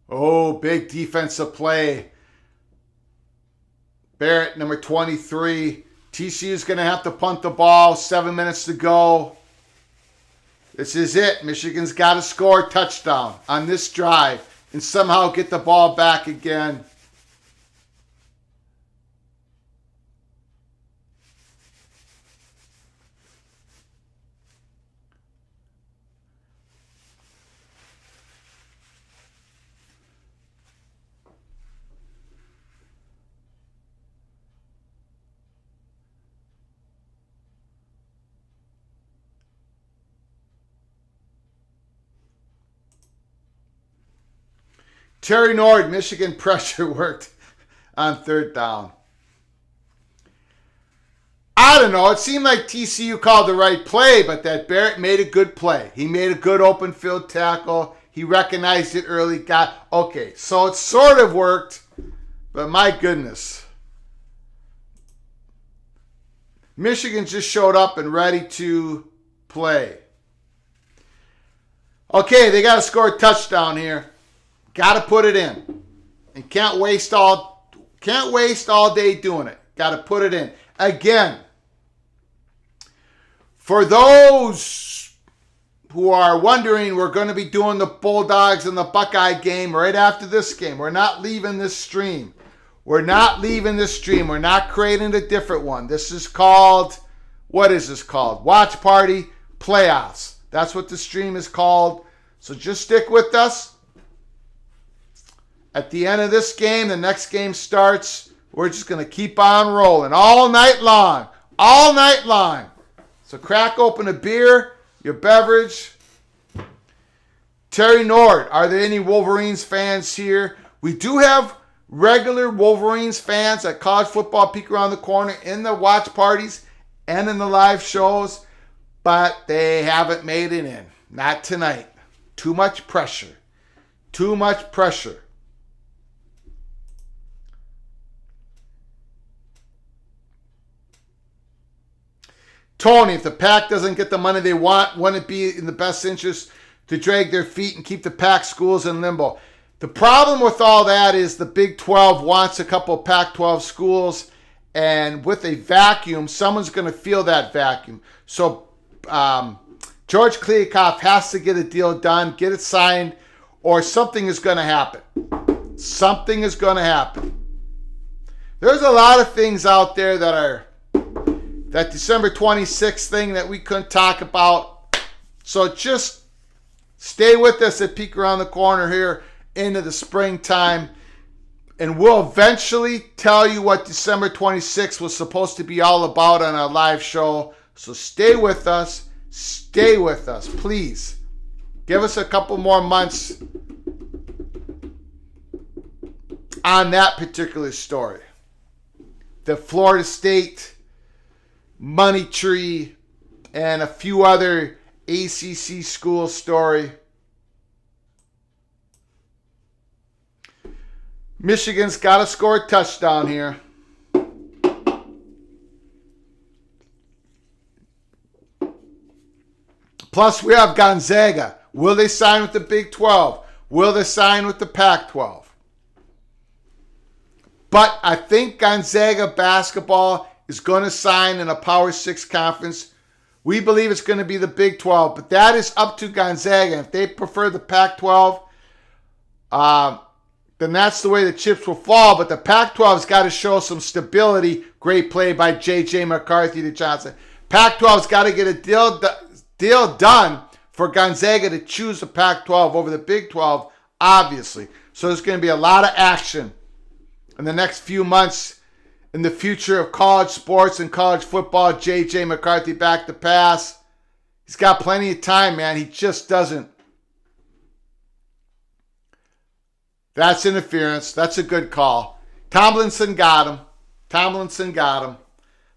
S1: Oh, big defensive play. Barrett, number 23. TCU is going to have to punt the ball. 7 minutes to go. This is it. Michigan's got to score a touchdown on this drive and somehow get the ball back again. Terry Nord, Michigan pressure worked on 3rd down. I don't know. It seemed like TCU called the right play, but that Barrett made a good play. He made a good open field tackle. He recognized it early. Okay, so it sort of worked, but my goodness. Michigan just showed up and ready to play. Okay, they got to score a touchdown here. Got to put it in. And can't waste all day doing it. Got to put it in. Again, for those who are wondering, we're going to be doing the Bulldogs and the Buckeye game right after this game. We're not leaving this stream. We're not creating a different one. This is called, what is this called? Watch Party Playoffs. That's what the stream is called. So just stick with us. At the end of this game, the next game starts. We're just going to keep on rolling all night long. All night long. So crack open a beer, your beverage. Terry Nord, are there any Wolverines fans here? We do have regular Wolverines fans at College Football Peek Around the Corner in the watch parties and in the live shows, but they haven't made it in. Not tonight. Too much pressure. Too much pressure. Tony, if the Pac doesn't get the money they want, wouldn't it be in the best interest to drag their feet and keep the Pac schools in limbo? The problem with all that is the Big 12 wants a couple of Pac-12 schools, and with a vacuum, someone's going to feel that vacuum. So George Kliavkoff has to get a deal done, get it signed, or something is going to happen. Something is going to happen. There's a lot of things out there that December 26th thing that we couldn't talk about. So just stay with us at Peek Around the Corner here into the springtime. And we'll eventually tell you what December 26th was supposed to be all about on our live show. So stay with us. Stay with us, please. Give us a couple more months on that particular story. The Florida State Money Tree and a few other ACC school story. Michigan's got to score a touchdown here. Plus, we have Gonzaga. Will they sign with the Big 12? Will they sign with the Pac-12? But I think Gonzaga basketball is going to sign in a Power 6 conference We believe it's going to be the Big 12, but that is up to Gonzaga. If they prefer the Pac-12, then that's the way the chips will fall. But the Pac-12's got to show some stability. Great play by J.J. McCarthy to Johnson. Pac-12's got to get a deal done for Gonzaga to choose the Pac-12 over the Big 12, obviously. So there's going to be a lot of action in the next few months in the future of college sports and college football. J.J. McCarthy back to pass. He's got plenty of time, man. He just doesn't. That's interference. That's a good call. Tomlinson got him.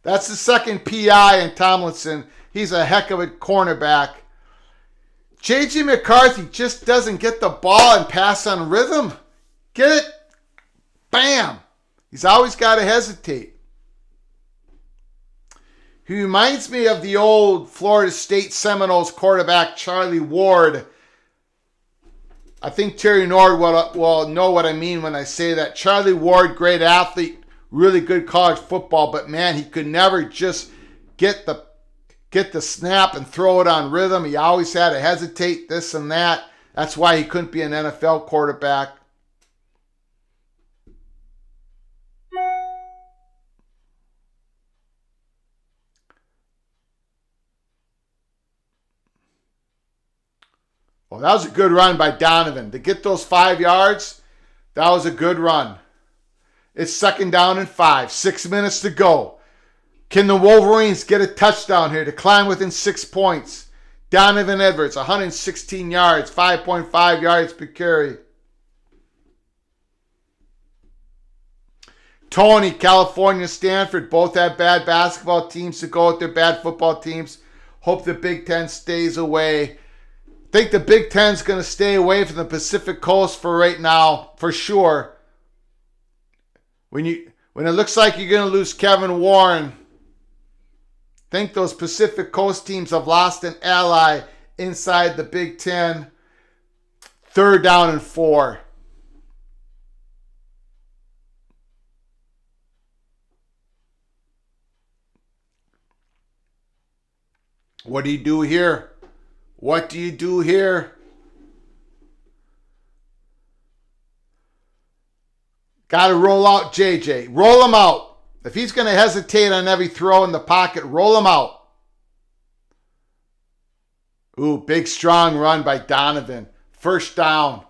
S1: That's the second PI in Tomlinson. He's a heck of a cornerback. J.J. McCarthy just doesn't get the ball and pass on rhythm. Get it? Bam. He's always got to hesitate. He reminds me of the old Florida State Seminoles quarterback, Charlie Ward. I think Terry Nord will know what I mean when I say that. Charlie Ward, great athlete, really good college football, but man, he could never just get the snap and throw it on rhythm. He always had to hesitate, this and that. That's why he couldn't be an NFL quarterback. Well, that was a good run by Donovan. To get those 5 yards, that was a good run. It's 2nd down and 5. 6 minutes to go. Can the Wolverines get a touchdown here to climb within 6 points? Donovan Edwards, 116 yards, 5.5 yards per carry. Tony, California, Stanford, both have bad basketball teams to go with their bad football teams. Hope the Big Ten stays away. I think the Big Ten's going to stay away from the Pacific Coast for right now, for sure. When it looks like you're going to lose Kevin Warren, I think those Pacific Coast teams have lost an ally inside the Big Ten. 3rd down and 4. What do you do here? What do you do here? Got to roll out JJ. Roll him out. If he's going to hesitate on every throw in the pocket, roll him out. Ooh, big strong run by Donovan. 1st down.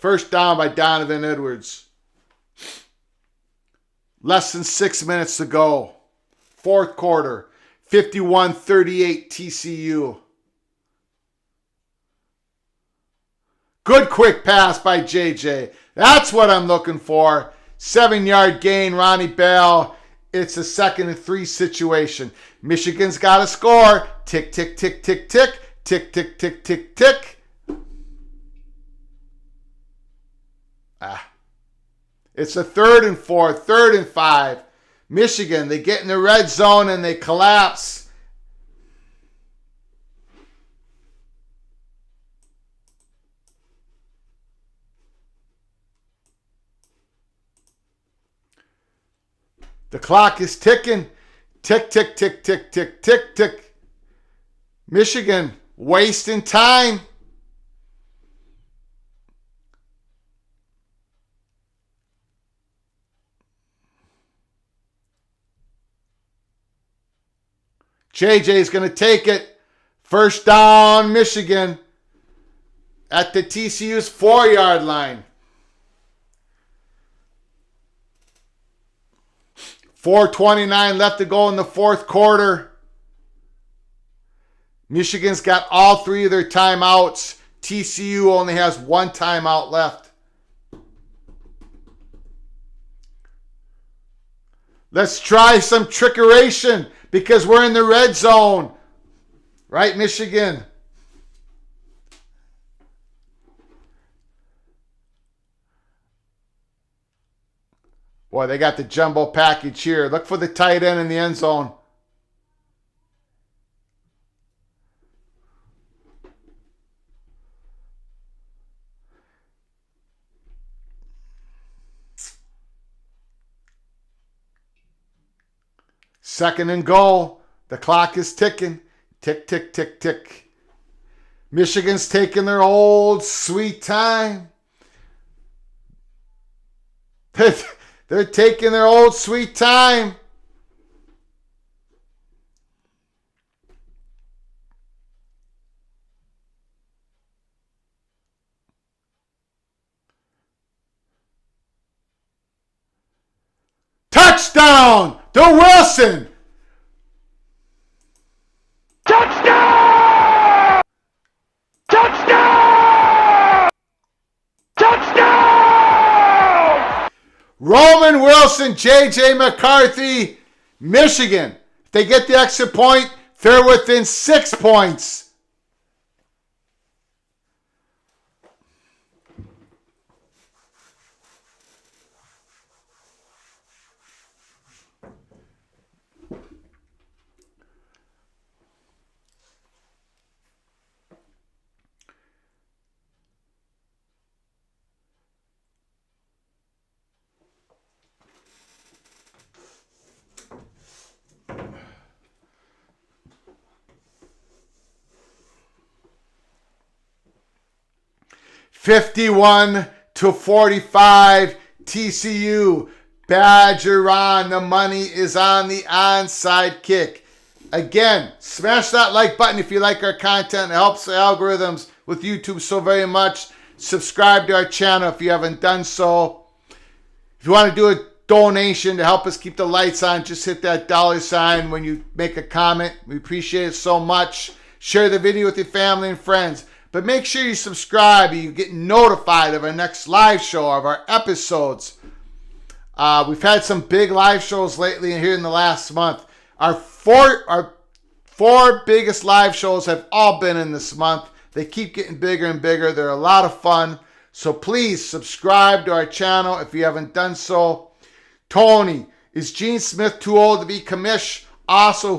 S1: 1st down by Donovan Edwards. Less than 6 minutes to go. 4th quarter. 51-38 TCU. Good quick pass by JJ. That's what I'm looking for. 7-yard gain, Ronnie Bell. It's a 2nd and 3 situation. Michigan's got to score. Tick, tick, tick, tick, tick. Tick, tick, tick, tick, tick. It's a 3rd and 4, 3rd and 5. Michigan, they get in the red zone and they collapse. The clock is ticking. Tick, tick, tick, tick, tick, tick, tick. Michigan wasting time. JJ's going to take it. 1st down, Michigan. At the TCU's 4-yard line. 4:29 left to go in the 4th quarter. Michigan's got all 3 of their timeouts. TCU only has 1 timeout left. Let's try some trickeration because we're in the red zone. Right, Michigan? Boy, they got the jumbo package here. Look for the tight end in the end zone. Second and goal. The clock is ticking. Tick, tick, tick, tick. Michigan's taking their old sweet time. They're taking their old sweet time. Touchdown to Wilson.
S2: Touchdown! Touchdown! Touchdown!
S1: Roman Wilson, J.J. McCarthy, Michigan. If they get the extra point, they're within 6 points. (51-45) TCU. Badger on. The money is on the onside kick. Again, smash that like button if you like our content. It helps the algorithms with YouTube so very much. Subscribe to our channel if you haven't done so. If you want to do a donation to help us keep the lights on, just hit that $sign when you make a comment. We appreciate it so much. Share the video with your family and friends. But make sure you subscribe and you get notified of our next live show, of our episodes. We've had some big live shows lately here in the last month. Our four biggest live shows have all been in this month. They keep getting bigger and bigger. They're a lot of fun. So please subscribe to our channel if you haven't done so. Tony, is Gene Smith too old to be commish? Also,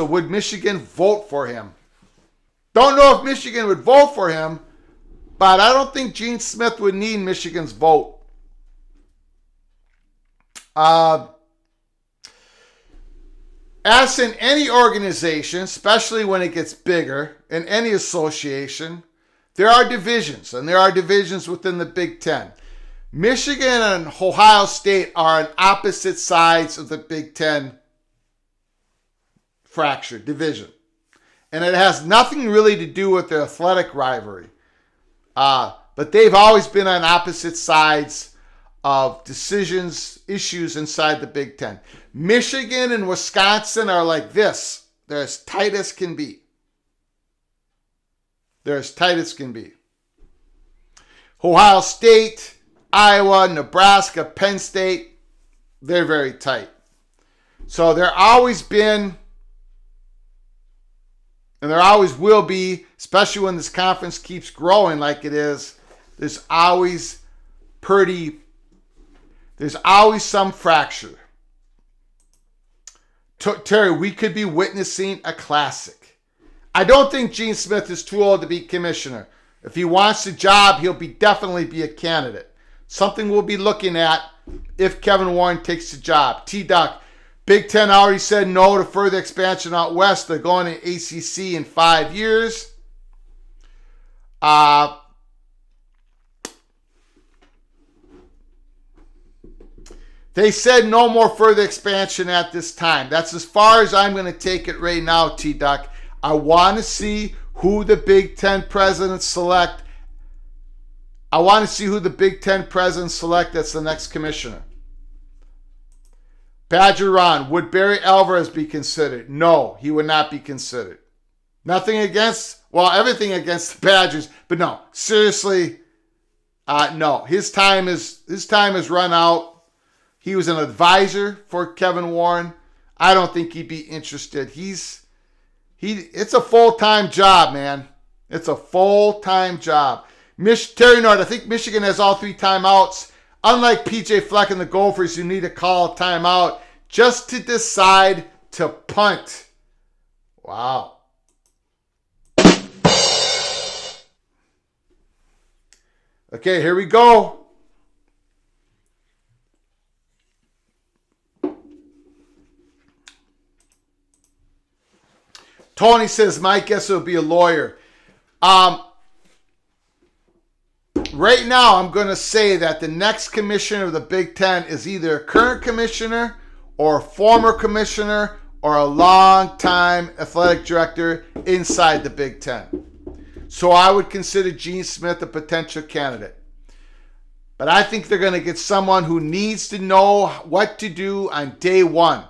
S1: would Michigan vote for him? Don't know if Michigan would vote for him, but I don't think Gene Smith would need Michigan's vote. As in any organization, especially when it gets bigger, in any association, there are divisions, and there are divisions within the Big Ten. Michigan and Ohio State are on opposite sides of the Big Ten fracture, division. And it has nothing really to do with their athletic rivalry. But they've always been on opposite sides of decisions, issues inside the Big Ten. Michigan and Wisconsin are like this. They're as tight as can be. They're as tight as can be. Ohio State, Iowa, Nebraska, Penn State, they're very tight. So there always been, and there always will be, especially when this conference keeps growing like it is, there's always some fracture. Terry, we could be witnessing a classic. I don't think Gene Smith is too old to be commissioner. If he wants the job, he'll definitely be a candidate. Something we'll be looking at if Kevin Warren takes the job. T-Duck, Big Ten already said no to further expansion out west. They're going to ACC in 5 years. They said no more further expansion at this time. That's as far as I'm going to take it right now, T-Duck. I want to see who the Big Ten presidents select. I want to see who the Big Ten presidents select as the next commissioner. Badger Ron, would Barry Alvarez be considered? No, he would not be considered. Nothing against, well, everything against the Badgers, but no, seriously, no. His time is run out. He was an advisor for Kevin Warren. I don't think he'd be interested. It's a full-time job, man. It's a full-time job. Terry Nord, I think Michigan has all 3 timeouts. Unlike PJ Fleck and the Gophers, who need to call a timeout just to decide to punt. Wow. Okay, here we go. Tony says, my guess will be a lawyer. Right now, I'm going to say that the next commissioner of the Big Ten is either a current commissioner or a former commissioner or a long-time athletic director inside the Big Ten. So I would consider Gene Smith a potential candidate. But I think they're going to get someone who needs to know what to do on day one.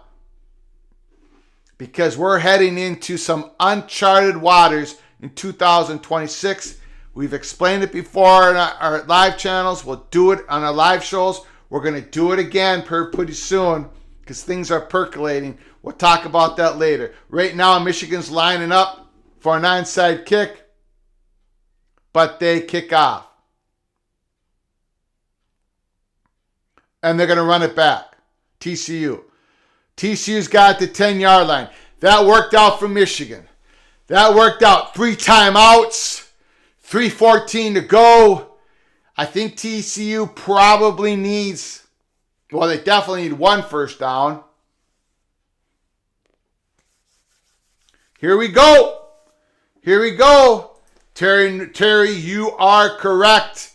S1: Because we're heading into some uncharted waters in 2026. We've explained it before on our live channels. We'll do it on our live shows. We're going to do it again pretty soon because things are percolating. We'll talk about that later. Right now, Michigan's lining up for an onside kick, but they kick off. And they're going to run it back. TCU. TCU's got the 10-yard line. That worked out for Michigan. That worked out. 3 timeouts. 3:14 to go. I think TCU probably needs, well, they definitely need 1 first down. Here we go. Here we go. Terry, you are correct.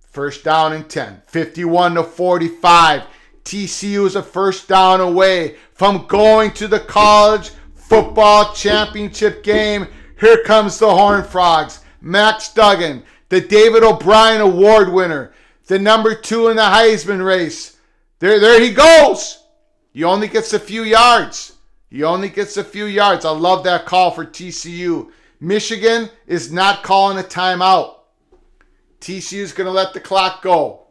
S1: First down and 10. 51-45. TCU is a first down away from going to the college football championship game. Here comes the Horned Frogs. Max Duggan, the David O'Brien Award winner, the number 2 in the Heisman race. There he goes. He only gets a few yards. I love that call for TCU. Michigan is not calling a timeout. TCU is going to let the clock go.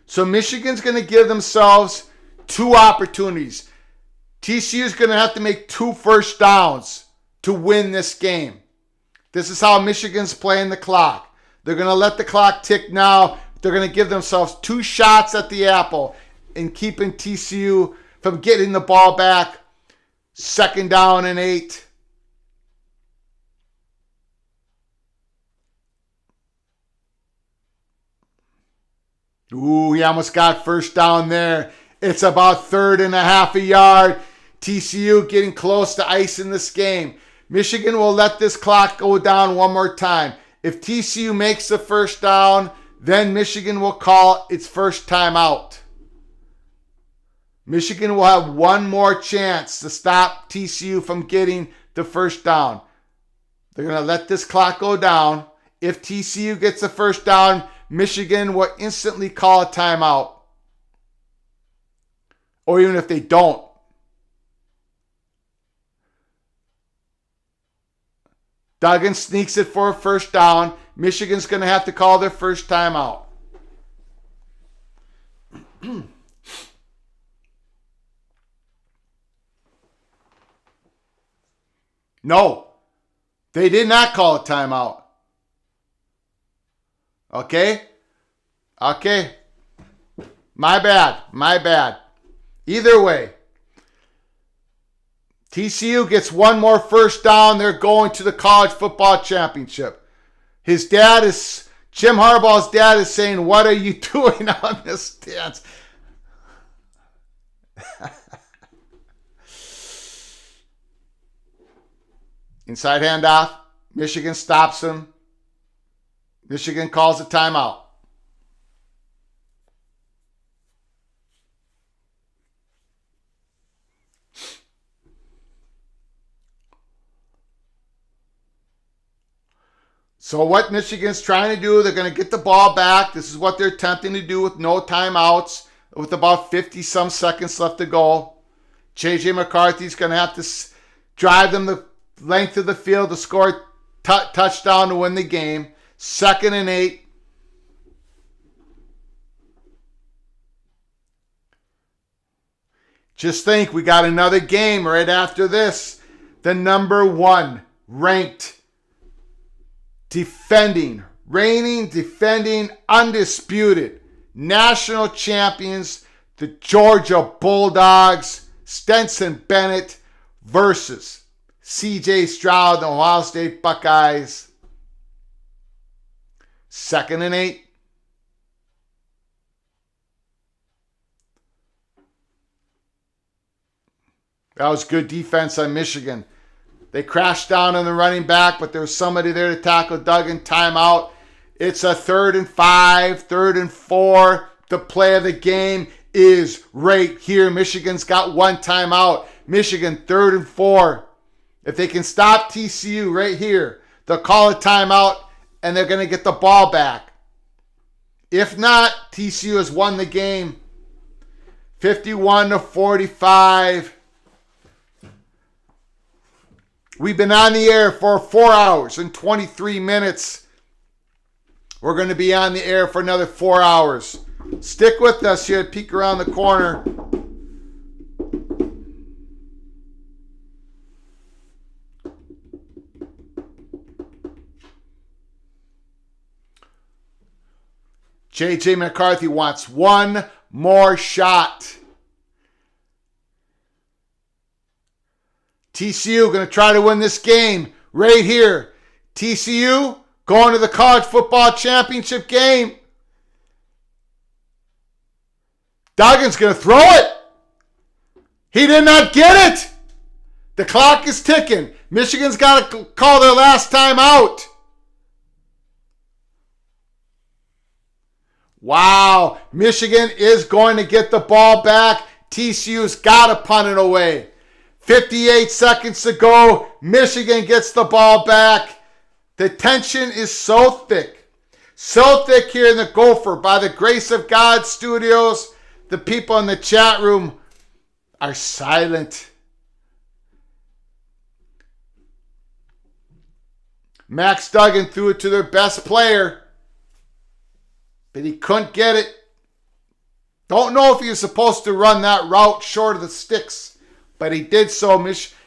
S1: So Michigan's going to give themselves 2 opportunities. TCU is going to have to make 2 first downs to win this game. This is how Michigan's playing the clock. They're going to let the clock tick now. They're going to give themselves 2 shots at the apple in keeping TCU from getting the ball back. Second down and 8. Ooh, he almost got first down there. It's about 3rd and a half a yard. TCU getting close to icing this game. Michigan will let this clock go down one more time. If TCU makes the first down, then Michigan will call its first timeout. Michigan will have one more chance to stop TCU from getting the first down. They're going to let this clock go down. If TCU gets the first down, Michigan will instantly call a timeout. Or even if they don't. Duggan sneaks it for a first down. Michigan's going to have to call their first timeout. No, they did not call a timeout. Okay? My bad. Either way, TCU gets one more first down. They're going to the college football championship. Jim Harbaugh's dad is saying, what are you doing on this stance? Inside handoff. Michigan stops him. Michigan calls a timeout. So what Michigan's trying to do, they're going to get the ball back. This is what they're attempting to do with no timeouts, with about 50-some seconds left to go. J.J. McCarthy's going to have to drive them the length of the field to score a touchdown to win the game. 2nd and 8. Just think, we got another game right after this. The number 1 ranked, defending, undisputed national champions, the Georgia Bulldogs, Stetson Bennett versus C.J. Stroud, the Ohio State Buckeyes. 2nd and 8. That was good defense on Michigan. They crashed down on the running back, but there was somebody there to tackle Duggan. Timeout. It's a 3rd and 5, 3rd and 4. The play of the game is right here. Michigan's got one timeout. Michigan, 3rd and 4. If they can stop TCU right here, they'll call a timeout and they're going to get the ball back. If not, TCU has won the game. 51-45. We've been on the air for 4 hours and 23 minutes. We're going to be on the air for another 4 hours. Stick with us here at Peek Around the Corner. J.J. McCarthy wants one more shot. TCU going to try to win this game right here. TCU going to the college football championship game. Duggan's going to throw it. He did not get it. The clock is ticking. Michigan's got to call their last time out. Wow. Michigan is going to get the ball back. TCU's got to punt it away. 58 seconds to go. Michigan gets the ball back. The tension is so thick. So thick here in the Gopher. By the grace of God Studios, the people in the chat room are silent. Max Duggan threw it to their best player, but he couldn't get it. Don't know if he was supposed to run that route short of the sticks, but he did so.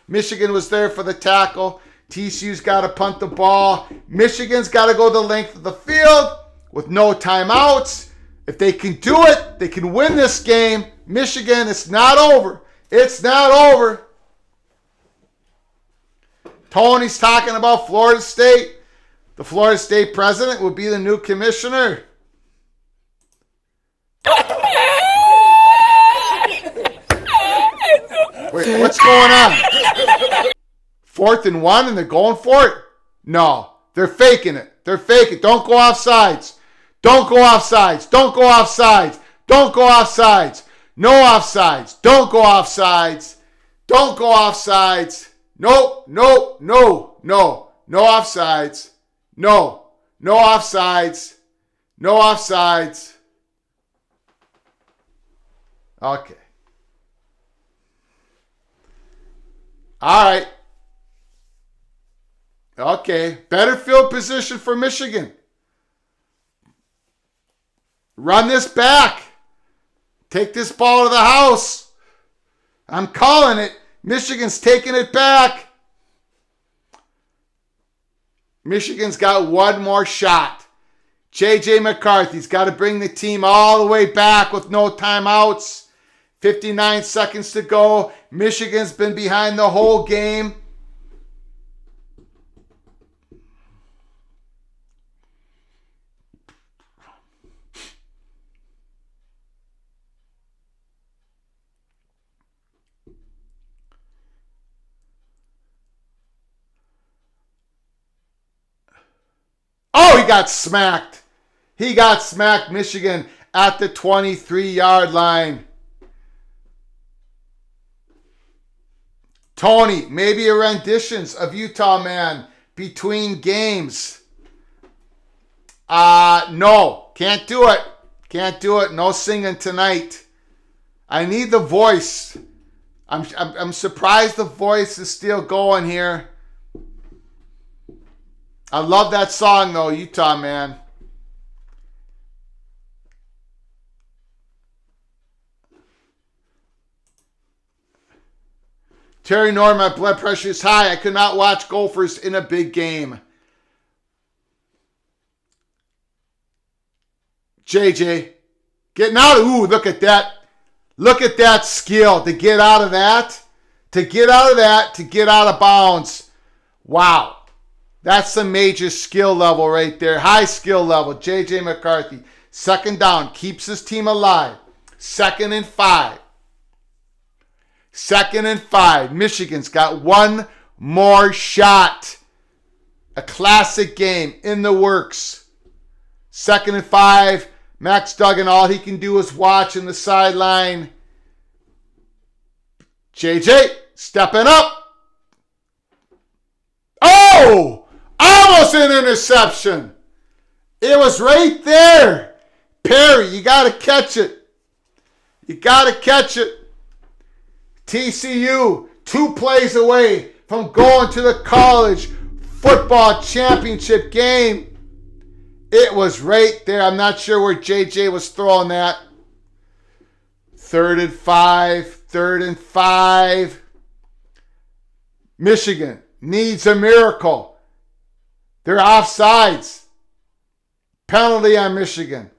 S1: Michigan was there for the tackle. TCU's got to punt the ball. Michigan's got to go the length of the field with no timeouts. If they can do it, they can win this game. Michigan, it's not over. It's not over. Tony's talking about Florida State. The Florida State president will be the new commissioner. Wait, what's going on? 4th and 1 and they're going for it? No, they're faking it. They're faking it. Don't go off sides. Don't go off sides. Don't go off sides. Don't go off sides. No offsides. Don't go off sides. Don't go off sides. No, no, no, no. No offsides. No. No offsides. No offsides. Okay. All right. Okay. Better field position for Michigan. Run this back. Take this ball to the house. I'm calling it. Michigan's taking it back. Michigan's got one more shot. J.J. McCarthy's got to bring the team all the way back with no timeouts. 59 seconds to go. Michigan's been behind the whole game. Oh, he got smacked. He got smacked, Michigan, at the 23-yard line. Tony, maybe a renditions of Utah Man between games. No, can't do it. Can't do it. No singing tonight. I need the voice. I'm surprised the voice is still going here. I love that song though, Utah Man. Terry Norman, my blood pressure is high. I could not watch Gophers in a big game. JJ, getting out of, ooh, look at that. Look at that skill to get out of that. To get out of that, to get out of bounds. Wow. That's some major skill level right there. High skill level. J.J. McCarthy. 2nd down. Keeps his team alive. 2nd and 5. 2nd and 5. Michigan's got one more shot. A classic game in the works. 2nd and 5. Max Duggan, all he can do is watch in the sideline. JJ stepping up. Oh! Almost an interception. It was right there. Perry, you got to catch it. You got to catch it. TCU, 2 plays away from going to the college football championship game. It was right there. I'm not sure where JJ was throwing that. 3rd and 5. 3rd and 5. Michigan needs a miracle. They're offsides. Penalty on Michigan.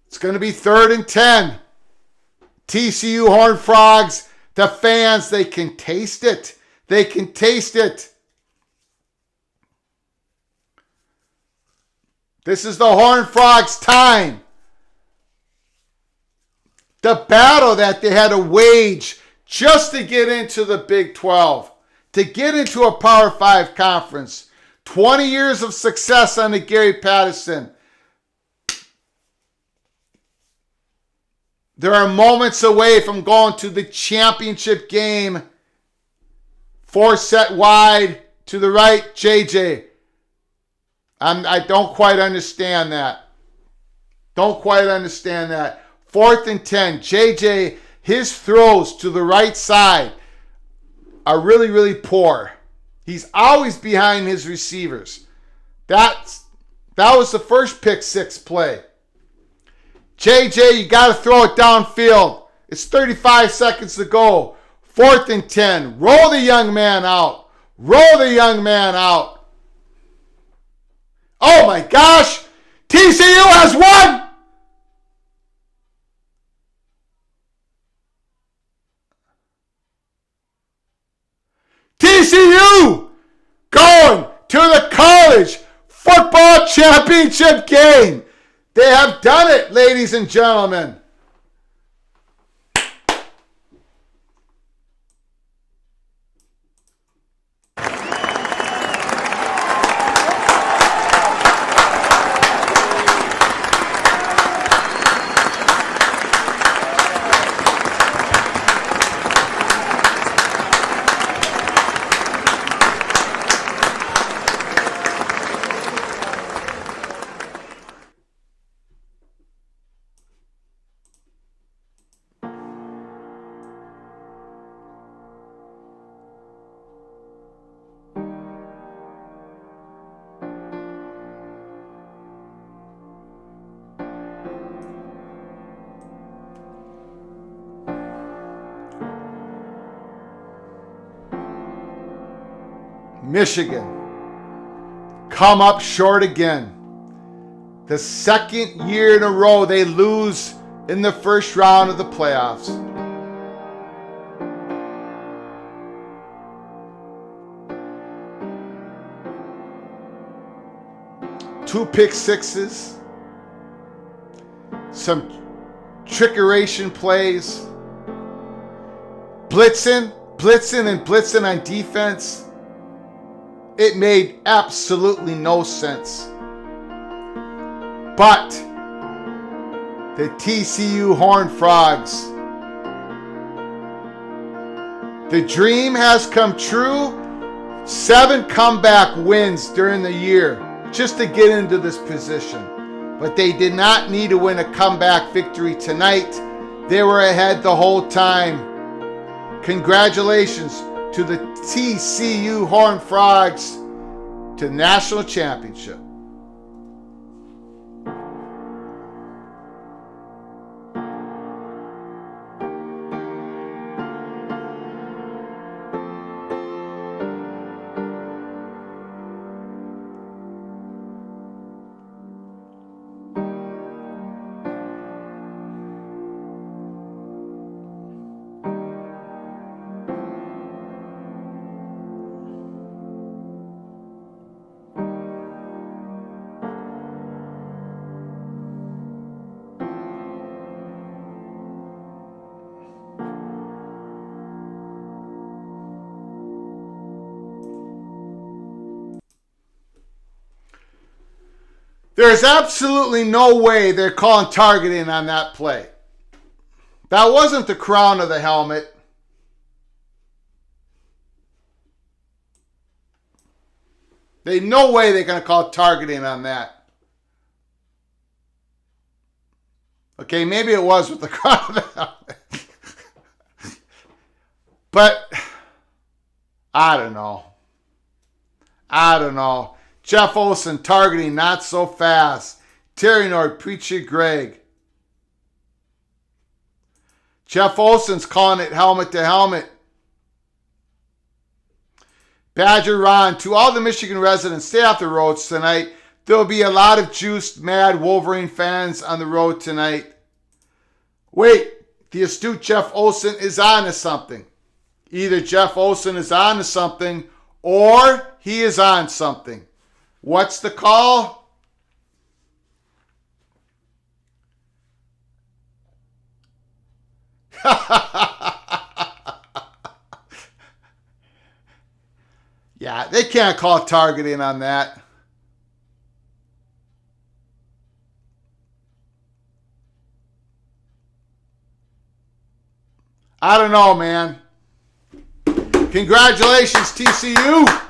S1: It's going to be 3rd and 10. TCU Horned Frogs, the fans, they can taste it. They can taste it. This is the Horned Frogs' time. The battle that they had to wage just to get into the Big 12, to get into a Power 5 conference. 20 years of success under Gary Patterson. There are moments away from going to the championship game. 4 set wide to the right, JJ. I don't quite understand that. Don't quite understand that. 4th and 10. JJ, his throws to the right side are really, really poor. He's always behind his receivers. That was the first pick 6 play. JJ, you got to throw it downfield. It's 35 seconds to go. 4th and 10. Roll the young man out. Roll the young man out. Oh my gosh! TCU has won! TCU going to the college football championship game. They have done it, ladies and gentlemen. Michigan come up short again. The 2nd year in a row they lose in the first round of the playoffs. Two pick sixes, some trickeration plays, blitzing on defense. It made absolutely no sense. But the TCU Horned Frogs, the dream has come true. 7 comeback wins during the year just to get into this position. But they did not need to win a comeback victory tonight. They were ahead the whole time. Congratulations to the TCU Horned Frogs to the national championship. There's absolutely no way they're calling targeting on that play. That wasn't the crown of the helmet. There's no way they're going to call targeting on that. Okay, maybe it was with the crown of the helmet. But I don't know. Jeff Olson targeting not so fast. Terry Nord, Preacher Greg. Jeff Olson's calling it helmet to helmet. Badger Ron, to all the Michigan residents, stay off the roads tonight. There will be a lot of juiced, mad Wolverine fans on the road tonight. Wait, the astute Jeff Olson is on to something. Either Jeff Olson is on to something or he is on something. What's the call? Yeah, they can't call targeting on that. I don't know, man. Congratulations, TCU.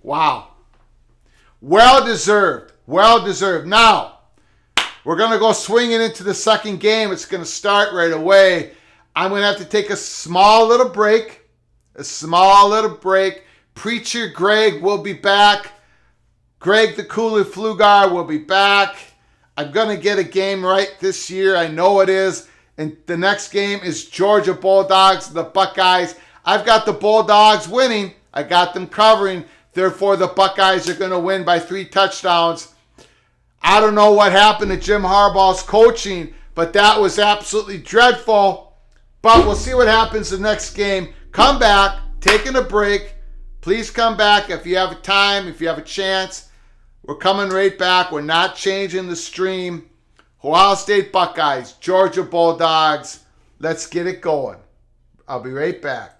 S1: Wow. Well deserved. Well deserved. Now, we're going to go swinging into the second game. It's going to start right away. I'm going to have to take a small little break. Preacher Greg will be back. Greg the Cooler Flugar will be back. I'm going to get a game right this year. I know it is. And the next game is Georgia Bulldogs, the Buckeyes. I've got the Bulldogs winning. I got them covering. Therefore, the Buckeyes are going to win by 3 touchdowns. I don't know what happened to Jim Harbaugh's coaching, but that was absolutely dreadful. But we'll see what happens the next game. Come back, taking a break. Please come back if you have time, if you have a chance. We're coming right back. We're not changing the stream. Ohio State Buckeyes, Georgia Bulldogs. Let's get it going. I'll be right back.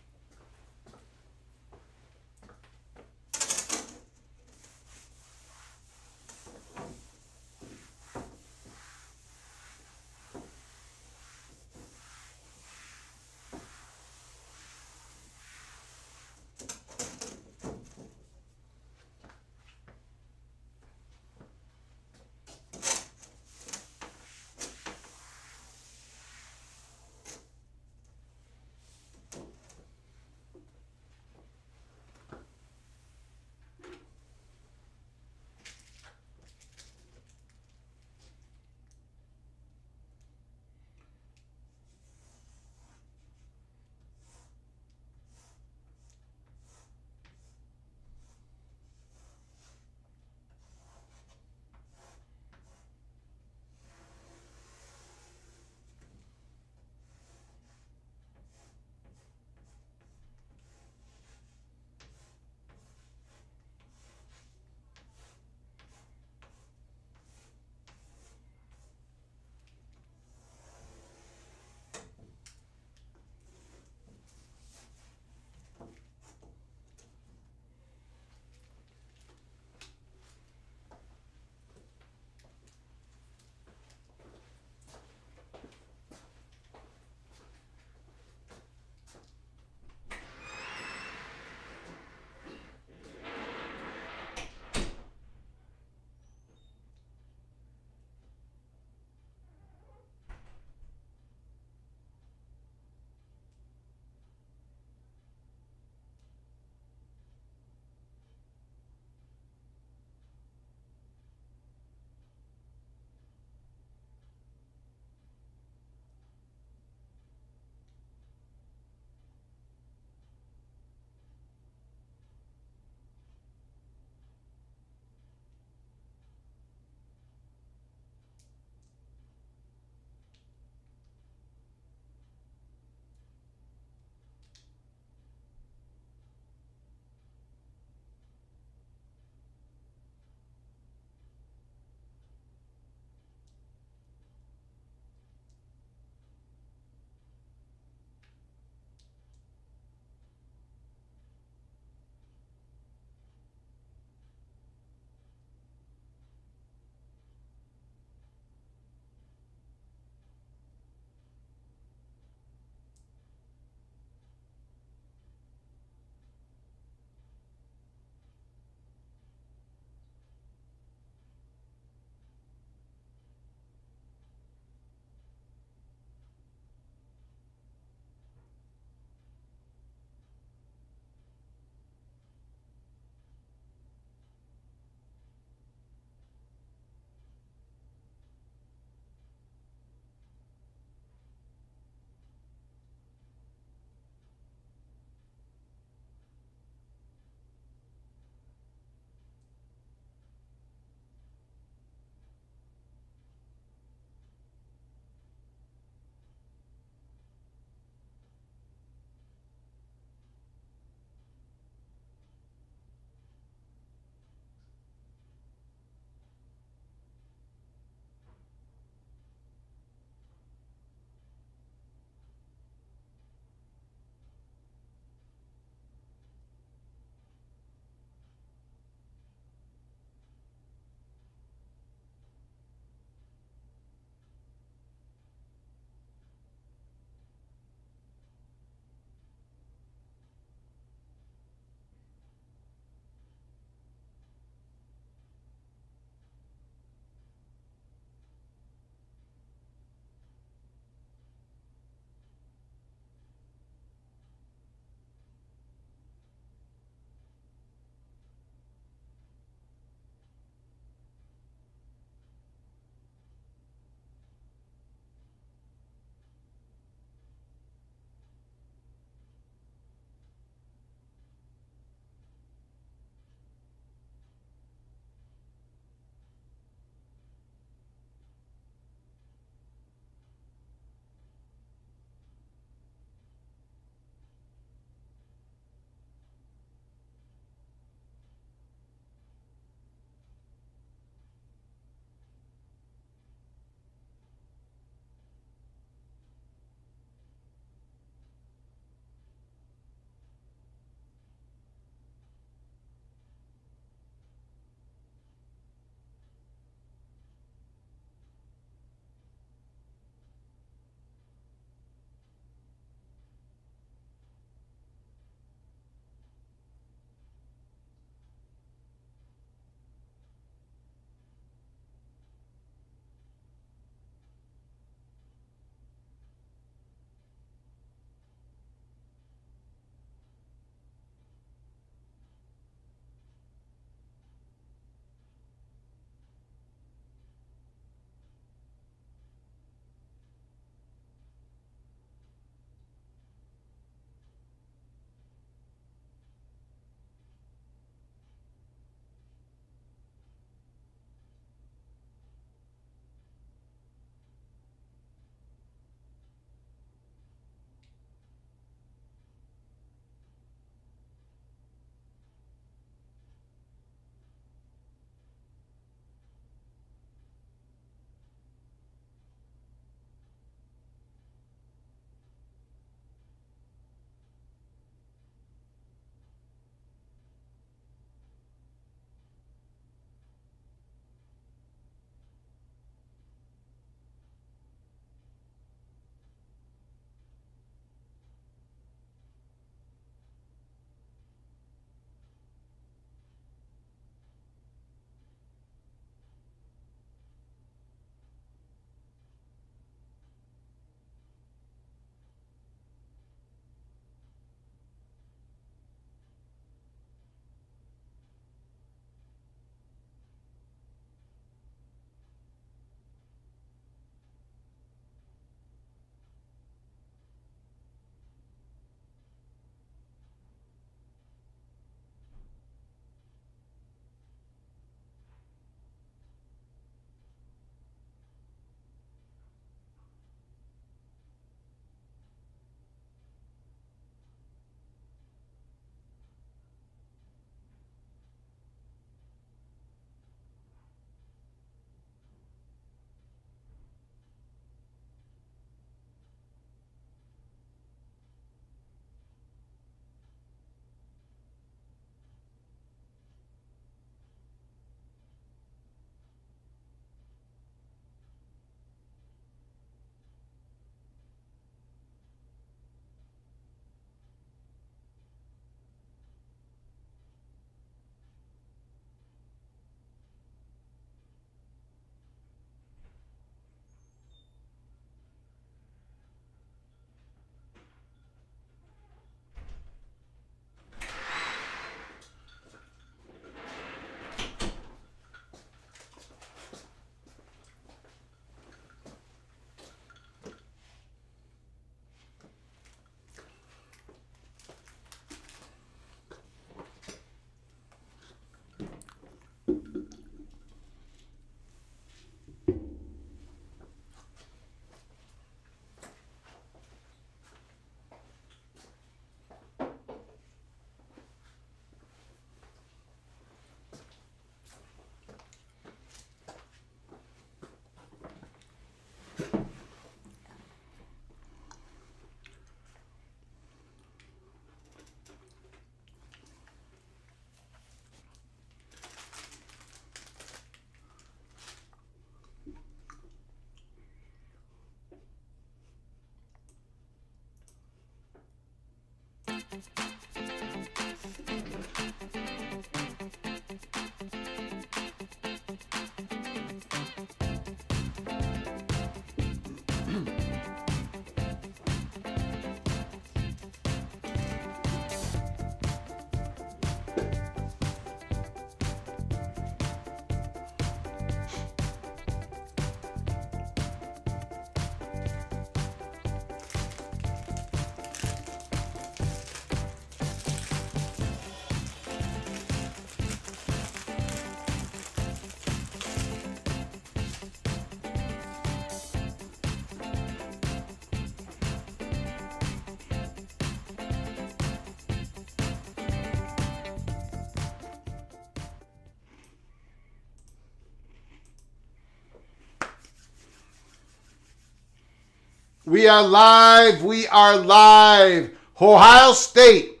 S1: We are live. We are live. Ohio State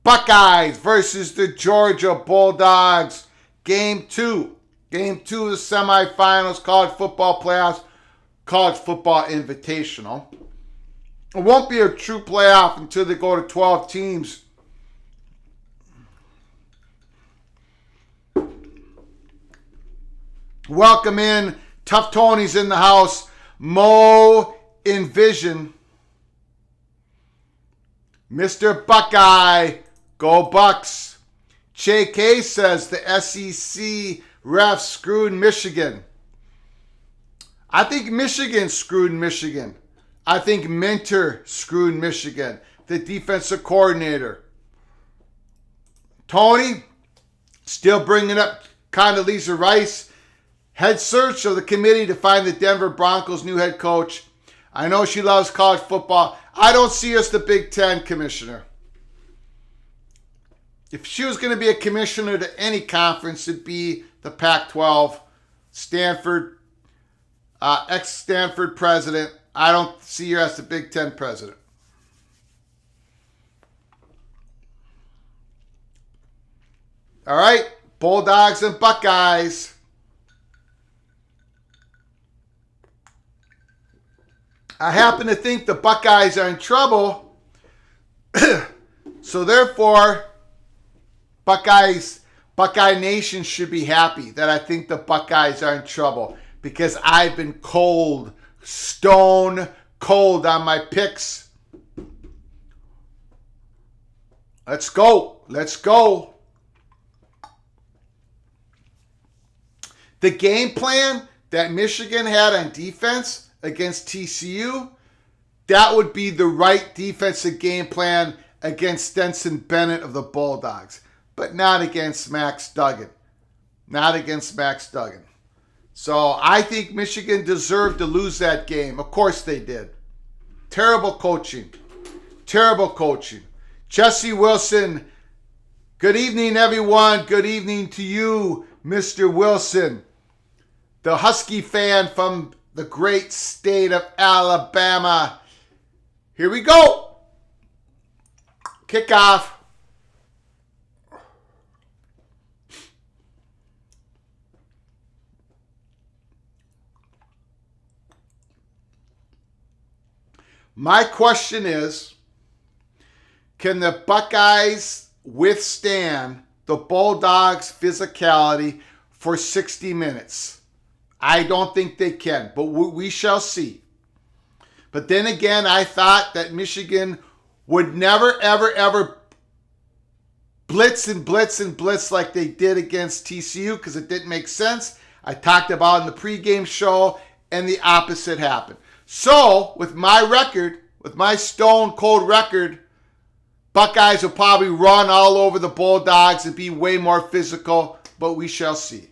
S1: Buckeyes versus the Georgia Bulldogs. Game 2. Game 2 of the semifinals, college football playoffs, college football invitational. It won't be a true playoff until they go to 12 teams. Welcome in. Tough Tony's in the house. Mo Envision. Mr. Buckeye. Go Bucks. JK says the SEC refs screwed Michigan. I think Michigan screwed Michigan. I think Mentor screwed Michigan, the defensive coordinator. Tony, still bringing up Condoleezza Rice. Head search of the committee to find the Denver Broncos' new head coach. I know she loves college football. I don't see her as the Big Ten commissioner. If she was going to be a commissioner to any conference, it'd be the Pac-12, Stanford, ex-Stanford president. I don't see her as the Big Ten president. All right, Bulldogs and Buckeyes. I happen to think the Buckeyes are in trouble. So therefore, Buckeye Nation should be happy that I think the Buckeyes are in trouble, because I've been cold, stone cold on my picks. Let's go. Let's go. The game plan that Michigan had on defense against TCU, that would be the right defensive game plan against Stetson Bennett of the Bulldogs, but not against Max Duggan. Not against Max Duggan. So I think Michigan deserved to lose that game. Of course they did. Terrible coaching. Terrible coaching. Jesse Wilson, good evening, everyone. Good evening to you, Mr. Wilson, the Husky fan from the great state of Alabama. Here we go. Kickoff. My question is, can the Buckeyes withstand the Bulldogs' physicality for 60 minutes? I don't think they can, but we shall see. But then again, I thought that Michigan would never, ever, ever blitz and blitz and blitz like they did against TCU, because it didn't make sense. I talked about it in the pregame show, and the opposite happened. So, with my record, with my stone cold record, Buckeyes will probably run all over the Bulldogs and be way more physical, but we shall see.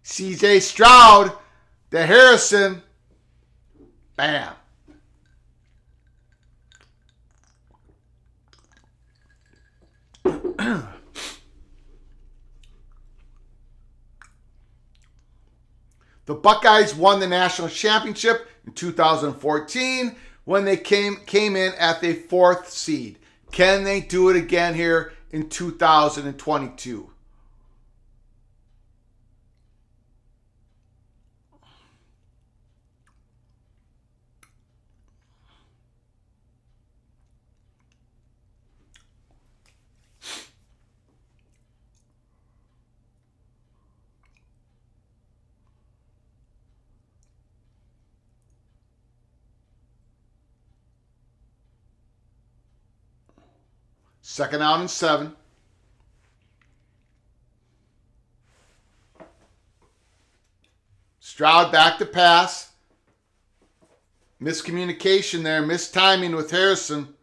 S1: CJ Stroud, the Harrison, bam. The Buckeyes won the national championship in 2014 when they came in at the 4th seed. Can they do it again here in 2022? Second out and 7. Stroud back to pass. Miscommunication there. Mistiming with Harrison.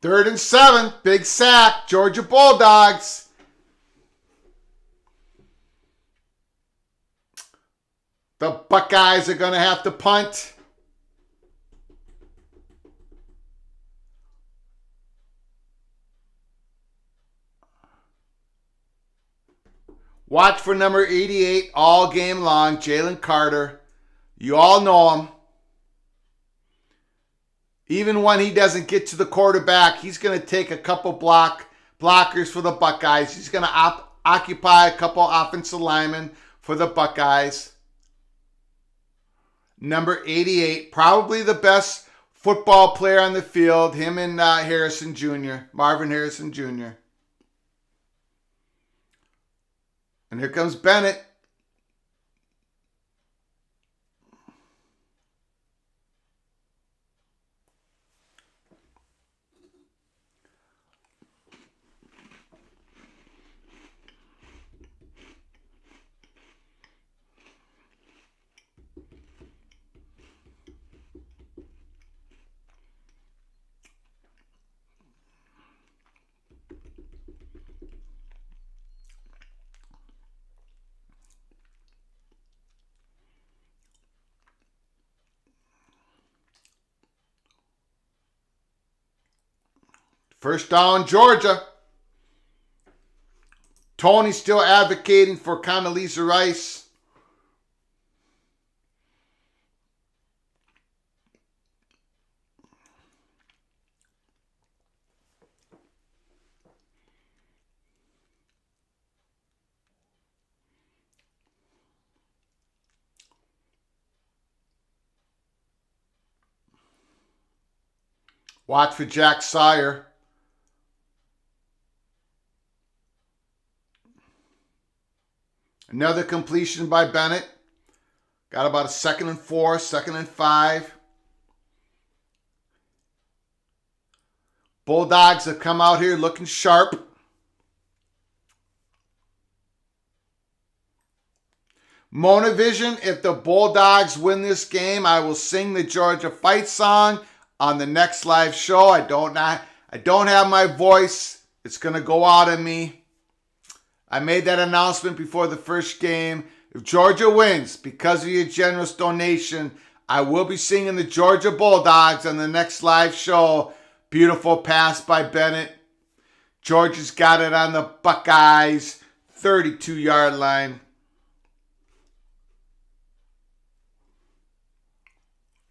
S1: Third and 7. Big sack. Georgia Bulldogs. The Buckeyes are going to have to punt. Watch for number 88 all game long, Jalen Carter. You all know him. Even when he doesn't get to the quarterback, he's going to take a couple blockers for the Buckeyes. He's going to occupy a couple offensive linemen for the Buckeyes. Number 88, probably the best football player on the field, him and Harrison Jr., Marvin Harrison Jr. And here comes Bennett. First down, Georgia. Tony still advocating for Condoleezza Rice. Watch for Jack Sire. Another completion by Bennett. Got about a 2nd and 4, 2nd and 5. Bulldogs have come out here looking sharp. Monavision, if the Bulldogs win this game, I will sing the Georgia Fight song on the next live show. I don't have my voice. It's going to go out of me. I made that announcement before the first game. If Georgia wins, because of your generous donation, I will be singing the Georgia Bulldogs on the next live show. Beautiful pass by Bennett. Georgia's got it on the Buckeyes 32-yard line.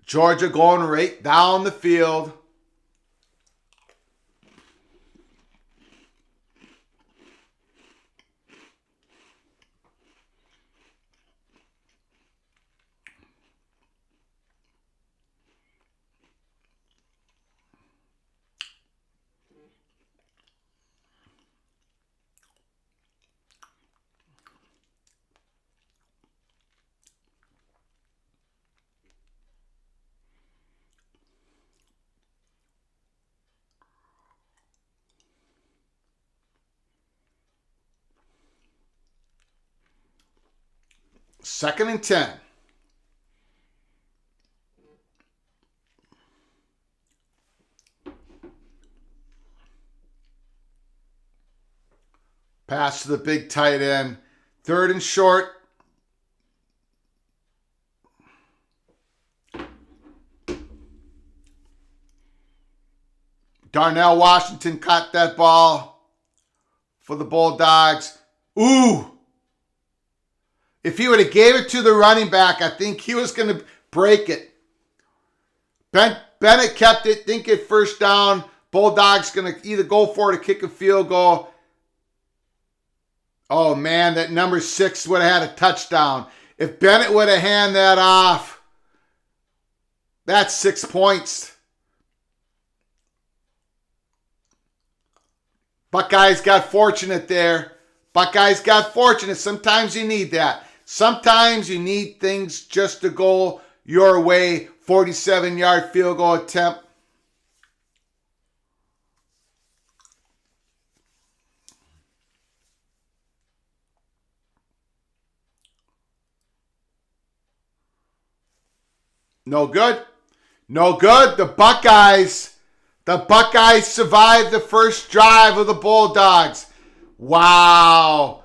S1: Georgia going right down the field. Second and 10. Pass to the big tight end. Third and short. Darnell Washington caught that ball for the Bulldogs. Ooh! If he would have gave it to the running back, I think he was going to break it. Bennett kept it, didn't get first down. Bulldogs going to either go for it or kick a field goal. Oh, man, that number 6 would have had a touchdown. If Bennett would have handed that off, that's 6 points. Buckeyes got fortunate there. Buckeyes got fortunate. Sometimes you need that. Sometimes you need things just to go your way. 47-yard field goal attempt. No good. No good. The Buckeyes survived the first drive of the Bulldogs. Wow.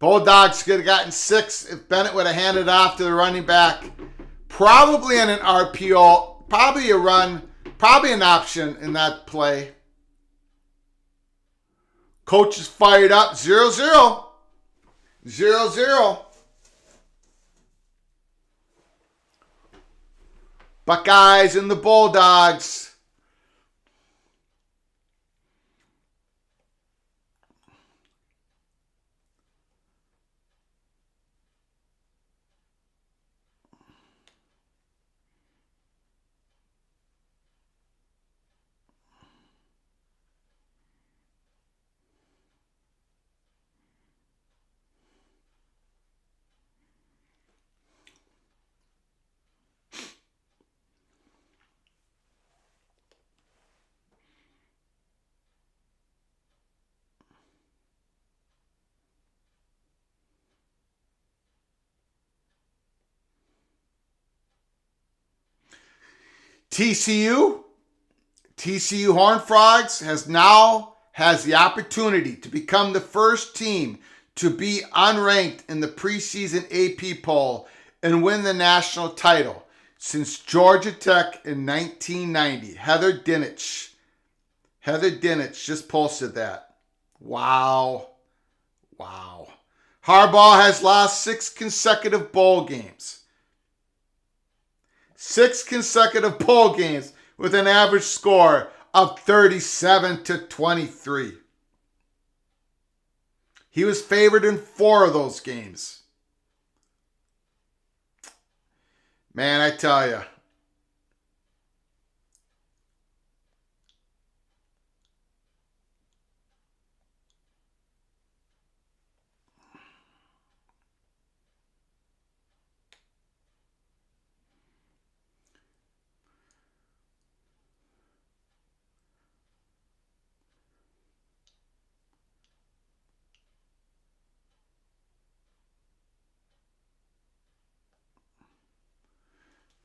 S1: Bulldogs could have gotten 6 if Bennett would have handed it off to the running back. Probably in an RPO. Probably a run. Probably an option in that play. Coach is fired up. 0-0. 0-0. Buckeyes and the Bulldogs. TCU Horned Frogs has the opportunity to become the first team to be unranked in the preseason AP poll and win the national title since Georgia Tech in 1990. Heather Dinich just posted that. Wow. Harbaugh has lost 6 consecutive bowl games. 6 consecutive bowl games with an average score of 37-23. He was favored in 4 of those games. Man, I tell you.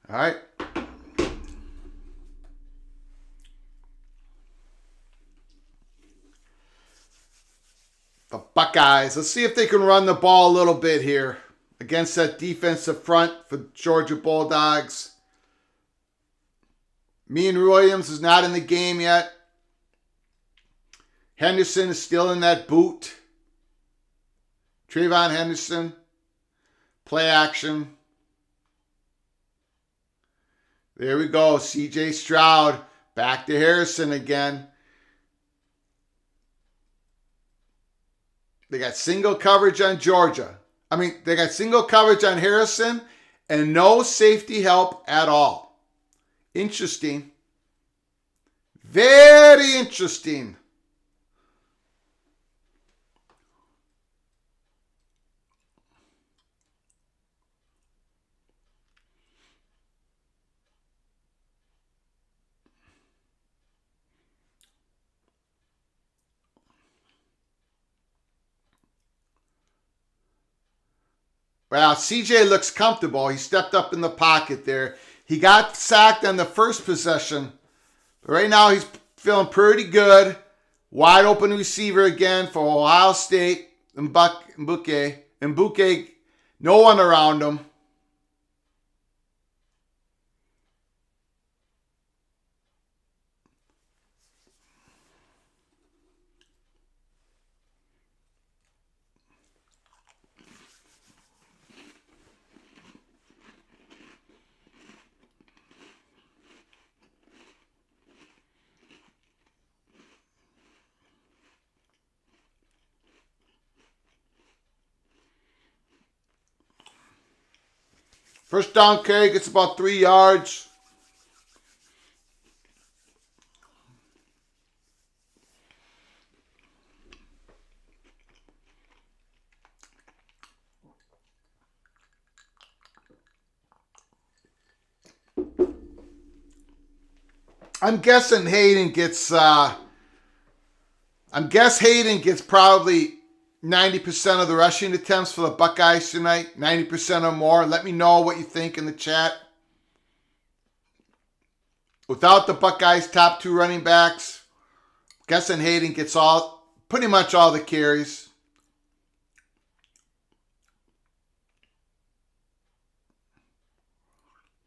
S1: All right. The Buckeyes. Let's see if they can run the ball a little bit here against that defensive front for Georgia Bulldogs. Mean Williams is not in the game yet. Henderson is still in that boot. Trayvon Henderson. Play action. There we go. C.J. Stroud. Back to Harrison again. They got single coverage on Georgia. They got single coverage on Harrison and no safety help at all. Interesting. Very interesting. Well, CJ looks comfortable. He stepped up in the pocket there. He got sacked on the first possession. But right now he's feeling pretty good. Wide open receiver again for Ohio State. Mbuke, no one around him. First down carry gets about 3 yards. I'm guessing Hayden gets probably 90% of the rushing attempts for the Buckeyes tonight. 90% or more. Let me know what you think in the chat. Without the Buckeyes' top 2 running backs, guessing Hayden gets pretty much all the carries.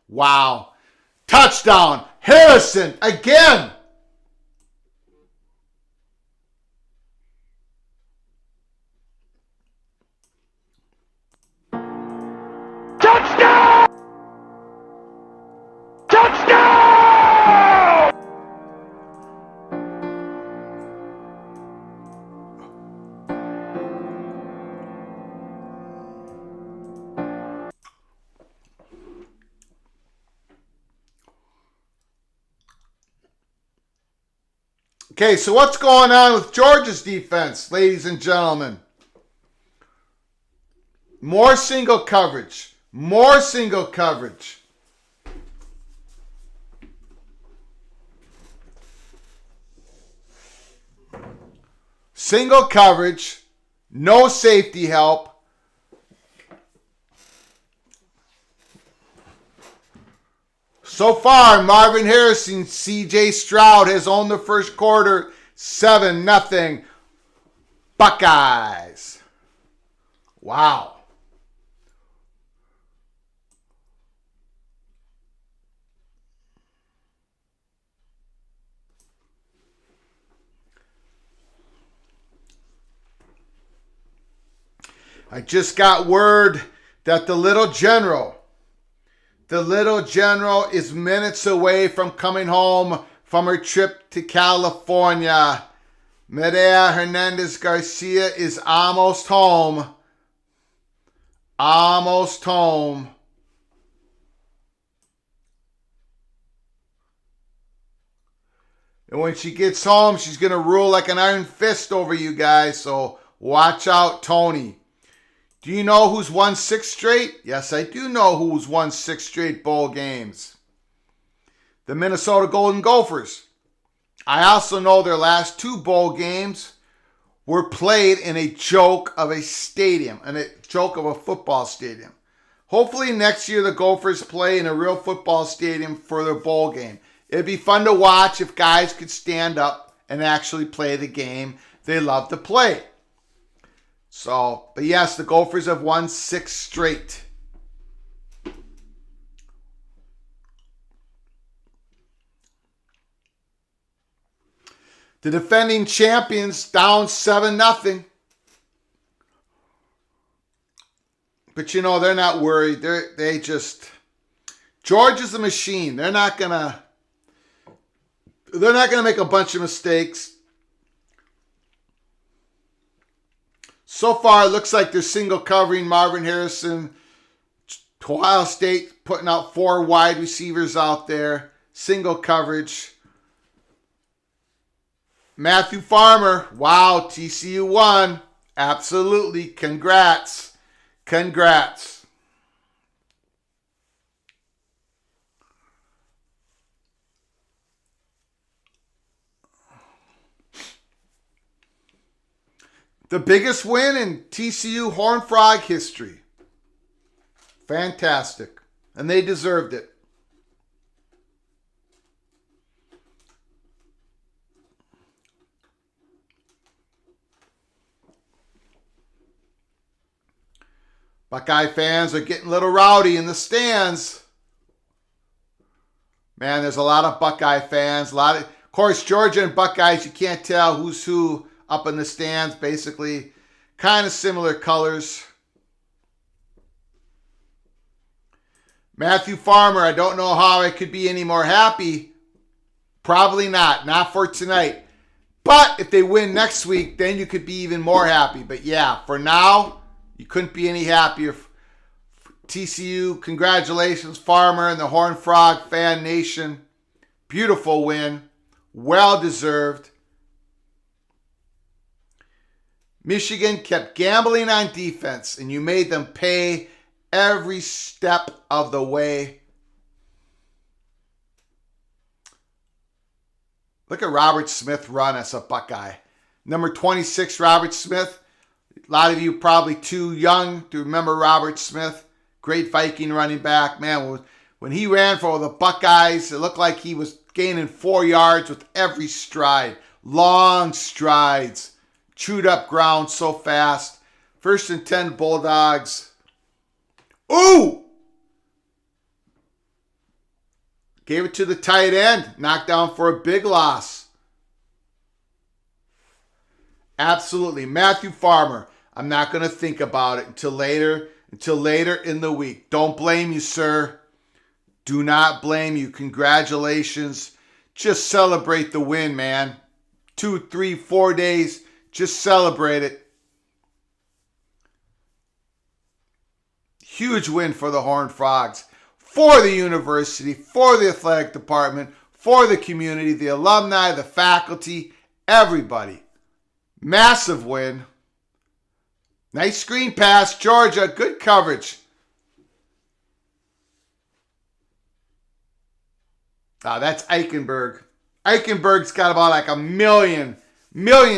S1: Wow. Touchdown. Harrison again.
S2: Touchdown! Touchdown!
S1: Okay, so what's going on with Georgia's defense, ladies and gentlemen? More single coverage. More single coverage. Single coverage. No safety help. So far, Marvin Harrison, C.J. Stroud has owned the first quarter 7-0 Buckeyes. Wow. I just got word that the little general is minutes away from coming home from her trip to California. Medea Hernandez Garcia is almost home. Almost home. And when she gets home, she's going to rule like an iron fist over you guys. So watch out, Tony. Do you know who's won 6 straight? Yes, I do know who's won 6 straight bowl games. The Minnesota Golden Gophers. I also know their last 2 bowl games were played in a joke of a stadium, and a joke of a football stadium. Hopefully next year the Gophers play in a real football stadium for their bowl game. It'd be fun to watch if guys could stand up and actually play the game they love to play. So, but yes, the Gophers have won 6 straight. The defending champions down 7-0. But you know, they're not worried. Georgia's a machine. They're not gonna make a bunch of mistakes. So far, it looks like they're single covering Marvin Harrison. Ohio State putting out 4 wide receivers out there. Single coverage. Matthew Farmer. Wow, TCU won. Absolutely. Congrats. Congrats. The biggest win in TCU Horned Frog history. Fantastic. And they deserved it. Buckeye fans are getting a little rowdy in the stands. Man, there's a lot of Buckeye fans. Of course, Georgia and Buckeyes, you can't tell who's who up in the stands. Basically, kind of similar colors. Matthew Farmer, I don't know how I could be any more happy. Probably not. Not for tonight. But if they win next week, then you could be even more happy. But yeah, for now, you couldn't be any happier TCU, congratulations, Farmer and the Horned Frog fan nation. Beautiful win. Well deserved. Michigan kept gambling on defense, and you made them pay every step of the way. Look at Robert Smith run as a Buckeye. Number 26, Robert Smith. A lot of you probably too young to remember Robert Smith. Great Viking running back. Man, when he ran for the Buckeyes, it looked like he was gaining 4 yards with every stride. Long strides. Chewed up ground so fast. 1st and 10 Bulldogs. Ooh! Gave it to the tight end. Knocked down for a big loss. Absolutely. Matthew Farmer. I'm not going to think about it until later in the week. Don't blame you, sir. Do not blame you. Congratulations. Just celebrate the win, man. 2, 3, 4 days. Just celebrate it. Huge win for the Horned Frogs. For the university, for the athletic department, for the community, the alumni, the faculty, everybody. Massive win. Nice screen pass, Georgia. Good coverage. That's Eichenberg. Eichenberg's got about like a million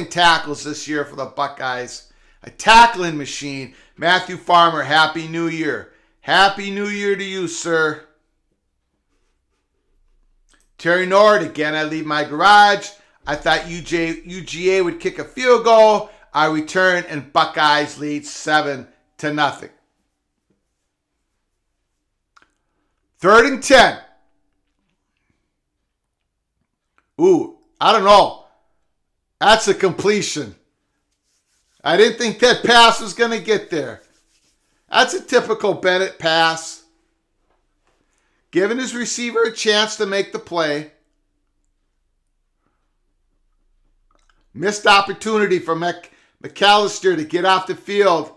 S1: tackles this year for the Buckeyes. A tackling machine. Matthew Farmer, Happy New Year. Happy New Year to you, sir. Terry Nord, again, I leave my garage. I thought UGA would kick a field goal. I return and Buckeyes lead 7-0. 3rd and 10. Ooh, I don't know. That's a completion. I didn't think that pass was going to get there. That's a typical Bennett pass. Giving his receiver a chance to make the play. Missed opportunity for McAllister to get off the field,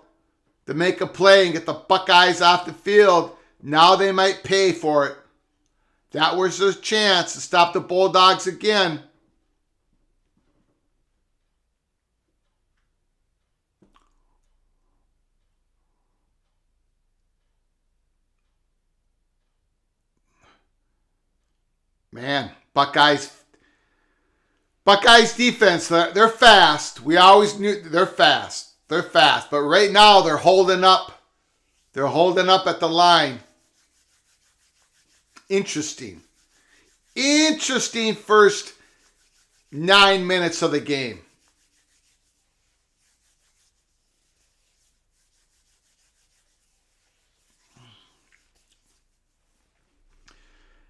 S1: to make a play and get the Buckeyes off the field. Now they might pay for it. That was their chance to stop the Bulldogs again. Man, Buckeyes defense, they're fast. We always knew they're fast. They're fast. But right now they're holding up. They're holding up at the line. Interesting first 9 minutes of the game.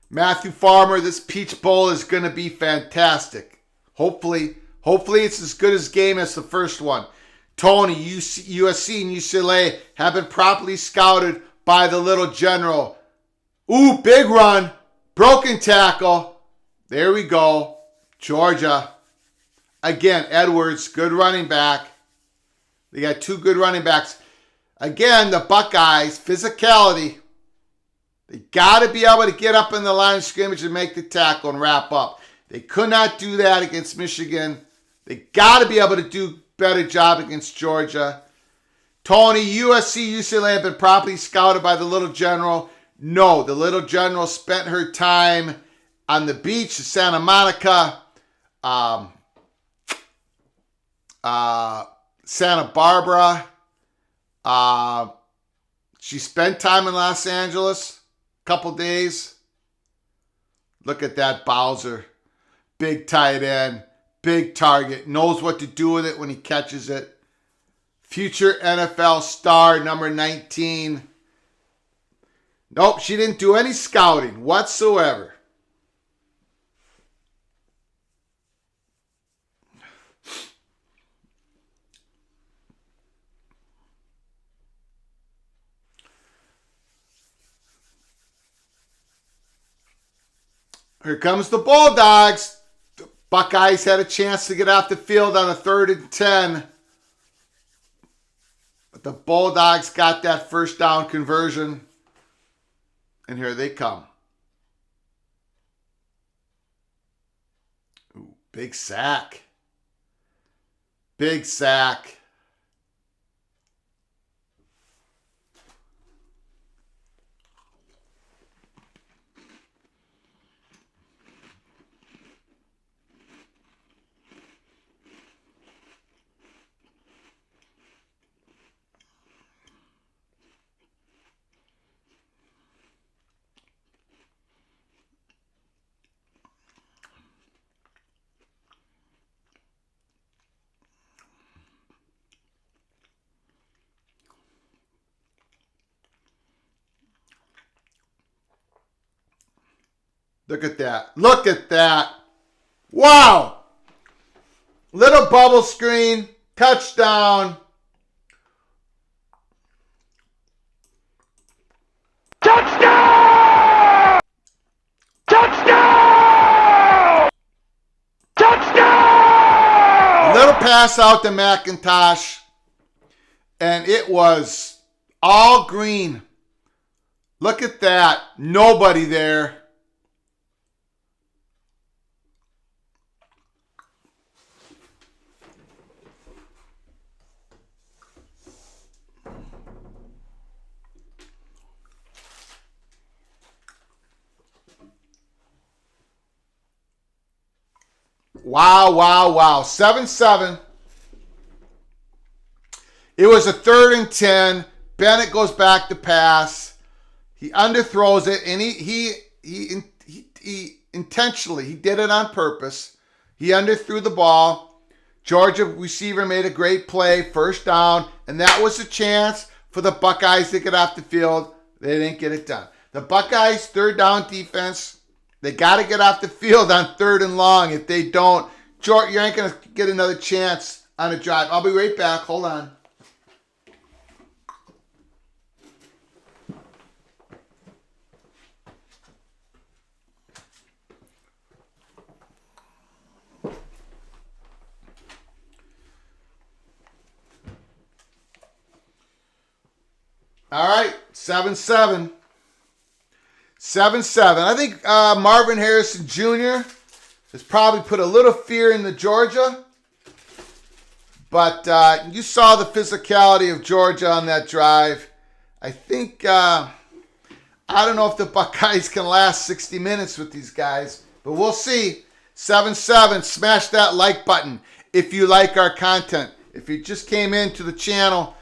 S1: Matthew Farmer, this Peach Bowl is going to be fantastic. Hopefully it's as good a game as the first one. Tony, USC and UCLA have been properly scouted by the little general. Ooh, big run. Broken tackle. There we go. Georgia. Again, Edwards, good running back. They got 2 good running backs. Again, the Buckeyes, physicality. They got to be able to get up in the line of scrimmage and make the tackle and wrap up. They could not do that against Michigan. They got to be able to do a better job against Georgia. Tony, USC, UCLA have been properly scouted by the little general. No, the little general spent her time on the beach of Santa Monica, Santa Barbara. She spent time in Los Angeles, a couple days. Look at that Bowser. Big tight end, big target, knows what to do with it when he catches it. Future NFL star, number 19. Nope, she didn't do any scouting whatsoever. Here comes the Bulldogs. The Buckeyes had a chance to get off the field on a 3rd and 10. But the Bulldogs got that first down conversion. And here they come. Ooh, big sack. Big sack. Look at that. Look at that. Wow. Little bubble screen. Touchdown.
S2: Touchdown! Touchdown! Touchdown!
S1: Little pass out to McIntosh. And it was all green. Look at that. Nobody there. Wow, wow, wow. 7-7. It was a 3rd and 10. Bennett goes back to pass. He underthrows it, and he intentionally, he did it on purpose. He underthrew the ball. Georgia receiver made a great play, first down, and that was a chance for the Buckeyes to get off the field. They didn't get it done. The Buckeyes' 3rd down defense, they got to get off the field on 3rd and long. If they don't, George, you ain't going to get another chance on a drive. I'll be right back. Hold on. All right, 7-7. 7-7. I think Marvin Harrison Jr. has probably put a little fear into Georgia. But you saw the physicality of Georgia on that drive. I think, I don't know if the Buckeyes can last 60 minutes with these guys. But we'll see. 7-7. Smash that like button if you like our content. If you just came into the channel,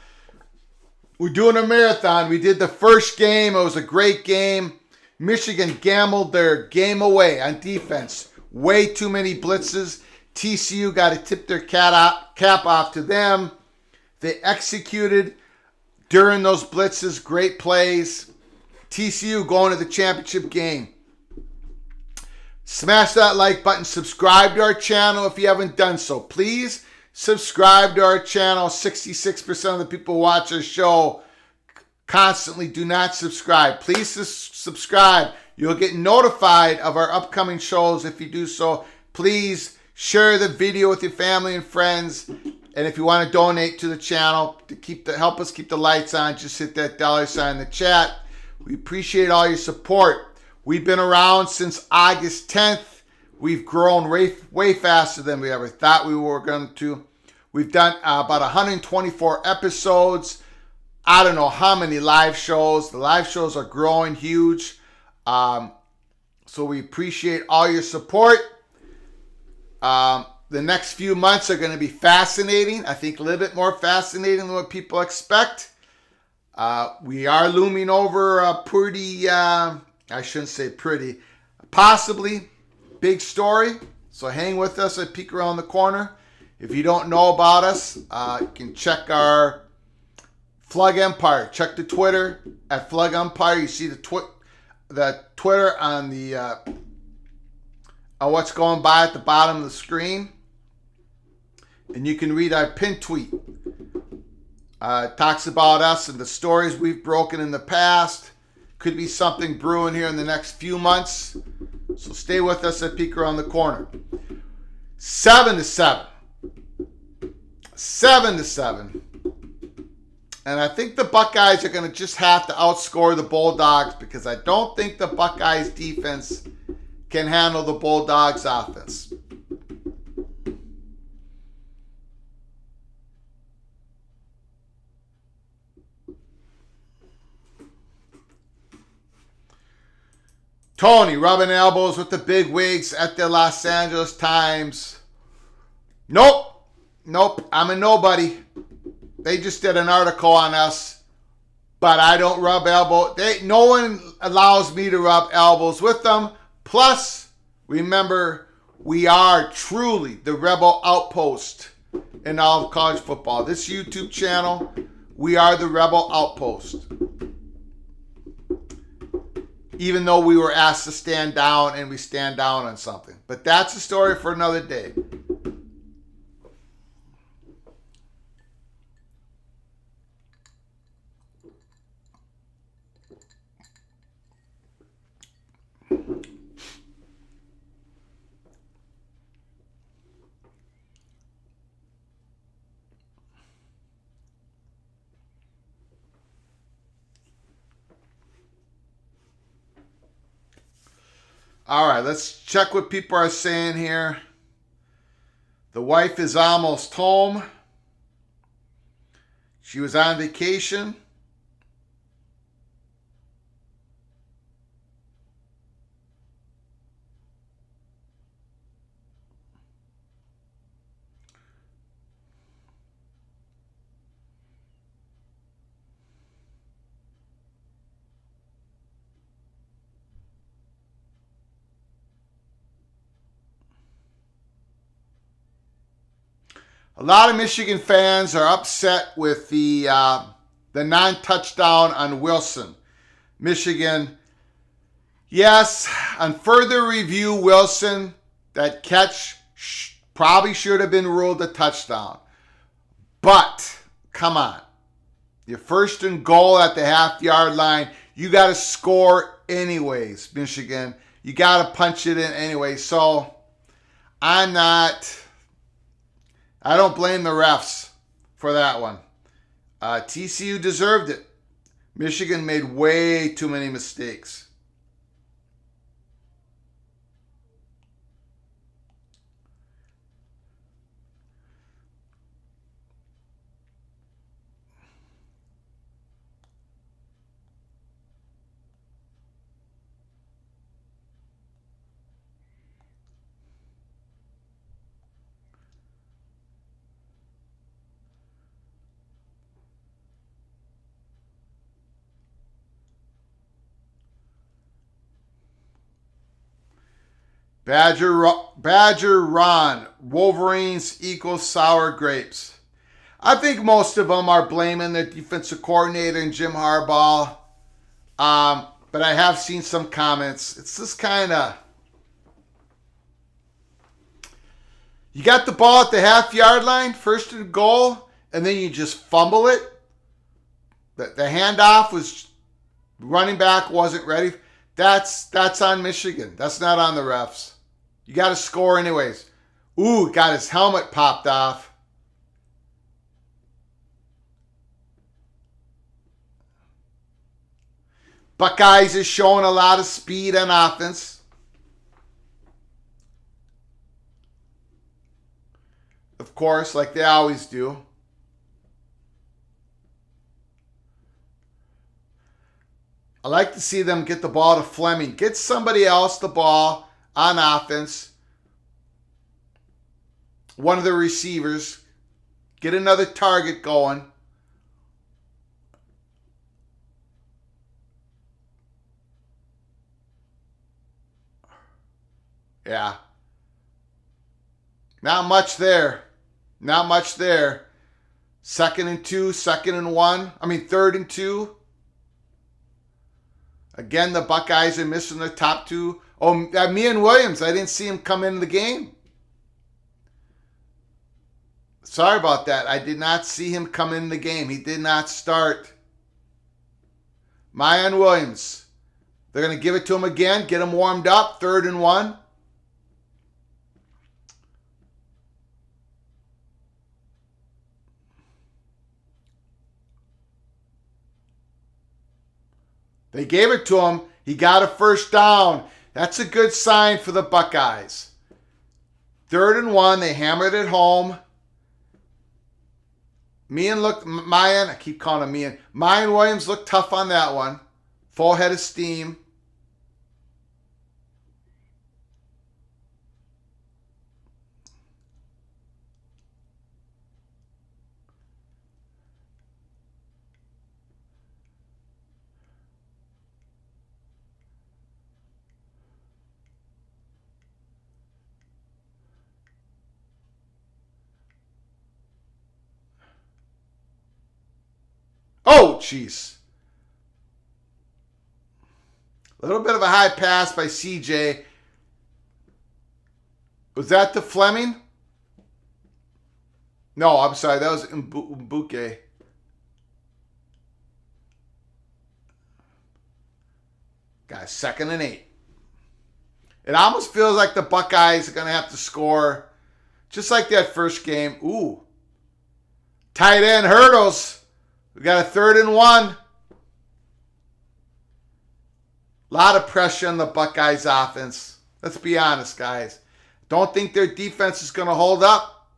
S1: we're doing a marathon. We did the first game. It was a great game. Michigan gambled their game away on defense. Way too many blitzes. TCU got to tip their cap off to them. They executed during those blitzes. Great plays. TCU going to the championship game. Smash that like button. Subscribe to our channel if you haven't done so. Please subscribe to our channel. 66% of the people who watch our show constantly do not subscribe. Please subscribe. You'll get notified of our upcoming shows if you do so. Please share the video with your family and friends. And if you want to donate to the channel to help us keep the lights on, just hit that $sign in the chat. We appreciate all your support. We've been around since August 10th. We've grown way faster than we ever thought we were going to. We've done about 124 episodes. I don't know how many live shows. The live shows are growing huge. So we appreciate all your support. The next few months are going to be fascinating. I think a little bit more fascinating than what people expect. We are looming over a pretty, I shouldn't say pretty, possibly big story. So hang with us at Peek Around the Corner. If you don't know about us, you can check our Flug Empire. Check the Twitter at Flug Empire. You see the Twitter on the on what's going by at the bottom of the screen. And you can read our pin tweet. It talks about us and the stories we've broken in the past. Could be something brewing here in the next few months. So stay with us at Peek Around the Corner. 7-7. 7-7. And I think the Buckeyes are going to just have to outscore the Bulldogs because I don't think the Buckeyes defense can handle the Bulldogs offense. Tony rubbing elbows with the big wigs at the Los Angeles Times. Nope. I'm a nobody. They just did an article on us, but I don't rub elbows. No one allows me to rub elbows with them. Plus, remember, we are truly the rebel outpost in all of college football. This YouTube channel, we are the rebel outpost. Even though we were asked to stand down and we stand down on something. But that's a story for another day. All right, let's check what people are saying here. The wife is almost home. She was on vacation. A lot of Michigan fans are upset with the non-touchdown on Wilson. Michigan, yes, on further review, Wilson, that catch probably should have been ruled a touchdown. But, come on. You're first and goal at the half-yard line. You got to score anyways, Michigan. You got to punch it in anyway. So, I don't blame the refs for that one. TCU deserved it. Michigan made way too many mistakes. Badger Ron, Wolverines equals sour grapes. I think most of them are blaming the defensive coordinator and Jim Harbaugh. But I have seen some comments. It's just kind of... You got the ball at the half-yard line, first and goal, and then you just fumble it. The handoff was... Running back wasn't ready. That's on Michigan. That's not on the refs. You got to score anyways. Ooh, got his helmet popped off. Buckeyes is showing a lot of speed on offense. Of course, like they always do. I like to see them get the ball to Fleming. Get somebody else the ball on offense. One of the receivers. Get another target going. Yeah. Not much there. Not much there. 2nd and 2, 2nd and 1. 3rd and 2. Again, the Buckeyes are missing their top two. Oh, Mian Williams, I didn't see him come into the game. Sorry about that. I did not see him come in the game. He did not start. Mian Williams. They're going to give it to him again. Get him warmed up. 3rd and 1. They gave it to him. He got a first down. That's a good sign for the Buckeyes. 3rd and 1. They hammered it home. I keep calling him Meehan. Mayan Williams looked tough on that one. Full head of steam. Oh, jeez. A little bit of a high pass by CJ. Was that to Fleming? No, I'm sorry. That was Mbuke. Got 2nd and 8. It almost feels like the Buckeyes are going to have to score just like that first game. Ooh. Tight end hurdles. We got a 3rd and 1. A lot of pressure on the Buckeyes offense. Let's be honest, guys. Don't think their defense is going to hold up.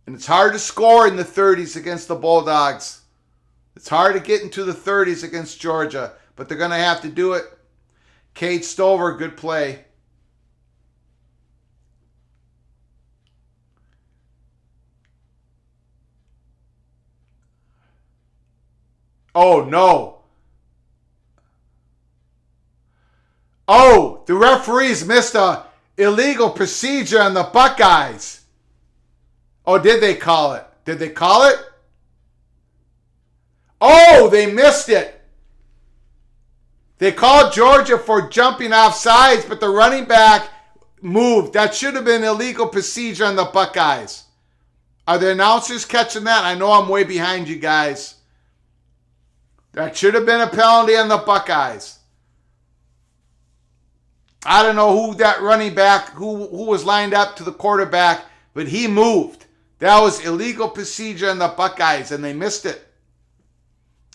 S1: And it's hard to score in the 30s against the Bulldogs. It's hard to get into the 30s against Georgia, but they're going to have to do it. Cade Stover, good play. Oh, no. Oh, the referees missed a illegal procedure on the Buckeyes. Oh, did they call it? Did they call it? Oh, they missed it. They called Georgia for jumping off sides, but the running back moved. That should have been illegal procedure on the Buckeyes. Are the announcers catching that? I know I'm way behind you guys. That should have been a penalty on the Buckeyes. I don't know who that running back, who was lined up to the quarterback, but he moved. That was illegal procedure on the Buckeyes, and they missed it.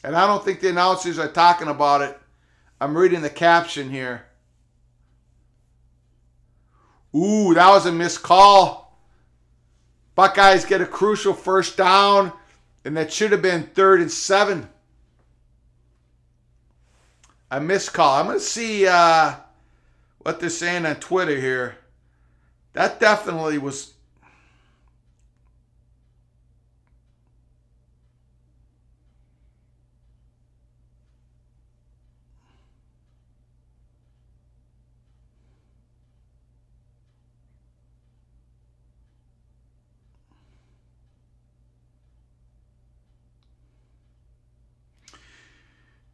S1: And I don't think the announcers are talking about it. I'm reading the caption here. Ooh, that was a missed call. Buckeyes get a crucial first down, and that should have been 3rd and 7. A missed call. I'm going to see what they're saying on Twitter here. That definitely was...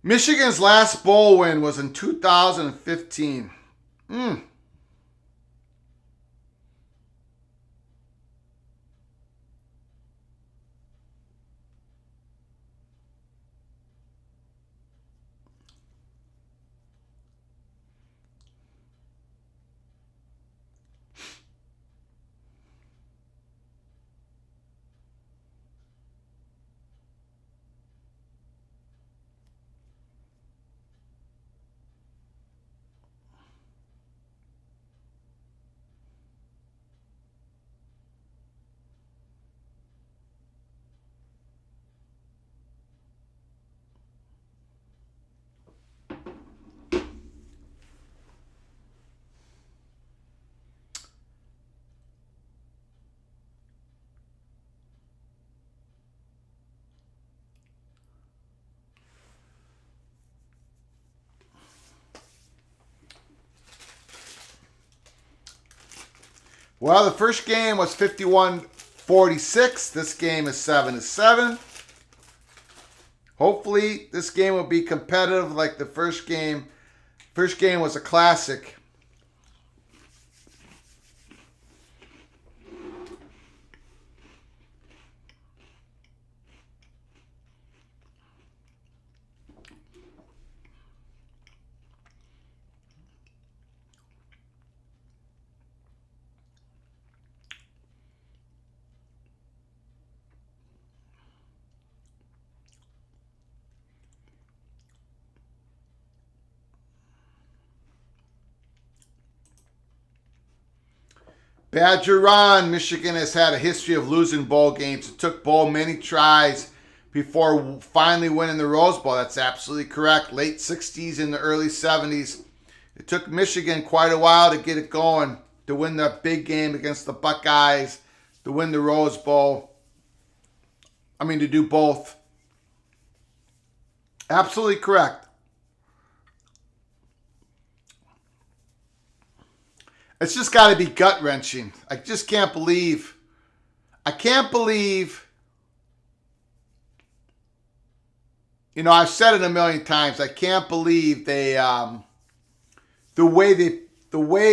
S1: Michigan's last bowl win was in 2015. Well, the first game was 51-46. This game is 7-7. Hopefully, this game will be competitive like the first game. First game was a classic. Badger Ron, Michigan has had a history of losing bowl games. It took Bowl many tries before finally winning the Rose Bowl. That's absolutely correct. Late 60s and the early 70s. It took Michigan quite a while to get it going, to win that big game against the Buckeyes, to win the Rose Bowl. To do both. Absolutely correct. It's just got to be gut-wrenching. I just can't believe. I've said it a million times. I can't believe they, the way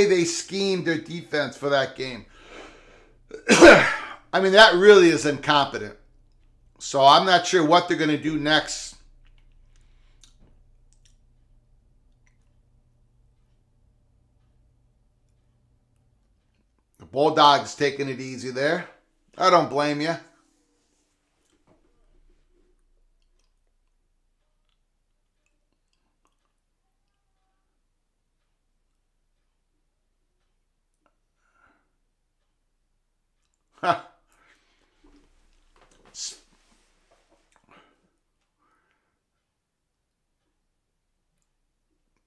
S1: they schemed their defense for that game. That really is incompetent. So I'm not sure what they're going to do next. The Bulldogs taking it easy there. I don't blame you.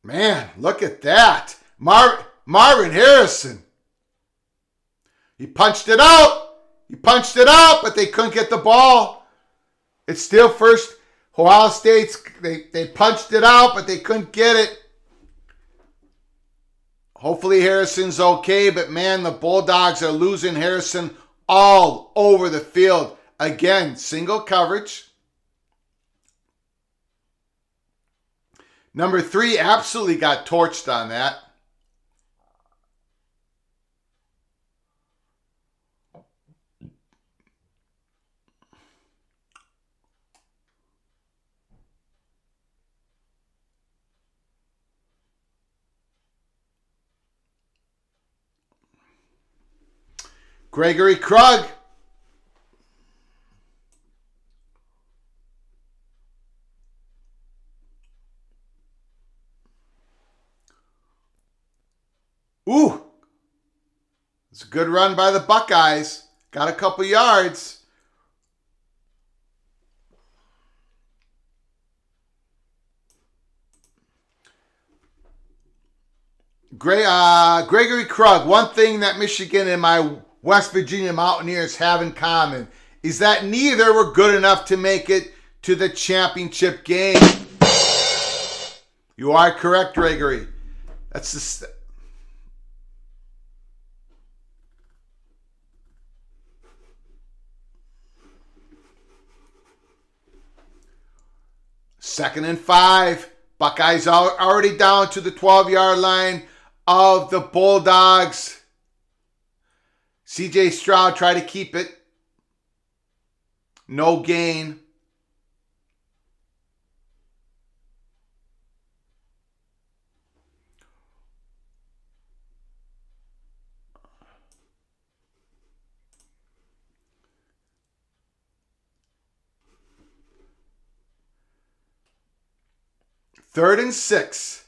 S1: Man, look at that. Marvin Harrison. He punched it out, but they couldn't get the ball. It's still first. Ohio State's, they punched it out, but they couldn't get it. Hopefully Harrison's okay, but man, the Bulldogs are losing Harrison all over the field. Again, single coverage. Number 3 absolutely got torched on that. Gregory Krug. Ooh. It's a good run by the Buckeyes. Got a couple yards. Gregory Krug. One thing that Michigan and my West Virginia Mountaineers have in common is that neither were good enough to make it to the championship game. You are correct, Gregory. That's the... Second and 5. Buckeyes already down to the 12-yard line of the Bulldogs. C.J. Stroud tried to keep it. No gain. Third and 6.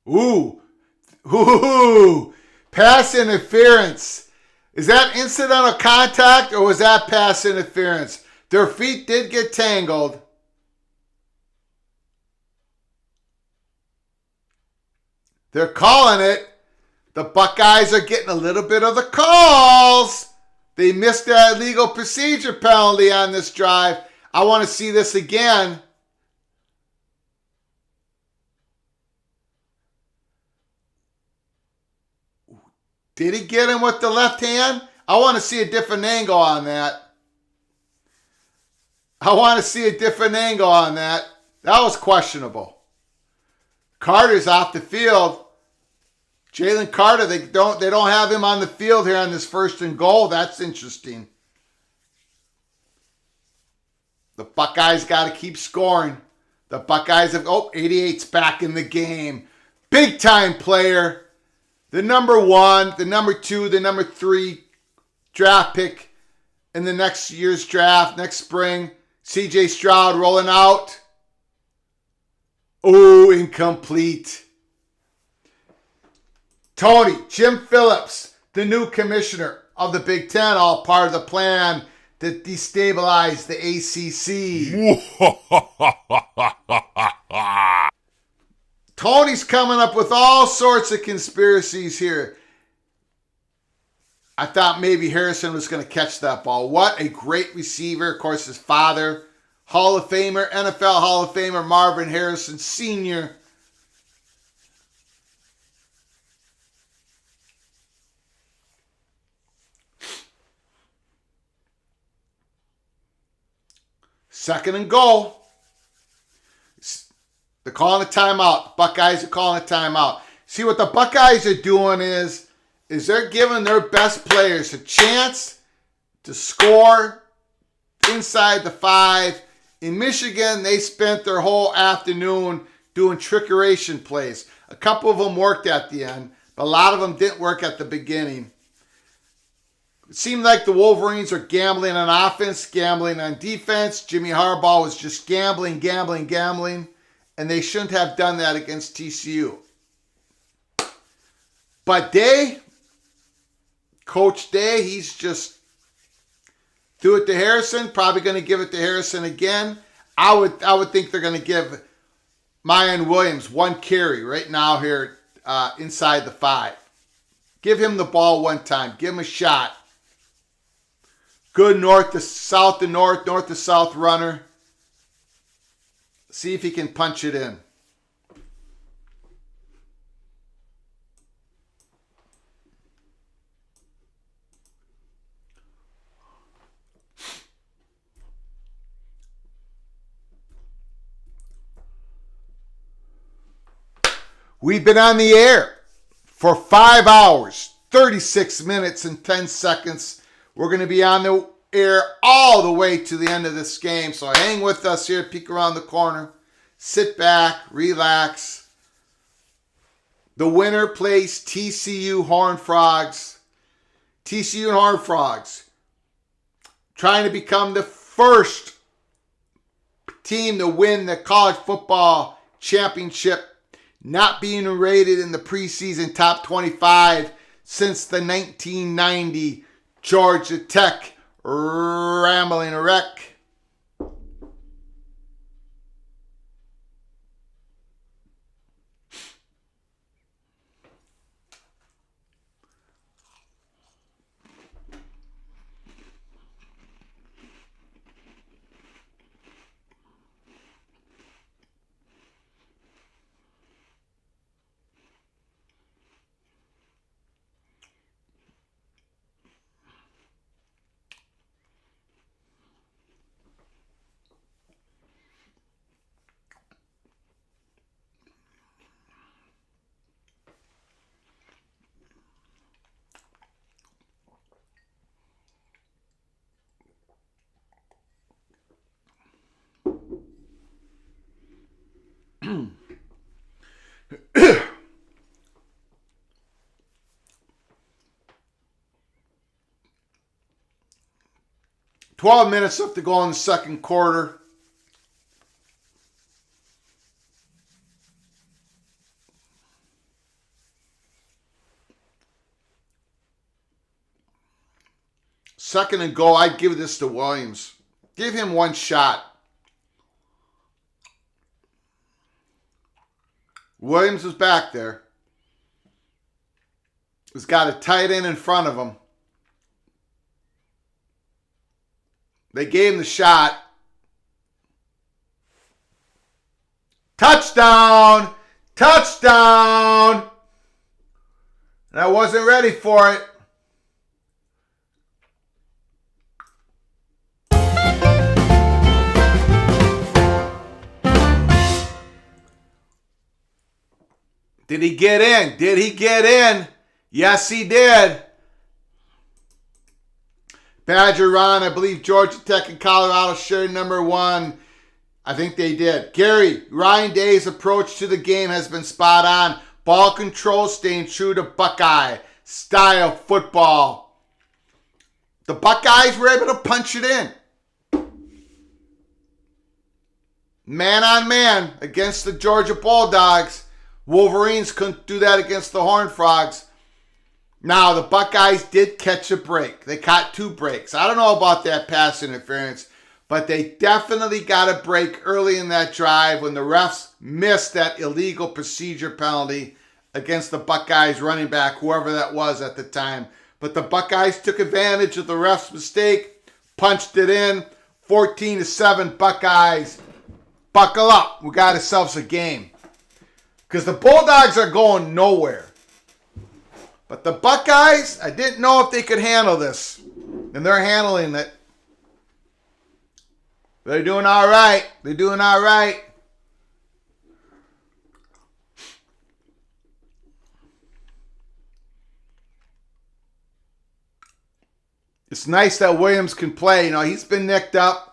S1: Ooh. Pass interference. Is that incidental contact or was that pass interference? Their feet did get tangled. They're calling it. The Buckeyes are getting a little bit of the calls. They missed their illegal procedure penalty on this drive. I want to see this again. Did he get him with the left hand? I want to see a different angle on that. That was questionable. Carter's off the field. Jalen Carter, they don't have him on the field here on this 1st and goal. That's interesting. The Buckeyes got to keep scoring. The Buckeyes have, 88's back in the game. Big time player. The number 1, the number 2, the number 3 draft pick in the next year's draft, next spring. CJ Stroud rolling out. Oh, incomplete. Tony, Jim Phillips, the new commissioner of the Big Ten, all part of the plan to destabilize the ACC. Tony's coming up with all sorts of conspiracies here. I thought maybe Harrison was going to catch that ball. What a great receiver. Of course, his father, Hall of Famer, NFL Hall of Famer Marvin Harrison Sr. Second and goal. They're calling a timeout. Buckeyes are calling a timeout. See, what the Buckeyes are doing is they're giving their best players a chance to score inside the 5. In Michigan, they spent their whole afternoon doing trickeration plays. A couple of them worked at the end, but a lot of them didn't work at the beginning. It seemed like the Wolverines are gambling on offense, gambling on defense. Jimmy Harbaugh was just gambling, and they shouldn't have done that against TCU. But Coach Day, he's just threw it to Harrison. Probably going to give it to Harrison again. I would think they're going to give Mayan Williams 1 carry right now here inside the 5. Give him the ball one time. Give him a shot. Good north to south runner. See if he can punch it in. We've been on the air for 5 hours, 36 minutes, and 10 seconds. We're going to be on the air all the way to the end of this game. So hang with us here, peek around the corner. Sit back, relax. The winner plays TCU Horned Frogs. TCU and Horned Frogs trying to become the first team to win the college football championship, not being rated in the preseason top 25 since the 1990 Georgia Tech Rambling Wreck. $12 minutes left to go in the second quarter. Second and goal, I'd give this to Williams. Give him one shot. Williams is back there. He's got a tight end in front of him. They gave him the shot. Touchdown! Touchdown! And I wasn't ready for it. Did he get in? Did he get in? Yes, he did. Badger Ron, I believe Georgia Tech and Colorado share number 1. I think they did. Gary, Ryan Day's approach to the game has been spot on. Ball control, staying true to Buckeye style football. The Buckeyes were able to punch it in. Man on man against the Georgia Bulldogs. Wolverines couldn't do that against the Horned Frogs. Now, the Buckeyes did catch a break. They caught 2 breaks. I don't know about that pass interference, but they definitely got a break early in that drive when the refs missed that illegal procedure penalty against the Buckeyes running back, whoever that was at the time. But the Buckeyes took advantage of the ref's mistake, punched it in, 14-7 Buckeyes. Buckle up. We got ourselves a game. Because the Bulldogs are going nowhere. But the Buckeyes, I didn't know if they could handle this. And they're handling it. They're doing all right. They're doing all right. It's nice that Williams can play. You know, he's been nicked up.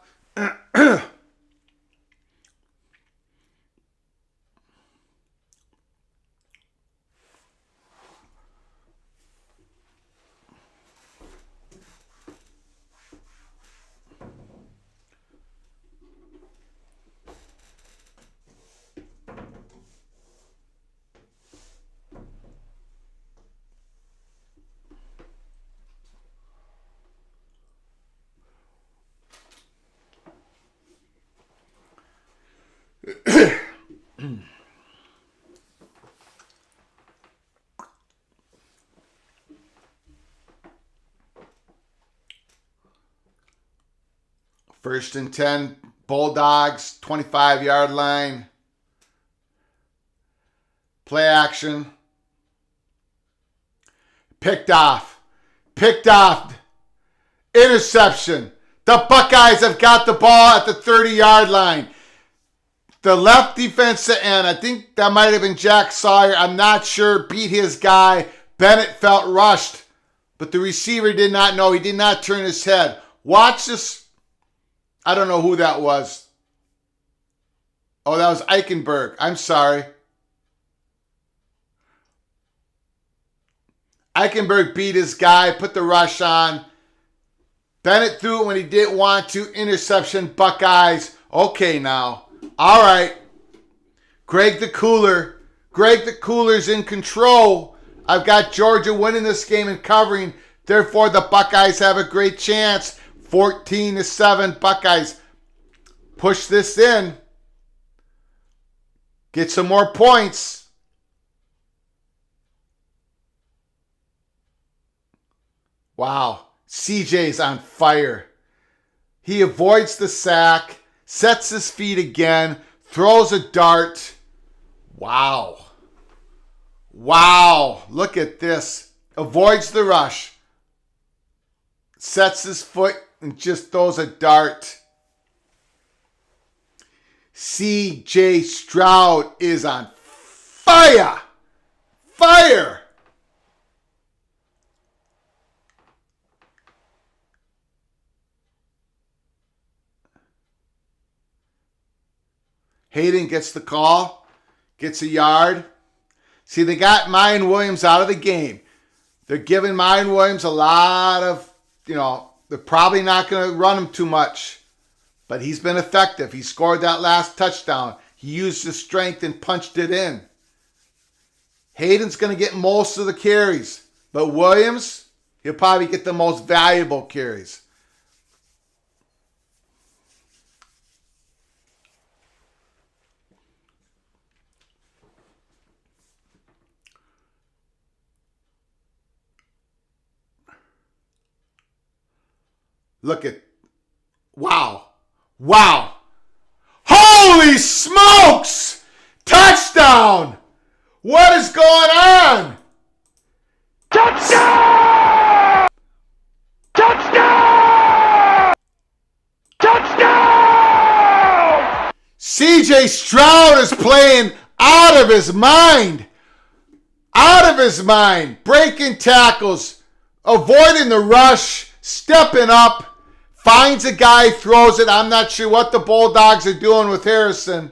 S1: First and 10, Bulldogs, 25-yard line. Play action. Picked off. Interception. The Buckeyes have got the ball at the 30-yard line. The left defensive end, I think that might have been Jack Sawyer, I'm not sure, beat his guy. Bennett felt rushed, but the receiver did not know. He did not turn his head. Watch this. I don't know who that was. Oh, that was Eichenberg. I'm sorry. Eichenberg beat his guy, put the rush on. Bennett threw it when he didn't want to. Interception, Buckeyes. Okay now. All right. Greg the Cooler's in control. I've got Georgia winning this game and covering. Therefore, the Buckeyes have a great chance. 14-7 Buckeyes. Push this in. Get some more points. Wow. CJ's on fire. He avoids the sack, sets his feet again, throws a dart. Wow. Look at this. Avoids the rush. Sets his foot and just throws a dart. CJ Stroud is on fire. Hayden gets the call, gets a yard. See, they got Mayan Williams out of the game. They're giving Mayan Williams a lot of, they're probably not going to run him too much. But he's been effective. He scored that last touchdown. He used his strength and punched it in. Hayden's going to get most of the carries. But Williams, he'll probably get the most valuable carries. Look at, wow. Holy smokes! Touchdown! What is going on?
S2: Touchdown!
S1: CJ Stroud is playing out of his mind. Breaking tackles, avoiding the rush, stepping up, Finds a guy, throws it. I'm not sure what the Bulldogs are doing with Harrison.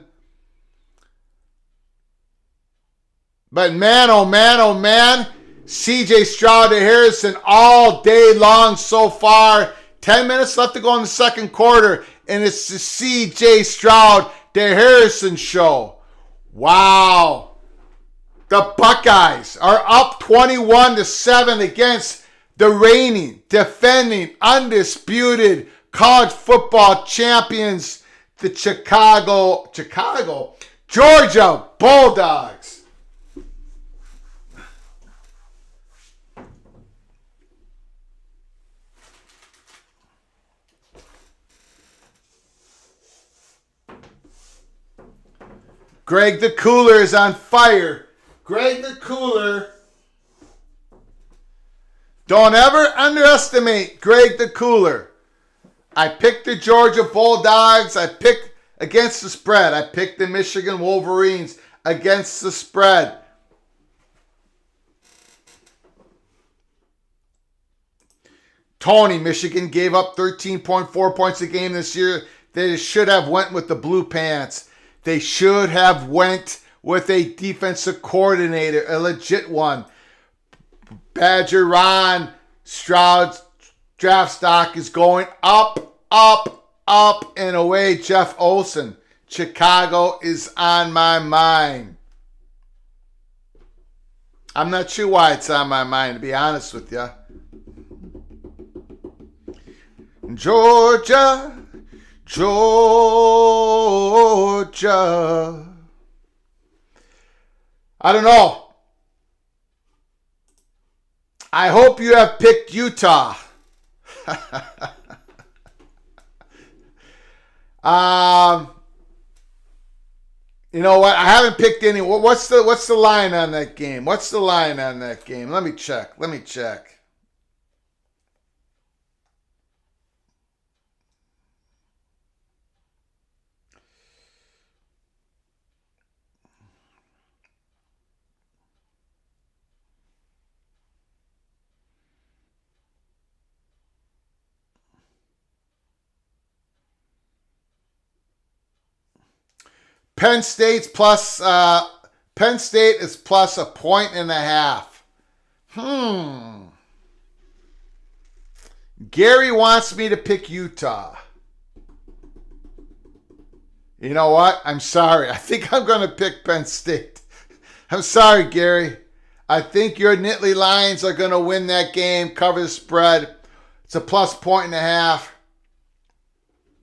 S1: But man, oh man, oh man. CJ Stroud to Harrison all day long so far. 10 minutes left to go in the second quarter. And it's the CJ Stroud to Harrison show. Wow. The Buckeyes are up 21-7 against the reigning, defending, undisputed college football champions, the Georgia Bulldogs. Greg the Cooler is on fire. Greg the Cooler. Don't ever underestimate Greg the Cooler. I picked the Georgia Bulldogs. I picked against the spread. I picked the Michigan Wolverines against the spread. Tony, Michigan gave up 13.4 points a game this year. They should have went with the Blue Pants. They should have went with a defensive coordinator, a legit one. Badger Ron Stroud's draft stock is going up, up, up and away. Jeff Olson, Chicago is on my mind. I'm not sure why it's on my mind, to be honest with you. Georgia. I don't know. I hope you have picked Utah. You know what? I haven't picked any. What's the line on that game? What's the line on that game? Let me check. Penn State is plus 1.5. Gary wants me to pick Utah. You know what? I'm sorry. I think I'm going to pick Penn State. I'm sorry, Gary. I think your Nittany Lions are going to win that game, cover the spread. It's a plus 1.5.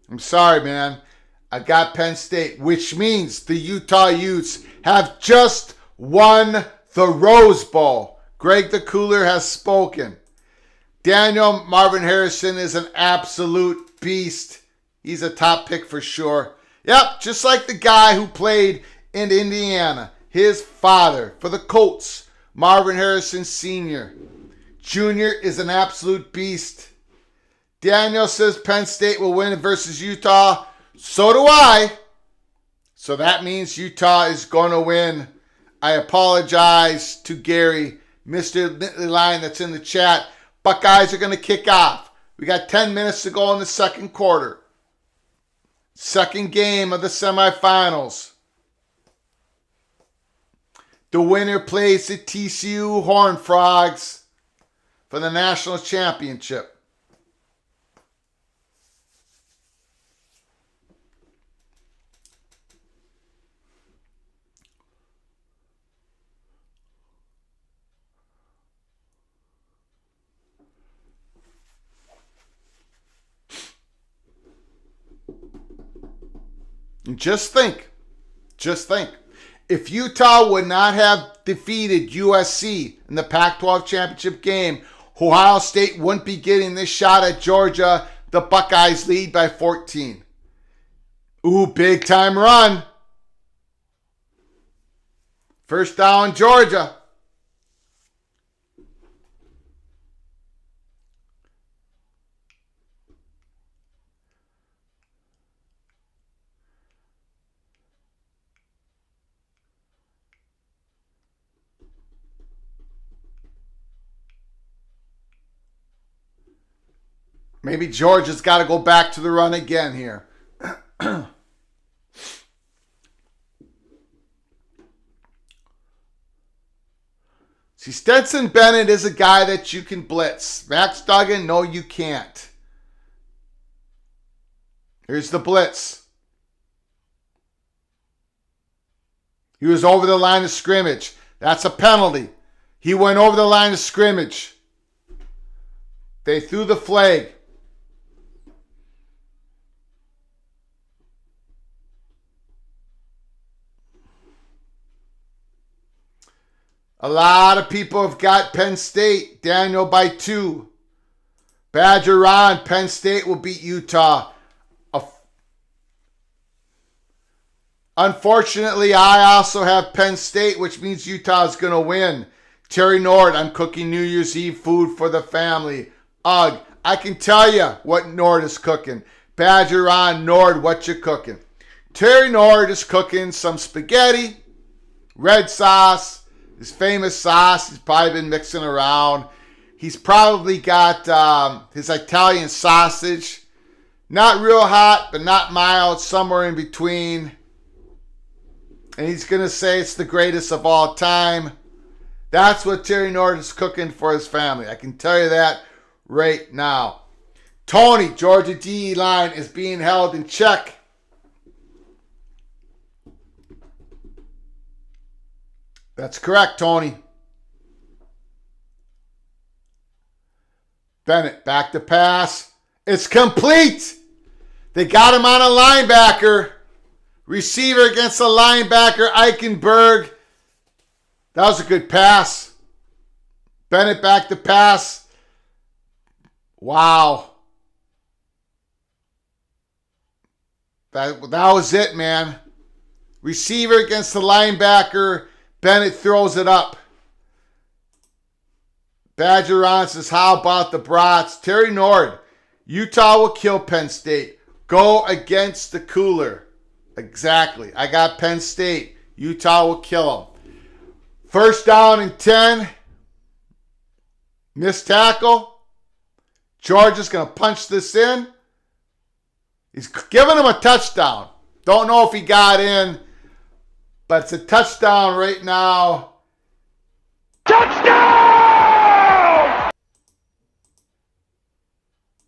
S1: I'm sorry, man. I got Penn State, which means the Utah Utes have just won the Rose Bowl. Greg the Cooler has spoken. Daniel Marvin Harrison is an absolute beast. He's a top pick for sure. Yep, just like the guy who played in Indiana. His father for the Colts, Marvin Harrison Sr. Jr. is an absolute beast. Daniel says Penn State will win versus Utah. So do I. So that means Utah is going to win. I apologize to Gary, Mr. Nittany Lion that's in the chat. Buckeyes are going to kick off. We got 10 minutes to go in the second quarter. Second game of the semifinals. The winner plays the TCU Horned Frogs for the national championship. Just think, if Utah would not have defeated USC in the Pac-12 championship game, Ohio State wouldn't be getting this shot at Georgia. The Buckeyes lead by 14. Ooh, big time run. First down, Georgia. Maybe Georgia's got to go back to the run again here. See, Stetson Bennett is a guy that you can blitz. Max Duggan, no, you can't. Here's the blitz. He was over the line of scrimmage. That's a penalty. He went over the line of scrimmage. They threw the flag. A lot of people have got Penn State. Daniel by 2. Badger Ron, Penn State will beat Utah. Unfortunately, I also have Penn State, which means Utah is going to win. Terry Nord, I'm cooking New Year's Eve food for the family. Ugh, I can tell you what Nord is cooking. Badger Ron, Nord, what you cooking? Terry Nord is cooking some spaghetti, red sauce, his famous sauce he's probably been mixing around. He's probably got his Italian sausage. Not real hot, but not mild, somewhere in between. And he's going to say it's the greatest of all time. That's what Terry Nord is cooking for his family. I can tell you that right now. Tony, Georgia DE line is being held in check. That's correct, Tony. Bennett, back to pass. It's complete. They got him on a linebacker. Receiver against a linebacker, Eichenberg. That was a good pass. Bennett back to pass. Wow. That was it, man. Receiver against the linebacker. Bennett throws it up. Badger Ron says, how about the brats? Terry Nord, Utah will kill Penn State. Go against the cooler. Exactly. I got Penn State. Utah will kill them. First down and 10. Missed tackle. Georgia's going to punch this in. He's giving him a touchdown. Don't know if he got in, but it's a touchdown right now.
S2: Touchdown!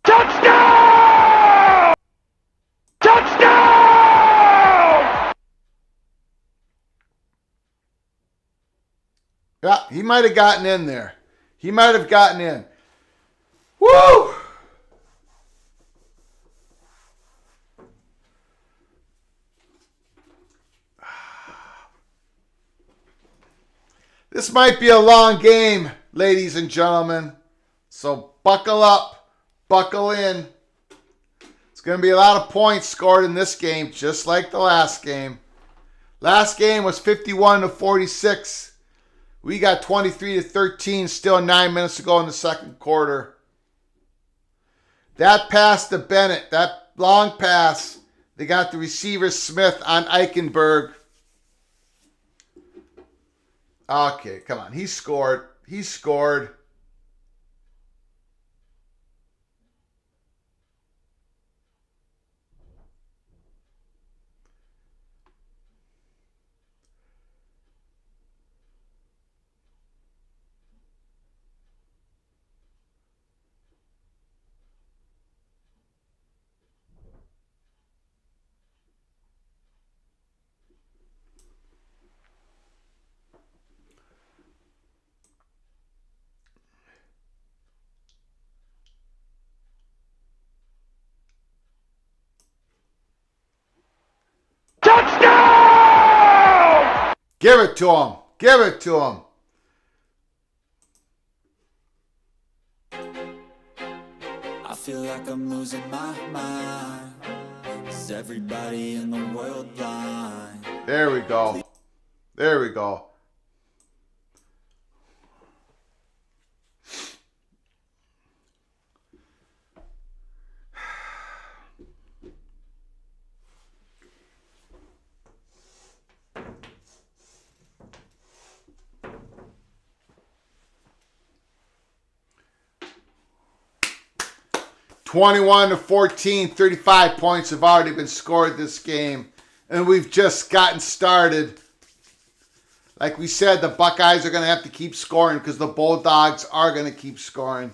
S2: Touchdown! Touchdown!
S1: Yeah, he might have gotten in there. He might have gotten in. Woo! This might be a long game, ladies and gentlemen. So buckle up, buckle in. It's going to be a lot of points scored in this game, just like the last game. Last game was 51-46. We got 23-13, still 9 minutes to go in the second quarter. That pass to Bennett, that long pass, they got the receiver Smith on Eichenberg. Okay, come on. He scored. He scored.
S2: Touchdown!
S1: Give it to him. Give it to him.
S3: I feel like I'm losing my mind. Is everybody in the world blind?
S1: There we go. There we go. 21-14, 35 points have already been scored this game. And we've just gotten started. Like we said, the Buckeyes are going to have to keep scoring because the Bulldogs are going to keep scoring.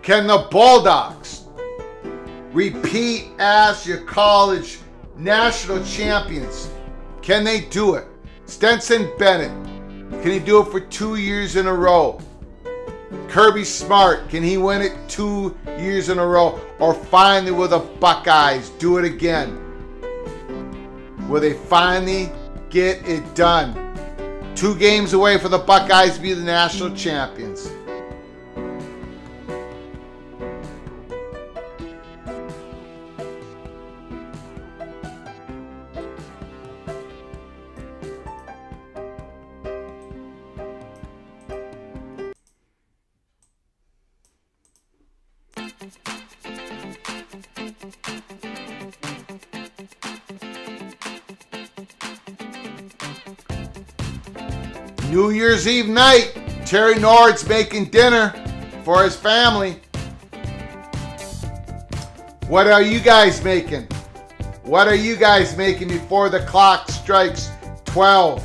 S1: Can the Bulldogs repeat as your college national champions? Can they do it? Stetson Bennett, can he do it for 2 years in a row? Kirby Smart, can he win it 2 years in a row? Or finally will the Buckeyes do it again? Will they finally get it done? 2 games away for the Buckeyes to be the national champions. New Year's Eve night, Terry Nord's making dinner for his family. What are you guys making? What are you guys making before the clock strikes 12?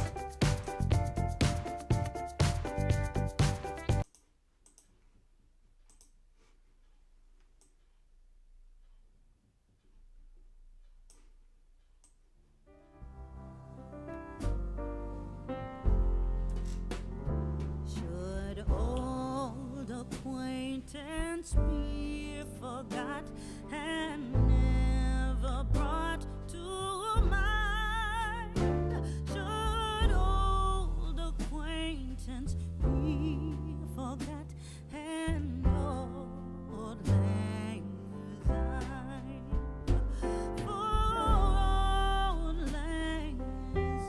S4: Should old acquaintance be forgot and never brought to mind? Should old acquaintance be forgot and old lang syne? For old lang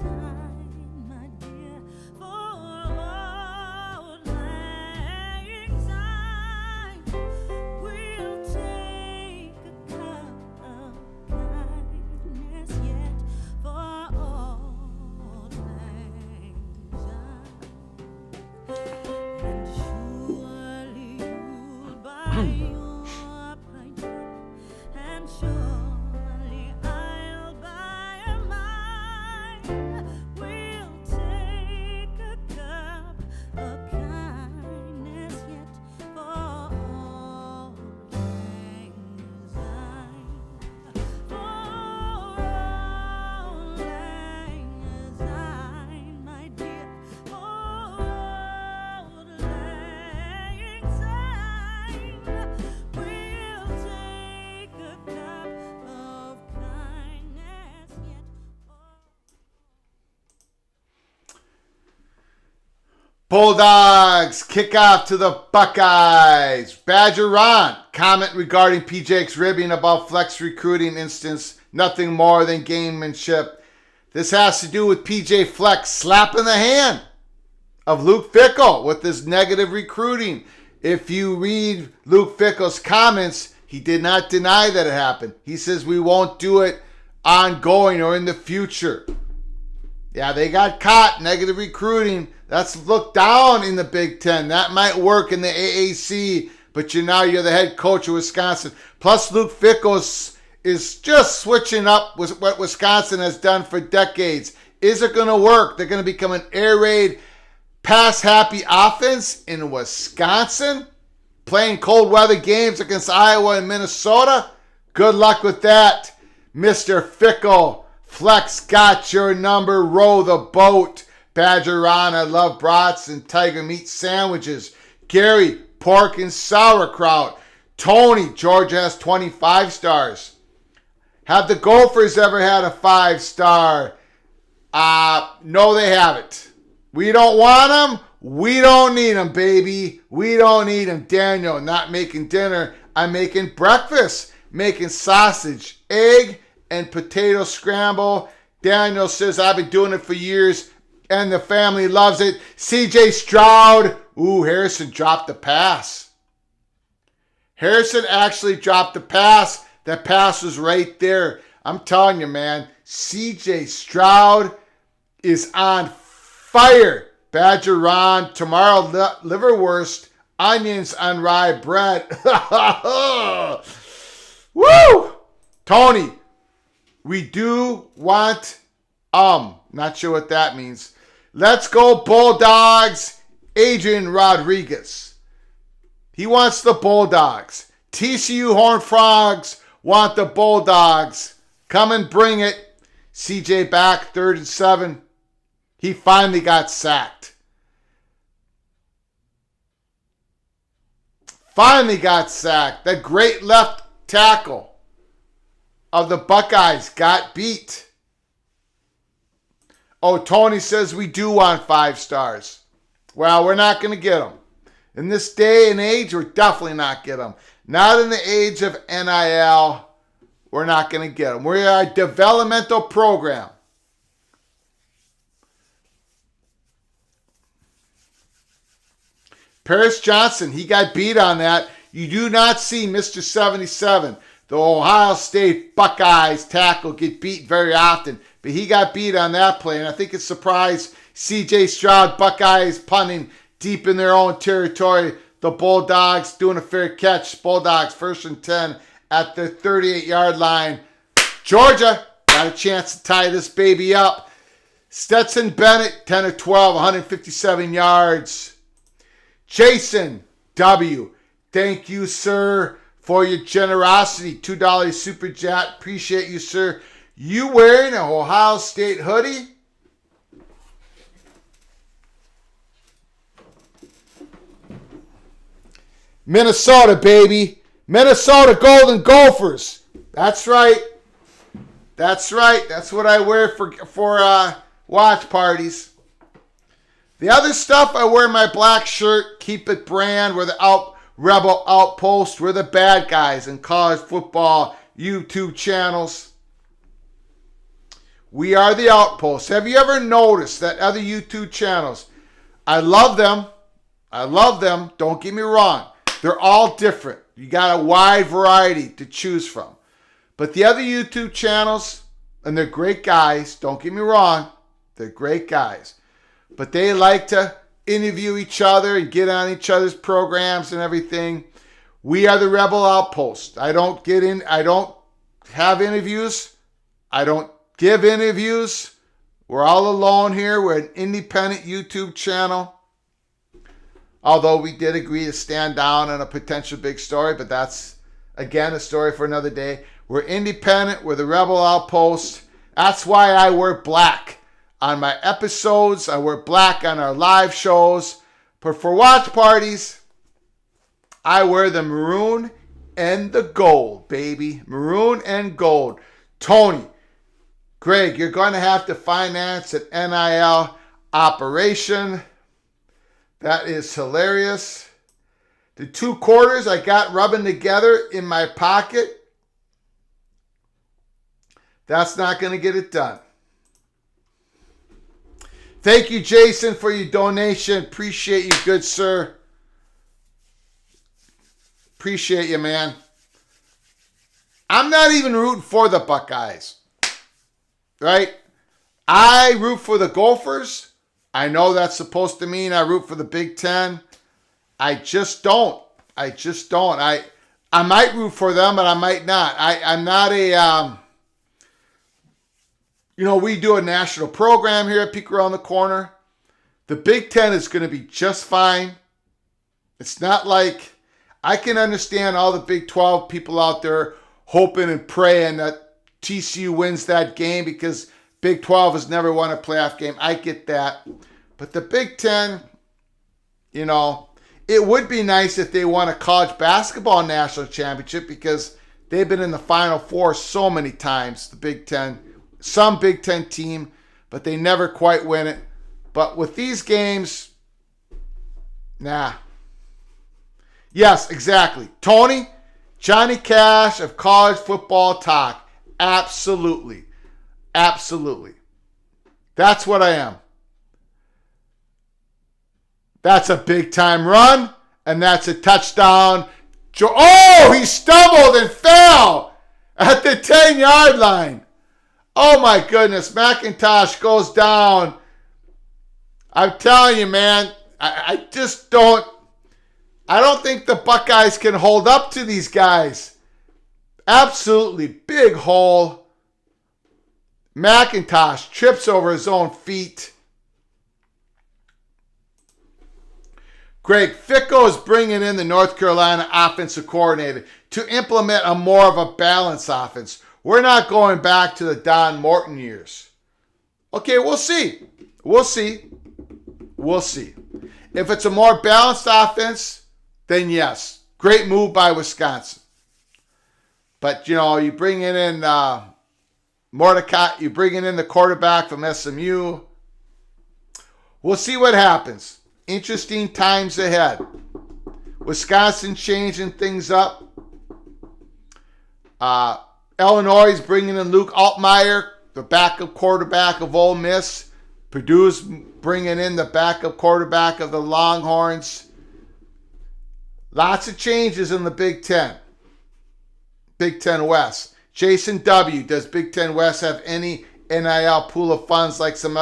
S4: syne, my dear, for old lang syne, we'll take a cup of kindness yet for old lang syne. And surely you'll buy your pint, and surely I'll buy mine. We'll take a cup of kindness yet for old lang syne. For old lang syne, my dear, for old lang syne, we'll take a cup of kindness yet for.
S1: Bulldogs kick off to the Buckeyes. Badger Ron, comment regarding PJ's ribbing about flex recruiting instance, nothing more than gamemanship. This has to do with PJ Flex slapping the hand of Luke Fickell with this negative recruiting. If you read Luke Fickell's comments, he did not deny that it happened. He says we won't do it ongoing or in the future. Yeah, they got caught, negative recruiting. That's looked down in the Big Ten. That might work in the AAC, but you're the head coach of Wisconsin. Plus, Luke Fickell is just switching up with what Wisconsin has done for decades. Is it going to work? They're going to become an air raid, pass-happy offense in Wisconsin, playing cold weather games against Iowa and Minnesota. Good luck with that, Mr. Fickell. Flex got your number. Row the boat. Badger Ron, I love brats and tiger meat sandwiches. Gary, pork and sauerkraut. Tony, Georgia has 25 stars. Have the Gophers ever had a 5-star? No, they haven't. We don't want them. We don't need them, baby. We don't need them. Daniel, not making dinner. I'm making breakfast. Making sausage, egg, and potato scramble. Daniel says, I've been doing it for years, and the family loves it. CJ Stroud. Ooh, Harrison dropped the pass. Harrison actually dropped the pass. That pass was right there. I'm telling you, man, CJ Stroud is on fire. Badger Ron, tomorrow liverwurst, onions on rye bread. Woo! Tony, we do want, not sure what that means. Let's go Bulldogs. Adrian Rodriguez. He wants the Bulldogs. TCU Horned Frogs want the Bulldogs. Come and bring it. CJ back, 3rd and 7. He finally got sacked. That great left tackle of the Buckeyes got beat. Oh, Tony says we do want 5 stars. Well, we're not going to get them. In this day and age, we're definitely not get them. Not in the age of NIL, we're not going to get them. We are a developmental program. Paris Johnson, he got beat on that. You do not see Mr. 77, the Ohio State Buckeyes tackle, get beat very often. But he got beat on that play, and I think it surprised C.J. Stroud. Buckeyes punting deep in their own territory. The Bulldogs doing a fair catch. Bulldogs 1st and 10 at the 38-yard line. Georgia got a chance to tie this baby up. Stetson Bennett, 10 of 12, 157 yards. Jason W., thank you, sir, for your generosity. $2 super chat. Appreciate you, sir. You wearing an Ohio State hoodie? Minnesota, baby. Minnesota Golden Gophers. That's right. That's what I wear for watch parties. The other stuff, I wear my black shirt, Keep It brand. We're the Rebel Outpost. We're the bad guys in college football YouTube channels. We are the Outpost. Have you ever noticed that other YouTube channels, I love them. Don't get me wrong. They're all different. You got a wide variety to choose from. But the other YouTube channels, and they're great guys, don't get me wrong, they're great guys. But they like to interview each other and get on each other's programs and everything. We are the Rebel Outpost. I don't have interviews. I don't give interviews. We're all alone here. We're an independent YouTube channel. Although we did agree to stand down on a potential big story, but that's, again, a story for another day. We're independent. We're the Rebel Outpost. That's why I wear black on my episodes. I wear black on our live shows. But for watch parties, I wear the maroon and the gold, baby. Maroon and gold. Tony, Greg, you're going to have to finance an NIL operation. That is hilarious. The 2 quarters I got rubbing together in my pocket, that's not going to get it done. Thank you, Jason, for your donation. Appreciate you, good sir. Appreciate you, man. I'm not even rooting for the Buckeyes, right? I root for the Gophers. I know that's supposed to mean I root for the Big Ten. I just don't. I might root for them, but I might not. I'm not a... we do a national program here at Peek Around the Corner. The Big Ten is going to be just fine. It's not like... I can understand all the Big 12 people out there hoping and praying that TCU wins that game because Big 12 has never won a playoff game. I get that. But the Big Ten, it would be nice if they won a college basketball national championship because they've been in the Final Four so many times, the Big Ten. Some Big Ten team, but they never quite win it. But with these games, Nah. Yes, exactly. Tony, Johnny Cash of college football talk. Absolutely. Absolutely. That's what I am. That's a big time run, and that's a touchdown. Oh, he stumbled and fell at the 10-yard line. Oh my goodness, McIntosh goes down. I'm telling you, man, I just don't. I don't think the Buckeyes can hold up to these guys. Absolutely big hole. McIntosh trips over his own feet. Greg, Fickle is bringing in the North Carolina offensive coordinator to implement a more of a balanced offense. We're not going back to the Don Morton years. Okay, we'll see. We'll see. We'll see. If it's a more balanced offense, then yes. Great move by Wisconsin. But, you bring in Mordecai, you bringing in the quarterback from SMU. We'll see what happens. Interesting times ahead. Wisconsin changing things up. Illinois is bringing in Luke Altmaier, the backup quarterback of Ole Miss. Purdue's bringing in the backup quarterback of the Longhorns. Lots of changes in the Big Ten. Big Ten West. Jason W., does Big Ten West have any NIL pool of funds like some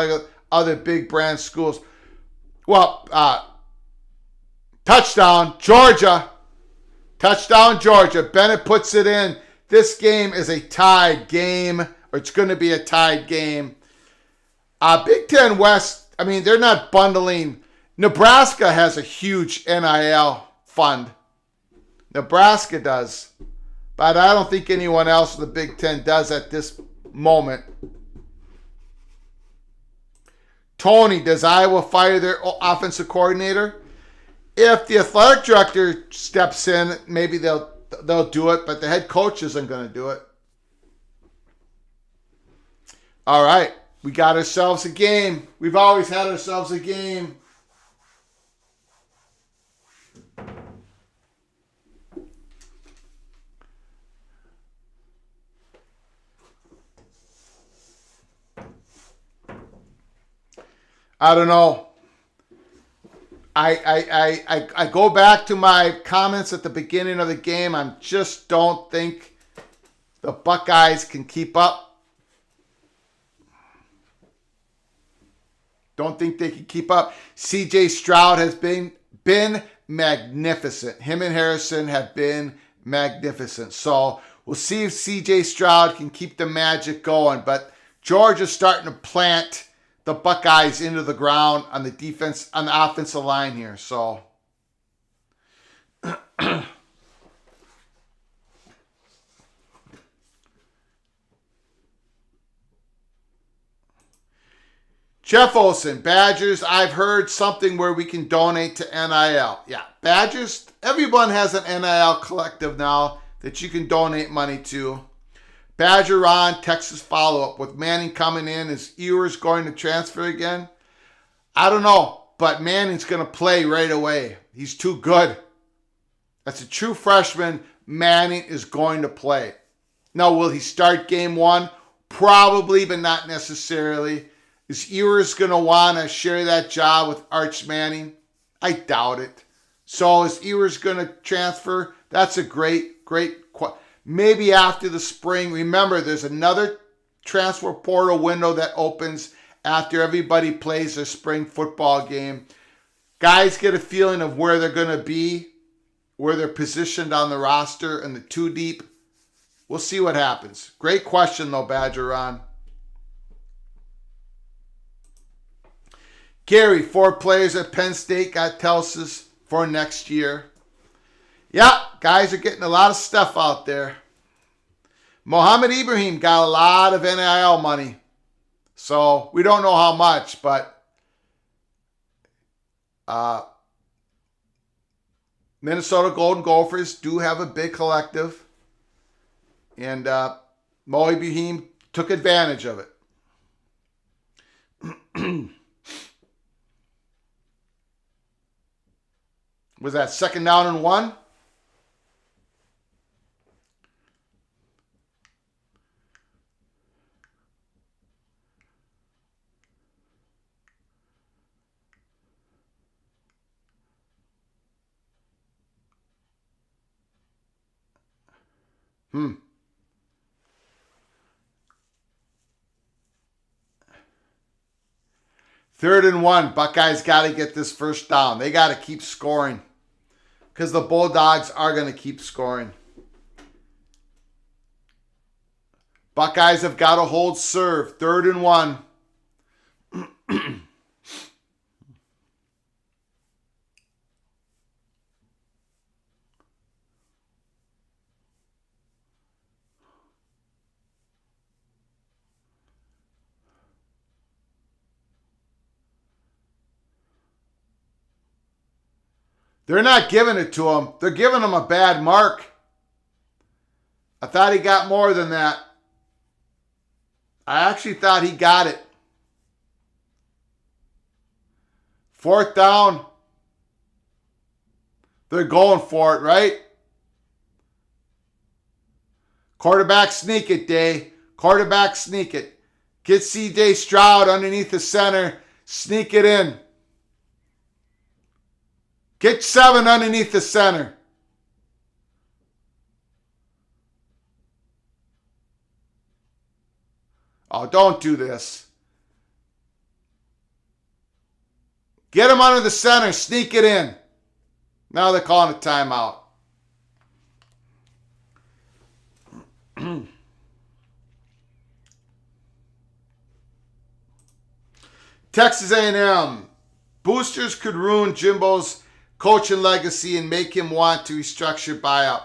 S1: other big brand schools? Well, touchdown, Georgia. Touchdown, Georgia. Bennett puts it in. This game is a tied game, or it's going to be a tied game. Big Ten West, they're not bundling. Nebraska has a huge NIL fund. Nebraska does. But I don't think anyone else in the Big Ten does at this moment. Tony, does Iowa fire their offensive coordinator? If the athletic director steps in, maybe they'll do it, but the head coach isn't going to do it. All right, we got ourselves a game. We've always had ourselves a game. I don't know. I go back to my comments at the beginning of the game. I just don't think the Buckeyes can keep up. Don't think they can keep up. CJ Stroud has been magnificent. Him and Harrison have been magnificent. So we'll see if CJ Stroud can keep the magic going. But Georgia's starting to plant the Buckeyes into the ground on the defense, on the offensive line here. So Jeff Olson, Badgers, I've heard something where we can donate to NIL. Yeah, Badgers, everyone has an NIL collective now that you can donate money to. Badger Ron, Texas follow-up. With Manning coming in, is Ewers going to transfer again? I don't know, but Manning's going to play right away. He's too good. That's a true freshman. Manning is going to play. Now, will he start game one? Probably, but not necessarily. Is Ewers going to want to share that job with Arch Manning? I doubt it. So is Ewers going to transfer? That's a great question. Maybe after the spring. Remember, there's another transfer portal window that opens after everybody plays their spring football game. Guys get a feeling of where they're going to be, where they're positioned on the roster, and the two deep. We'll see what happens. Great question, though, Badger Ron. Gary, 4 players at Penn State got tOSUs for next year. Yeah, guys are getting a lot of stuff out there. Mohamed Ibrahim got a lot of NIL money. So we don't know how much, but Minnesota Golden Gophers do have a big collective. And Mo Ibrahim took advantage of it. Was that 2nd down and 1? Third and 1. Buckeyes got to get this first down. They got to keep scoring because the Bulldogs are going to keep scoring. Buckeyes have got to hold serve. 3rd and 1. They're not giving it to him. They're giving him a bad mark. I thought he got more than that. I actually thought he got it. 4th down. They're going for it, right? Quarterback sneak it, Day. Quarterback sneak it. Get C.J. Stroud underneath the center. Sneak it in. Get 7 underneath the center. Oh, don't do this. Get him under the center. Sneak it in. Now they're calling a timeout. Texas A&M. Boosters could ruin Jimbo's coaching legacy and make him want to restructure buyout.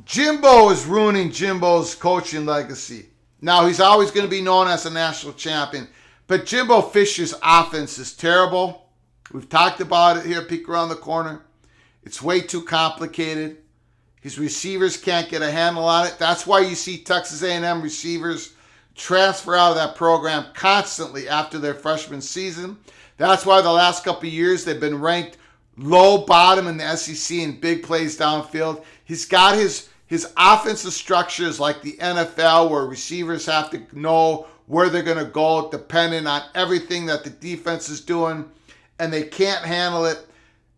S1: Jimbo is ruining Jimbo's coaching legacy. Now, he's always going to be known as a national champion, but Jimbo Fisher's offense is terrible. We've talked about it here, Peek Around the Corner. It's way too complicated. His receivers can't get a handle on it. That's why you see Texas A&M receivers transfer out of that program constantly after their freshman season. That's why the last couple of years they've been ranked low bottom in the SEC in big plays downfield. He's got his offensive structures like the NFL where receivers have to know where they're going to go depending on everything that the defense is doing, and they can't handle it.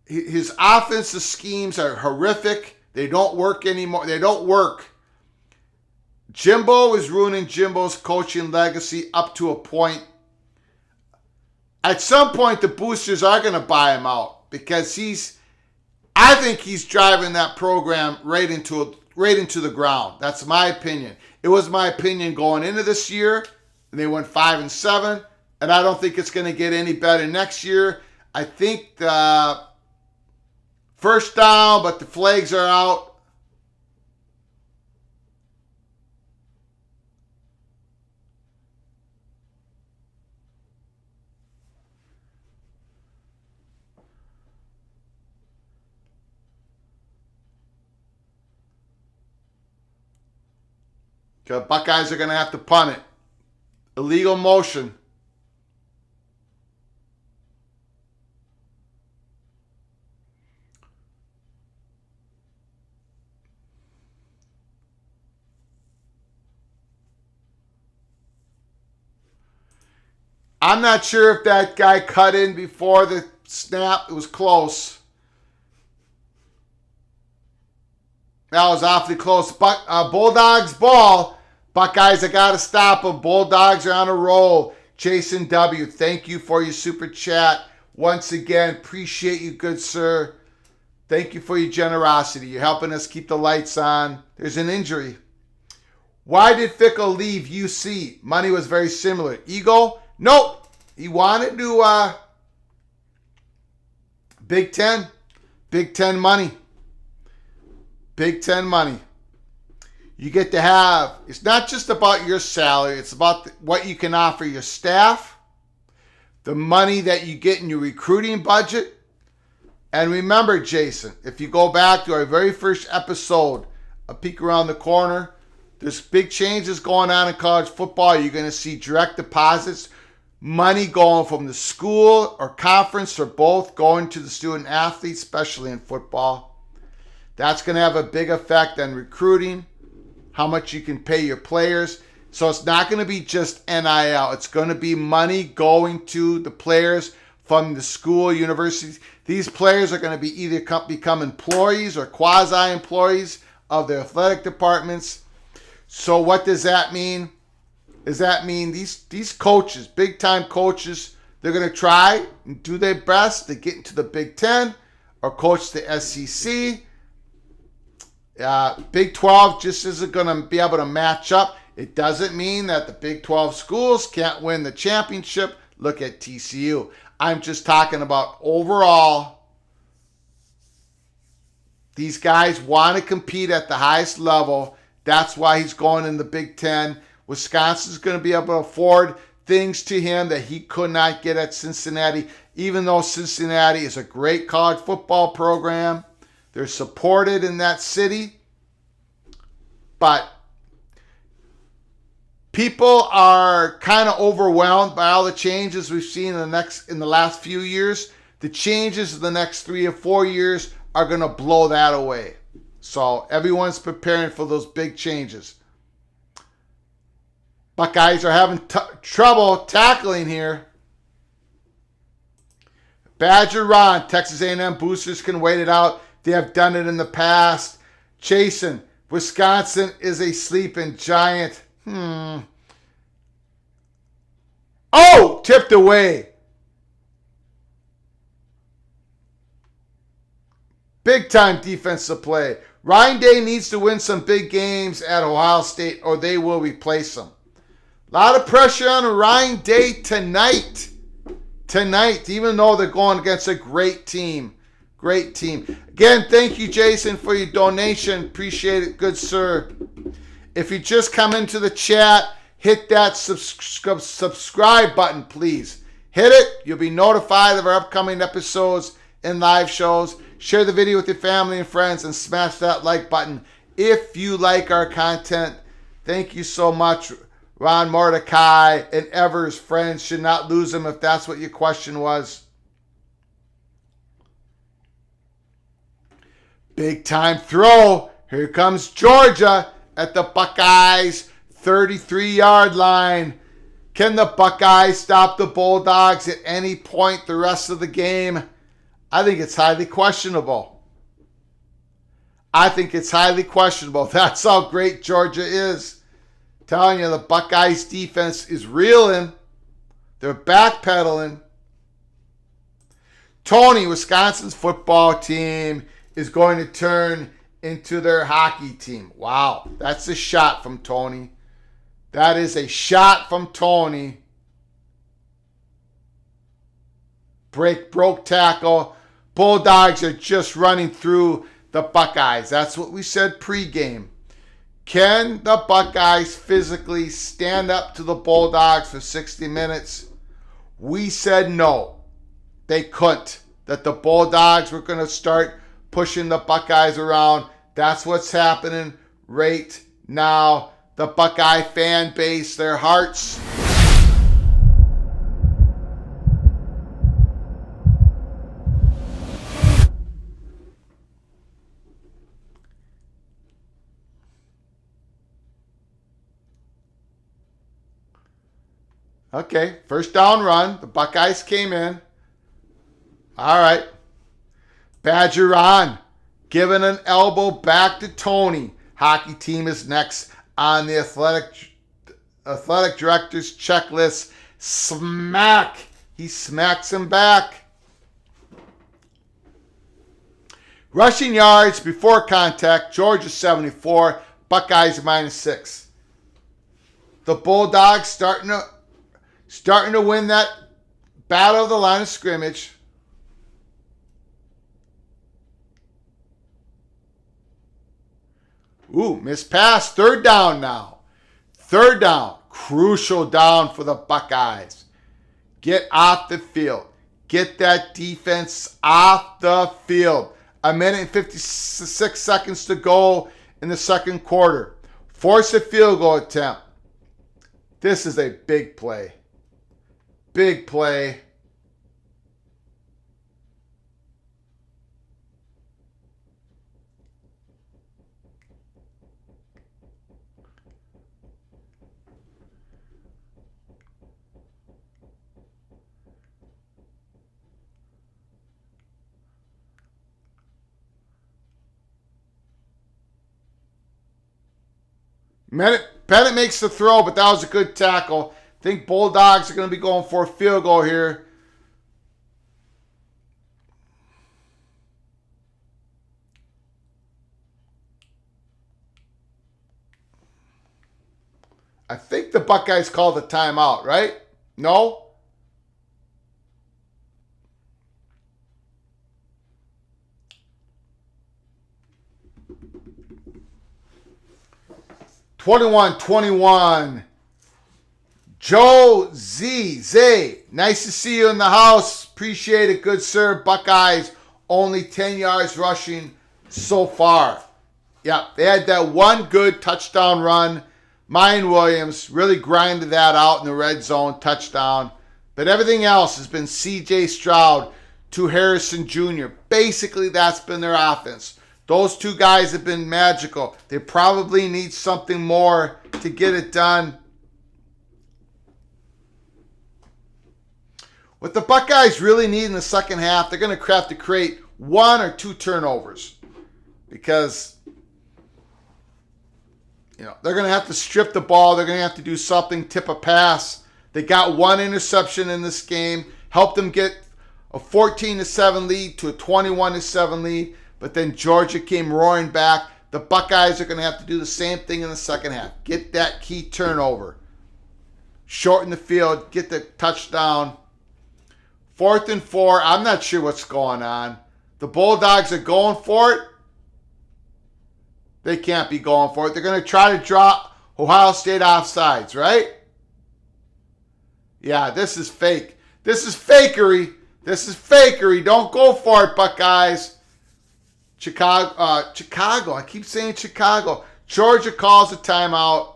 S1: His offensive schemes are horrific. They don't work anymore. They don't work. Jimbo is ruining Jimbo's coaching legacy up to a point. At some point, the boosters are going to buy him out because I think he's driving that program right into the ground. That's my opinion. It was my opinion going into this year, and they went 5-7, and I don't think it's going to get any better next year. I think the first down, but the flags are out. The Buckeyes are going to have to punt it. Illegal motion. I'm not sure if that guy cut in before the snap. It was close. That was awfully close. Bulldogs ball. Buckeyes, I got to stop them. Bulldogs are on a roll. Jason W., thank you for your super chat. Once again, appreciate you, good sir. Thank you for your generosity. You're helping us keep the lights on. There's an injury. Why did Fickle leave UC? Money was very similar. Ego? Nope. He wanted to Big Ten. Big Ten money. Big Ten money. You get to have, it's not just about your salary, it's about what you can offer your staff, the money that you get in your recruiting budget. And remember, Jason, if you go back to our very first episode, A Peek Around the Corner, there's big changes going on in college football. You're going to see direct deposits. money going from the school or conference or both going to the student athletes, especially in football. That's going to have a big effect on recruiting, how much you can pay your players. So it's not going to be just NIL. It's going to be money going to the players from the school, universities. These players are going to be either become employees or quasi-employees of their athletic departments. So what does that mean? Does that mean these coaches, big-time coaches, they're going to try and do their best to get into the Big Ten or coach the SEC? Big 12 just isn't going to be able to match up. It doesn't mean that the Big 12 schools can't win the championship. Look at TCU. I'm just talking about overall. These guys want to compete at the highest level. That's why he's going in the Big Ten. Wisconsin's going to be able to afford things to him that he could not get at Cincinnati, even though Cincinnati is a great college football program. They're supported in that city. But people are kind of overwhelmed by all the changes we've seen in the last few years. The changes in the next 3 or 4 years are going to blow that away. So everyone's preparing for those big changes. Buckeyes are having trouble tackling here. Badger Ron, Texas A&M boosters can wait it out. They have done it in the past. Jason, Wisconsin is a sleeping giant. Oh, tipped away. Big time defensive play. Ryan Day needs to win some big games at Ohio State or they will replace him. A lot of pressure on Ryan Day tonight. Even though they're going against a great team. Great team. Again, thank you, Jason, for your donation. Appreciate it, good sir. If you just come into the chat, hit that subscribe button, please. Hit it. You'll be notified of our upcoming episodes and live shows. Share the video with your family and friends and smash that like button if you like our content. Thank you so much. Ron Mordecai and Evers, friends, should not lose them if that's what your question was. Big time throw. Here comes Georgia at the Buckeyes 33-yard line. Can the Buckeyes stop the Bulldogs at any point the rest of the game? I think it's highly questionable. That's how great Georgia is. Telling you, the Buckeyes defense is reeling. They're backpedaling. Tony, Wisconsin's football team, is going to turn into their hockey team. Wow, that's a shot from Tony. That is a shot from Tony. Broke tackle. Bulldogs are just running through the Buckeyes. That's what we said pregame. Can the Buckeyes physically stand up to the Bulldogs for 60 minutes? We said no. They couldn't. That the Bulldogs were going to start pushing the Buckeyes around. That's what's happening right now. The Buckeye fan base, their hearts. Okay, first down run. The Buckeyes came in. All right. Badger on. Giving an elbow back to Tony. Hockey team is next on the athletic director's checklist. Smack. He smacks him back. Rushing yards before contact. Georgia 74. Buckeyes -6. The Bulldogs starting to win that battle of the line of scrimmage. Ooh, missed pass. Third down now. Third down. Crucial down for the Buckeyes. Get off the field. Get that defense off the field. 1 minute and 56 seconds to go in the second quarter. Force a field goal attempt. This is a big play. Big play. Bennett makes the throw, but that was a good tackle. I think Bulldogs are going to be going for a field goal here. I think the Buckeyes called a timeout, right? No? (21-21). Joe Zay, nice to see you in the house. Appreciate it. Good serve. Buckeyes only 10 yards rushing so far. Yeah, they had that one good touchdown run. Mayan Williams really grinded that out in the red zone touchdown. But everything else has been C.J. Stroud to Harrison Jr. Basically, that's been their offense. Those two guys have been magical. They probably need something more to get it done. What the Buckeyes really need in the second half, they're going to have to create 1 or 2 turnovers. Because, they're going to have to strip the ball. They're going to have to do something, tip a pass. They got 1 interception in this game. Helped them get a 14-7 lead to a 21-7 lead. But then Georgia came roaring back. The Buckeyes are going to have to do the same thing in the second half. Get that key turnover. Shorten the field. Get the touchdown. 4th and 4. I'm not sure what's going on. The Bulldogs are going for it. They can't be going for it. They're going to try to drop Ohio State offsides, right? Yeah, this is fake. This is fakery. This is fakery. Don't go for it, Buckeyes. Chicago. I keep saying Chicago. Georgia calls a timeout.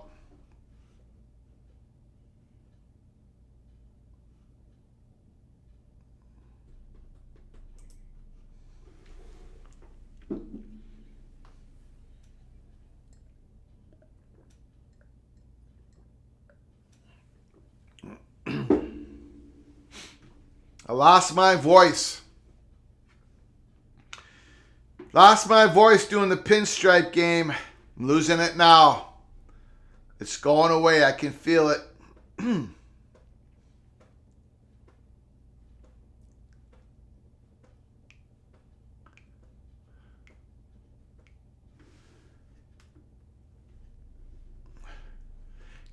S1: I lost my voice. Lost my voice doing the pinstripe game. I'm losing it now. It's going away. I can feel it.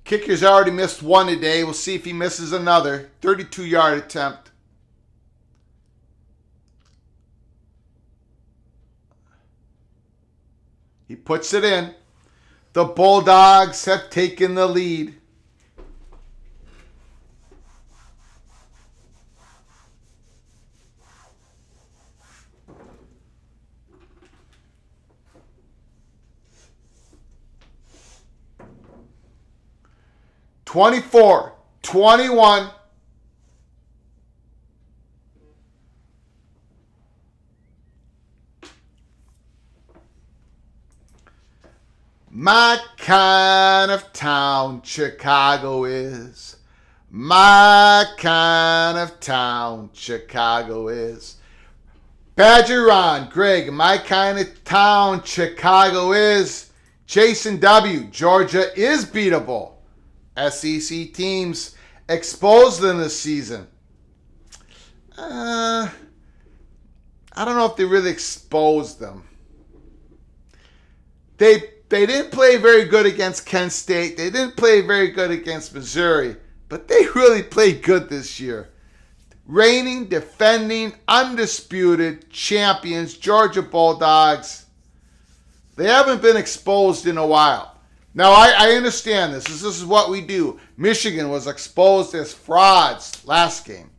S1: Kicker's already missed 1 today. We'll see if he misses another. 32-yard attempt. He puts it in. The Bulldogs have taken the lead. (24-21). My kind of town, Chicago is. My kind of town, Chicago is. Badger Ron, Greg, my kind of town, Chicago is. Jason W, Georgia is beatable. SEC teams exposed in this season. I don't know if they really exposed them. They didn't play very good against Kent State. They didn't play very good against Missouri. But they really played good this year. Reigning, defending, undisputed champions, Georgia Bulldogs. They haven't been exposed in a while. Now, I understand this. This is what we do. Michigan was exposed as frauds last game.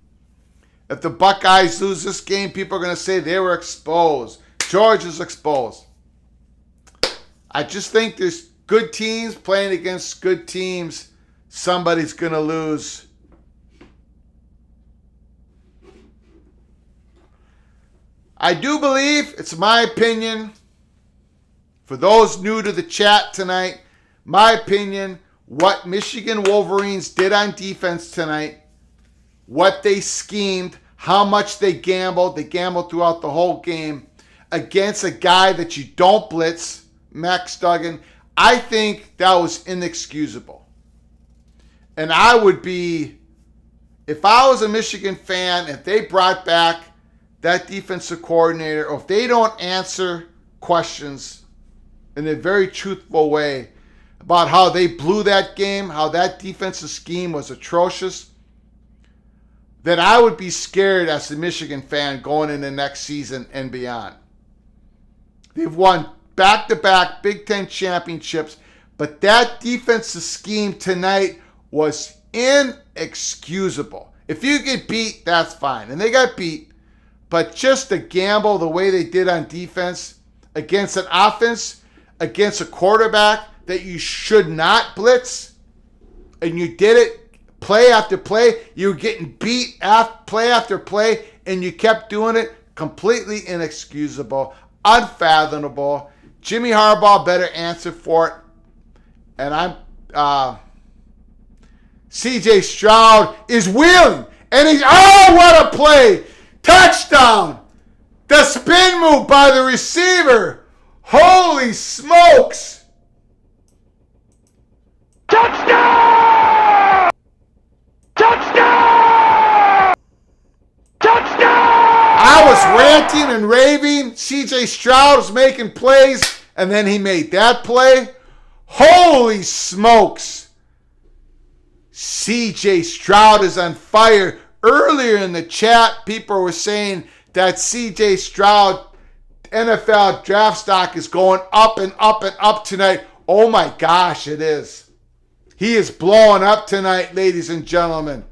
S1: If the Buckeyes lose this game, people are going to say they were exposed. Georgia's exposed. I just think there's good teams playing against good teams. Somebody's going to lose. I do believe, it's my opinion, for those new to the chat tonight, my opinion, what Michigan Wolverines did on defense tonight, what they schemed, how much they gambled throughout the whole game against a guy that you don't blitz, Max Duggan, I think that was inexcusable. And I would be, if I was a Michigan fan, if they brought back that defensive coordinator, or if they don't answer questions in a very truthful way about how they blew that game, how that defensive scheme was atrocious, then I would be scared as a Michigan fan going into next season and beyond. They've won back-to-back Big Ten championships, but that defensive scheme tonight was inexcusable. If you get beat, that's fine. And they got beat. But just to gamble the way they did on defense against an offense, against a quarterback that you should not blitz, and you did it play after play, you were getting beat play after play, and you kept doing it, completely inexcusable, unfathomable. Jimmy Harbaugh better answer for it. And CJ Stroud is wheeling. And he's, oh, what a play. Touchdown. The spin move by the receiver. Holy smokes.
S2: Touchdown! Touchdown! Touchdown!
S1: I was ranting and raving. CJ Stroud was making plays, and then he made that play. Holy smokes. CJ Stroud is on fire. Earlier in the chat, people were saying that CJ Stroud NFL draft stock is going up and up and up tonight. Oh my gosh, it is. He is blowing up tonight, ladies and gentlemen.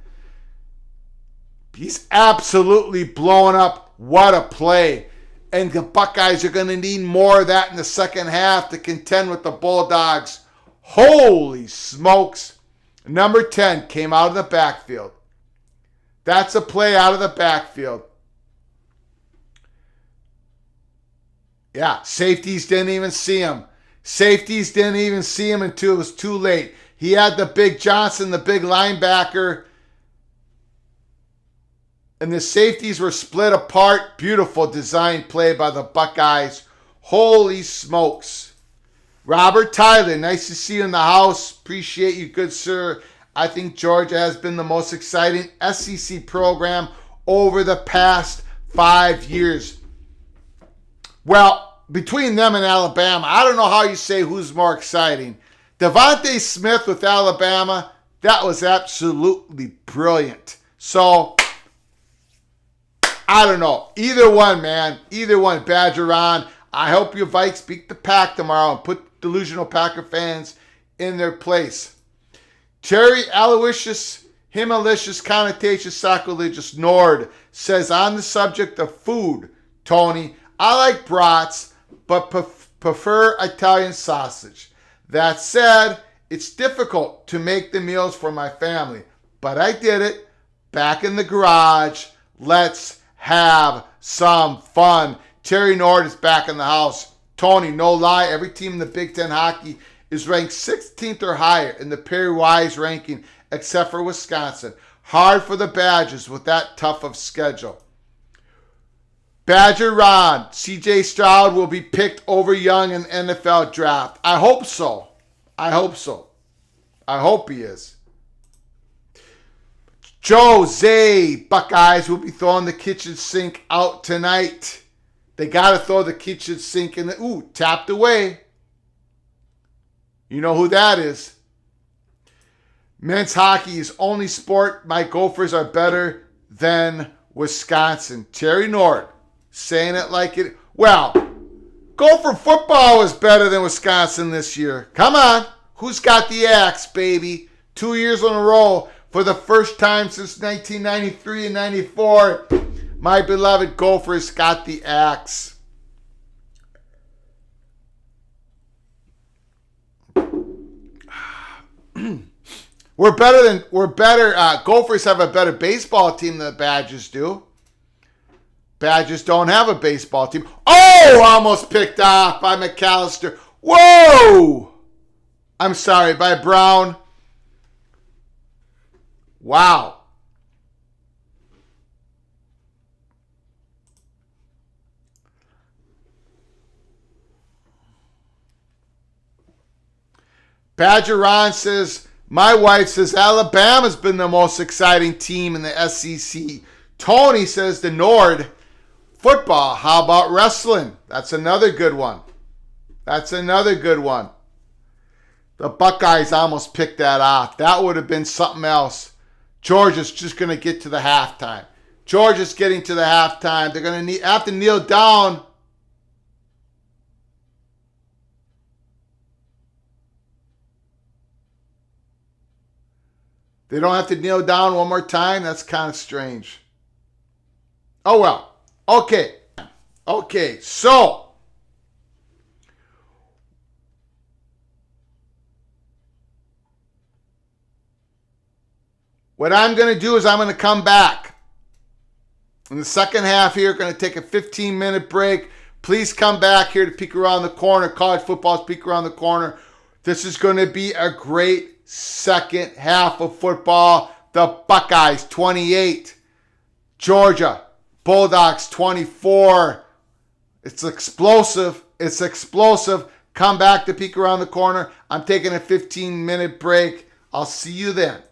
S1: He's absolutely blowing up. What a play. And the Buckeyes are going to need more of that in the second half to contend with the Bulldogs. Holy smokes. Number 10 came out of the backfield. That's a play out of the backfield. Yeah, safeties didn't even see him. Safeties didn't even see him until it was too late. He had the big Johnson, the big linebacker, and the safeties were split apart. Beautiful design play by the Buckeyes. Holy smokes. Robert Tyler, nice to see you in the house. Appreciate you, good sir. I think Georgia has been the most exciting SEC program over the past 5 years. Well, between them and Alabama, I don't know how you say who's more exciting. Devontae Smith with Alabama, that was absolutely brilliant. So, I don't know. Either one, man. Either one. Badger on. I hope you Vikes beat the Pack tomorrow and put delusional Packer fans in their place. Terry Aloysius, Himalicious, Connotacious, Sacrilegious, Nord says, on the subject of food, Tony, I like brats, but prefer Italian sausage. That said, it's difficult to make the meals for my family, but I did it. Back in the garage. Let's have some fun. Terry Nord is back in the house. Tony, no lie, every team in the Big Ten hockey is ranked 16th or higher in the Perry Wise ranking, except for Wisconsin. Hard for the Badgers with that tough of schedule. Badger Ron, CJ Stroud will be picked over Young in the NFL draft. I hope so. I hope so. I hope he is. Jose, Buckeyes will be throwing the kitchen sink out tonight. They got to throw the kitchen sink in the... Ooh, tapped away. You know who that is. Men's hockey is only sport. My Gophers are better than Wisconsin. Terry Nord saying it like it... Well, Gopher football is better than Wisconsin this year. Come on. Who's got the axe, baby? 2 years in a row for the first time since 1993 and 94. My beloved Gophers got the axe. Gophers have a better baseball team than the Badgers do. Badgers don't have a baseball team. Oh, almost picked off by McAllister. Whoa! I'm sorry, by Brown. Wow. Badger Ron says, my wife says Alabama's been the most exciting team in the SEC. Tony says the Nord. Football, how about wrestling? That's another good one. That's another good one. The Buckeyes almost picked that off. That would have been something else. Georgia's just going to get to the halftime. Georgia's getting to the halftime. They're going to have to kneel down. They don't have to kneel down one more time? That's kind of strange. Oh, well. Okay. Okay, so. What I'm going to do is I'm going to come back. In the second half here, going to take a 15-minute break. Please come back here to Peek Around the Corner. College football's Peek Around the Corner. This is going to be a great second half of football. The Buckeyes 28, Georgia Bulldogs 24. It's explosive. It's explosive. Come back to Peek Around the Corner. I'm taking a 15-minute break. I'll see you then.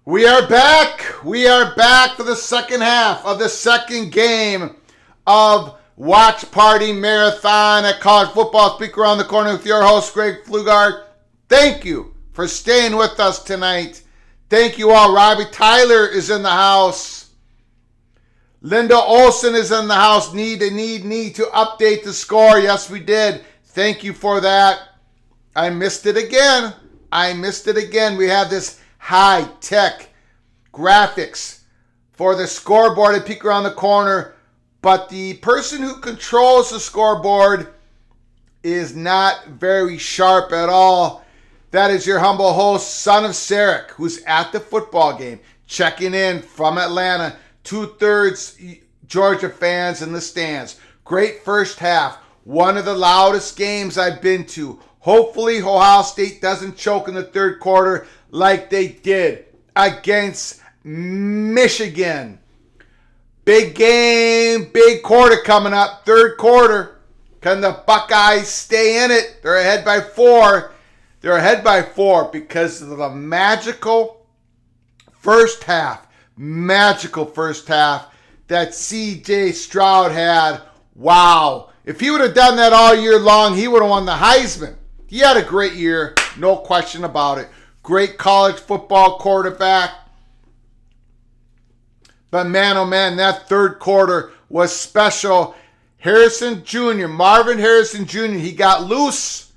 S1: We are back. We are back for the second half of the second game of Watch Party Marathon at College Football. Speaker on the corner with your host, Greg Flugard. Thank you for staying with us tonight. Thank you all. Robbie Tyler is in the house. Linda Olson is in the house. Need to update the score. Yes, we did. Thank you for that. I missed it again. We have this high-tech graphics for the scoreboard at Peek Around the Corner, but the person who controls the scoreboard is not very sharp at all. That is your humble host, son of Sarek, who's at the football game, checking in from Atlanta. 2/3 Georgia fans in the stands. Great first half. One of the loudest games I've been to. Hopefully Ohio State doesn't choke in the third quarter like they did against Michigan. Big game, big quarter coming up. Third quarter. Can the Buckeyes stay in it? They're ahead by 4. They're ahead by 4 because of the magical first half that C.J. Stroud had. Wow. If he would have done that all year long, he would have won the Heisman. He had a great year, no question about it. Great college football quarterback. But man, oh man, that third quarter was special. Marvin Harrison Jr., he got loose.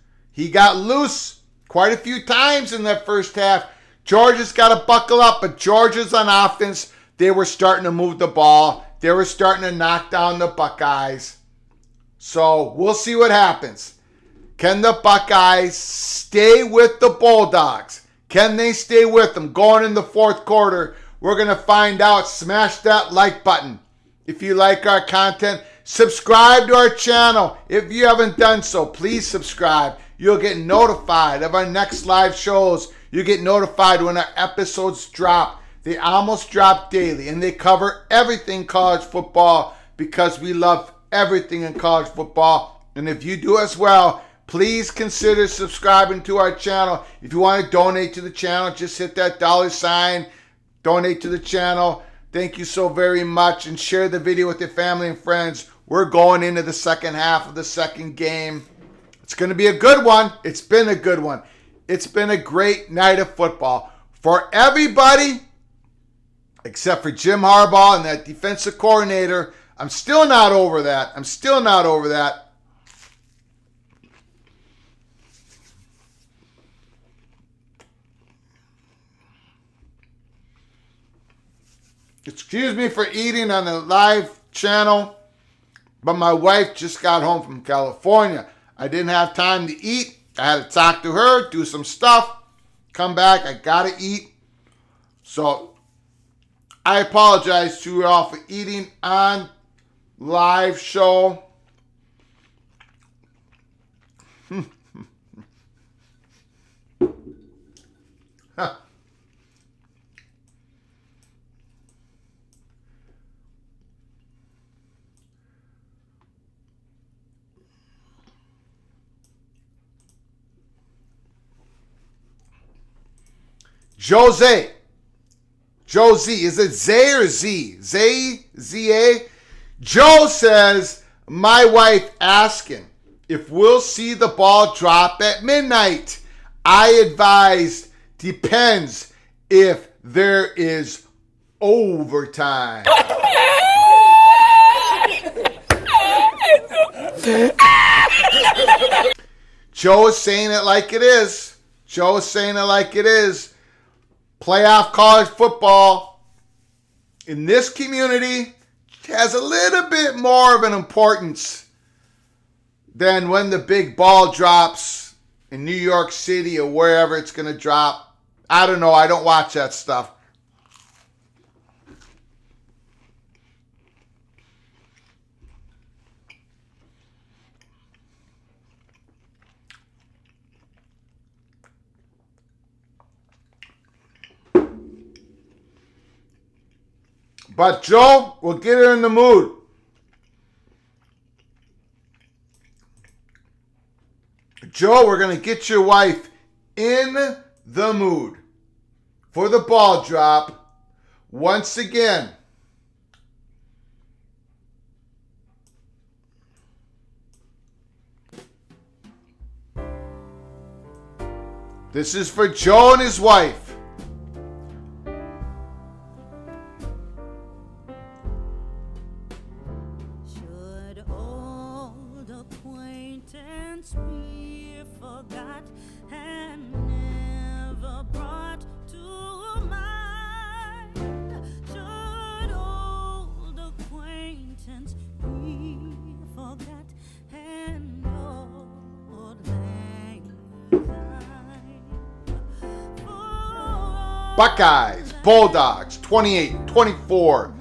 S1: Quite a few times in that first half. Georgia's got to buckle up, but Georgia's on offense. They were starting to move the ball. They were starting to knock down the Buckeyes. So we'll see what happens. Can the Buckeyes stay with the Bulldogs? Can they stay with them going in the fourth quarter? We're going to find out. Smash that like button. If you like our content, subscribe to our channel. If you haven't done so, please subscribe. You'll get notified of our next live shows. You get notified when our episodes drop. They almost drop daily, and they cover everything college football because we love everything in college football. And if you do as well, please consider subscribing to our channel. If you want to donate to the channel, just hit that $sign. Donate to the channel. Thank you so very much. And share the video with your family and friends. We're going into the second half of the second game. It's going to be a good one. It's been a good one. It's been a great night of football. For everybody, except for Jim Harbaugh and that defensive coordinator, I'm still not over that. Excuse me for eating on the live channel, but my wife just got home from California. I didn't have time to eat. I had to talk to her, do some stuff, come back. I gotta eat. So I apologize to you all for eating on live show. Jose. Josie. Is it Zay or Z? Zay? Z-A? Joe says, my wife asking if we'll see the ball drop at midnight. I advised, depends if there is overtime. Joe is saying it like it is. Joe is saying it like it is. Playoff college football in this community has a little bit more of an importance than when the big ball drops in New York City or wherever it's going to drop. I don't know. I don't watch that stuff. But Joe, we'll get her in the mood. Joe, we're going to get your wife in the mood for the ball drop once again. This is for Joe and his wife.
S4: Should old acquaintance be forgot and never brought to mind? Should old acquaintance be forgot and old lang syne?
S1: Buckeyes, Bulldogs, 28-24.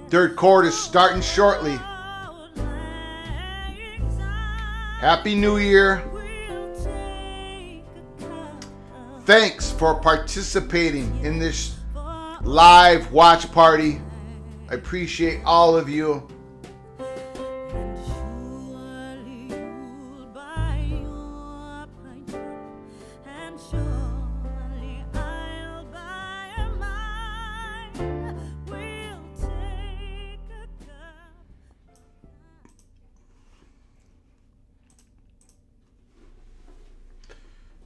S1: Third quarter starting shortly. Happy New Year. Thanks for participating in this live watch party. I appreciate all of you.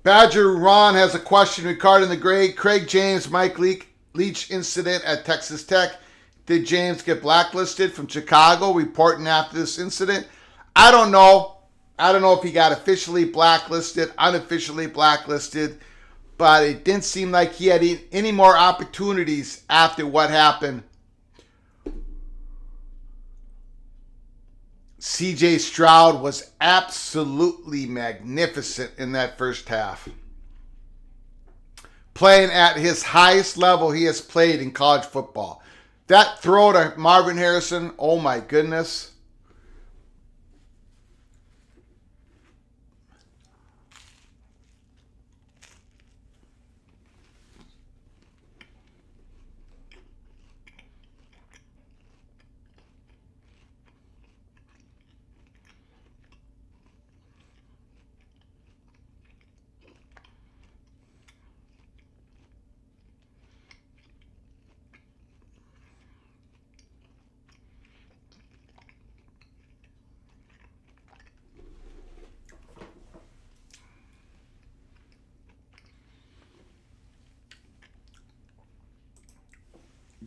S1: Badger Ron has a question regarding the Craig James, Mike Leach incident at Texas Tech. Did James get blacklisted from Chicago reporting after this incident? I don't know. I don't know if he got officially blacklisted, unofficially blacklisted, but it didn't seem like he had any more opportunities after what happened. CJ Stroud was absolutely magnificent in that first half. Playing at his highest level he has played in college football. That throw to Marvin Harrison, oh my goodness.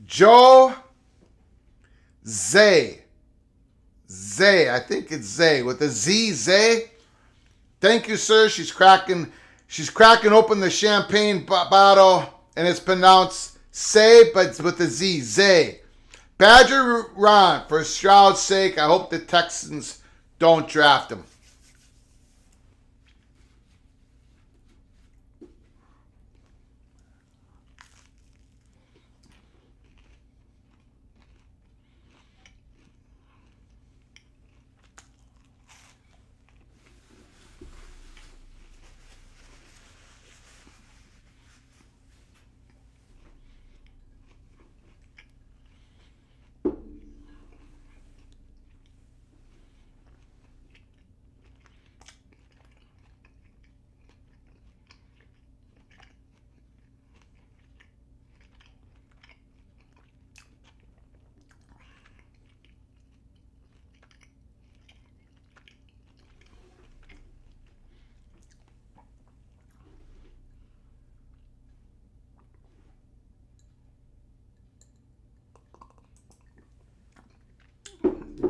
S1: Joe Zay. I think it's Zay with a Z. Zay. Thank you, sir. She's cracking open the champagne bottle, and it's pronounced Say, but with a Z. Zay. Badger Ron, for Stroud's sake, I hope the Texans don't draft him.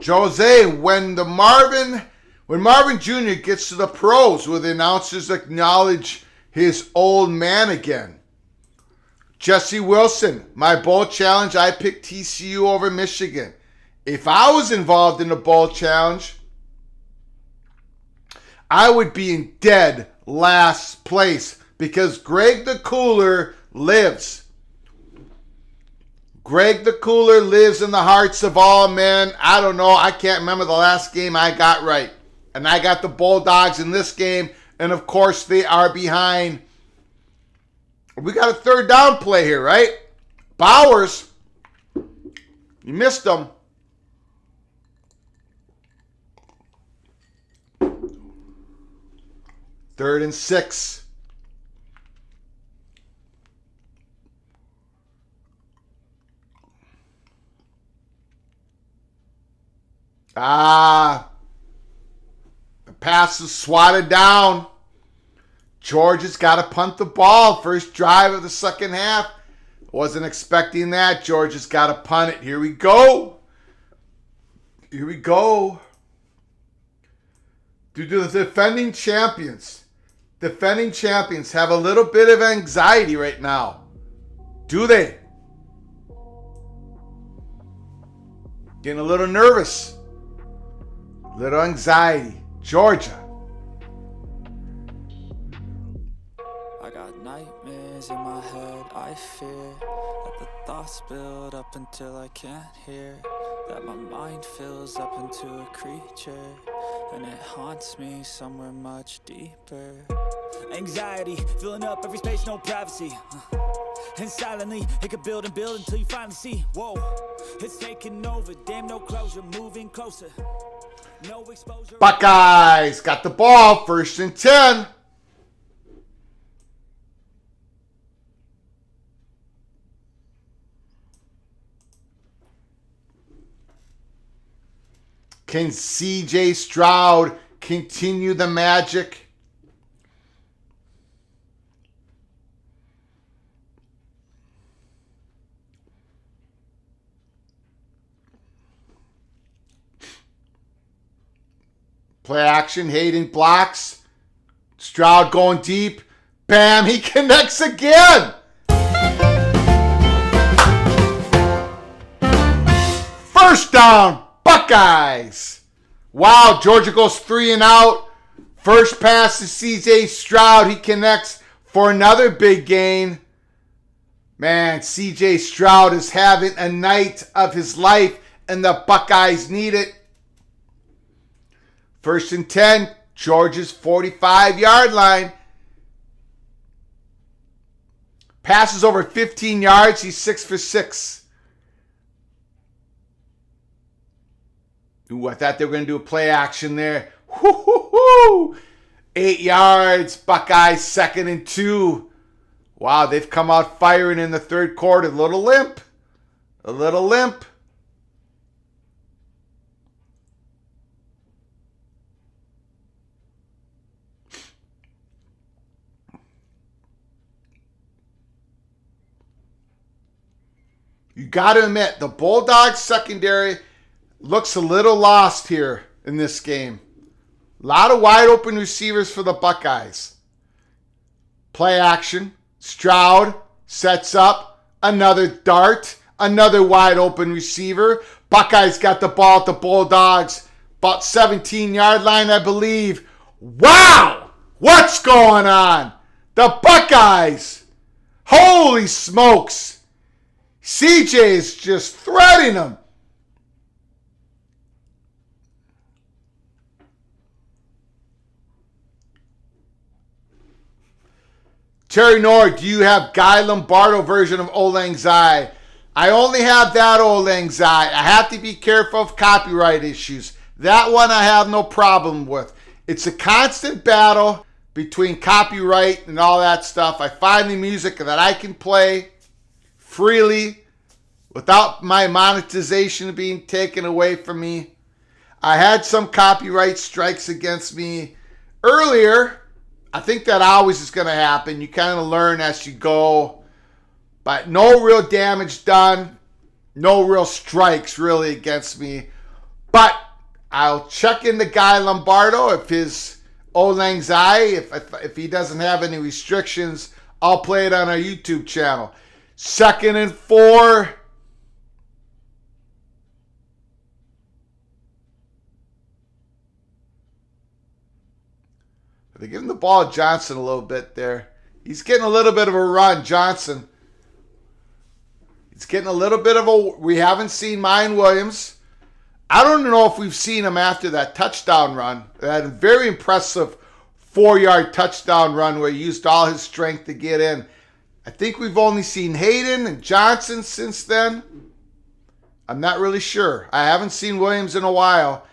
S1: Jose, when Marvin Jr. gets to the pros, will the announcers acknowledge his old man again? Jesse Wilson, my bowl challenge, I picked TCU over Michigan. If I was involved in the bowl challenge, I would be in dead last place because Greg the Cooler lives. Greg the Cooler lives in the hearts of all men. I don't know. I can't remember the last game I got right. And I got the Bulldogs in this game. And, of course, they are behind. We got a third down play here, right? Bowers. You missed them. Third and 6. The pass is swatted down. Georgia's got to punt the ball. First drive of the second half. Wasn't expecting that. Georgia's got to punt it. Here we go. Here we go. Do the defending champions have a little bit of anxiety right now? Do they? Getting a little nervous. Little anxiety. Georgia.
S3: I got nightmares in my head, I fear that the thoughts build up until I can't hear, that my mind fills up into a creature, and it haunts me somewhere much deeper.
S5: Anxiety, filling up every space, no privacy. And silently, it could build and build until you finally see. Whoa, it's taking over, damn no closure, moving closer. No exposure.
S1: Buckeyes got the ball, 1st and 10. Can C.J. Stroud continue the magic? Play action, Hayden blocks. Stroud going deep. Bam, he connects again. First down, Buckeyes. Wow, Georgia goes 3 and out. First pass to C.J. Stroud. He connects for another big gain. Man, C.J. Stroud is having a night of his life, and the Buckeyes need it. 1st and 10, Georgia's 45-yard line. Passes over 15 yards. He's 6 for 6. Ooh, I thought they were going to do a play action there. Woo-hoo-hoo! 8 yards. Buckeyes 2nd and 2. Wow, they've come out firing in the third quarter. A little limp. A little limp. You got to admit, the Bulldogs secondary looks a little lost here in this game. A lot of wide open receivers for the Buckeyes. Play action. Stroud sets up. Another dart. Another wide open receiver. Buckeyes got the ball at the Bulldogs. About 17-yard line, I believe. Wow! What's going on? The Buckeyes. Holy smokes. CJ is just threading them. Terry Nord, do you have Guy Lombardo version of Old Lang Syne? I only have that Old Lang Syne. I have to be careful of copyright issues. That one I have no problem with. It's a constant battle between copyright and all that stuff. I find the music that I can play freely without my monetization being taken away from me. I had some copyright strikes against me earlier. I think that always is going to happen. You kind of learn as you go. But no real damage done. No real strikes really against me. But I'll check in the guy Lombardo if his Old Lang Syne, if he doesn't have any restrictions, I'll play it on our YouTube channel. 2nd and 4. Are they giving the ball to Johnson a little bit there? He's getting a little bit of a run, Johnson. He's getting a little bit of a... We haven't seen Mine Williams. I don't know if we've seen him after that touchdown run. That very impressive 4-yard touchdown run where he used all his strength to get in. I think we've only seen Hayden and Johnson since then. I'm not really sure. I haven't seen Williams in a while.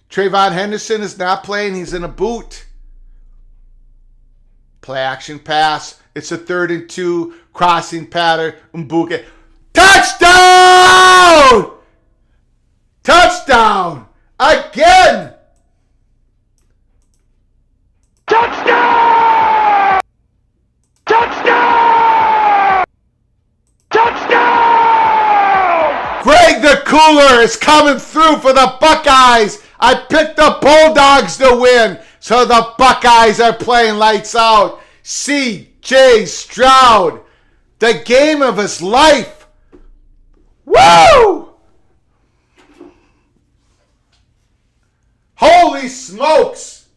S1: Trayvon Henderson is not playing. He's in a boot. Play action pass. It's a 3rd and 2. Crossing pattern. Mbuke. Touchdown! Touchdown! Again!
S2: Touchdown! Touchdown! Touchdown!
S1: Greg the Cooler is coming through for the Buckeyes. I picked the Bulldogs to win, so the Buckeyes are playing lights out. C.J. Stroud, the game of his life. Woo! Holy smokes!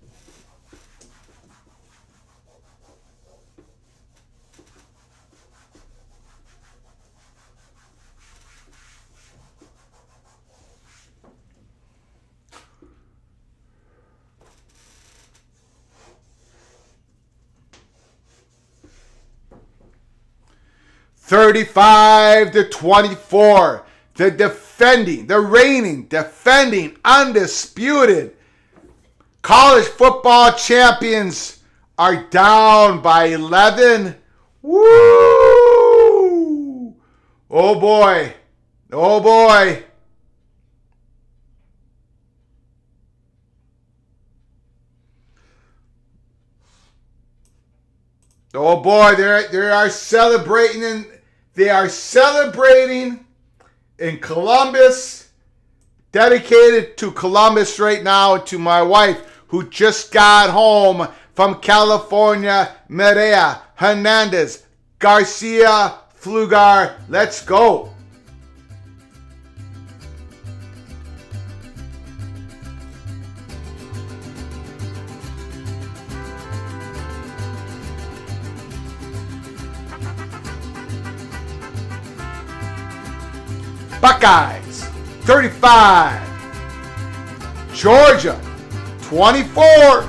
S1: (35-24). The reigning, defending, undisputed college football champions are down by 11. Woo! Oh boy. Oh boy. Oh boy, they are celebrating in Columbus, dedicated to Columbus right now, and to my wife who just got home from California, Maria Hernandez, Garcia, Flugar. Let's go. Buckeyes, 35. Georgia, 24.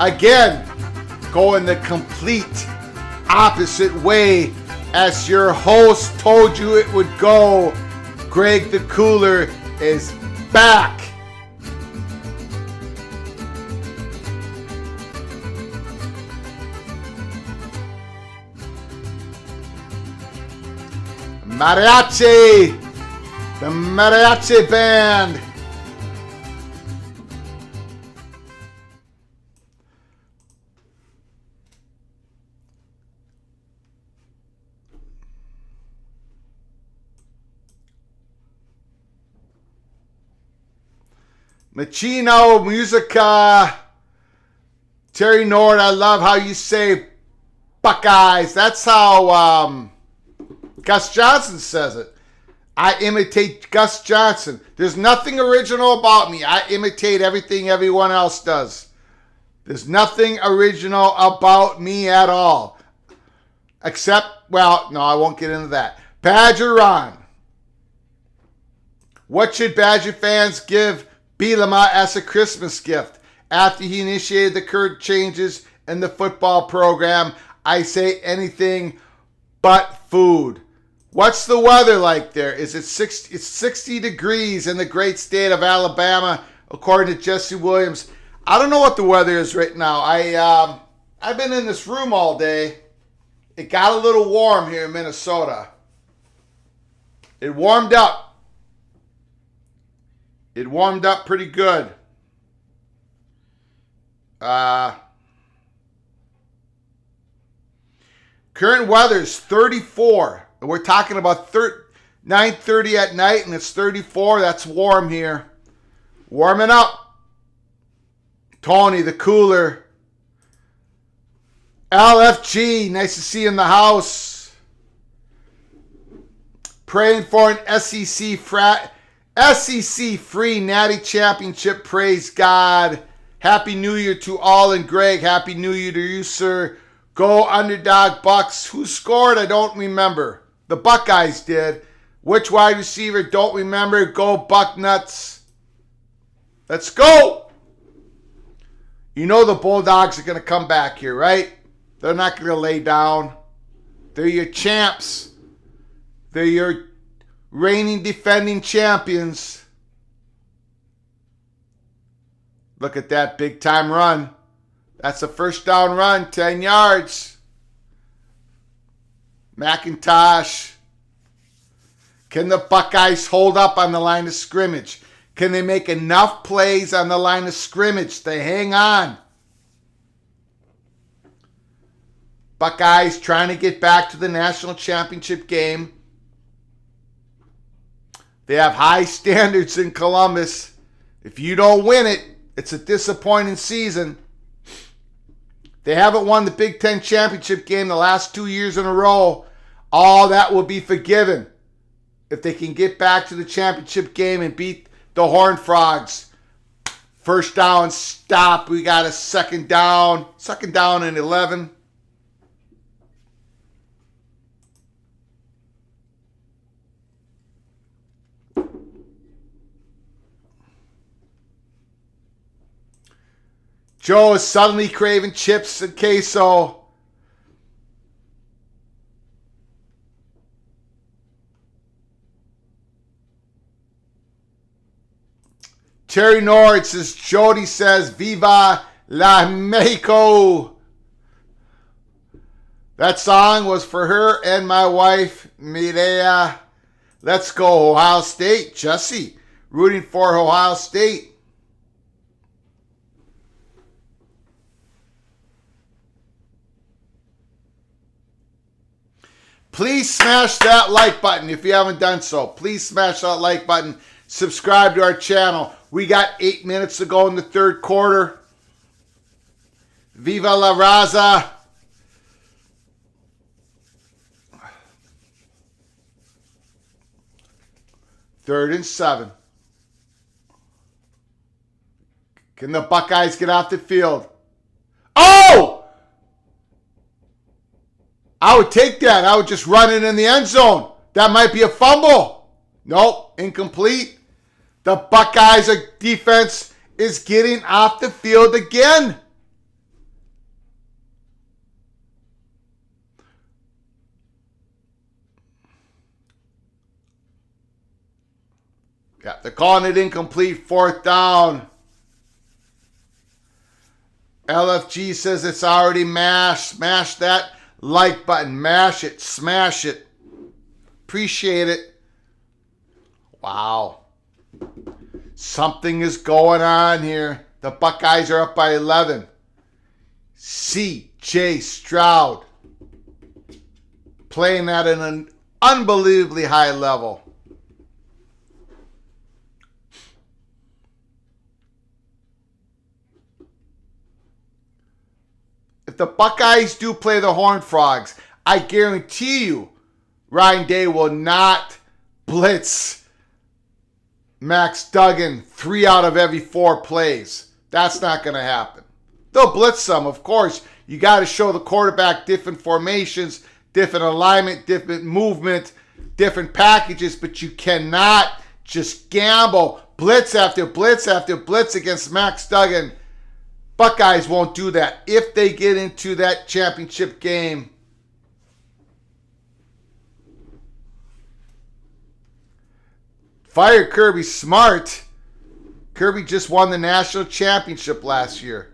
S1: Again, going the complete opposite way as your host told you it would go. Greg the Cooler is back. Mariachi, the Mariachi band. Machino Musica. Terry Nord, I love how you say Buckeyes. That's how Gus Johnson says it. I imitate Gus Johnson. There's nothing original about me. I imitate everything everyone else does. There's nothing original about me at all. Except, well, no, I won't get into that. Badger Ron. What should Badger fans give Bielema as a Christmas gift? After he initiated the current changes in the football program, I say anything but food. What's the weather like there? Is it 60? It's 60 degrees in the great state of Alabama, according to Jesse Williams. I don't know what the weather is right now. I've been in this room all day. It got a little warm here in Minnesota. It warmed up. It warmed up pretty good. Current weather is 34. And we're talking about 9:30 at night, and it's 34. That's warm here. Warming up. Tony, the cooler. LFG, nice to see you in the house. Praying for an SEC free Natty Championship. Praise God. Happy New Year to all, and Greg, Happy New Year to you, sir. Go Underdog Bucks. Who scored? I don't remember. The Buckeyes did. Which wide receiver? Don't remember. Go Bucknuts. Let's go. You know the Bulldogs are going to come back here, right? They're not going to lay down. They're your champs. They're your reigning defending champions. Look at that big time run. That's a first down run, 10 yards. McIntosh. Can the Buckeyes hold up on the line of scrimmage? Can they make enough plays on the line of scrimmage to hang on? Buckeyes trying to get back to the national championship game. They have high standards in Columbus. If you don't win it, it's a disappointing season. They haven't won the Big Ten championship game the last 2 years in a row. All that will be forgiven if they can get back to the championship game and beat the Horned Frogs. First down, stop. We got a second down. Second down and 11. Joe is suddenly craving chips and queso. Terry Nord says, Jody says, Viva la Mexico. That song was for her and my wife, Mireya. Let's go, Ohio State. Jesse, rooting for Ohio State. Please smash that like button if you haven't done so. Please smash that like button. Subscribe to our channel. We got 8 minutes to go in the third quarter. Viva la Raza. Third and 7. Can the Buckeyes get off the field? Oh! I would take that. I would just run it in the end zone. That might be a fumble. Nope, incomplete. The Buckeyes defense is getting off the field again. Yeah, they're calling it incomplete. Fourth down. LFG says it's already mashed. Smash that like button. Mash it. Smash it. Appreciate it. Wow. Something is going on here. The Buckeyes are up by 11. C.J. Stroud playing at an unbelievably high level. If the Buckeyes do play the Horned Frogs, I guarantee you Ryan Day will not blitz Max Duggan 3 out of every 4 plays. That's not going to happen. They'll blitz some, of course. You got to show the quarterback different formations, different alignment, different movement, different packages, but you cannot just gamble blitz after blitz after blitz against Max Duggan. Buckeyes won't do that if they get into that championship game. Fire Kirby Smart. Kirby just won the national championship last year.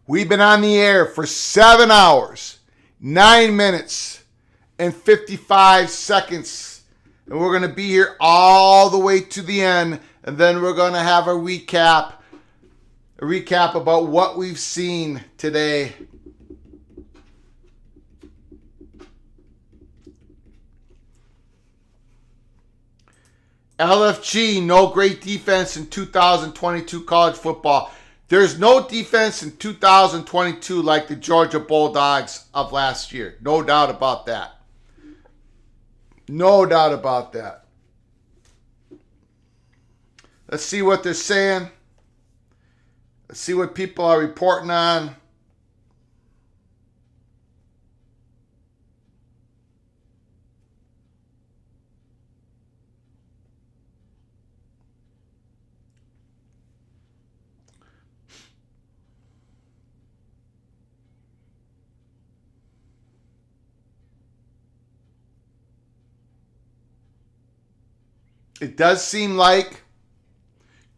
S1: We've been on the air for 7 hours, 9 minutes, and 55 seconds. And we're going to be here all the way to the end. And then we're going to have a recap about what we've seen today. LFG, no great defense in 2022 college football. There's no defense in 2022 like the Georgia Bulldogs of last year. No doubt about that. No doubt about that. Let's see what they're saying. Let's see what people are reporting on. It does seem like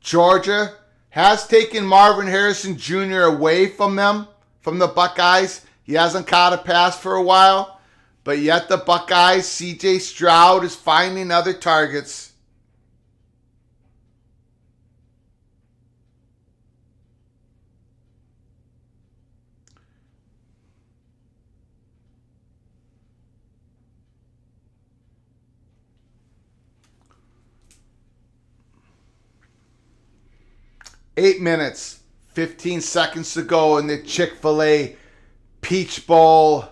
S1: Georgia has taken Marvin Harrison Jr. away from them, from the Buckeyes. He hasn't caught a pass for a while, but yet the Buckeyes, CJ Stroud is finding other targets. Eight minutes, 15 seconds to go in the Chick-fil-A Peach Bowl.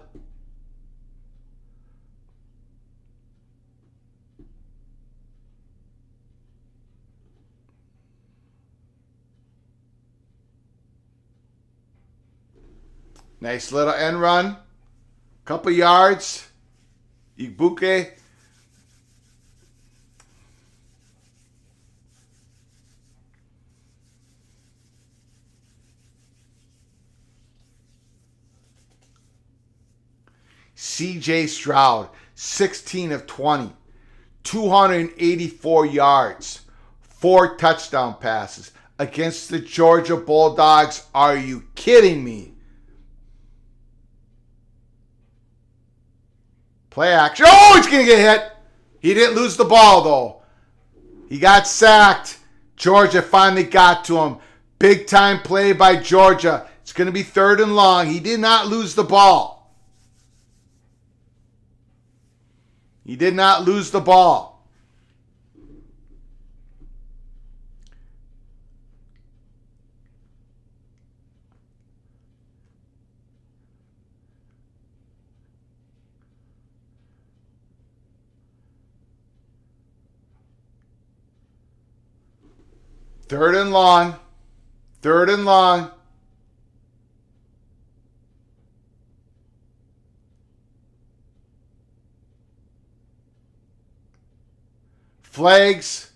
S1: Nice little end run. Couple yards. Ibuke. CJ Stroud, 16 of 20, 284 yards, 4 touchdown passes against the Georgia Bulldogs. Are you kidding me? Play action. Oh, he's going to get hit. He didn't lose the ball, though. He got sacked. Georgia finally got to him. Big time play by Georgia. It's going to be 3rd and long. He did not lose the ball. He did not lose the ball. Third and long. 3rd and long. Flags.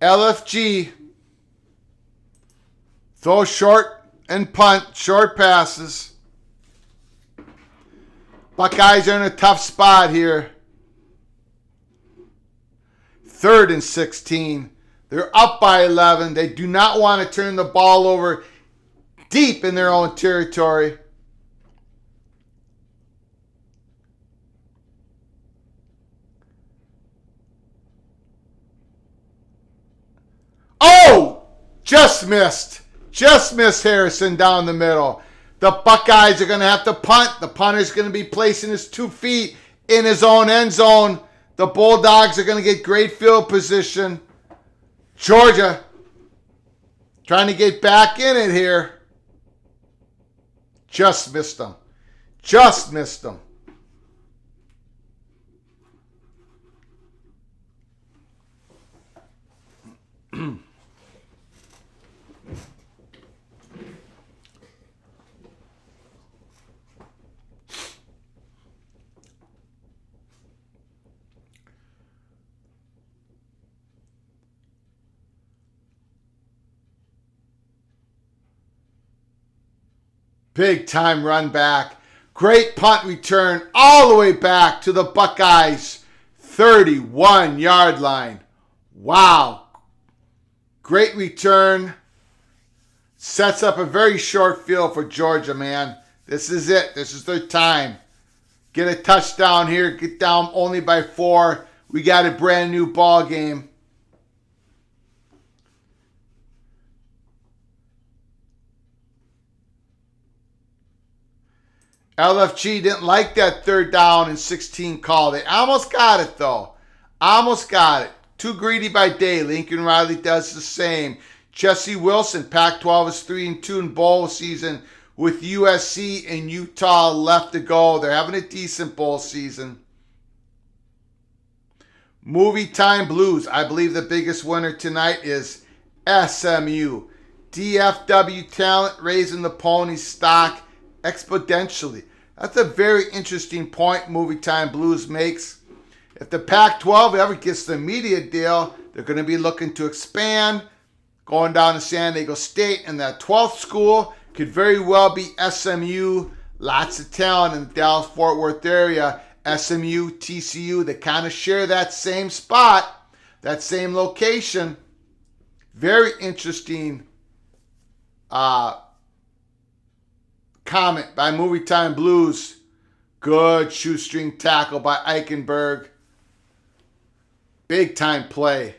S1: LFG. Throw short and punt. Short passes. Buckeyes are in a tough spot here. 3rd and 16. They're up by 11. They do not want to turn the ball over deep in their own territory. Oh! Just missed. Just missed Harrison down the middle. The Buckeyes are going to have to punt. The punter's going to be placing his 2 feet in his own end zone. The Bulldogs are going to get great field position. Georgia trying to get back in it here. Just missed them. Just missed them. Big time run back. Great punt return all the way back to the Buckeyes' 31-yard line. Wow. Great return. Sets up a very short field for Georgia, man. This is it. This is their time. Get a touchdown here. Get down only by 4. We got a brand new ball game. LFG didn't like that 3rd down and 16 call. They almost got it, though. Almost got it. Too greedy by day. Lincoln Riley does the same. Jesse Wilson, Pac-12 is 3-2 in bowl season with USC and Utah left to go. They're having a decent bowl season. Movie Time Blues. I believe the biggest winner tonight is SMU. DFW talent raising the pony stock exponentially. That's a very interesting point Movie Time Blues makes. If the Pac-12 ever gets the media deal, they're going to be looking to expand, going down to San Diego State, and that 12th school could very well be SMU. Lots of talent in the Dallas-Fort Worth area. SMU, TCU, they kind of share that same spot, that same location. Very interesting comment by Movie Time Blues. Good shoestring tackle by Eichenberg. Big time play.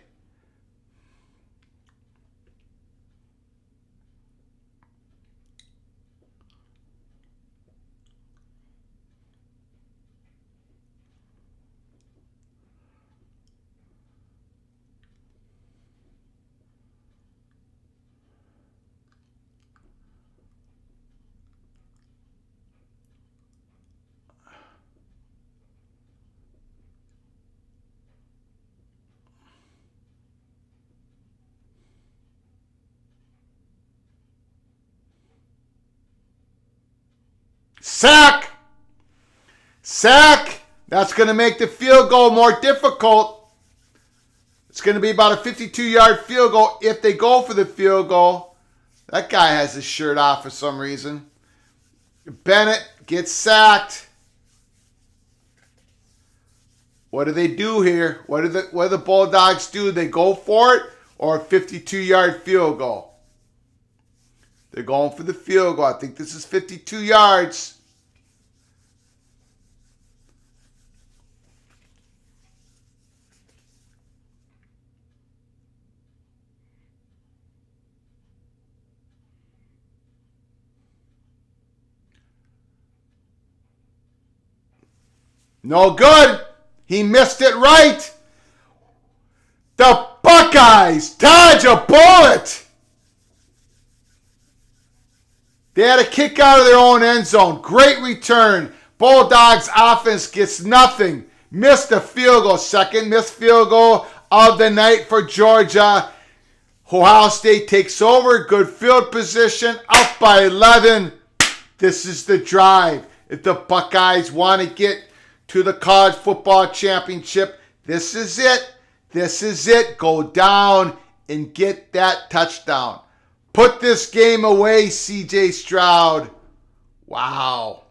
S1: Sack! Sack! That's going to make the field goal more difficult. It's going to be about a 52-yard field goal if they go for the field goal. That guy has his shirt off for some reason. Bennett gets sacked. What do they do here? What do the Bulldogs do? They go for it or a 52-yard field goal? They're going for the field goal. I think this is 52 yards. No good. He missed it right. The Buckeyes dodge a bullet. They had a kick out of their own end zone. Great return. Bulldogs offense gets nothing. Missed a field goal. Second missed field goal of the night for Georgia. Ohio State takes over. Good field position. Up by 11. This is the drive. If the Buckeyes want to get to the college football championship, this is it. This is it. Go down and get that touchdown. Put this game away, CJ Stroud. Wow.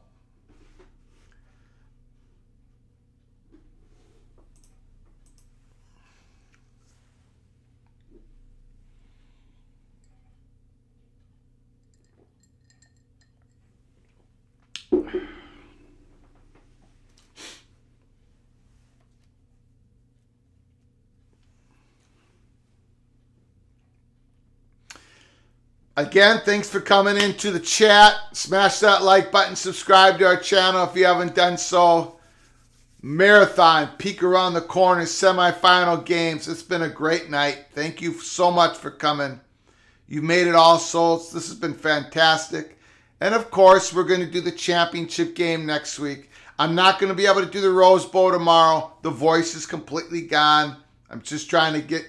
S1: Again, thanks for coming into the chat. Smash that like button. Subscribe to our channel if you haven't done so. Marathon, peek around the corner, semifinal games. It's been a great night. Thank you so much for coming. You made it all souls. This has been fantastic. And of course, we're going to do the championship game next week. I'm not going to be able to do the Rose Bowl tomorrow. The voice is completely gone. I'm just trying to get...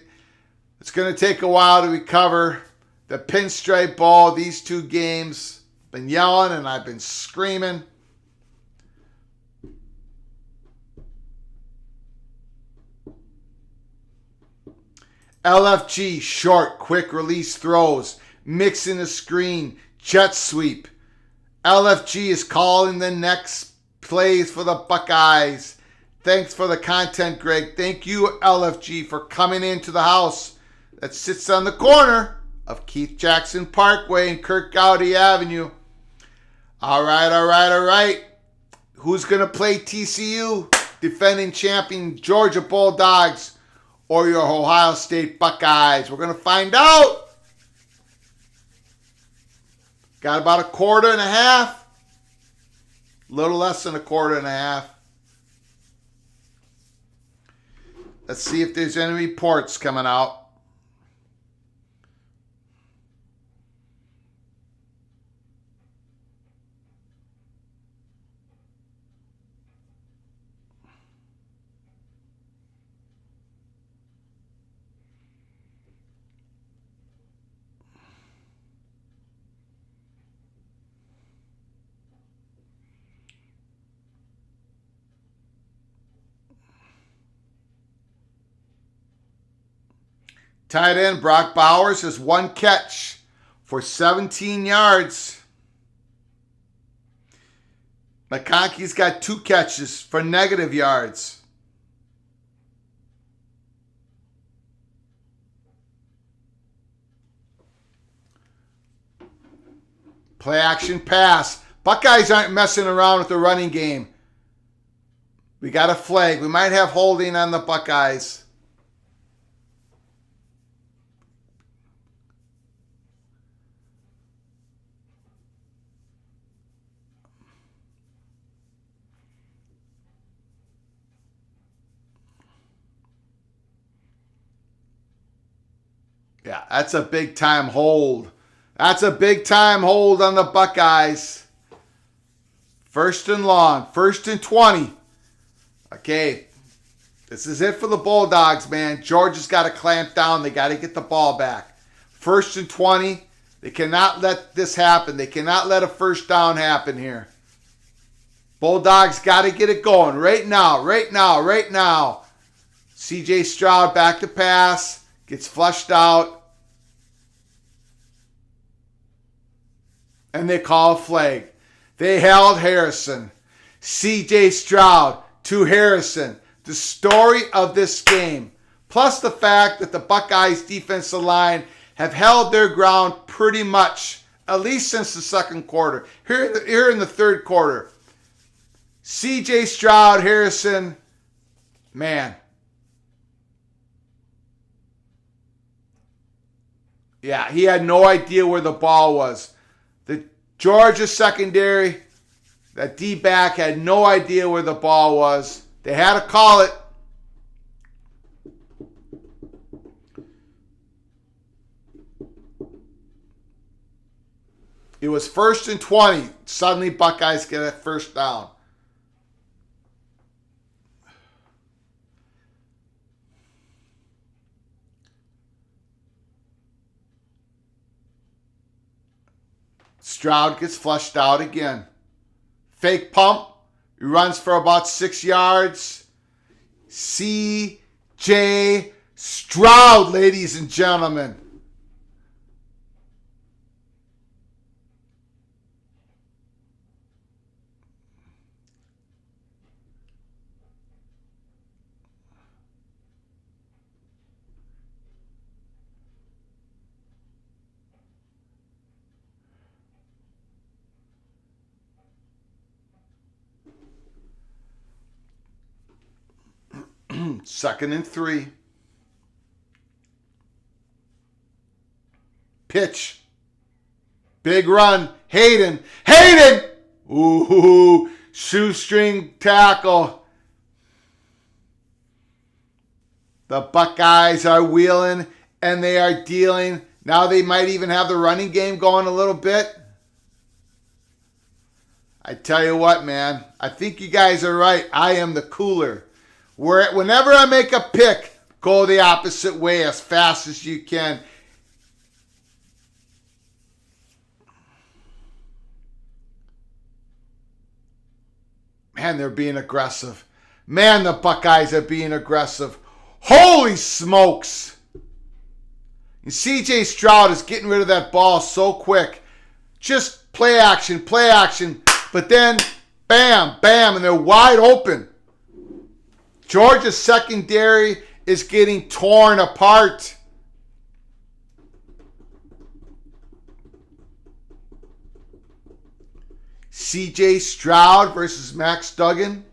S1: It's going to take a while to recover. The Pinstripe Bowl, these two games, been yelling and I've been screaming. LFG, short, quick release throws, mixing the screen, jet sweep. LFG is calling the next plays for the Buckeyes. Thanks for the content, Greg. Thank you, LFG, for coming into the house that sits on the corner of Keith Jackson Parkway and Kirk Gowdy Avenue. All right. Who's going to play TCU? Defending champion Georgia Bulldogs or your Ohio State Buckeyes? We're going to find out. Got about a quarter and a half. A little less than a quarter and a half. Let's see if there's any reports coming out. Tight end Brock Bowers has one catch for 17 yards. McConkey's got 2 catches for negative yards. Play action pass. Buckeyes aren't messing around with the running game. We got a flag. We might have holding on the Buckeyes. Yeah, that's a big time hold. That's a big time hold on the Buckeyes. First and long. 1st and 20. Okay. This is it for the Bulldogs, man. Georgia's got to clamp down. They got to get the ball back. 1st and 20. They cannot let this happen. They cannot let a first down happen here. Bulldogs got to get it going right now. CJ Stroud back to pass. Gets flushed out. And they call a flag. They held Harrison. CJ Stroud to Harrison. The story of this game. Plus the fact that the Buckeyes defensive line have held their ground pretty much, at least since the second quarter. Here in the third quarter. CJ Stroud, Harrison, man. Yeah, he had no idea where the ball was. The Georgia secondary, that D-back had no idea where the ball was. They had to call it. It was 1st and 20. Suddenly Buckeyes get a first down. Stroud gets flushed out again. Fake pump. He runs for about 6 yards. C.J. Stroud, ladies and gentlemen. Second and 3. Pitch. Big run. Hayden. Ooh, shoestring tackle. The Buckeyes are wheeling and they are dealing. Now they might even have the running game going a little bit. I tell you what, man. I think you guys are right. I am the cooler. Whenever I make a pick, go the opposite way as fast as you can. Man, they're being aggressive. Man, the Buckeyes are being aggressive. Holy smokes. And CJ Stroud is getting rid of that ball so quick. Just play action. But then, bam, and they're wide open. Georgia's secondary is getting torn apart. CJ Stroud versus Max Duggan.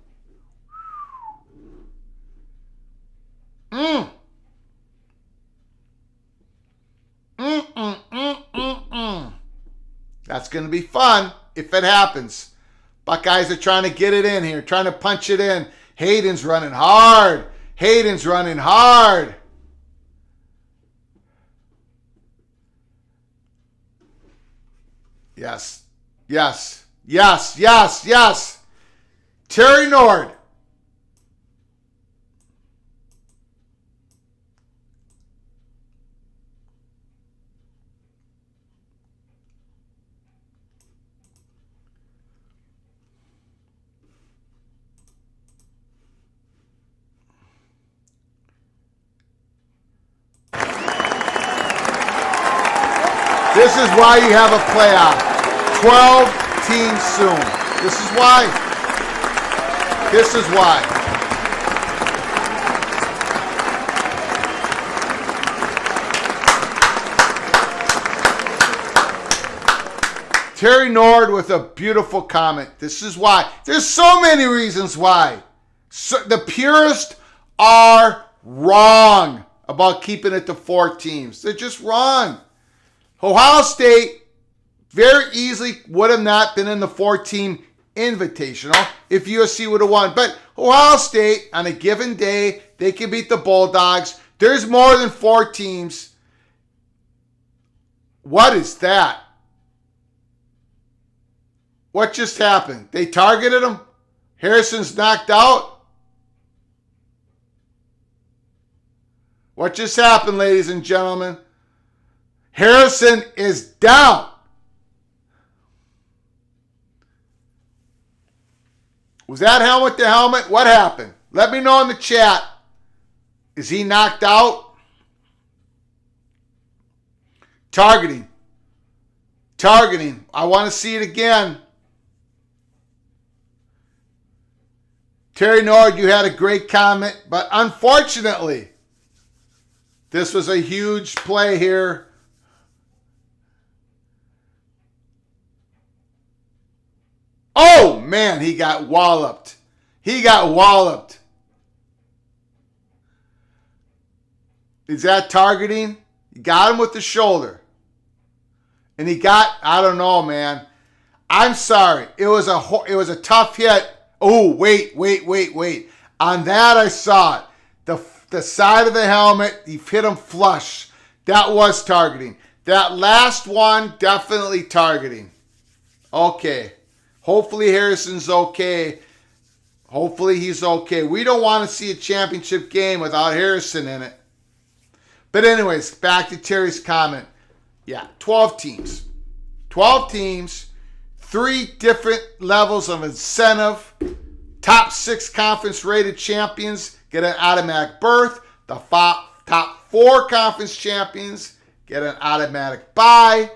S1: That's going to be fun if it happens. Buckeyes are trying to get it in here, trying to punch it in. Hayden's running hard. Yes. Terry Nord. This is why you have a playoff. 12 teams soon. This is why. Terry Nord with a beautiful comment. This is why. There's so many reasons why. The purists are wrong about keeping it to 4 teams. They're just wrong. Ohio State very easily would have not been in the 4-team invitational if USC would have won. But Ohio State, on a given day, they can beat the Bulldogs. There's more than 4 teams. What is that? What just happened? They targeted him? Harrison's knocked out? What just happened, ladies and gentlemen? Harrison is down. Was that helmet to helmet? What happened? Let me know in the chat. Is he knocked out? Targeting. I want to see it again. Terry Nord, you had a great comment, but unfortunately, this was a huge play here. Oh, man, he got walloped. Is that targeting? He got him with the shoulder. And he got, I don't know, man. I'm sorry. It was a tough hit. Oh, wait. On that, I saw it. The side of the helmet, he hit him flush. That was targeting. That last one, definitely targeting. Okay. Hopefully Harrison's okay. Hopefully he's okay. We don't want to see a championship game without Harrison in it. But anyways, back to Terry's comment. Yeah, 12 teams. 12 teams, 3 different levels of incentive. Top 6 conference rated champions get an automatic berth. The top 4 conference champions get an automatic bye.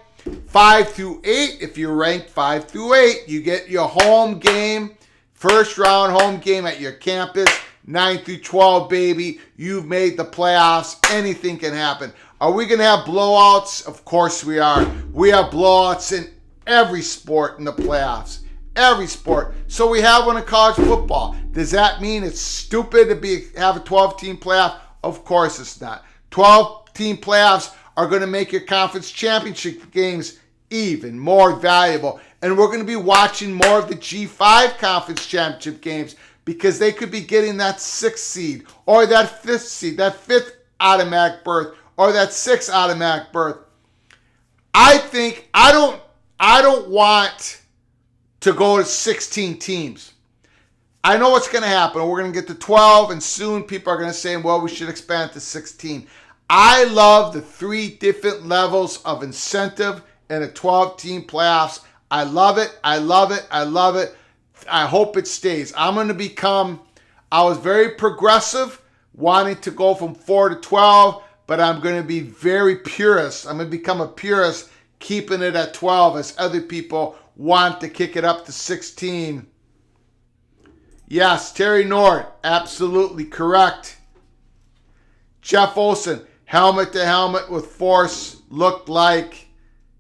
S1: 5 through 8, if you're ranked 5 through 8, you get your home game, first round home game at your campus. 9 through 12, baby, you've made the playoffs. Anything can happen. Are we going to have blowouts? Of course we are. We have blowouts in every sport in the playoffs. Every sport. So we have one in college football. Does that mean it's stupid to have a 12-team playoff? Of course it's not. 12-team playoffs are going to make your conference championship games even more valuable. And we're going to be watching more of the G5 conference championship games because they could be getting that 6th seed or that 5th seed, that 5th automatic berth or that 6th automatic berth. I don't want to go to 16 teams. I know what's going to happen. We're going to get to 12 and soon people are going to say, well, we should expand to 16. I love the 3 different levels of incentive in a 12-team playoffs. I love it. I hope it stays. I was very progressive, wanting to go from 4 to 12, but I'm going to be very purist. I'm going to become a purist keeping it at 12 as other people want to kick it up to 16. Yes, Terry Nord, absolutely correct. Jeff Olson, helmet to helmet with force, looked like,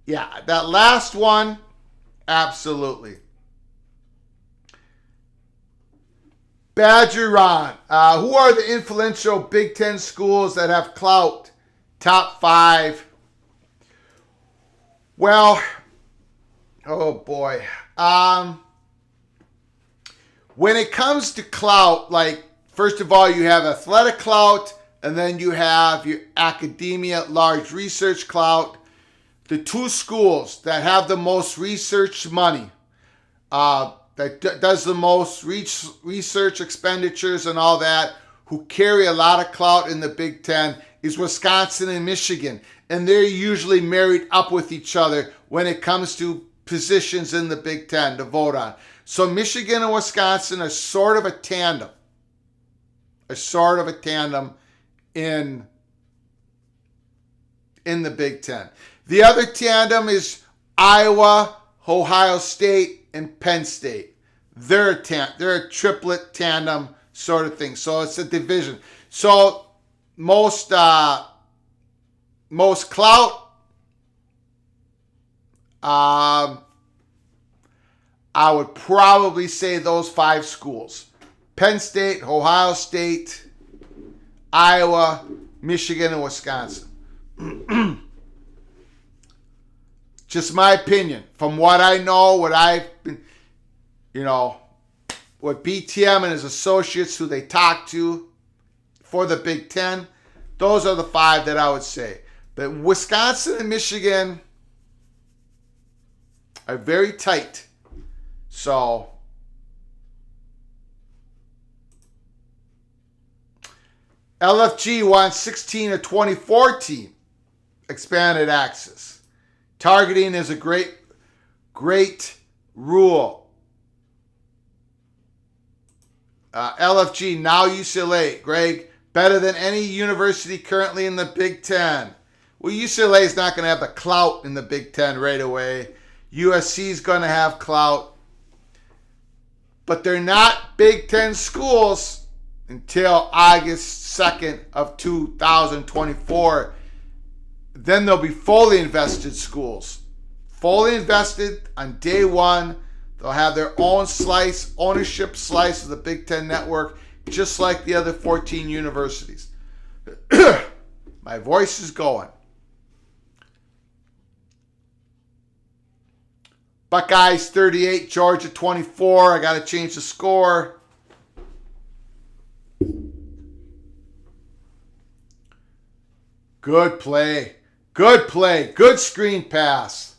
S1: yeah, that last one, absolutely. Badger Ron, who are the influential Big Ten schools that have clout? Top 5. Well, oh boy. When it comes to clout, like, first of all, you have athletic clout, and then you have your academia, large research clout. The 2 schools that have the most research money, that does the most research expenditures and all that, who carry a lot of clout in the Big Ten, is Wisconsin and Michigan. And they're usually married up with each other when it comes to positions in the Big Ten to vote on. So Michigan and Wisconsin are sort of a tandem. In the Big Ten. The other tandem is Iowa, Ohio State, and Penn State. They're a triplet tandem sort of thing. So it's a division. So most clout, I would probably say those 5 schools: Penn State, Ohio State, Iowa, Michigan, and Wisconsin. Just my opinion. From what I know, what I've been, what BTM and his associates who they talk to for the Big Ten, those are the 5 that I would say. But Wisconsin and Michigan are very tight. So LFG wants 16 to 24 team expanded access. Targeting is a great rule. LFG, now UCLA. Greg, better than any university currently in the Big Ten. Well, UCLA is not going to have the clout in the Big Ten right away. USC is going to have clout. But they're not Big Ten schools until August 2nd of 2024. Then they'll be fully invested schools. Fully invested on day one. They'll have their own ownership slice of the Big Ten network, just like the other 14 universities. My voice is going. Buckeyes 38, Georgia 24. I got to change the score. Good play. Good play. Good screen pass.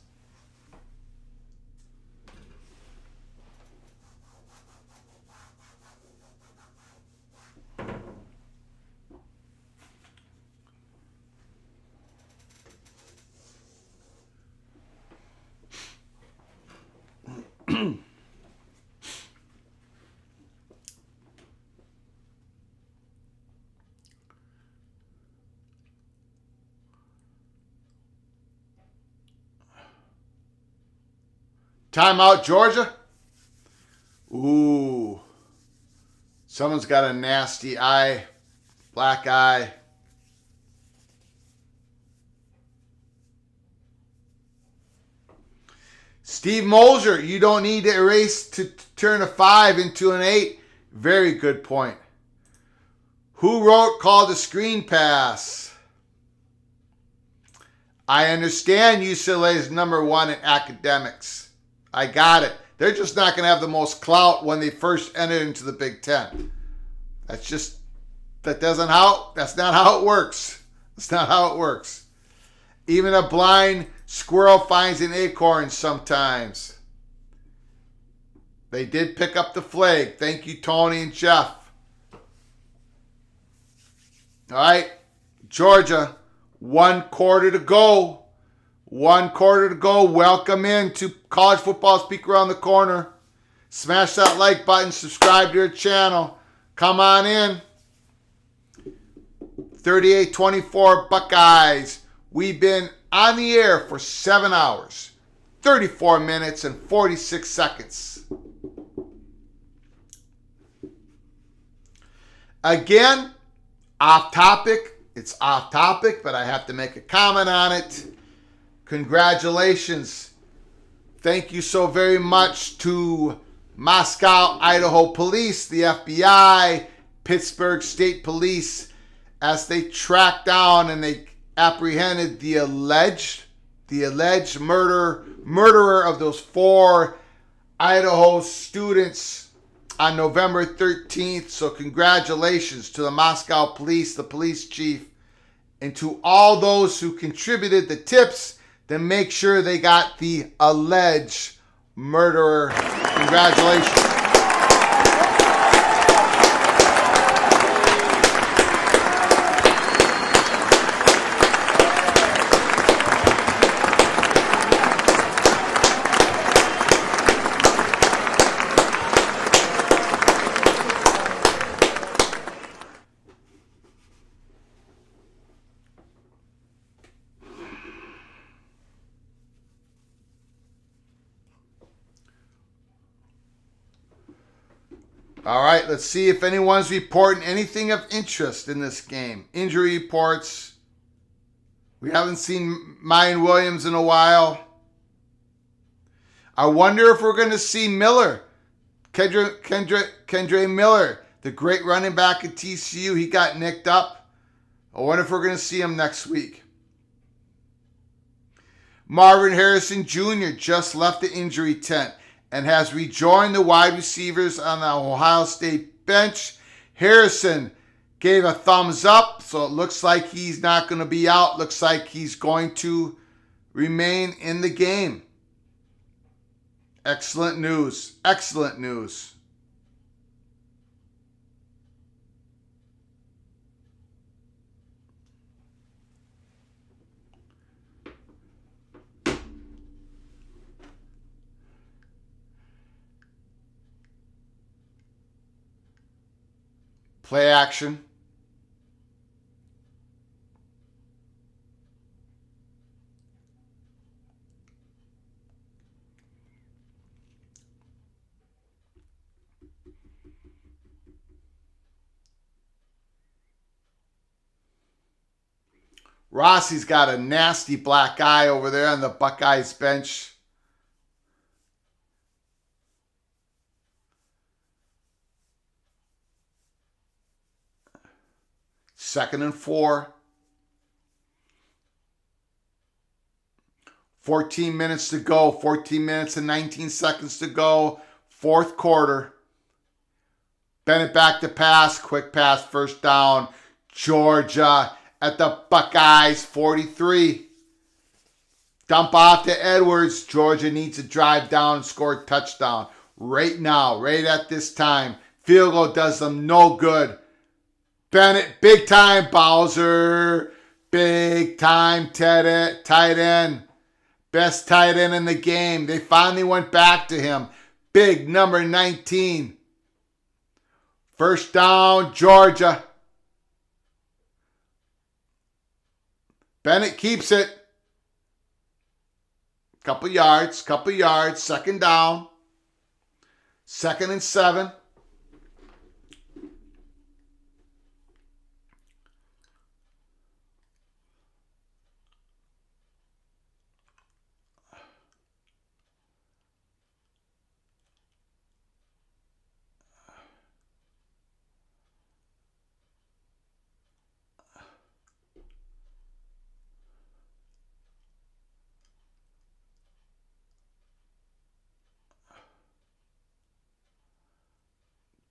S1: Timeout, Georgia. Ooh. Someone's got a nasty eye. Black eye. Steve Molger, you don't need to erase to turn a 5 into an 8. Very good point. Who called the screen pass? I understand UCLA is number 1 in academics. I got it. They're just not going to have the most clout when they first enter into the Big Ten. That's not how it works. That's not how it works. Even a blind squirrel finds an acorn sometimes. They did pick up the flag. Thank you, Tony and Jeff. All right, Georgia, 1 quarter to go. 1 quarter to go. Welcome in to College Football's Peek Around the Corner. Smash that like button. Subscribe to your channel. Come on in. 38-24 Buckeyes. We've been on the air for 7 hours, 34 minutes, and 46 seconds. Again, off topic. It's off topic, but I have to make a comment on it. Congratulations. Thank you so very much to Moscow, Idaho Police, the FBI, Pittsburgh State Police, as they tracked down and they apprehended the alleged murderer of those 4 Idaho students on November 13th. So congratulations to the Moscow Police, the police chief, and to all those who contributed the tips to make sure they got the alleged murderer. Congratulations. All right, let's see if anyone's reporting anything of interest in this game. Injury reports. We haven't seen Mayan Williams in a while. I wonder if we're going to see Miller. Kendre Miller, the great running back at TCU. He got nicked up. I wonder if we're going to see him next week. Marvin Harrison Jr. just left the injury tent and has rejoined the wide receivers on the Ohio State bench. Harrison gave a thumbs up, so it looks like he's not going to be out. Looks like he's going to remain in the game. Excellent news. Excellent news. Play action. Rossi's got a nasty black eye over there on the Buckeyes bench. Second and 4. 14 minutes to go. 14 minutes and 19 seconds to go. Fourth quarter. Bennett back to pass. Quick pass. First down. Georgia at the Buckeyes 43. Dump off to Edwards. Georgia needs to drive down and score a touchdown. Right now. Right at this time. Field goal does them no good. Bennett, big time. Bowser, big time tight end. Best tight end in the game. They finally went back to him. Big number 19. First down, Georgia. Bennett keeps it. Couple yards. Second down. 2nd and 7.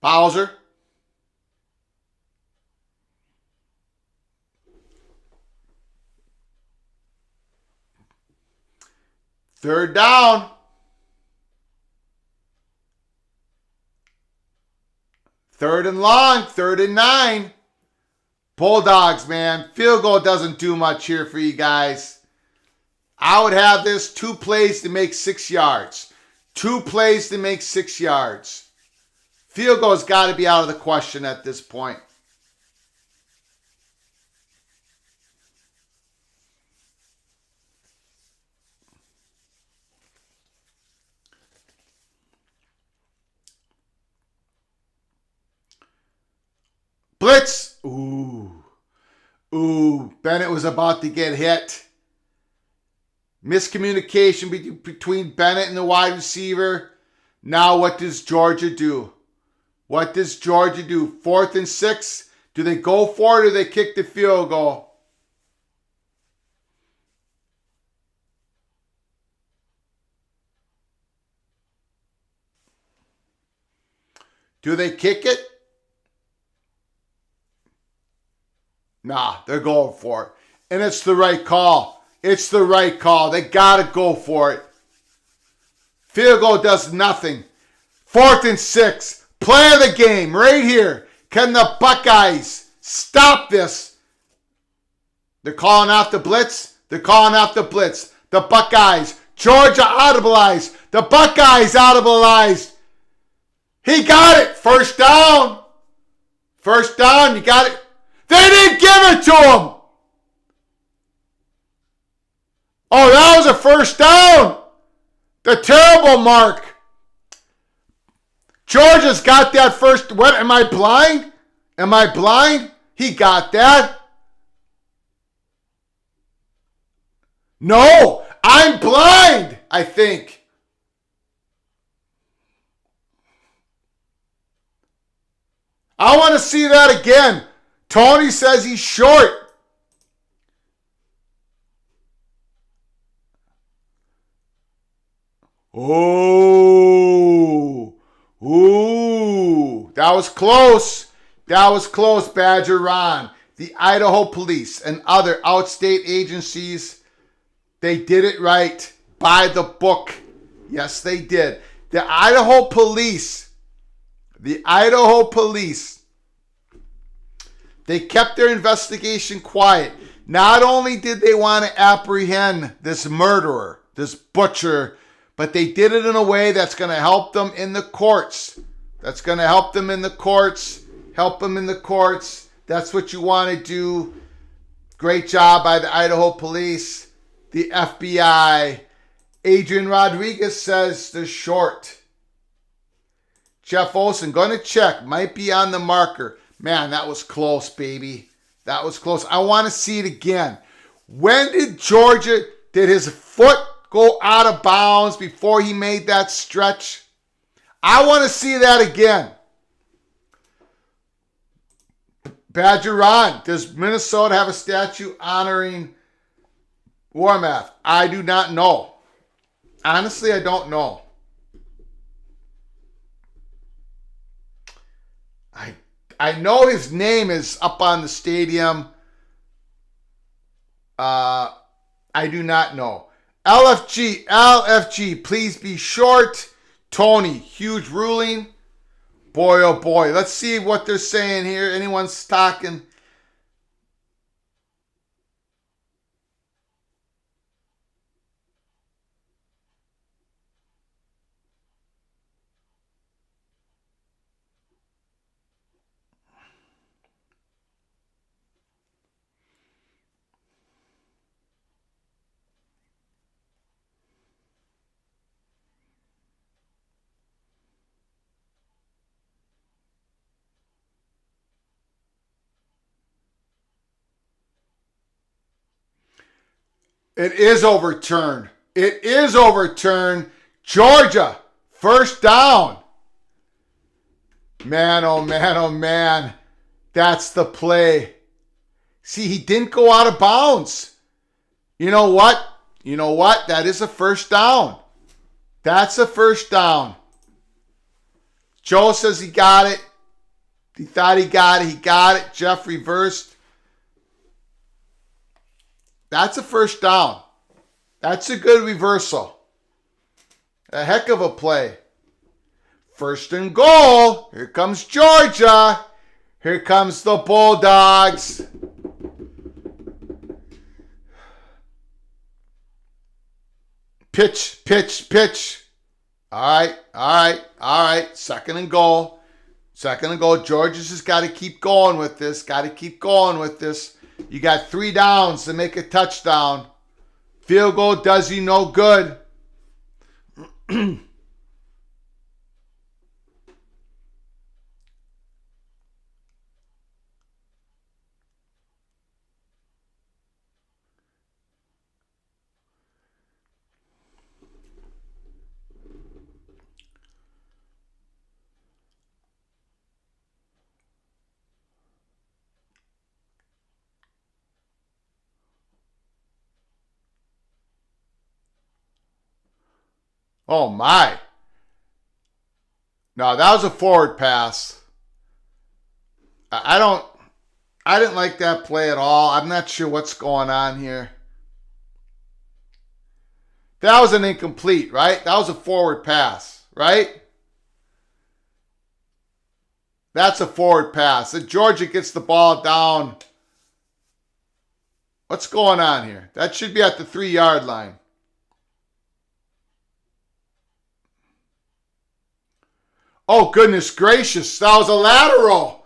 S1: Bowser. Third down. Third and long. 3rd and 9. Bulldogs, man. Field goal doesn't do much here for you guys. I would have this 2 plays to make 6 yards. 2 plays to make 6 yards. Field goal's got to be out of the question at this point. Blitz. Ooh. Bennett was about to get hit. Miscommunication between Bennett and the wide receiver. Now what does Georgia do? What does Georgia do? 4th and 6. Do they go for it or do they kick the field goal? Do they kick it? Nah, they're going for it. And it's the right call. It's the right call. They got to go for it. Field goal does nothing. 4th and 6. Play of the game right here. Can the Buckeyes stop this? They're calling out the blitz. They're calling out the blitz. The Buckeyes. Georgia audibleized. The Buckeyes audibleized. He got it. First down. First down. You got it. They didn't give it to him. Oh, that was a first down. The terrible mark. Georgia's got that first. What? Am I blind? Am I blind? He got that. No, I'm blind, I think. I want to see that again. Tony says he's short. Oh. Ooh. That was close. That was close, Badger Ron. The Idaho Police and other outstate agencies, they did it right. By the book. Yes, they did. The Idaho Police, they kept their investigation quiet. Not only did they want to apprehend this murderer, this butcher, but they did it in a way that's going to help them in the courts. That's going to help them in the courts. Help them in the courts. That's what you want to do. Great job by the Idaho Police, the FBI. Adrian Rodriguez says they're short. Jeff Olson, going to check. Might be on the marker. Man, that was close, baby. That was close. I want to see it again. When did his foot go out of bounds before he made that stretch? I want to see that again. Badger Ron, does Minnesota have a statue honoring Warmath? I do not know. Honestly, I don't know. I know his name is up on the stadium. I do not know. LFG, please be short. Tony, huge ruling. Boy, oh boy. Let's see what they're saying here. Anyone's talking? It is overturned. It is overturned. Georgia, first down. Man, oh man, oh man. That's the play. See, he didn't go out of bounds. You know what? That is a first down. That's a first down. Joe says he got it. He thought he got it. He got it. Jeff reversed. That's a first down. That's a good reversal. A heck of a play. First and goal. Here comes Georgia. Here comes the Bulldogs. Pitch, pitch, pitch. All right. Second and goal. Georgia's just got to keep going with this. You got 3 downs to make a touchdown. Field goal does you no good. Oh, my. No, that was a forward pass. I didn't like that play at all. I'm not sure what's going on here. That was an incomplete, right? That was a forward pass, right? That's a forward pass. And Georgia gets the ball down. What's going on here? That should be at the 3-yard line. Oh, goodness gracious. That was a lateral.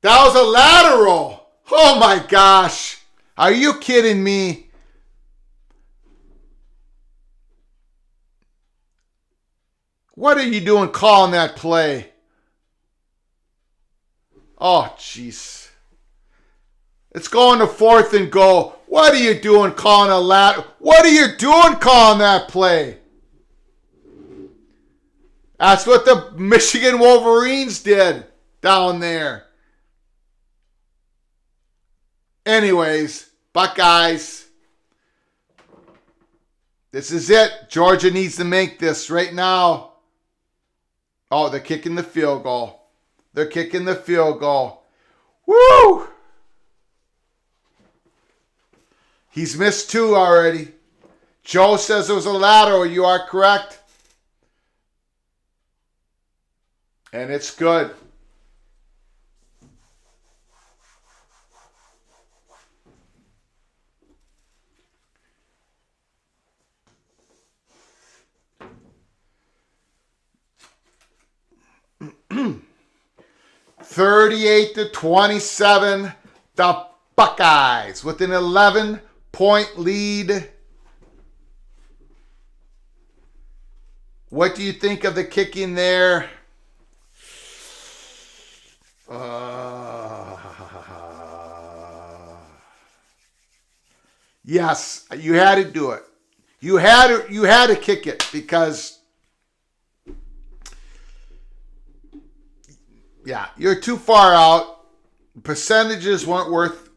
S1: That was a lateral. Oh, my gosh. Are you kidding me? What are you doing calling that play? Oh, jeez. It's going to 4th and goal. What are you doing calling a lateral? What are you doing calling that play? That's what the Michigan Wolverines did down there. Anyways, Buckeyes. This is it. Georgia needs to make this right now. Oh, they're kicking the field goal. They're kicking the field goal. Woo! He's missed 2 already. Joe says it was a lateral. You are correct. And it's good. (38-27), the Buckeyes with an 11-point lead. What do you think of the kicking there? Yes, you had to do it. You had to kick it because you're too far out. Percentages weren't with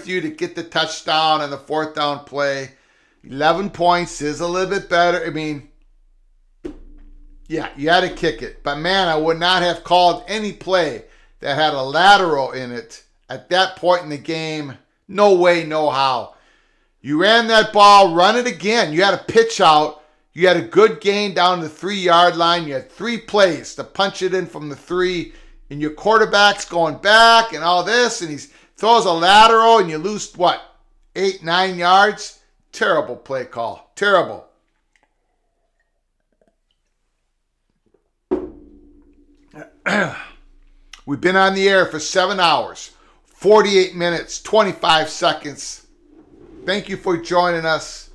S1: you to get the touchdown and the 4th down play. 11 points is a little bit better. I mean, yeah, you had to kick it. But man, I would not have called any play that had a lateral in it at that point in the game. No way, no how. You ran that ball, run it again. You had a pitch out. You had a good gain down the 3-yard line. You had 3 plays to punch it in from the 3. And your quarterback's going back and all this. And he throws a lateral and you lose, 8, 9 yards? Terrible play call. Terrible. We've been on the air for 7 hours, 48 minutes, 25 seconds. Thank you for joining us.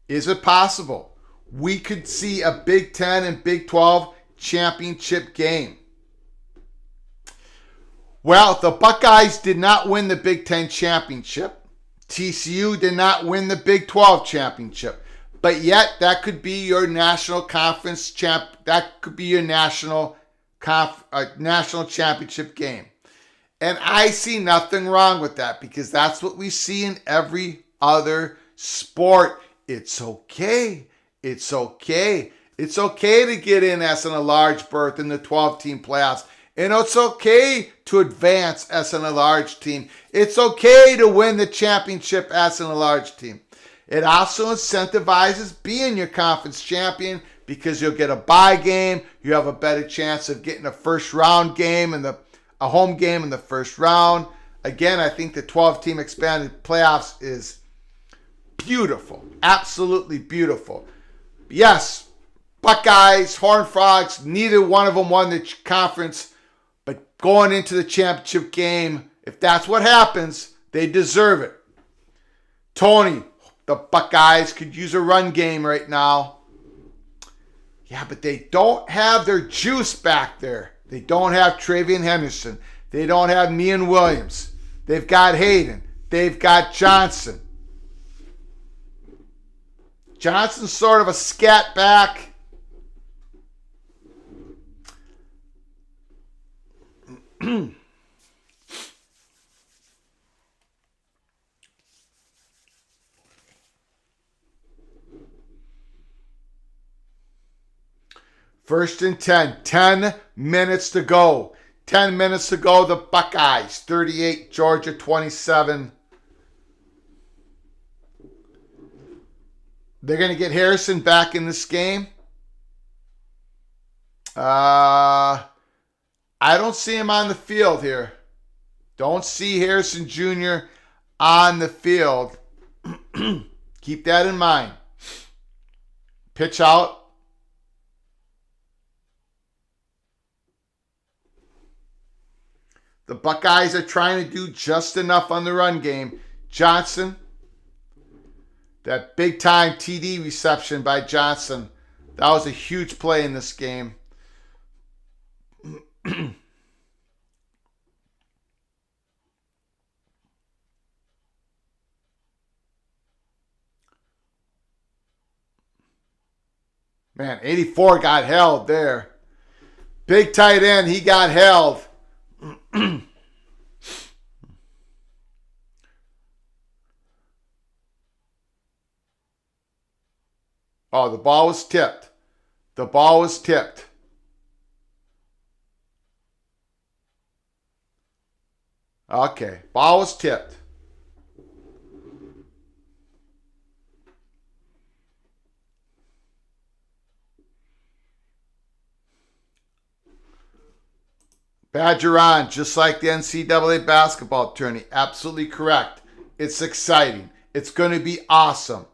S1: Is it possible we could see a Big Ten and Big 12 championship game? Well, the Buckeyes did not win the Big Ten championship. TCU did not win the Big 12 championship. But yet, that could be your national conference that could be your national championship game. And I see nothing wrong with that because that's what we see in every other sport. It's okay. It's okay. It's okay to get in as an enlarged berth in the 12-team playoffs. And it's okay to advance as an enlarged team. It's okay to win the championship as an enlarged team. It also incentivizes being your conference champion because you'll get a bye game. You have a better chance of getting a first round game and a home game in the first round. Again, I think the 12-team expanded playoffs is beautiful. Absolutely beautiful. Yes, Buckeyes, Horned Frogs, neither one of them won the conference. But going into the championship game, if that's what happens, they deserve it. Tony, the Buckeyes could use a run game right now. Yeah, but they don't have their juice back there. They don't have Travion Henderson. They don't have Mian Williams. They've got Hayden. They've got Johnson. Johnson's sort of a scat back. First and 10. 10 minutes to go. 10 minutes to go. The Buckeyes 38, Georgia 27. They're going to get Harrison back in this game. I don't see him on the field here. Don't see Harrison Jr. on the field. Keep that in mind. Pitch out. The Buckeyes are trying to do just enough on the run game. Johnson. That big-time TD reception by Johnson. That was a huge play in this game. Man, 84 got held there. Big tight end, he got held. Oh, the ball was tipped. The ball was tipped. Okay, ball was tipped. Badger on, just like the NCAA basketball tourney. Absolutely correct. It's exciting. It's going to be awesome.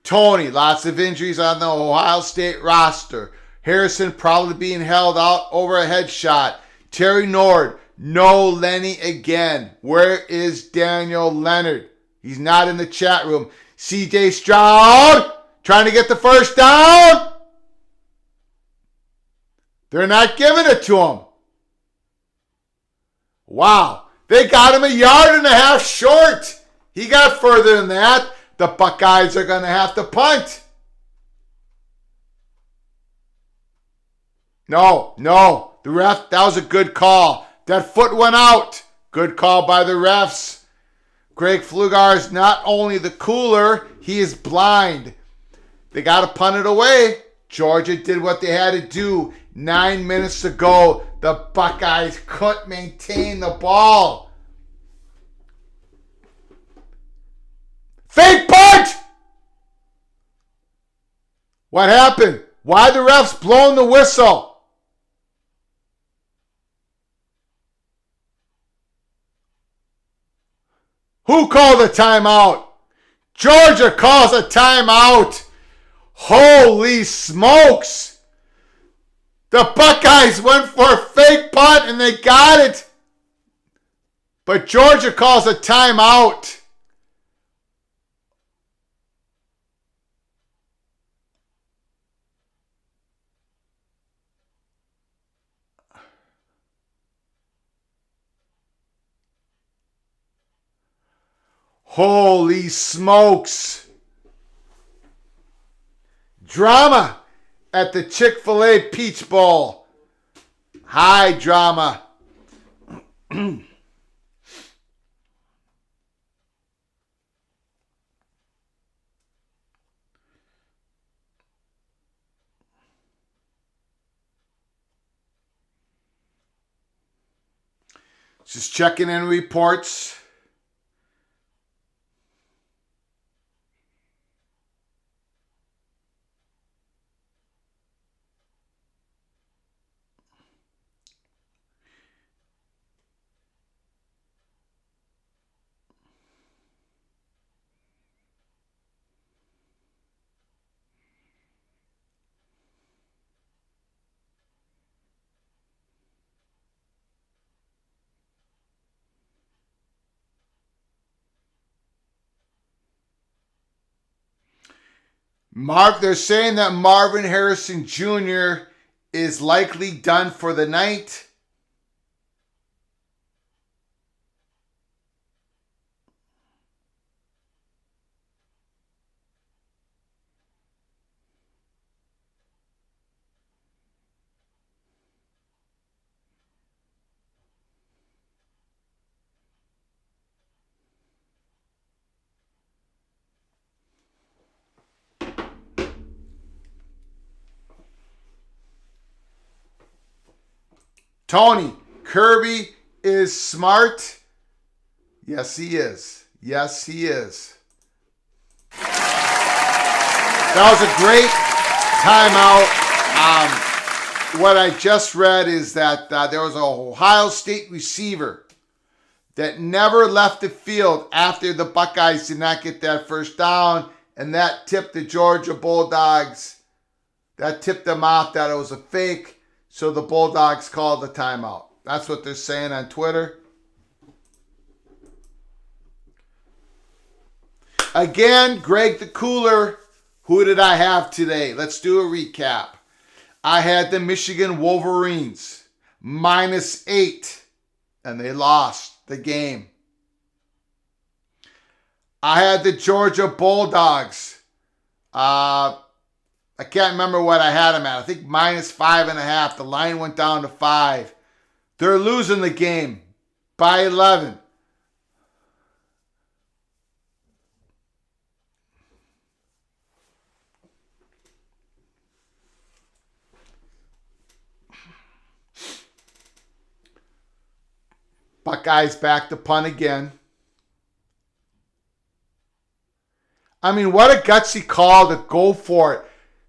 S1: Tony, lots of injuries on the Ohio State roster. Harrison probably being held out over a headshot. Terry Nord, no Lenny again. Where is Daniel Leonard? He's not in the chat room. CJ Stroud, trying to get the first down. They're not giving it to him. Wow. They got him 1.5 yards short. He got further than that. The Buckeyes are going to have to punt. No. The ref, that was a good call. That foot went out. Good call by the refs. Greg Pflugar is not only the cooler, he is blind. They got to punt it away. Georgia did what they had to do. 9 minutes to go. The Buckeyes couldn't maintain the ball. Fake punt! What happened? Why the refs blowing the whistle? Who called a timeout? Georgia calls a timeout. Holy smokes! The Buckeyes went for a fake punt and they got it. But Georgia calls a timeout. Holy smokes. Drama at the Chick-fil-A Peach Bowl. High drama. Just checking in reports. They're saying that Marvin Harrison Jr. is likely done for the night. Tony, Kirby is smart. Yes, he is. Yes, he is. That was a great timeout. What I just read is that there was an Ohio State receiver that never left the field after the Buckeyes did not get that first down, and that tipped the Georgia Bulldogs. That tipped them off that it was a fake, so the Bulldogs called the timeout. That's what they're saying on Twitter. Again, Greg the Cooler, who did I have today? Let's do a recap. I had the Michigan Wolverines, -8, and they lost the game. I had the Georgia Bulldogs. I can't remember what I had them at. I think -5.5. The line went down to 5. They're losing the game by 11. Buckeyes back to punt again. I mean, what a gutsy call to go for it.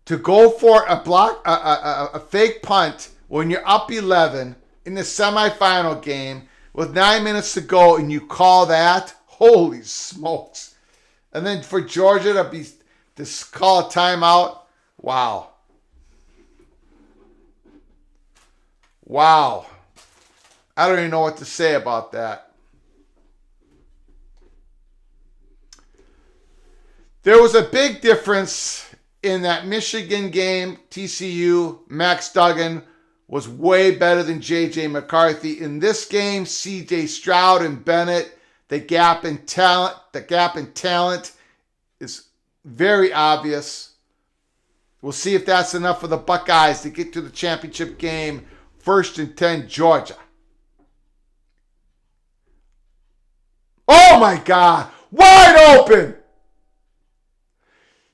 S1: To go for a fake punt when you're up 11 in the semifinal game with 9 minutes to go, and you call that? Holy smokes. And then for Georgia to call a timeout? Wow. Wow. I don't even know what to say about that. There was a big difference in that Michigan game. TCU, Max Duggan was way better than J.J. McCarthy. In this game, C.J. Stroud and Bennett, the gap in talent is very obvious. We'll see if that's enough for the Buckeyes to get to the championship game. 1st and 10, Georgia. Oh my God, wide open.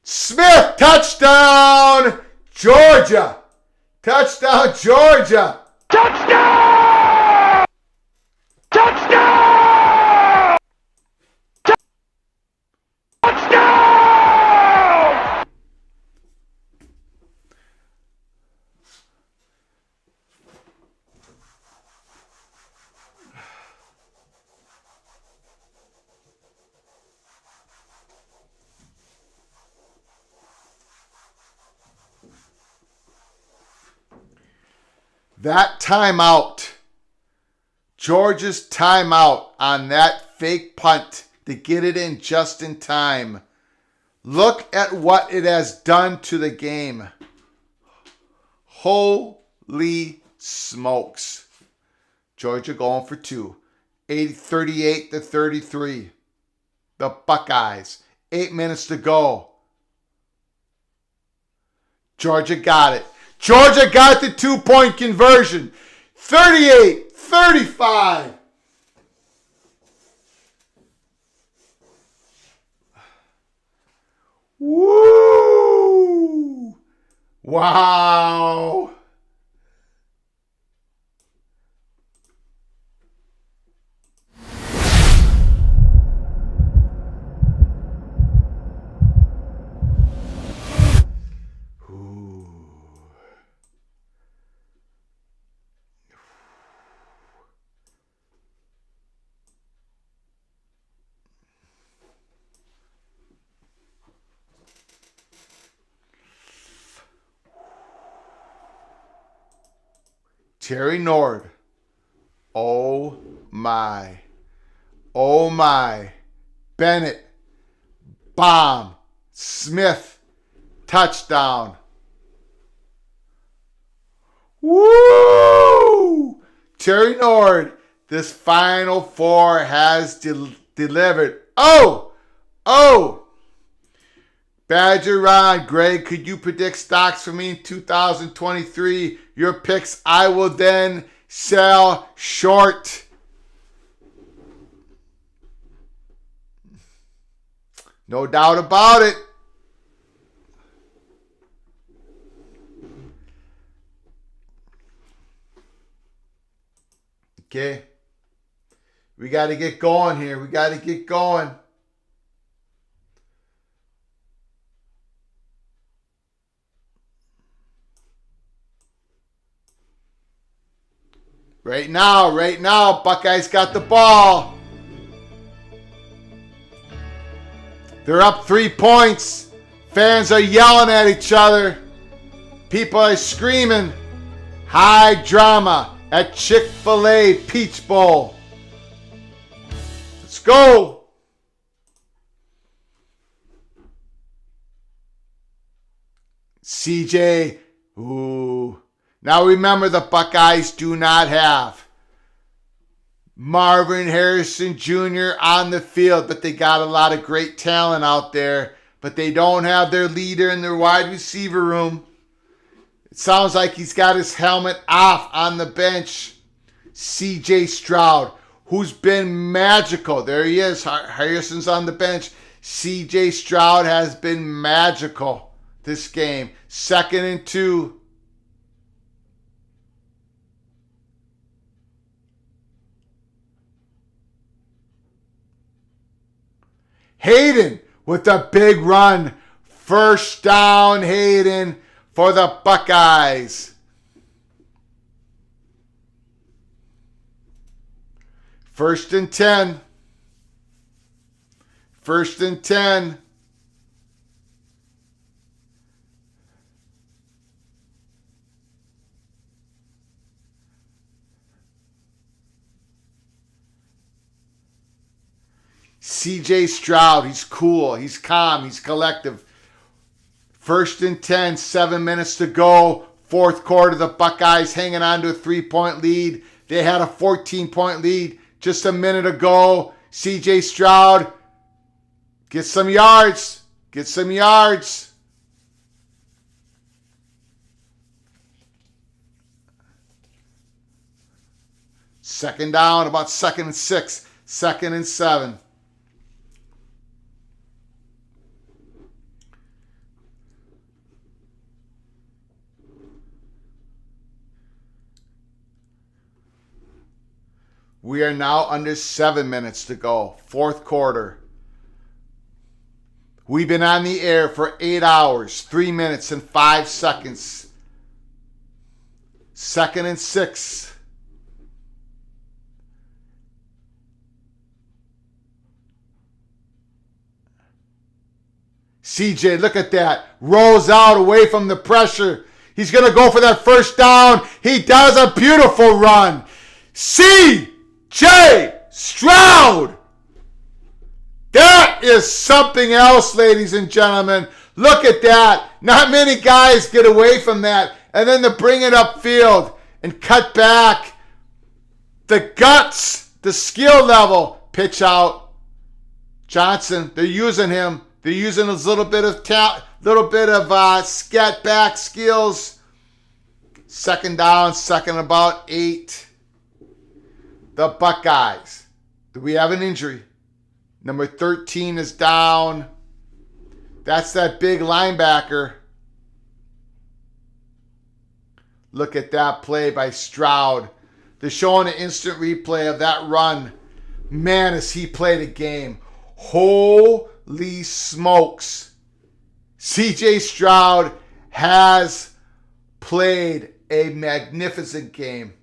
S1: Smith, touchdown, Georgia. Touchdown, Georgia.
S2: Touchdown! Touchdown! Touchdown!
S1: That timeout, Georgia's timeout on that fake punt to get it in just in time. Look at what it has done to the game. Holy smokes. Georgia going for 2. 38-33. The Buckeyes. 8 minutes to go. Georgia got it. Georgia got the 2-point conversion. 38-35. Woo! Wow. Terry Nord. Oh my. Oh my. Bennett. Bomb. Smith. Touchdown. Woo! Terry Nord. This Final Four has delivered. Oh! Oh! Badger Ron, Greg, could you predict stocks for me in 2023? Your picks I will then sell short. No doubt about it. Okay? We got to get going here. We got to get going. Right now, Buckeyes got the ball. They're up 3 points. Fans are yelling at each other. People are screaming. High drama at Chick-fil-A Peach Bowl. Let's go. CJ. Ooh. Now remember, the Buckeyes do not have Marvin Harrison Jr. on the field, but they got a lot of great talent out there. But they don't have their leader in their wide receiver room. It sounds like he's got his helmet off on the bench. CJ Stroud, who's been magical. There he is. Harrison's on the bench. CJ Stroud has been magical this game. 2nd and 2. Hayden with a big run. First down, Hayden, for the Buckeyes. First and 10. First and 10. CJ Stroud, he's cool, he's calm, he's collective. First and 10, 7 minutes to go. 4th quarter, the Buckeyes hanging on to a 3-point lead. They had a 14-point lead just a minute ago. CJ Stroud, get some yards. Get some yards. Second down, about 2nd and 6, 2nd and 7. We are now under 7 minutes to go. 4th quarter. We've been on the air for 8 hours, 3 minutes and 5 seconds. 2nd and 6. CJ, look at that. Rolls out away from the pressure. He's going to go for that first down. He does a beautiful run. CJ Stroud. That is something else, ladies and gentlemen. Look at that. Not many guys get away from that. And then to bring it upfield and cut back. The guts, the skill level. Pitch out. Johnson, they're using him. They're using his little bit of scat back skills. 2nd down, 2nd about 8. The Buckeyes. Do we have an injury? Number 13 is down. That's that big linebacker. Look at that play by Stroud. They're showing an instant replay of that run. Man, has he played a game. Holy smokes. CJ Stroud has played a magnificent game.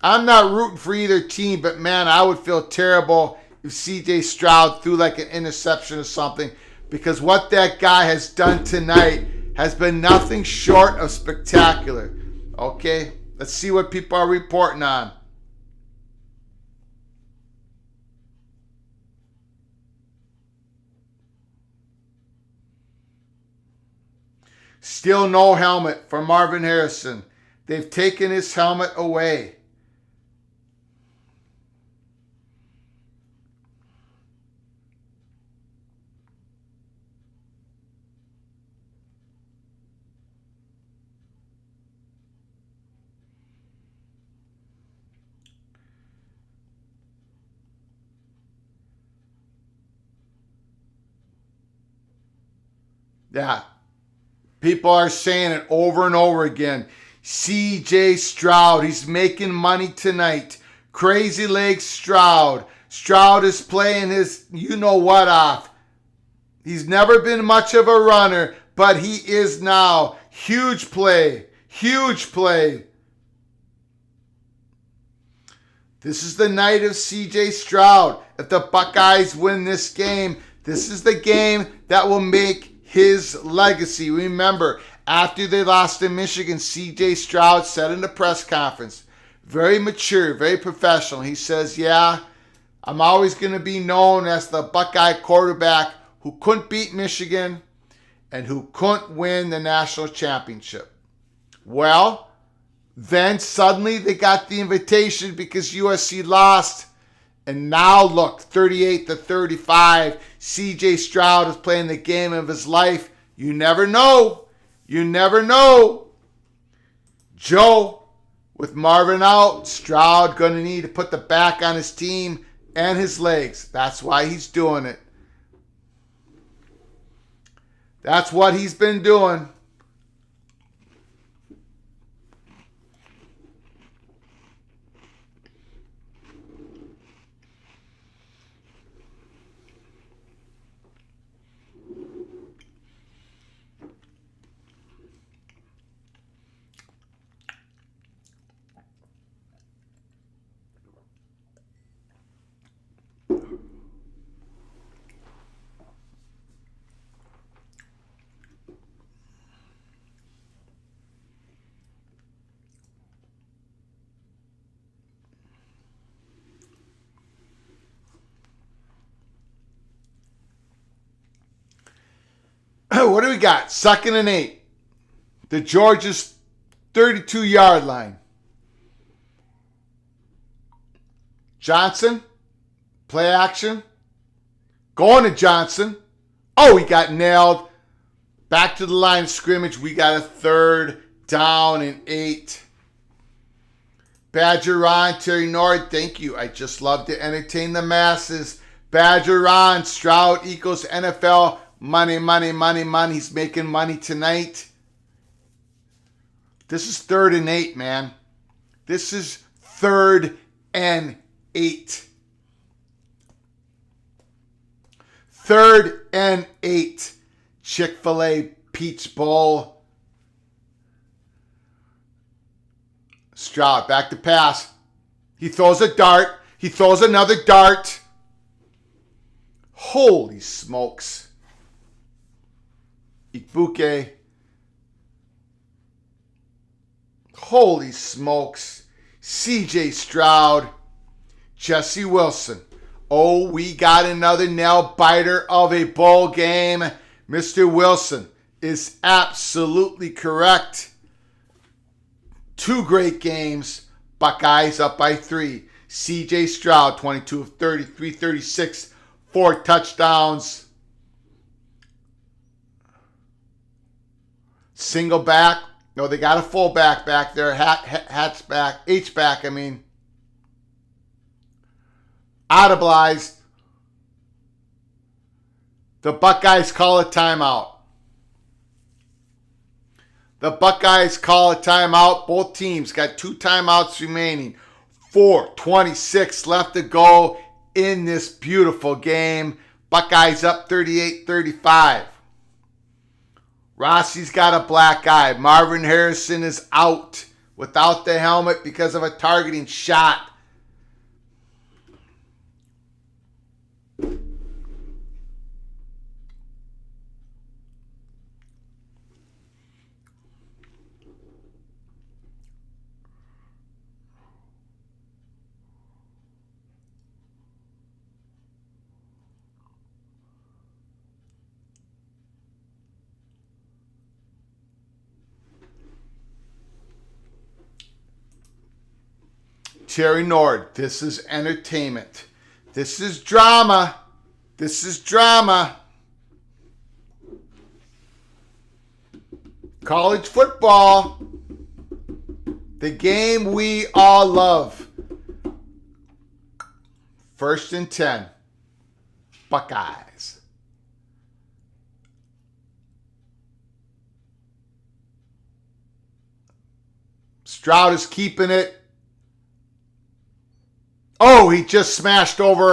S1: I'm not rooting for either team, but man, I would feel terrible if CJ Stroud threw like an interception or something, because what that guy has done tonight has been nothing short of spectacular. Okay, let's see what people are reporting on. Still no helmet for Marvin Harrison. They've taken his helmet away. Yeah. People are saying it over and over again. CJ Stroud, he's making money tonight. Crazy Legs Stroud. Stroud is playing his you-know-what off. He's never been much of a runner, but he is now. Huge play. Huge play. This is the night of C.J. Stroud. If the Buckeyes win this game, this is the game that will make his legacy. Remember, after they lost to Michigan, C.J. Stroud said in the press conference, very mature, very professional. He says, yeah, I'm always going to be known as the Buckeye quarterback who couldn't beat Michigan and who couldn't win the national championship. Well, then suddenly they got the invitation because USC lost. And now look, 38-35, C.J. Stroud is playing the game of his life. You never know. You never know. Joe, with Marvin out, Stroud going to need to put the back on his team and his legs. That's why he's doing it. That's what he's been doing. What do we got? 2nd and 8. The Georgia's 32-yard line. Johnson. Play action. Going to Johnson. Oh, he got nailed. Back to the line of scrimmage. We got a 3rd down and 8. Badger Ron, Terry Nord, thank you. I just love to entertain the masses. Badger Ron, Stroud equals NFL. Money, money, money, money. He's making money tonight. This is 3rd and 8, man. This is 3rd and 8. 3rd and 8. Chick-fil-A Peach Bowl. Stroud back to pass. He throws a dart. He throws another dart. Holy smokes. Ikbuke. Holy smokes. C.J. Stroud. Jesse Wilson. Oh, we got another nail biter of a bowl game. Mr. Wilson is absolutely correct. 2 great games. Buckeyes up by 3. C.J. Stroud, 22 of 30, 336, 4 touchdowns. Single back. No, they got a fullback back there. H-back. Audiblized. The Buckeyes call a timeout. The Buckeyes call a timeout. Both teams got 2 timeouts remaining. 4:26 left to go in this beautiful game. Buckeyes up 38-35. Rossi's got a black eye. Marvin Harrison is out without the helmet because of a targeting shot. Terry Nord, this is entertainment. This is drama. This is drama. College football. The game we all love. 1st and 10. Buckeyes. Stroud is keeping it. Oh, he just smashed over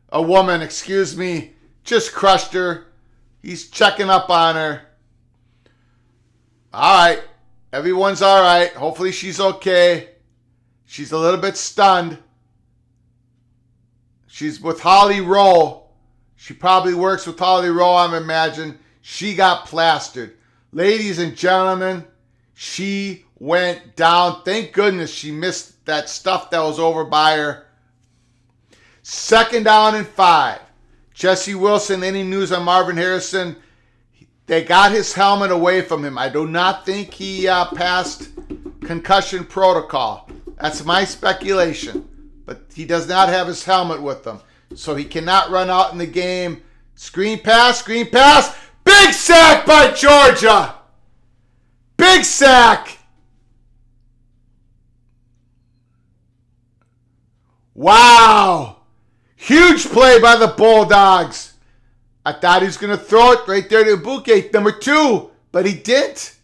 S1: a woman, excuse me. Just crushed her. He's checking up on her. All right. Everyone's all right. Hopefully she's okay. She's a little bit stunned. She's with Holly Rowe. She probably works with Holly Rowe, I'm imagining. She got plastered. Ladies and gentlemen, she went down. Thank goodness she missed that stuff that was over by her. 2nd down and 5. Jesse Wilson, any news on Marvin Harrison? They got his helmet away from him. I do not think he passed concussion protocol. That's my speculation. But he does not have his helmet with him. So he cannot run out in the game. Screen pass. Big sack by Georgia. Big sack. Wow. Huge play by the Bulldogs. I thought he was going to throw it right there to Ibuke, number 2, but he didn't.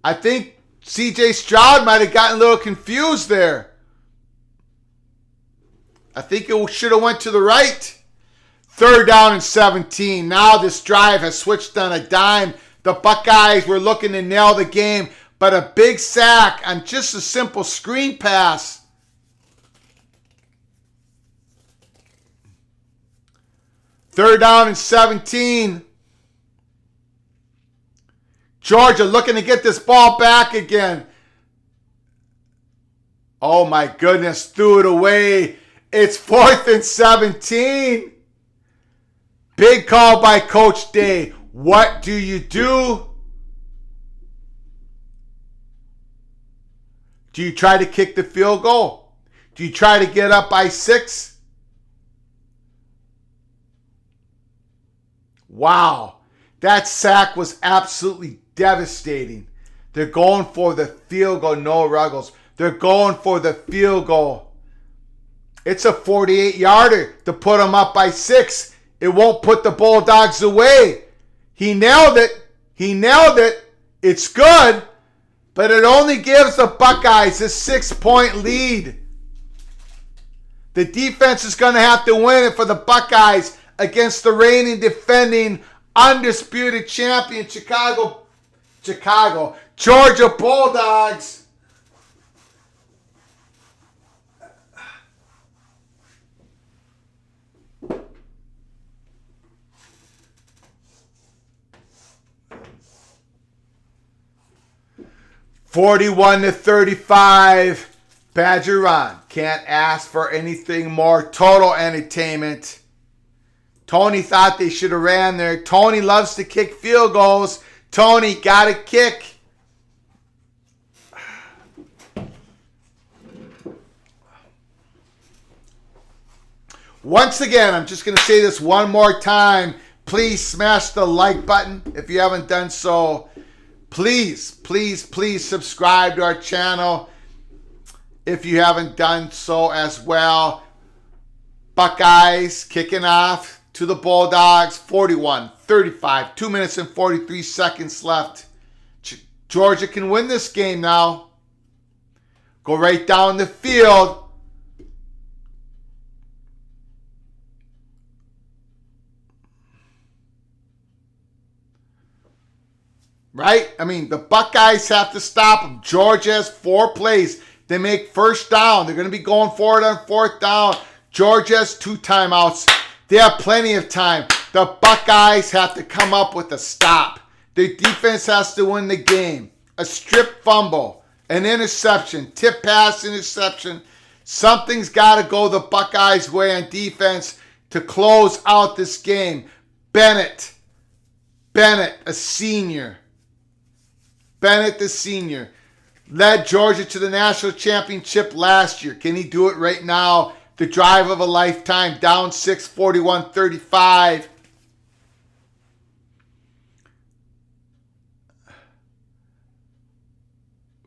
S1: I think C.J. Stroud might have gotten a little confused there. I think it should have went to the right. 3rd down and 17. Now this drive has switched on a dime. The Buckeyes were looking to nail the game, but a big sack on just a simple screen pass. Third down and 17. Georgia looking to get this ball back again. Oh my goodness, threw it away. It's 4th and 17. Big call by Coach Day. What do you do? Do you try to kick the field goal? Do you try to get up by 6? Wow, that sack was absolutely devastating. They're going for the field goal, no Ruggles. They're going for the field goal. It's a 48-yarder to put them up by 6. It won't put the Bulldogs away. He nailed it. It's good, but it only gives the Buckeyes a 6-point lead. The defense is going to have to win it for the Buckeyes against the reigning, defending, undisputed champion Georgia Bulldogs. (41-35). Badger Ron can't ask for anything more. Total entertainment. Tony thought they should have ran there. Tony loves to kick field goals. Tony got a kick. Once again, I'm just going to say this one more time. Please smash the like button if you haven't done so. Please subscribe to our channel if you haven't done so as well. Buckeyes kicking off to the Bulldogs, 41-35. 2 minutes and 43 seconds left. Georgia can win this game now. Go right down the field. Right? I mean, the Buckeyes have to stop them. Georgia has 4 plays. They make first down. They're going to be going forward on 4th down. Georgia has 2 timeouts. They have plenty of time. The Buckeyes have to come up with a stop. The defense has to win the game. A strip fumble, an interception, tip pass, interception. Something's got to go the Buckeyes' way on defense to close out this game. Bennett, a senior. Bennett, the senior, led Georgia to the national championship last year. Can he do it right now? The drive of a lifetime, down 6, 41-35.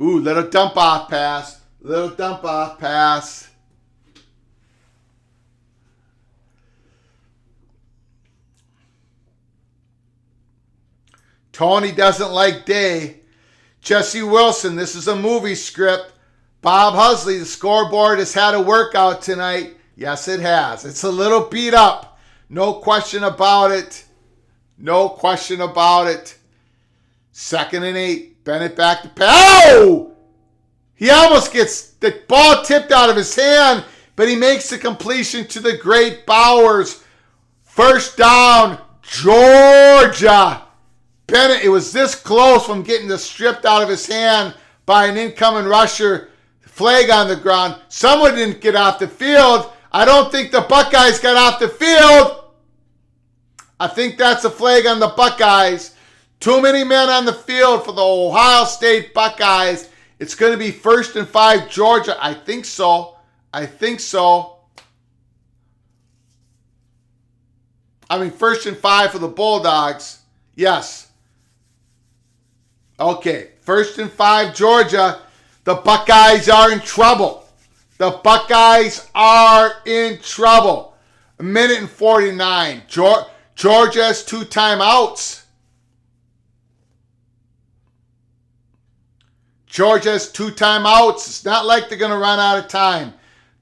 S1: Ooh, little dump off pass. Tony doesn't like Day. Jesse Wilson, this is a movie script, Bob Husley, the scoreboard, has had a workout tonight. Yes, it has. It's a little beat up. No question about it. No question about it. 2nd and 8. Bennett back to pass. Oh! He almost gets the ball tipped out of his hand, but he makes the completion to the great Bowers. First down, Georgia. Bennett, it was this close from getting this stripped out of his hand by an incoming rusher. Flag on the ground. Someone didn't get off the field. I don't think the Buckeyes got off the field. I think that's a flag on the Buckeyes. Too many men on the field for the Ohio State Buckeyes. It's going to be 1st and 5 Georgia. I think so. I mean 1st and 5 for the Bulldogs. Yes. Okay. 1st and 5 Georgia. The Buckeyes are in trouble. The Buckeyes are in trouble. 1:49. Georgia has 2 timeouts. Georgia has 2 timeouts. It's not like they're going to run out of time.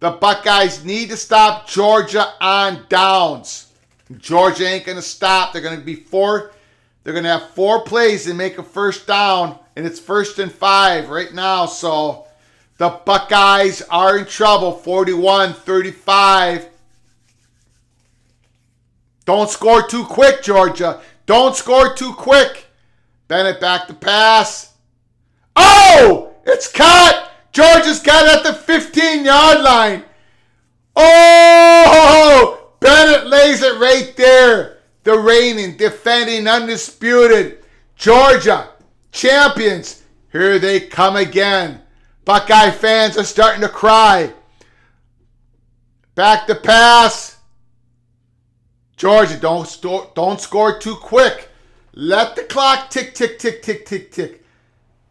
S1: The Buckeyes need to stop Georgia on downs. Georgia ain't going to stop. They're going to be 4. They're going to have 4 plays and make a first down, and it's 1st and 5 right now. So the Buckeyes are in trouble. 41-35. Don't score too quick, Georgia. Don't score too quick. Bennett back to pass. Oh! It's caught! Georgia's got it at the 15-yard line. Oh! Bennett lays it right there. The reigning, defending, undisputed Georgia champions. Here they come again. Buckeye fans are starting to cry. Back to pass. Georgia, don't score too quick. Let the clock tick, tick, tick, tick, tick, tick.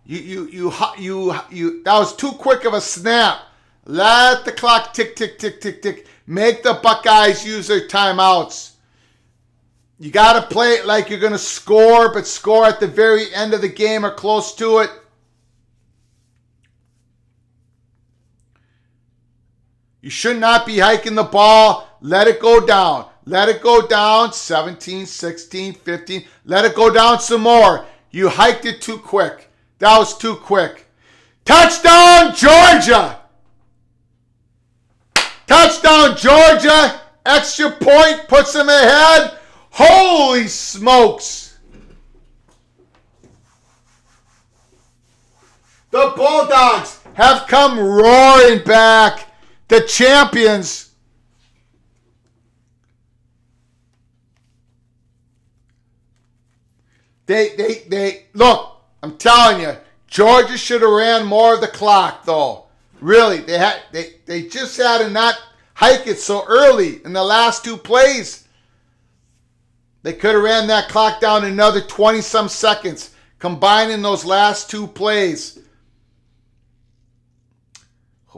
S1: That was too quick of a snap. Let the clock tick, tick, tick, tick, tick. Make the Buckeyes use their timeouts. You got to play it like you're going to score, but score at the very end of the game or close to it. You should not be hiking the ball. Let it go down. Let it go down. 17, 16, 15. Let it go down some more. You hiked it too quick. That was too quick. Touchdown, Georgia! Touchdown, Georgia! Extra point puts them ahead. Holy smokes! The Bulldogs have come roaring back. The champions. They look. I'm telling you, Georgia should have ran more of the clock, though. Really, they just had to not hike it so early in the last 2 plays. They could have ran that clock down another 20-some seconds, combining those last 2 plays.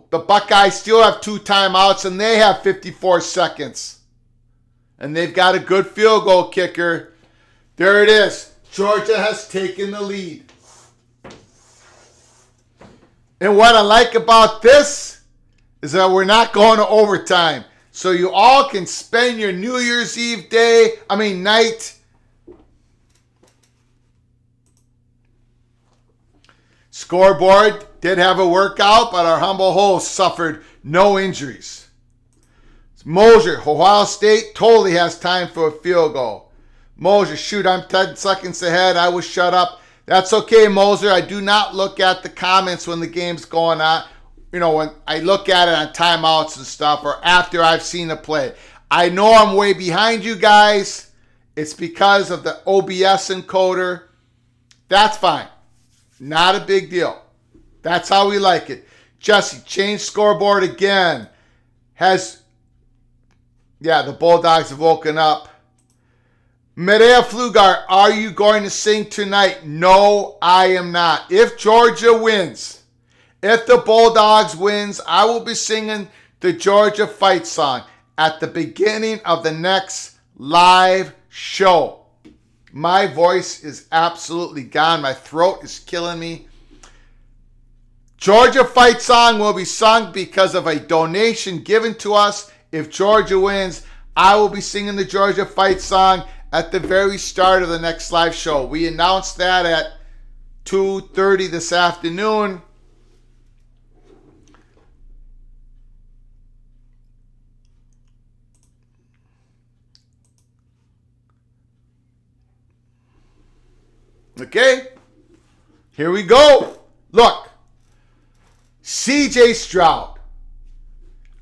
S1: The Buckeyes still have 2 timeouts, and they have 54 seconds. And they've got a good field goal kicker. There it is. Georgia has taken the lead. And what I like about this is that we're not going to overtime. So you all can spend your New Year's Eve night. Scoreboard did have a workout, but our humble host suffered no injuries. Mosier, Ohio State totally has time for a field goal. Mosier, shoot, I'm 10 seconds ahead. I was shut up. That's okay, Moser. I do not look at the comments when the game's going on. You know, when I look at it on timeouts and stuff or after I've seen the play. I know I'm way behind you guys. It's because of the OBS encoder. That's fine. Not a big deal. That's how we like it. Jesse, change scoreboard again. The Bulldogs have woken up. Medea Flugar, are you going to sing tonight? No, I am not. If Georgia wins, if the Bulldogs wins, I will be singing the Georgia fight song at the beginning of the next live show. My voice is absolutely gone. My throat is killing me. Georgia fight song will be sung because of a donation given to us. If Georgia wins, I will be singing the Georgia fight song at the very start of the next live show. We announced that at 2:30 this afternoon. Okay, here we go. Look, CJ Stroud.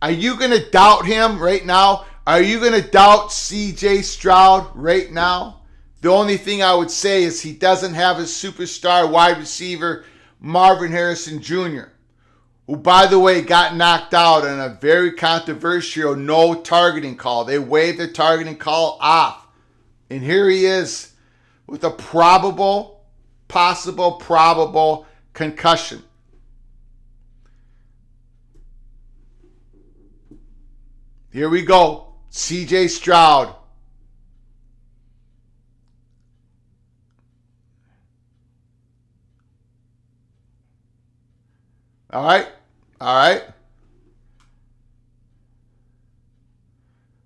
S1: Are you going to doubt him right now? Are you going to doubt CJ Stroud right now? The only thing I would say is he doesn't have a superstar wide receiver, Marvin Harrison Jr., who, by the way, got knocked out on a very controversial no targeting call. They waived the targeting call off. And here he is with a probable concussion. Here we go. CJ Stroud. All right.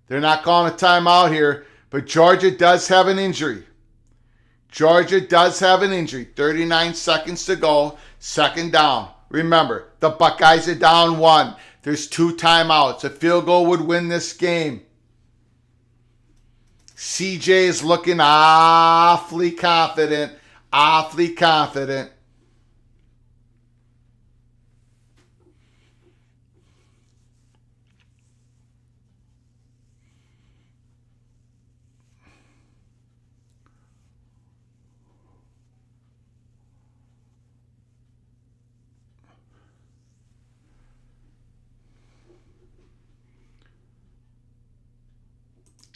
S1: They're not calling a timeout here, but Georgia does have an injury. 39 seconds to go. Second down. Remember, the Buckeyes are down 1. There's 2 timeouts. A field goal would win this game. CJ is looking awfully confident.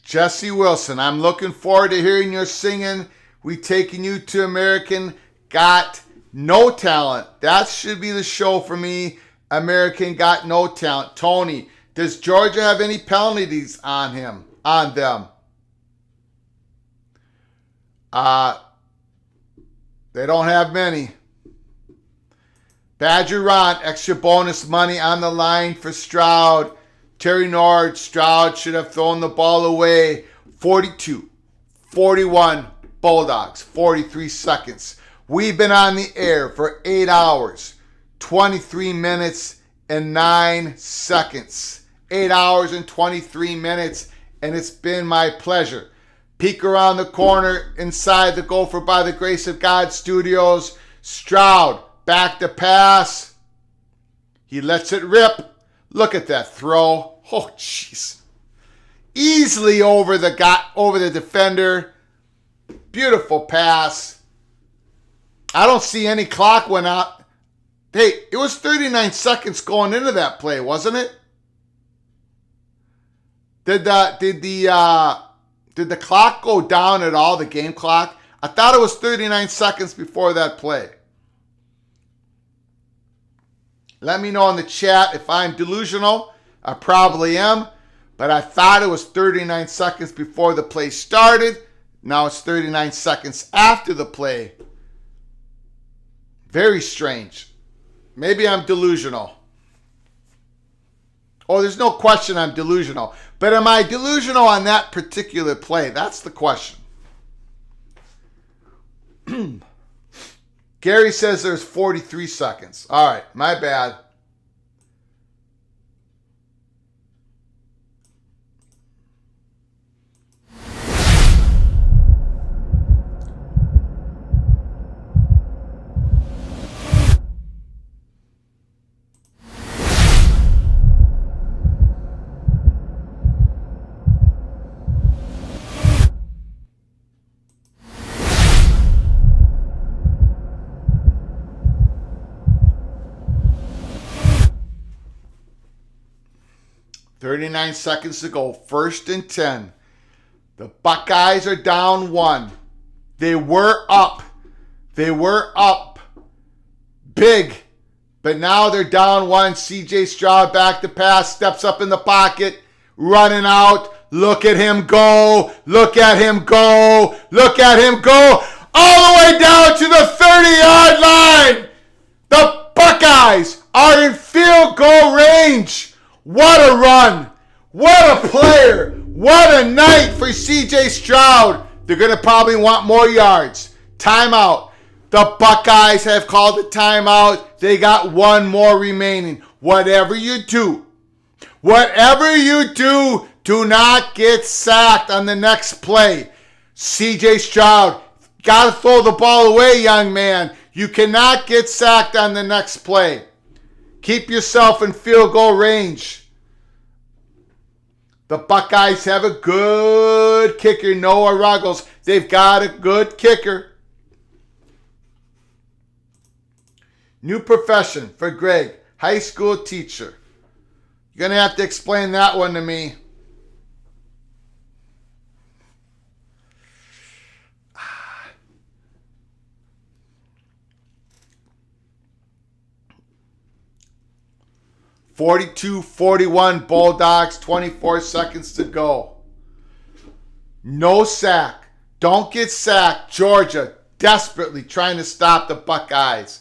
S1: Jesse Wilson, I'm looking forward to hearing your singing. We taking you to American Got No Talent. That should be the show for me. American Got No Talent. Tony, does Georgia have any penalties on them? They don't have many. Badger Ron, extra bonus money on the line for Stroud. Terry Nord, Stroud should have thrown the ball away. 42, 41, Bulldogs, 43 seconds. We've been on the air for 8 hours, 23 minutes, and 9 seconds. 8 hours and 23 minutes, and it's been my pleasure. Peek around the corner inside the Gopher by the Grace of God studios. Stroud, back to pass. He lets it rip. Look at that throw. Oh, jeez. Easily over the defender. Beautiful pass. I don't see any clock went out. Hey, it was 39 seconds going into that play, wasn't it? Did the clock go down at all, the game clock? I thought it was 39 seconds before that play. Let me know in the chat if I'm delusional. I probably am, but I thought it was 39 seconds before the play started. Now it's 39 seconds after the play. Very strange. Maybe I'm delusional. Oh, there's no question I'm delusional. But am I delusional on that particular play? That's the question. Gary says there's 43 seconds. All right, my bad. .39 seconds to go. 1st and 10. The Buckeyes are down 1. They were up. Big. But now they're down 1. CJ Stroud back to pass. Steps up in the pocket. Running out. Look at him go. Look at him go. All the way down to the 30-yard line. The Buckeyes are in field goal range. What a run. What a player. What a night for CJ Stroud. They're going to probably want more yards. Timeout. The Buckeyes have called a timeout. They got one more remaining. Whatever you do, do not get sacked on the next play. CJ Stroud, got to throw the ball away, young man. You cannot get sacked on the next play. Keep yourself in field goal range. The Buckeyes have a good kicker, Noah Ruggles. They've got a good kicker. New profession for Greg, high school teacher. You're going to have to explain that one to me. (42-41) Bulldogs, 24 seconds to go. No sack. Don't get sacked. Georgia desperately trying to stop the Buckeyes.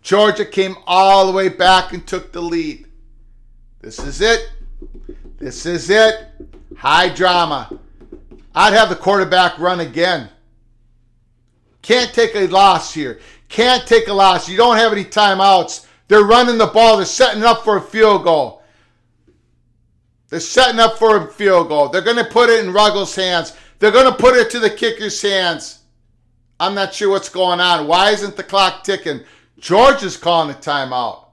S1: Georgia came all the way back and took the lead. This is it. This is it. High drama. I'd have the quarterback run again. Can't take a loss here. Can't take a loss. You don't have any timeouts. They're running the ball. They're setting up for a field goal. They're setting up for a field goal. They're going to put it in Ruggles' hands. They're going to put it to the kicker's hands. I'm not sure what's going on. Why isn't the clock ticking? Georgia's calling a timeout.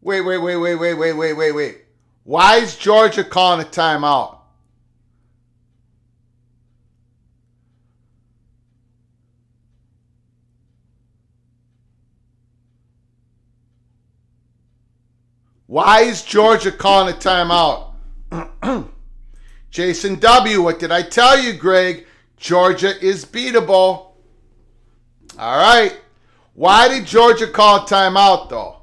S1: Wait. Why is Georgia calling a timeout? Why is Georgia calling a timeout? Jason W., what did I tell you, Greg? Georgia is beatable. All right. Why did Georgia call a timeout, though?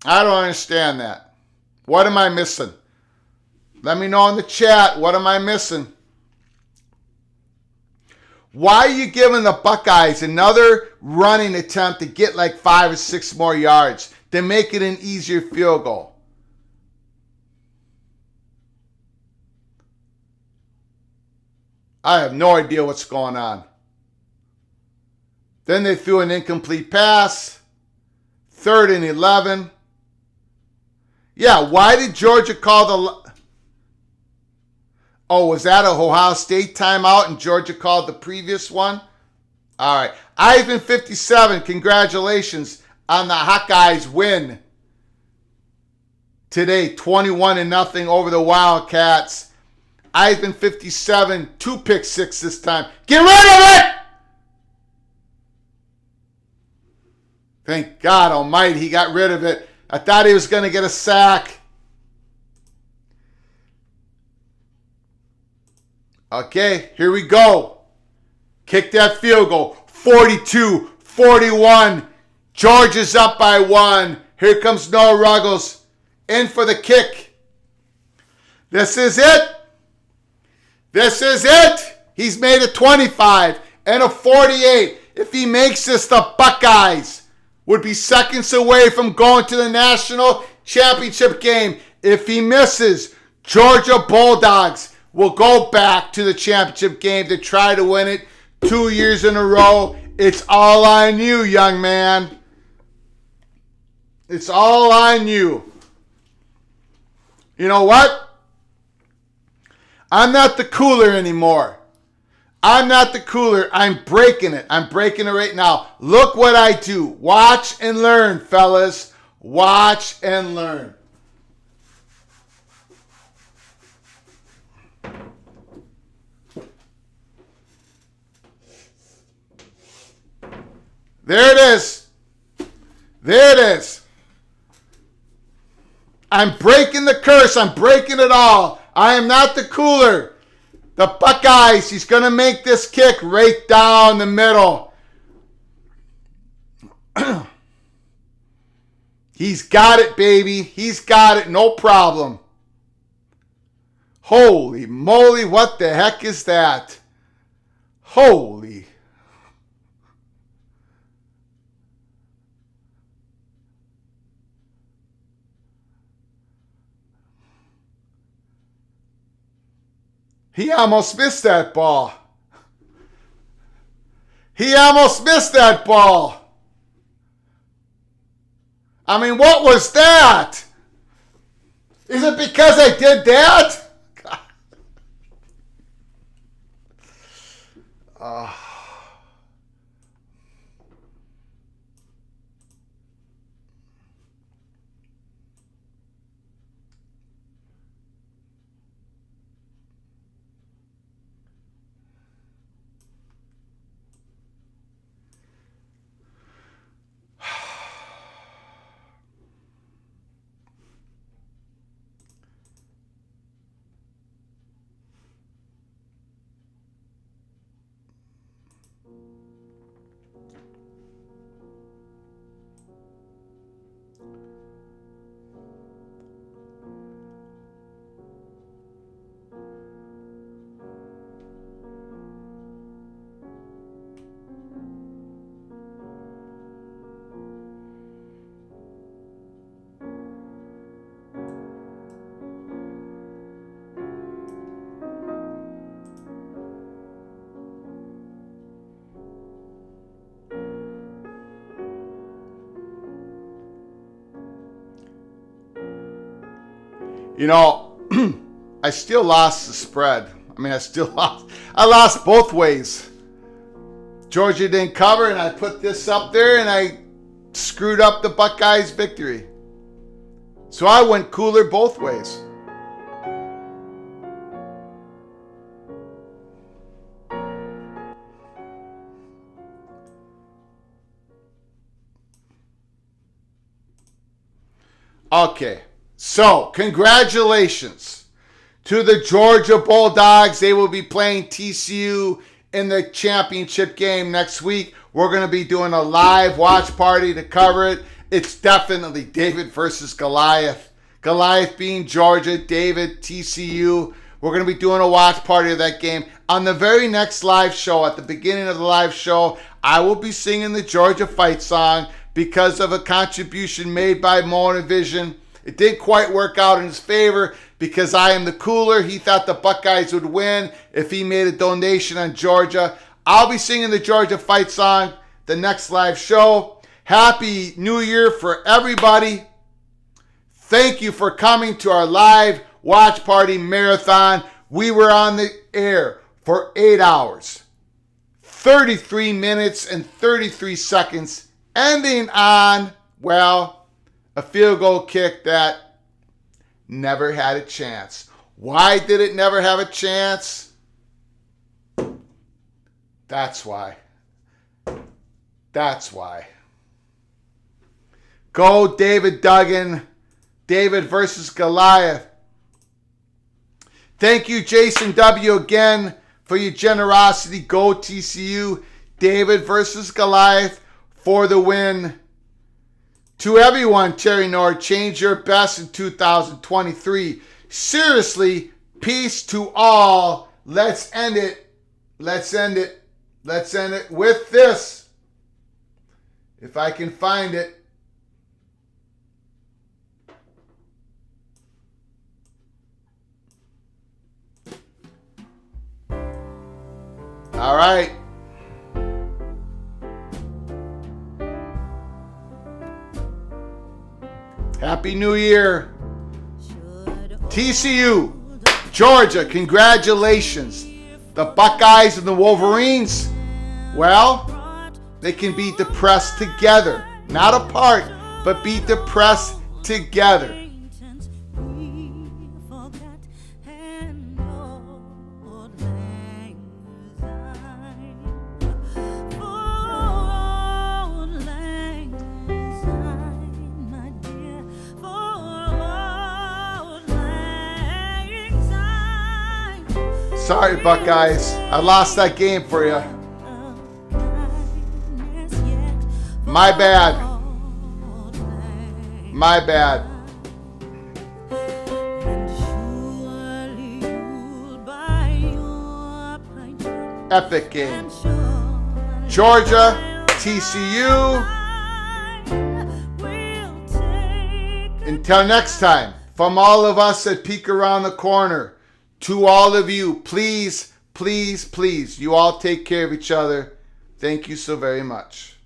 S1: I don't understand that. What am I missing? Let me know in the chat. What am I missing? Why are you giving the Buckeyes another running attempt to get like 5 or 6 more yards to make it an easier field goal? I have no idea what's going on. Then they threw an incomplete pass. 3rd and 11. Yeah, why did Georgia call the... Oh, was that a Ohio State timeout and Georgia called the previous one? All right. Ivan 57, congratulations on the Hawkeyes win today, 21-0 over the Wildcats. Ivan 57, 2 pick 6 this time. Get rid of it! Thank God Almighty he got rid of it. I thought he was going to get a sack. Okay, here we go. Kick that field goal. 42-41. Georgia's up by 1. Here comes Noah Ruggles. In for the kick. This is it. This is it. He's made a 25 and a 48. If he makes this, the Buckeyes would be seconds away from going to the national championship game. If he misses, Georgia Bulldogs will go back to the championship game to try to win it 2 years in a row. It's all on you, young man. It's all on you. You know what? I'm not the cooler anymore. I'm not the cooler. I'm breaking it. I'm breaking it right now. Look what I do. Watch and learn, fellas. Watch and learn. There it is. There it is. I'm breaking the curse. I'm breaking it all. I am not the cooler. The Buckeyes, he's going to make this kick right down the middle. He's got it, baby. He's got it. No problem. Holy moly, what the heck is that? Holy. He almost missed that ball. He almost missed that ball. I mean, what was that? Is it because I did that? God. You know, I still lost the spread. I mean, I lost both ways. Georgia didn't cover, and I put this up there, and I screwed up the Buckeyes' victory. So I went cooler both ways. Okay. So, congratulations to the Georgia Bulldogs. They will be playing TCU in the championship game next week. We're going to be doing a live watch party to cover it. It's definitely David versus Goliath. Goliath being Georgia, David, TCU. We're going to be doing a watch party of that game. On the very next live show, at the beginning of the live show, I will be singing the Georgia fight song because of a contribution made by Mona Vision. It didn't quite work out in his favor because I am the cooler. He thought the Buckeyes would win if he made a donation on Georgia. I'll be singing the Georgia fight song the next live show. Happy New Year for everybody. Thank you for coming to our live watch party marathon. We were on the air for 8 hours, 33 minutes and 33 seconds, ending on, well, a field goal kick that never had a chance. Why did it never have a chance? That's why. That's why. Go David Duggan. David versus Goliath. Thank you, Jason W. again for your generosity. Go TCU. David versus Goliath for the win. To everyone, Terry Nord, change your best in 2023. Seriously, peace to all. Let's end it. Let's end it. Let's end it with this. If I can find it. All right. Happy New Year. TCU, Georgia, congratulations. The Buckeyes and the Wolverines, well, they can be depressed together. Not apart, but be depressed together. Sorry, Buckeyes. I lost that game for you. My bad. My bad.
S4: And surely you'll buy your pint
S1: Epic game.
S4: and surely
S1: Georgia, TCU.
S4: we'll take a
S1: Until next time, from all of us at Peek Around the Corner, to all of you, please, please, please, you all take care of each other. Thank you so very much.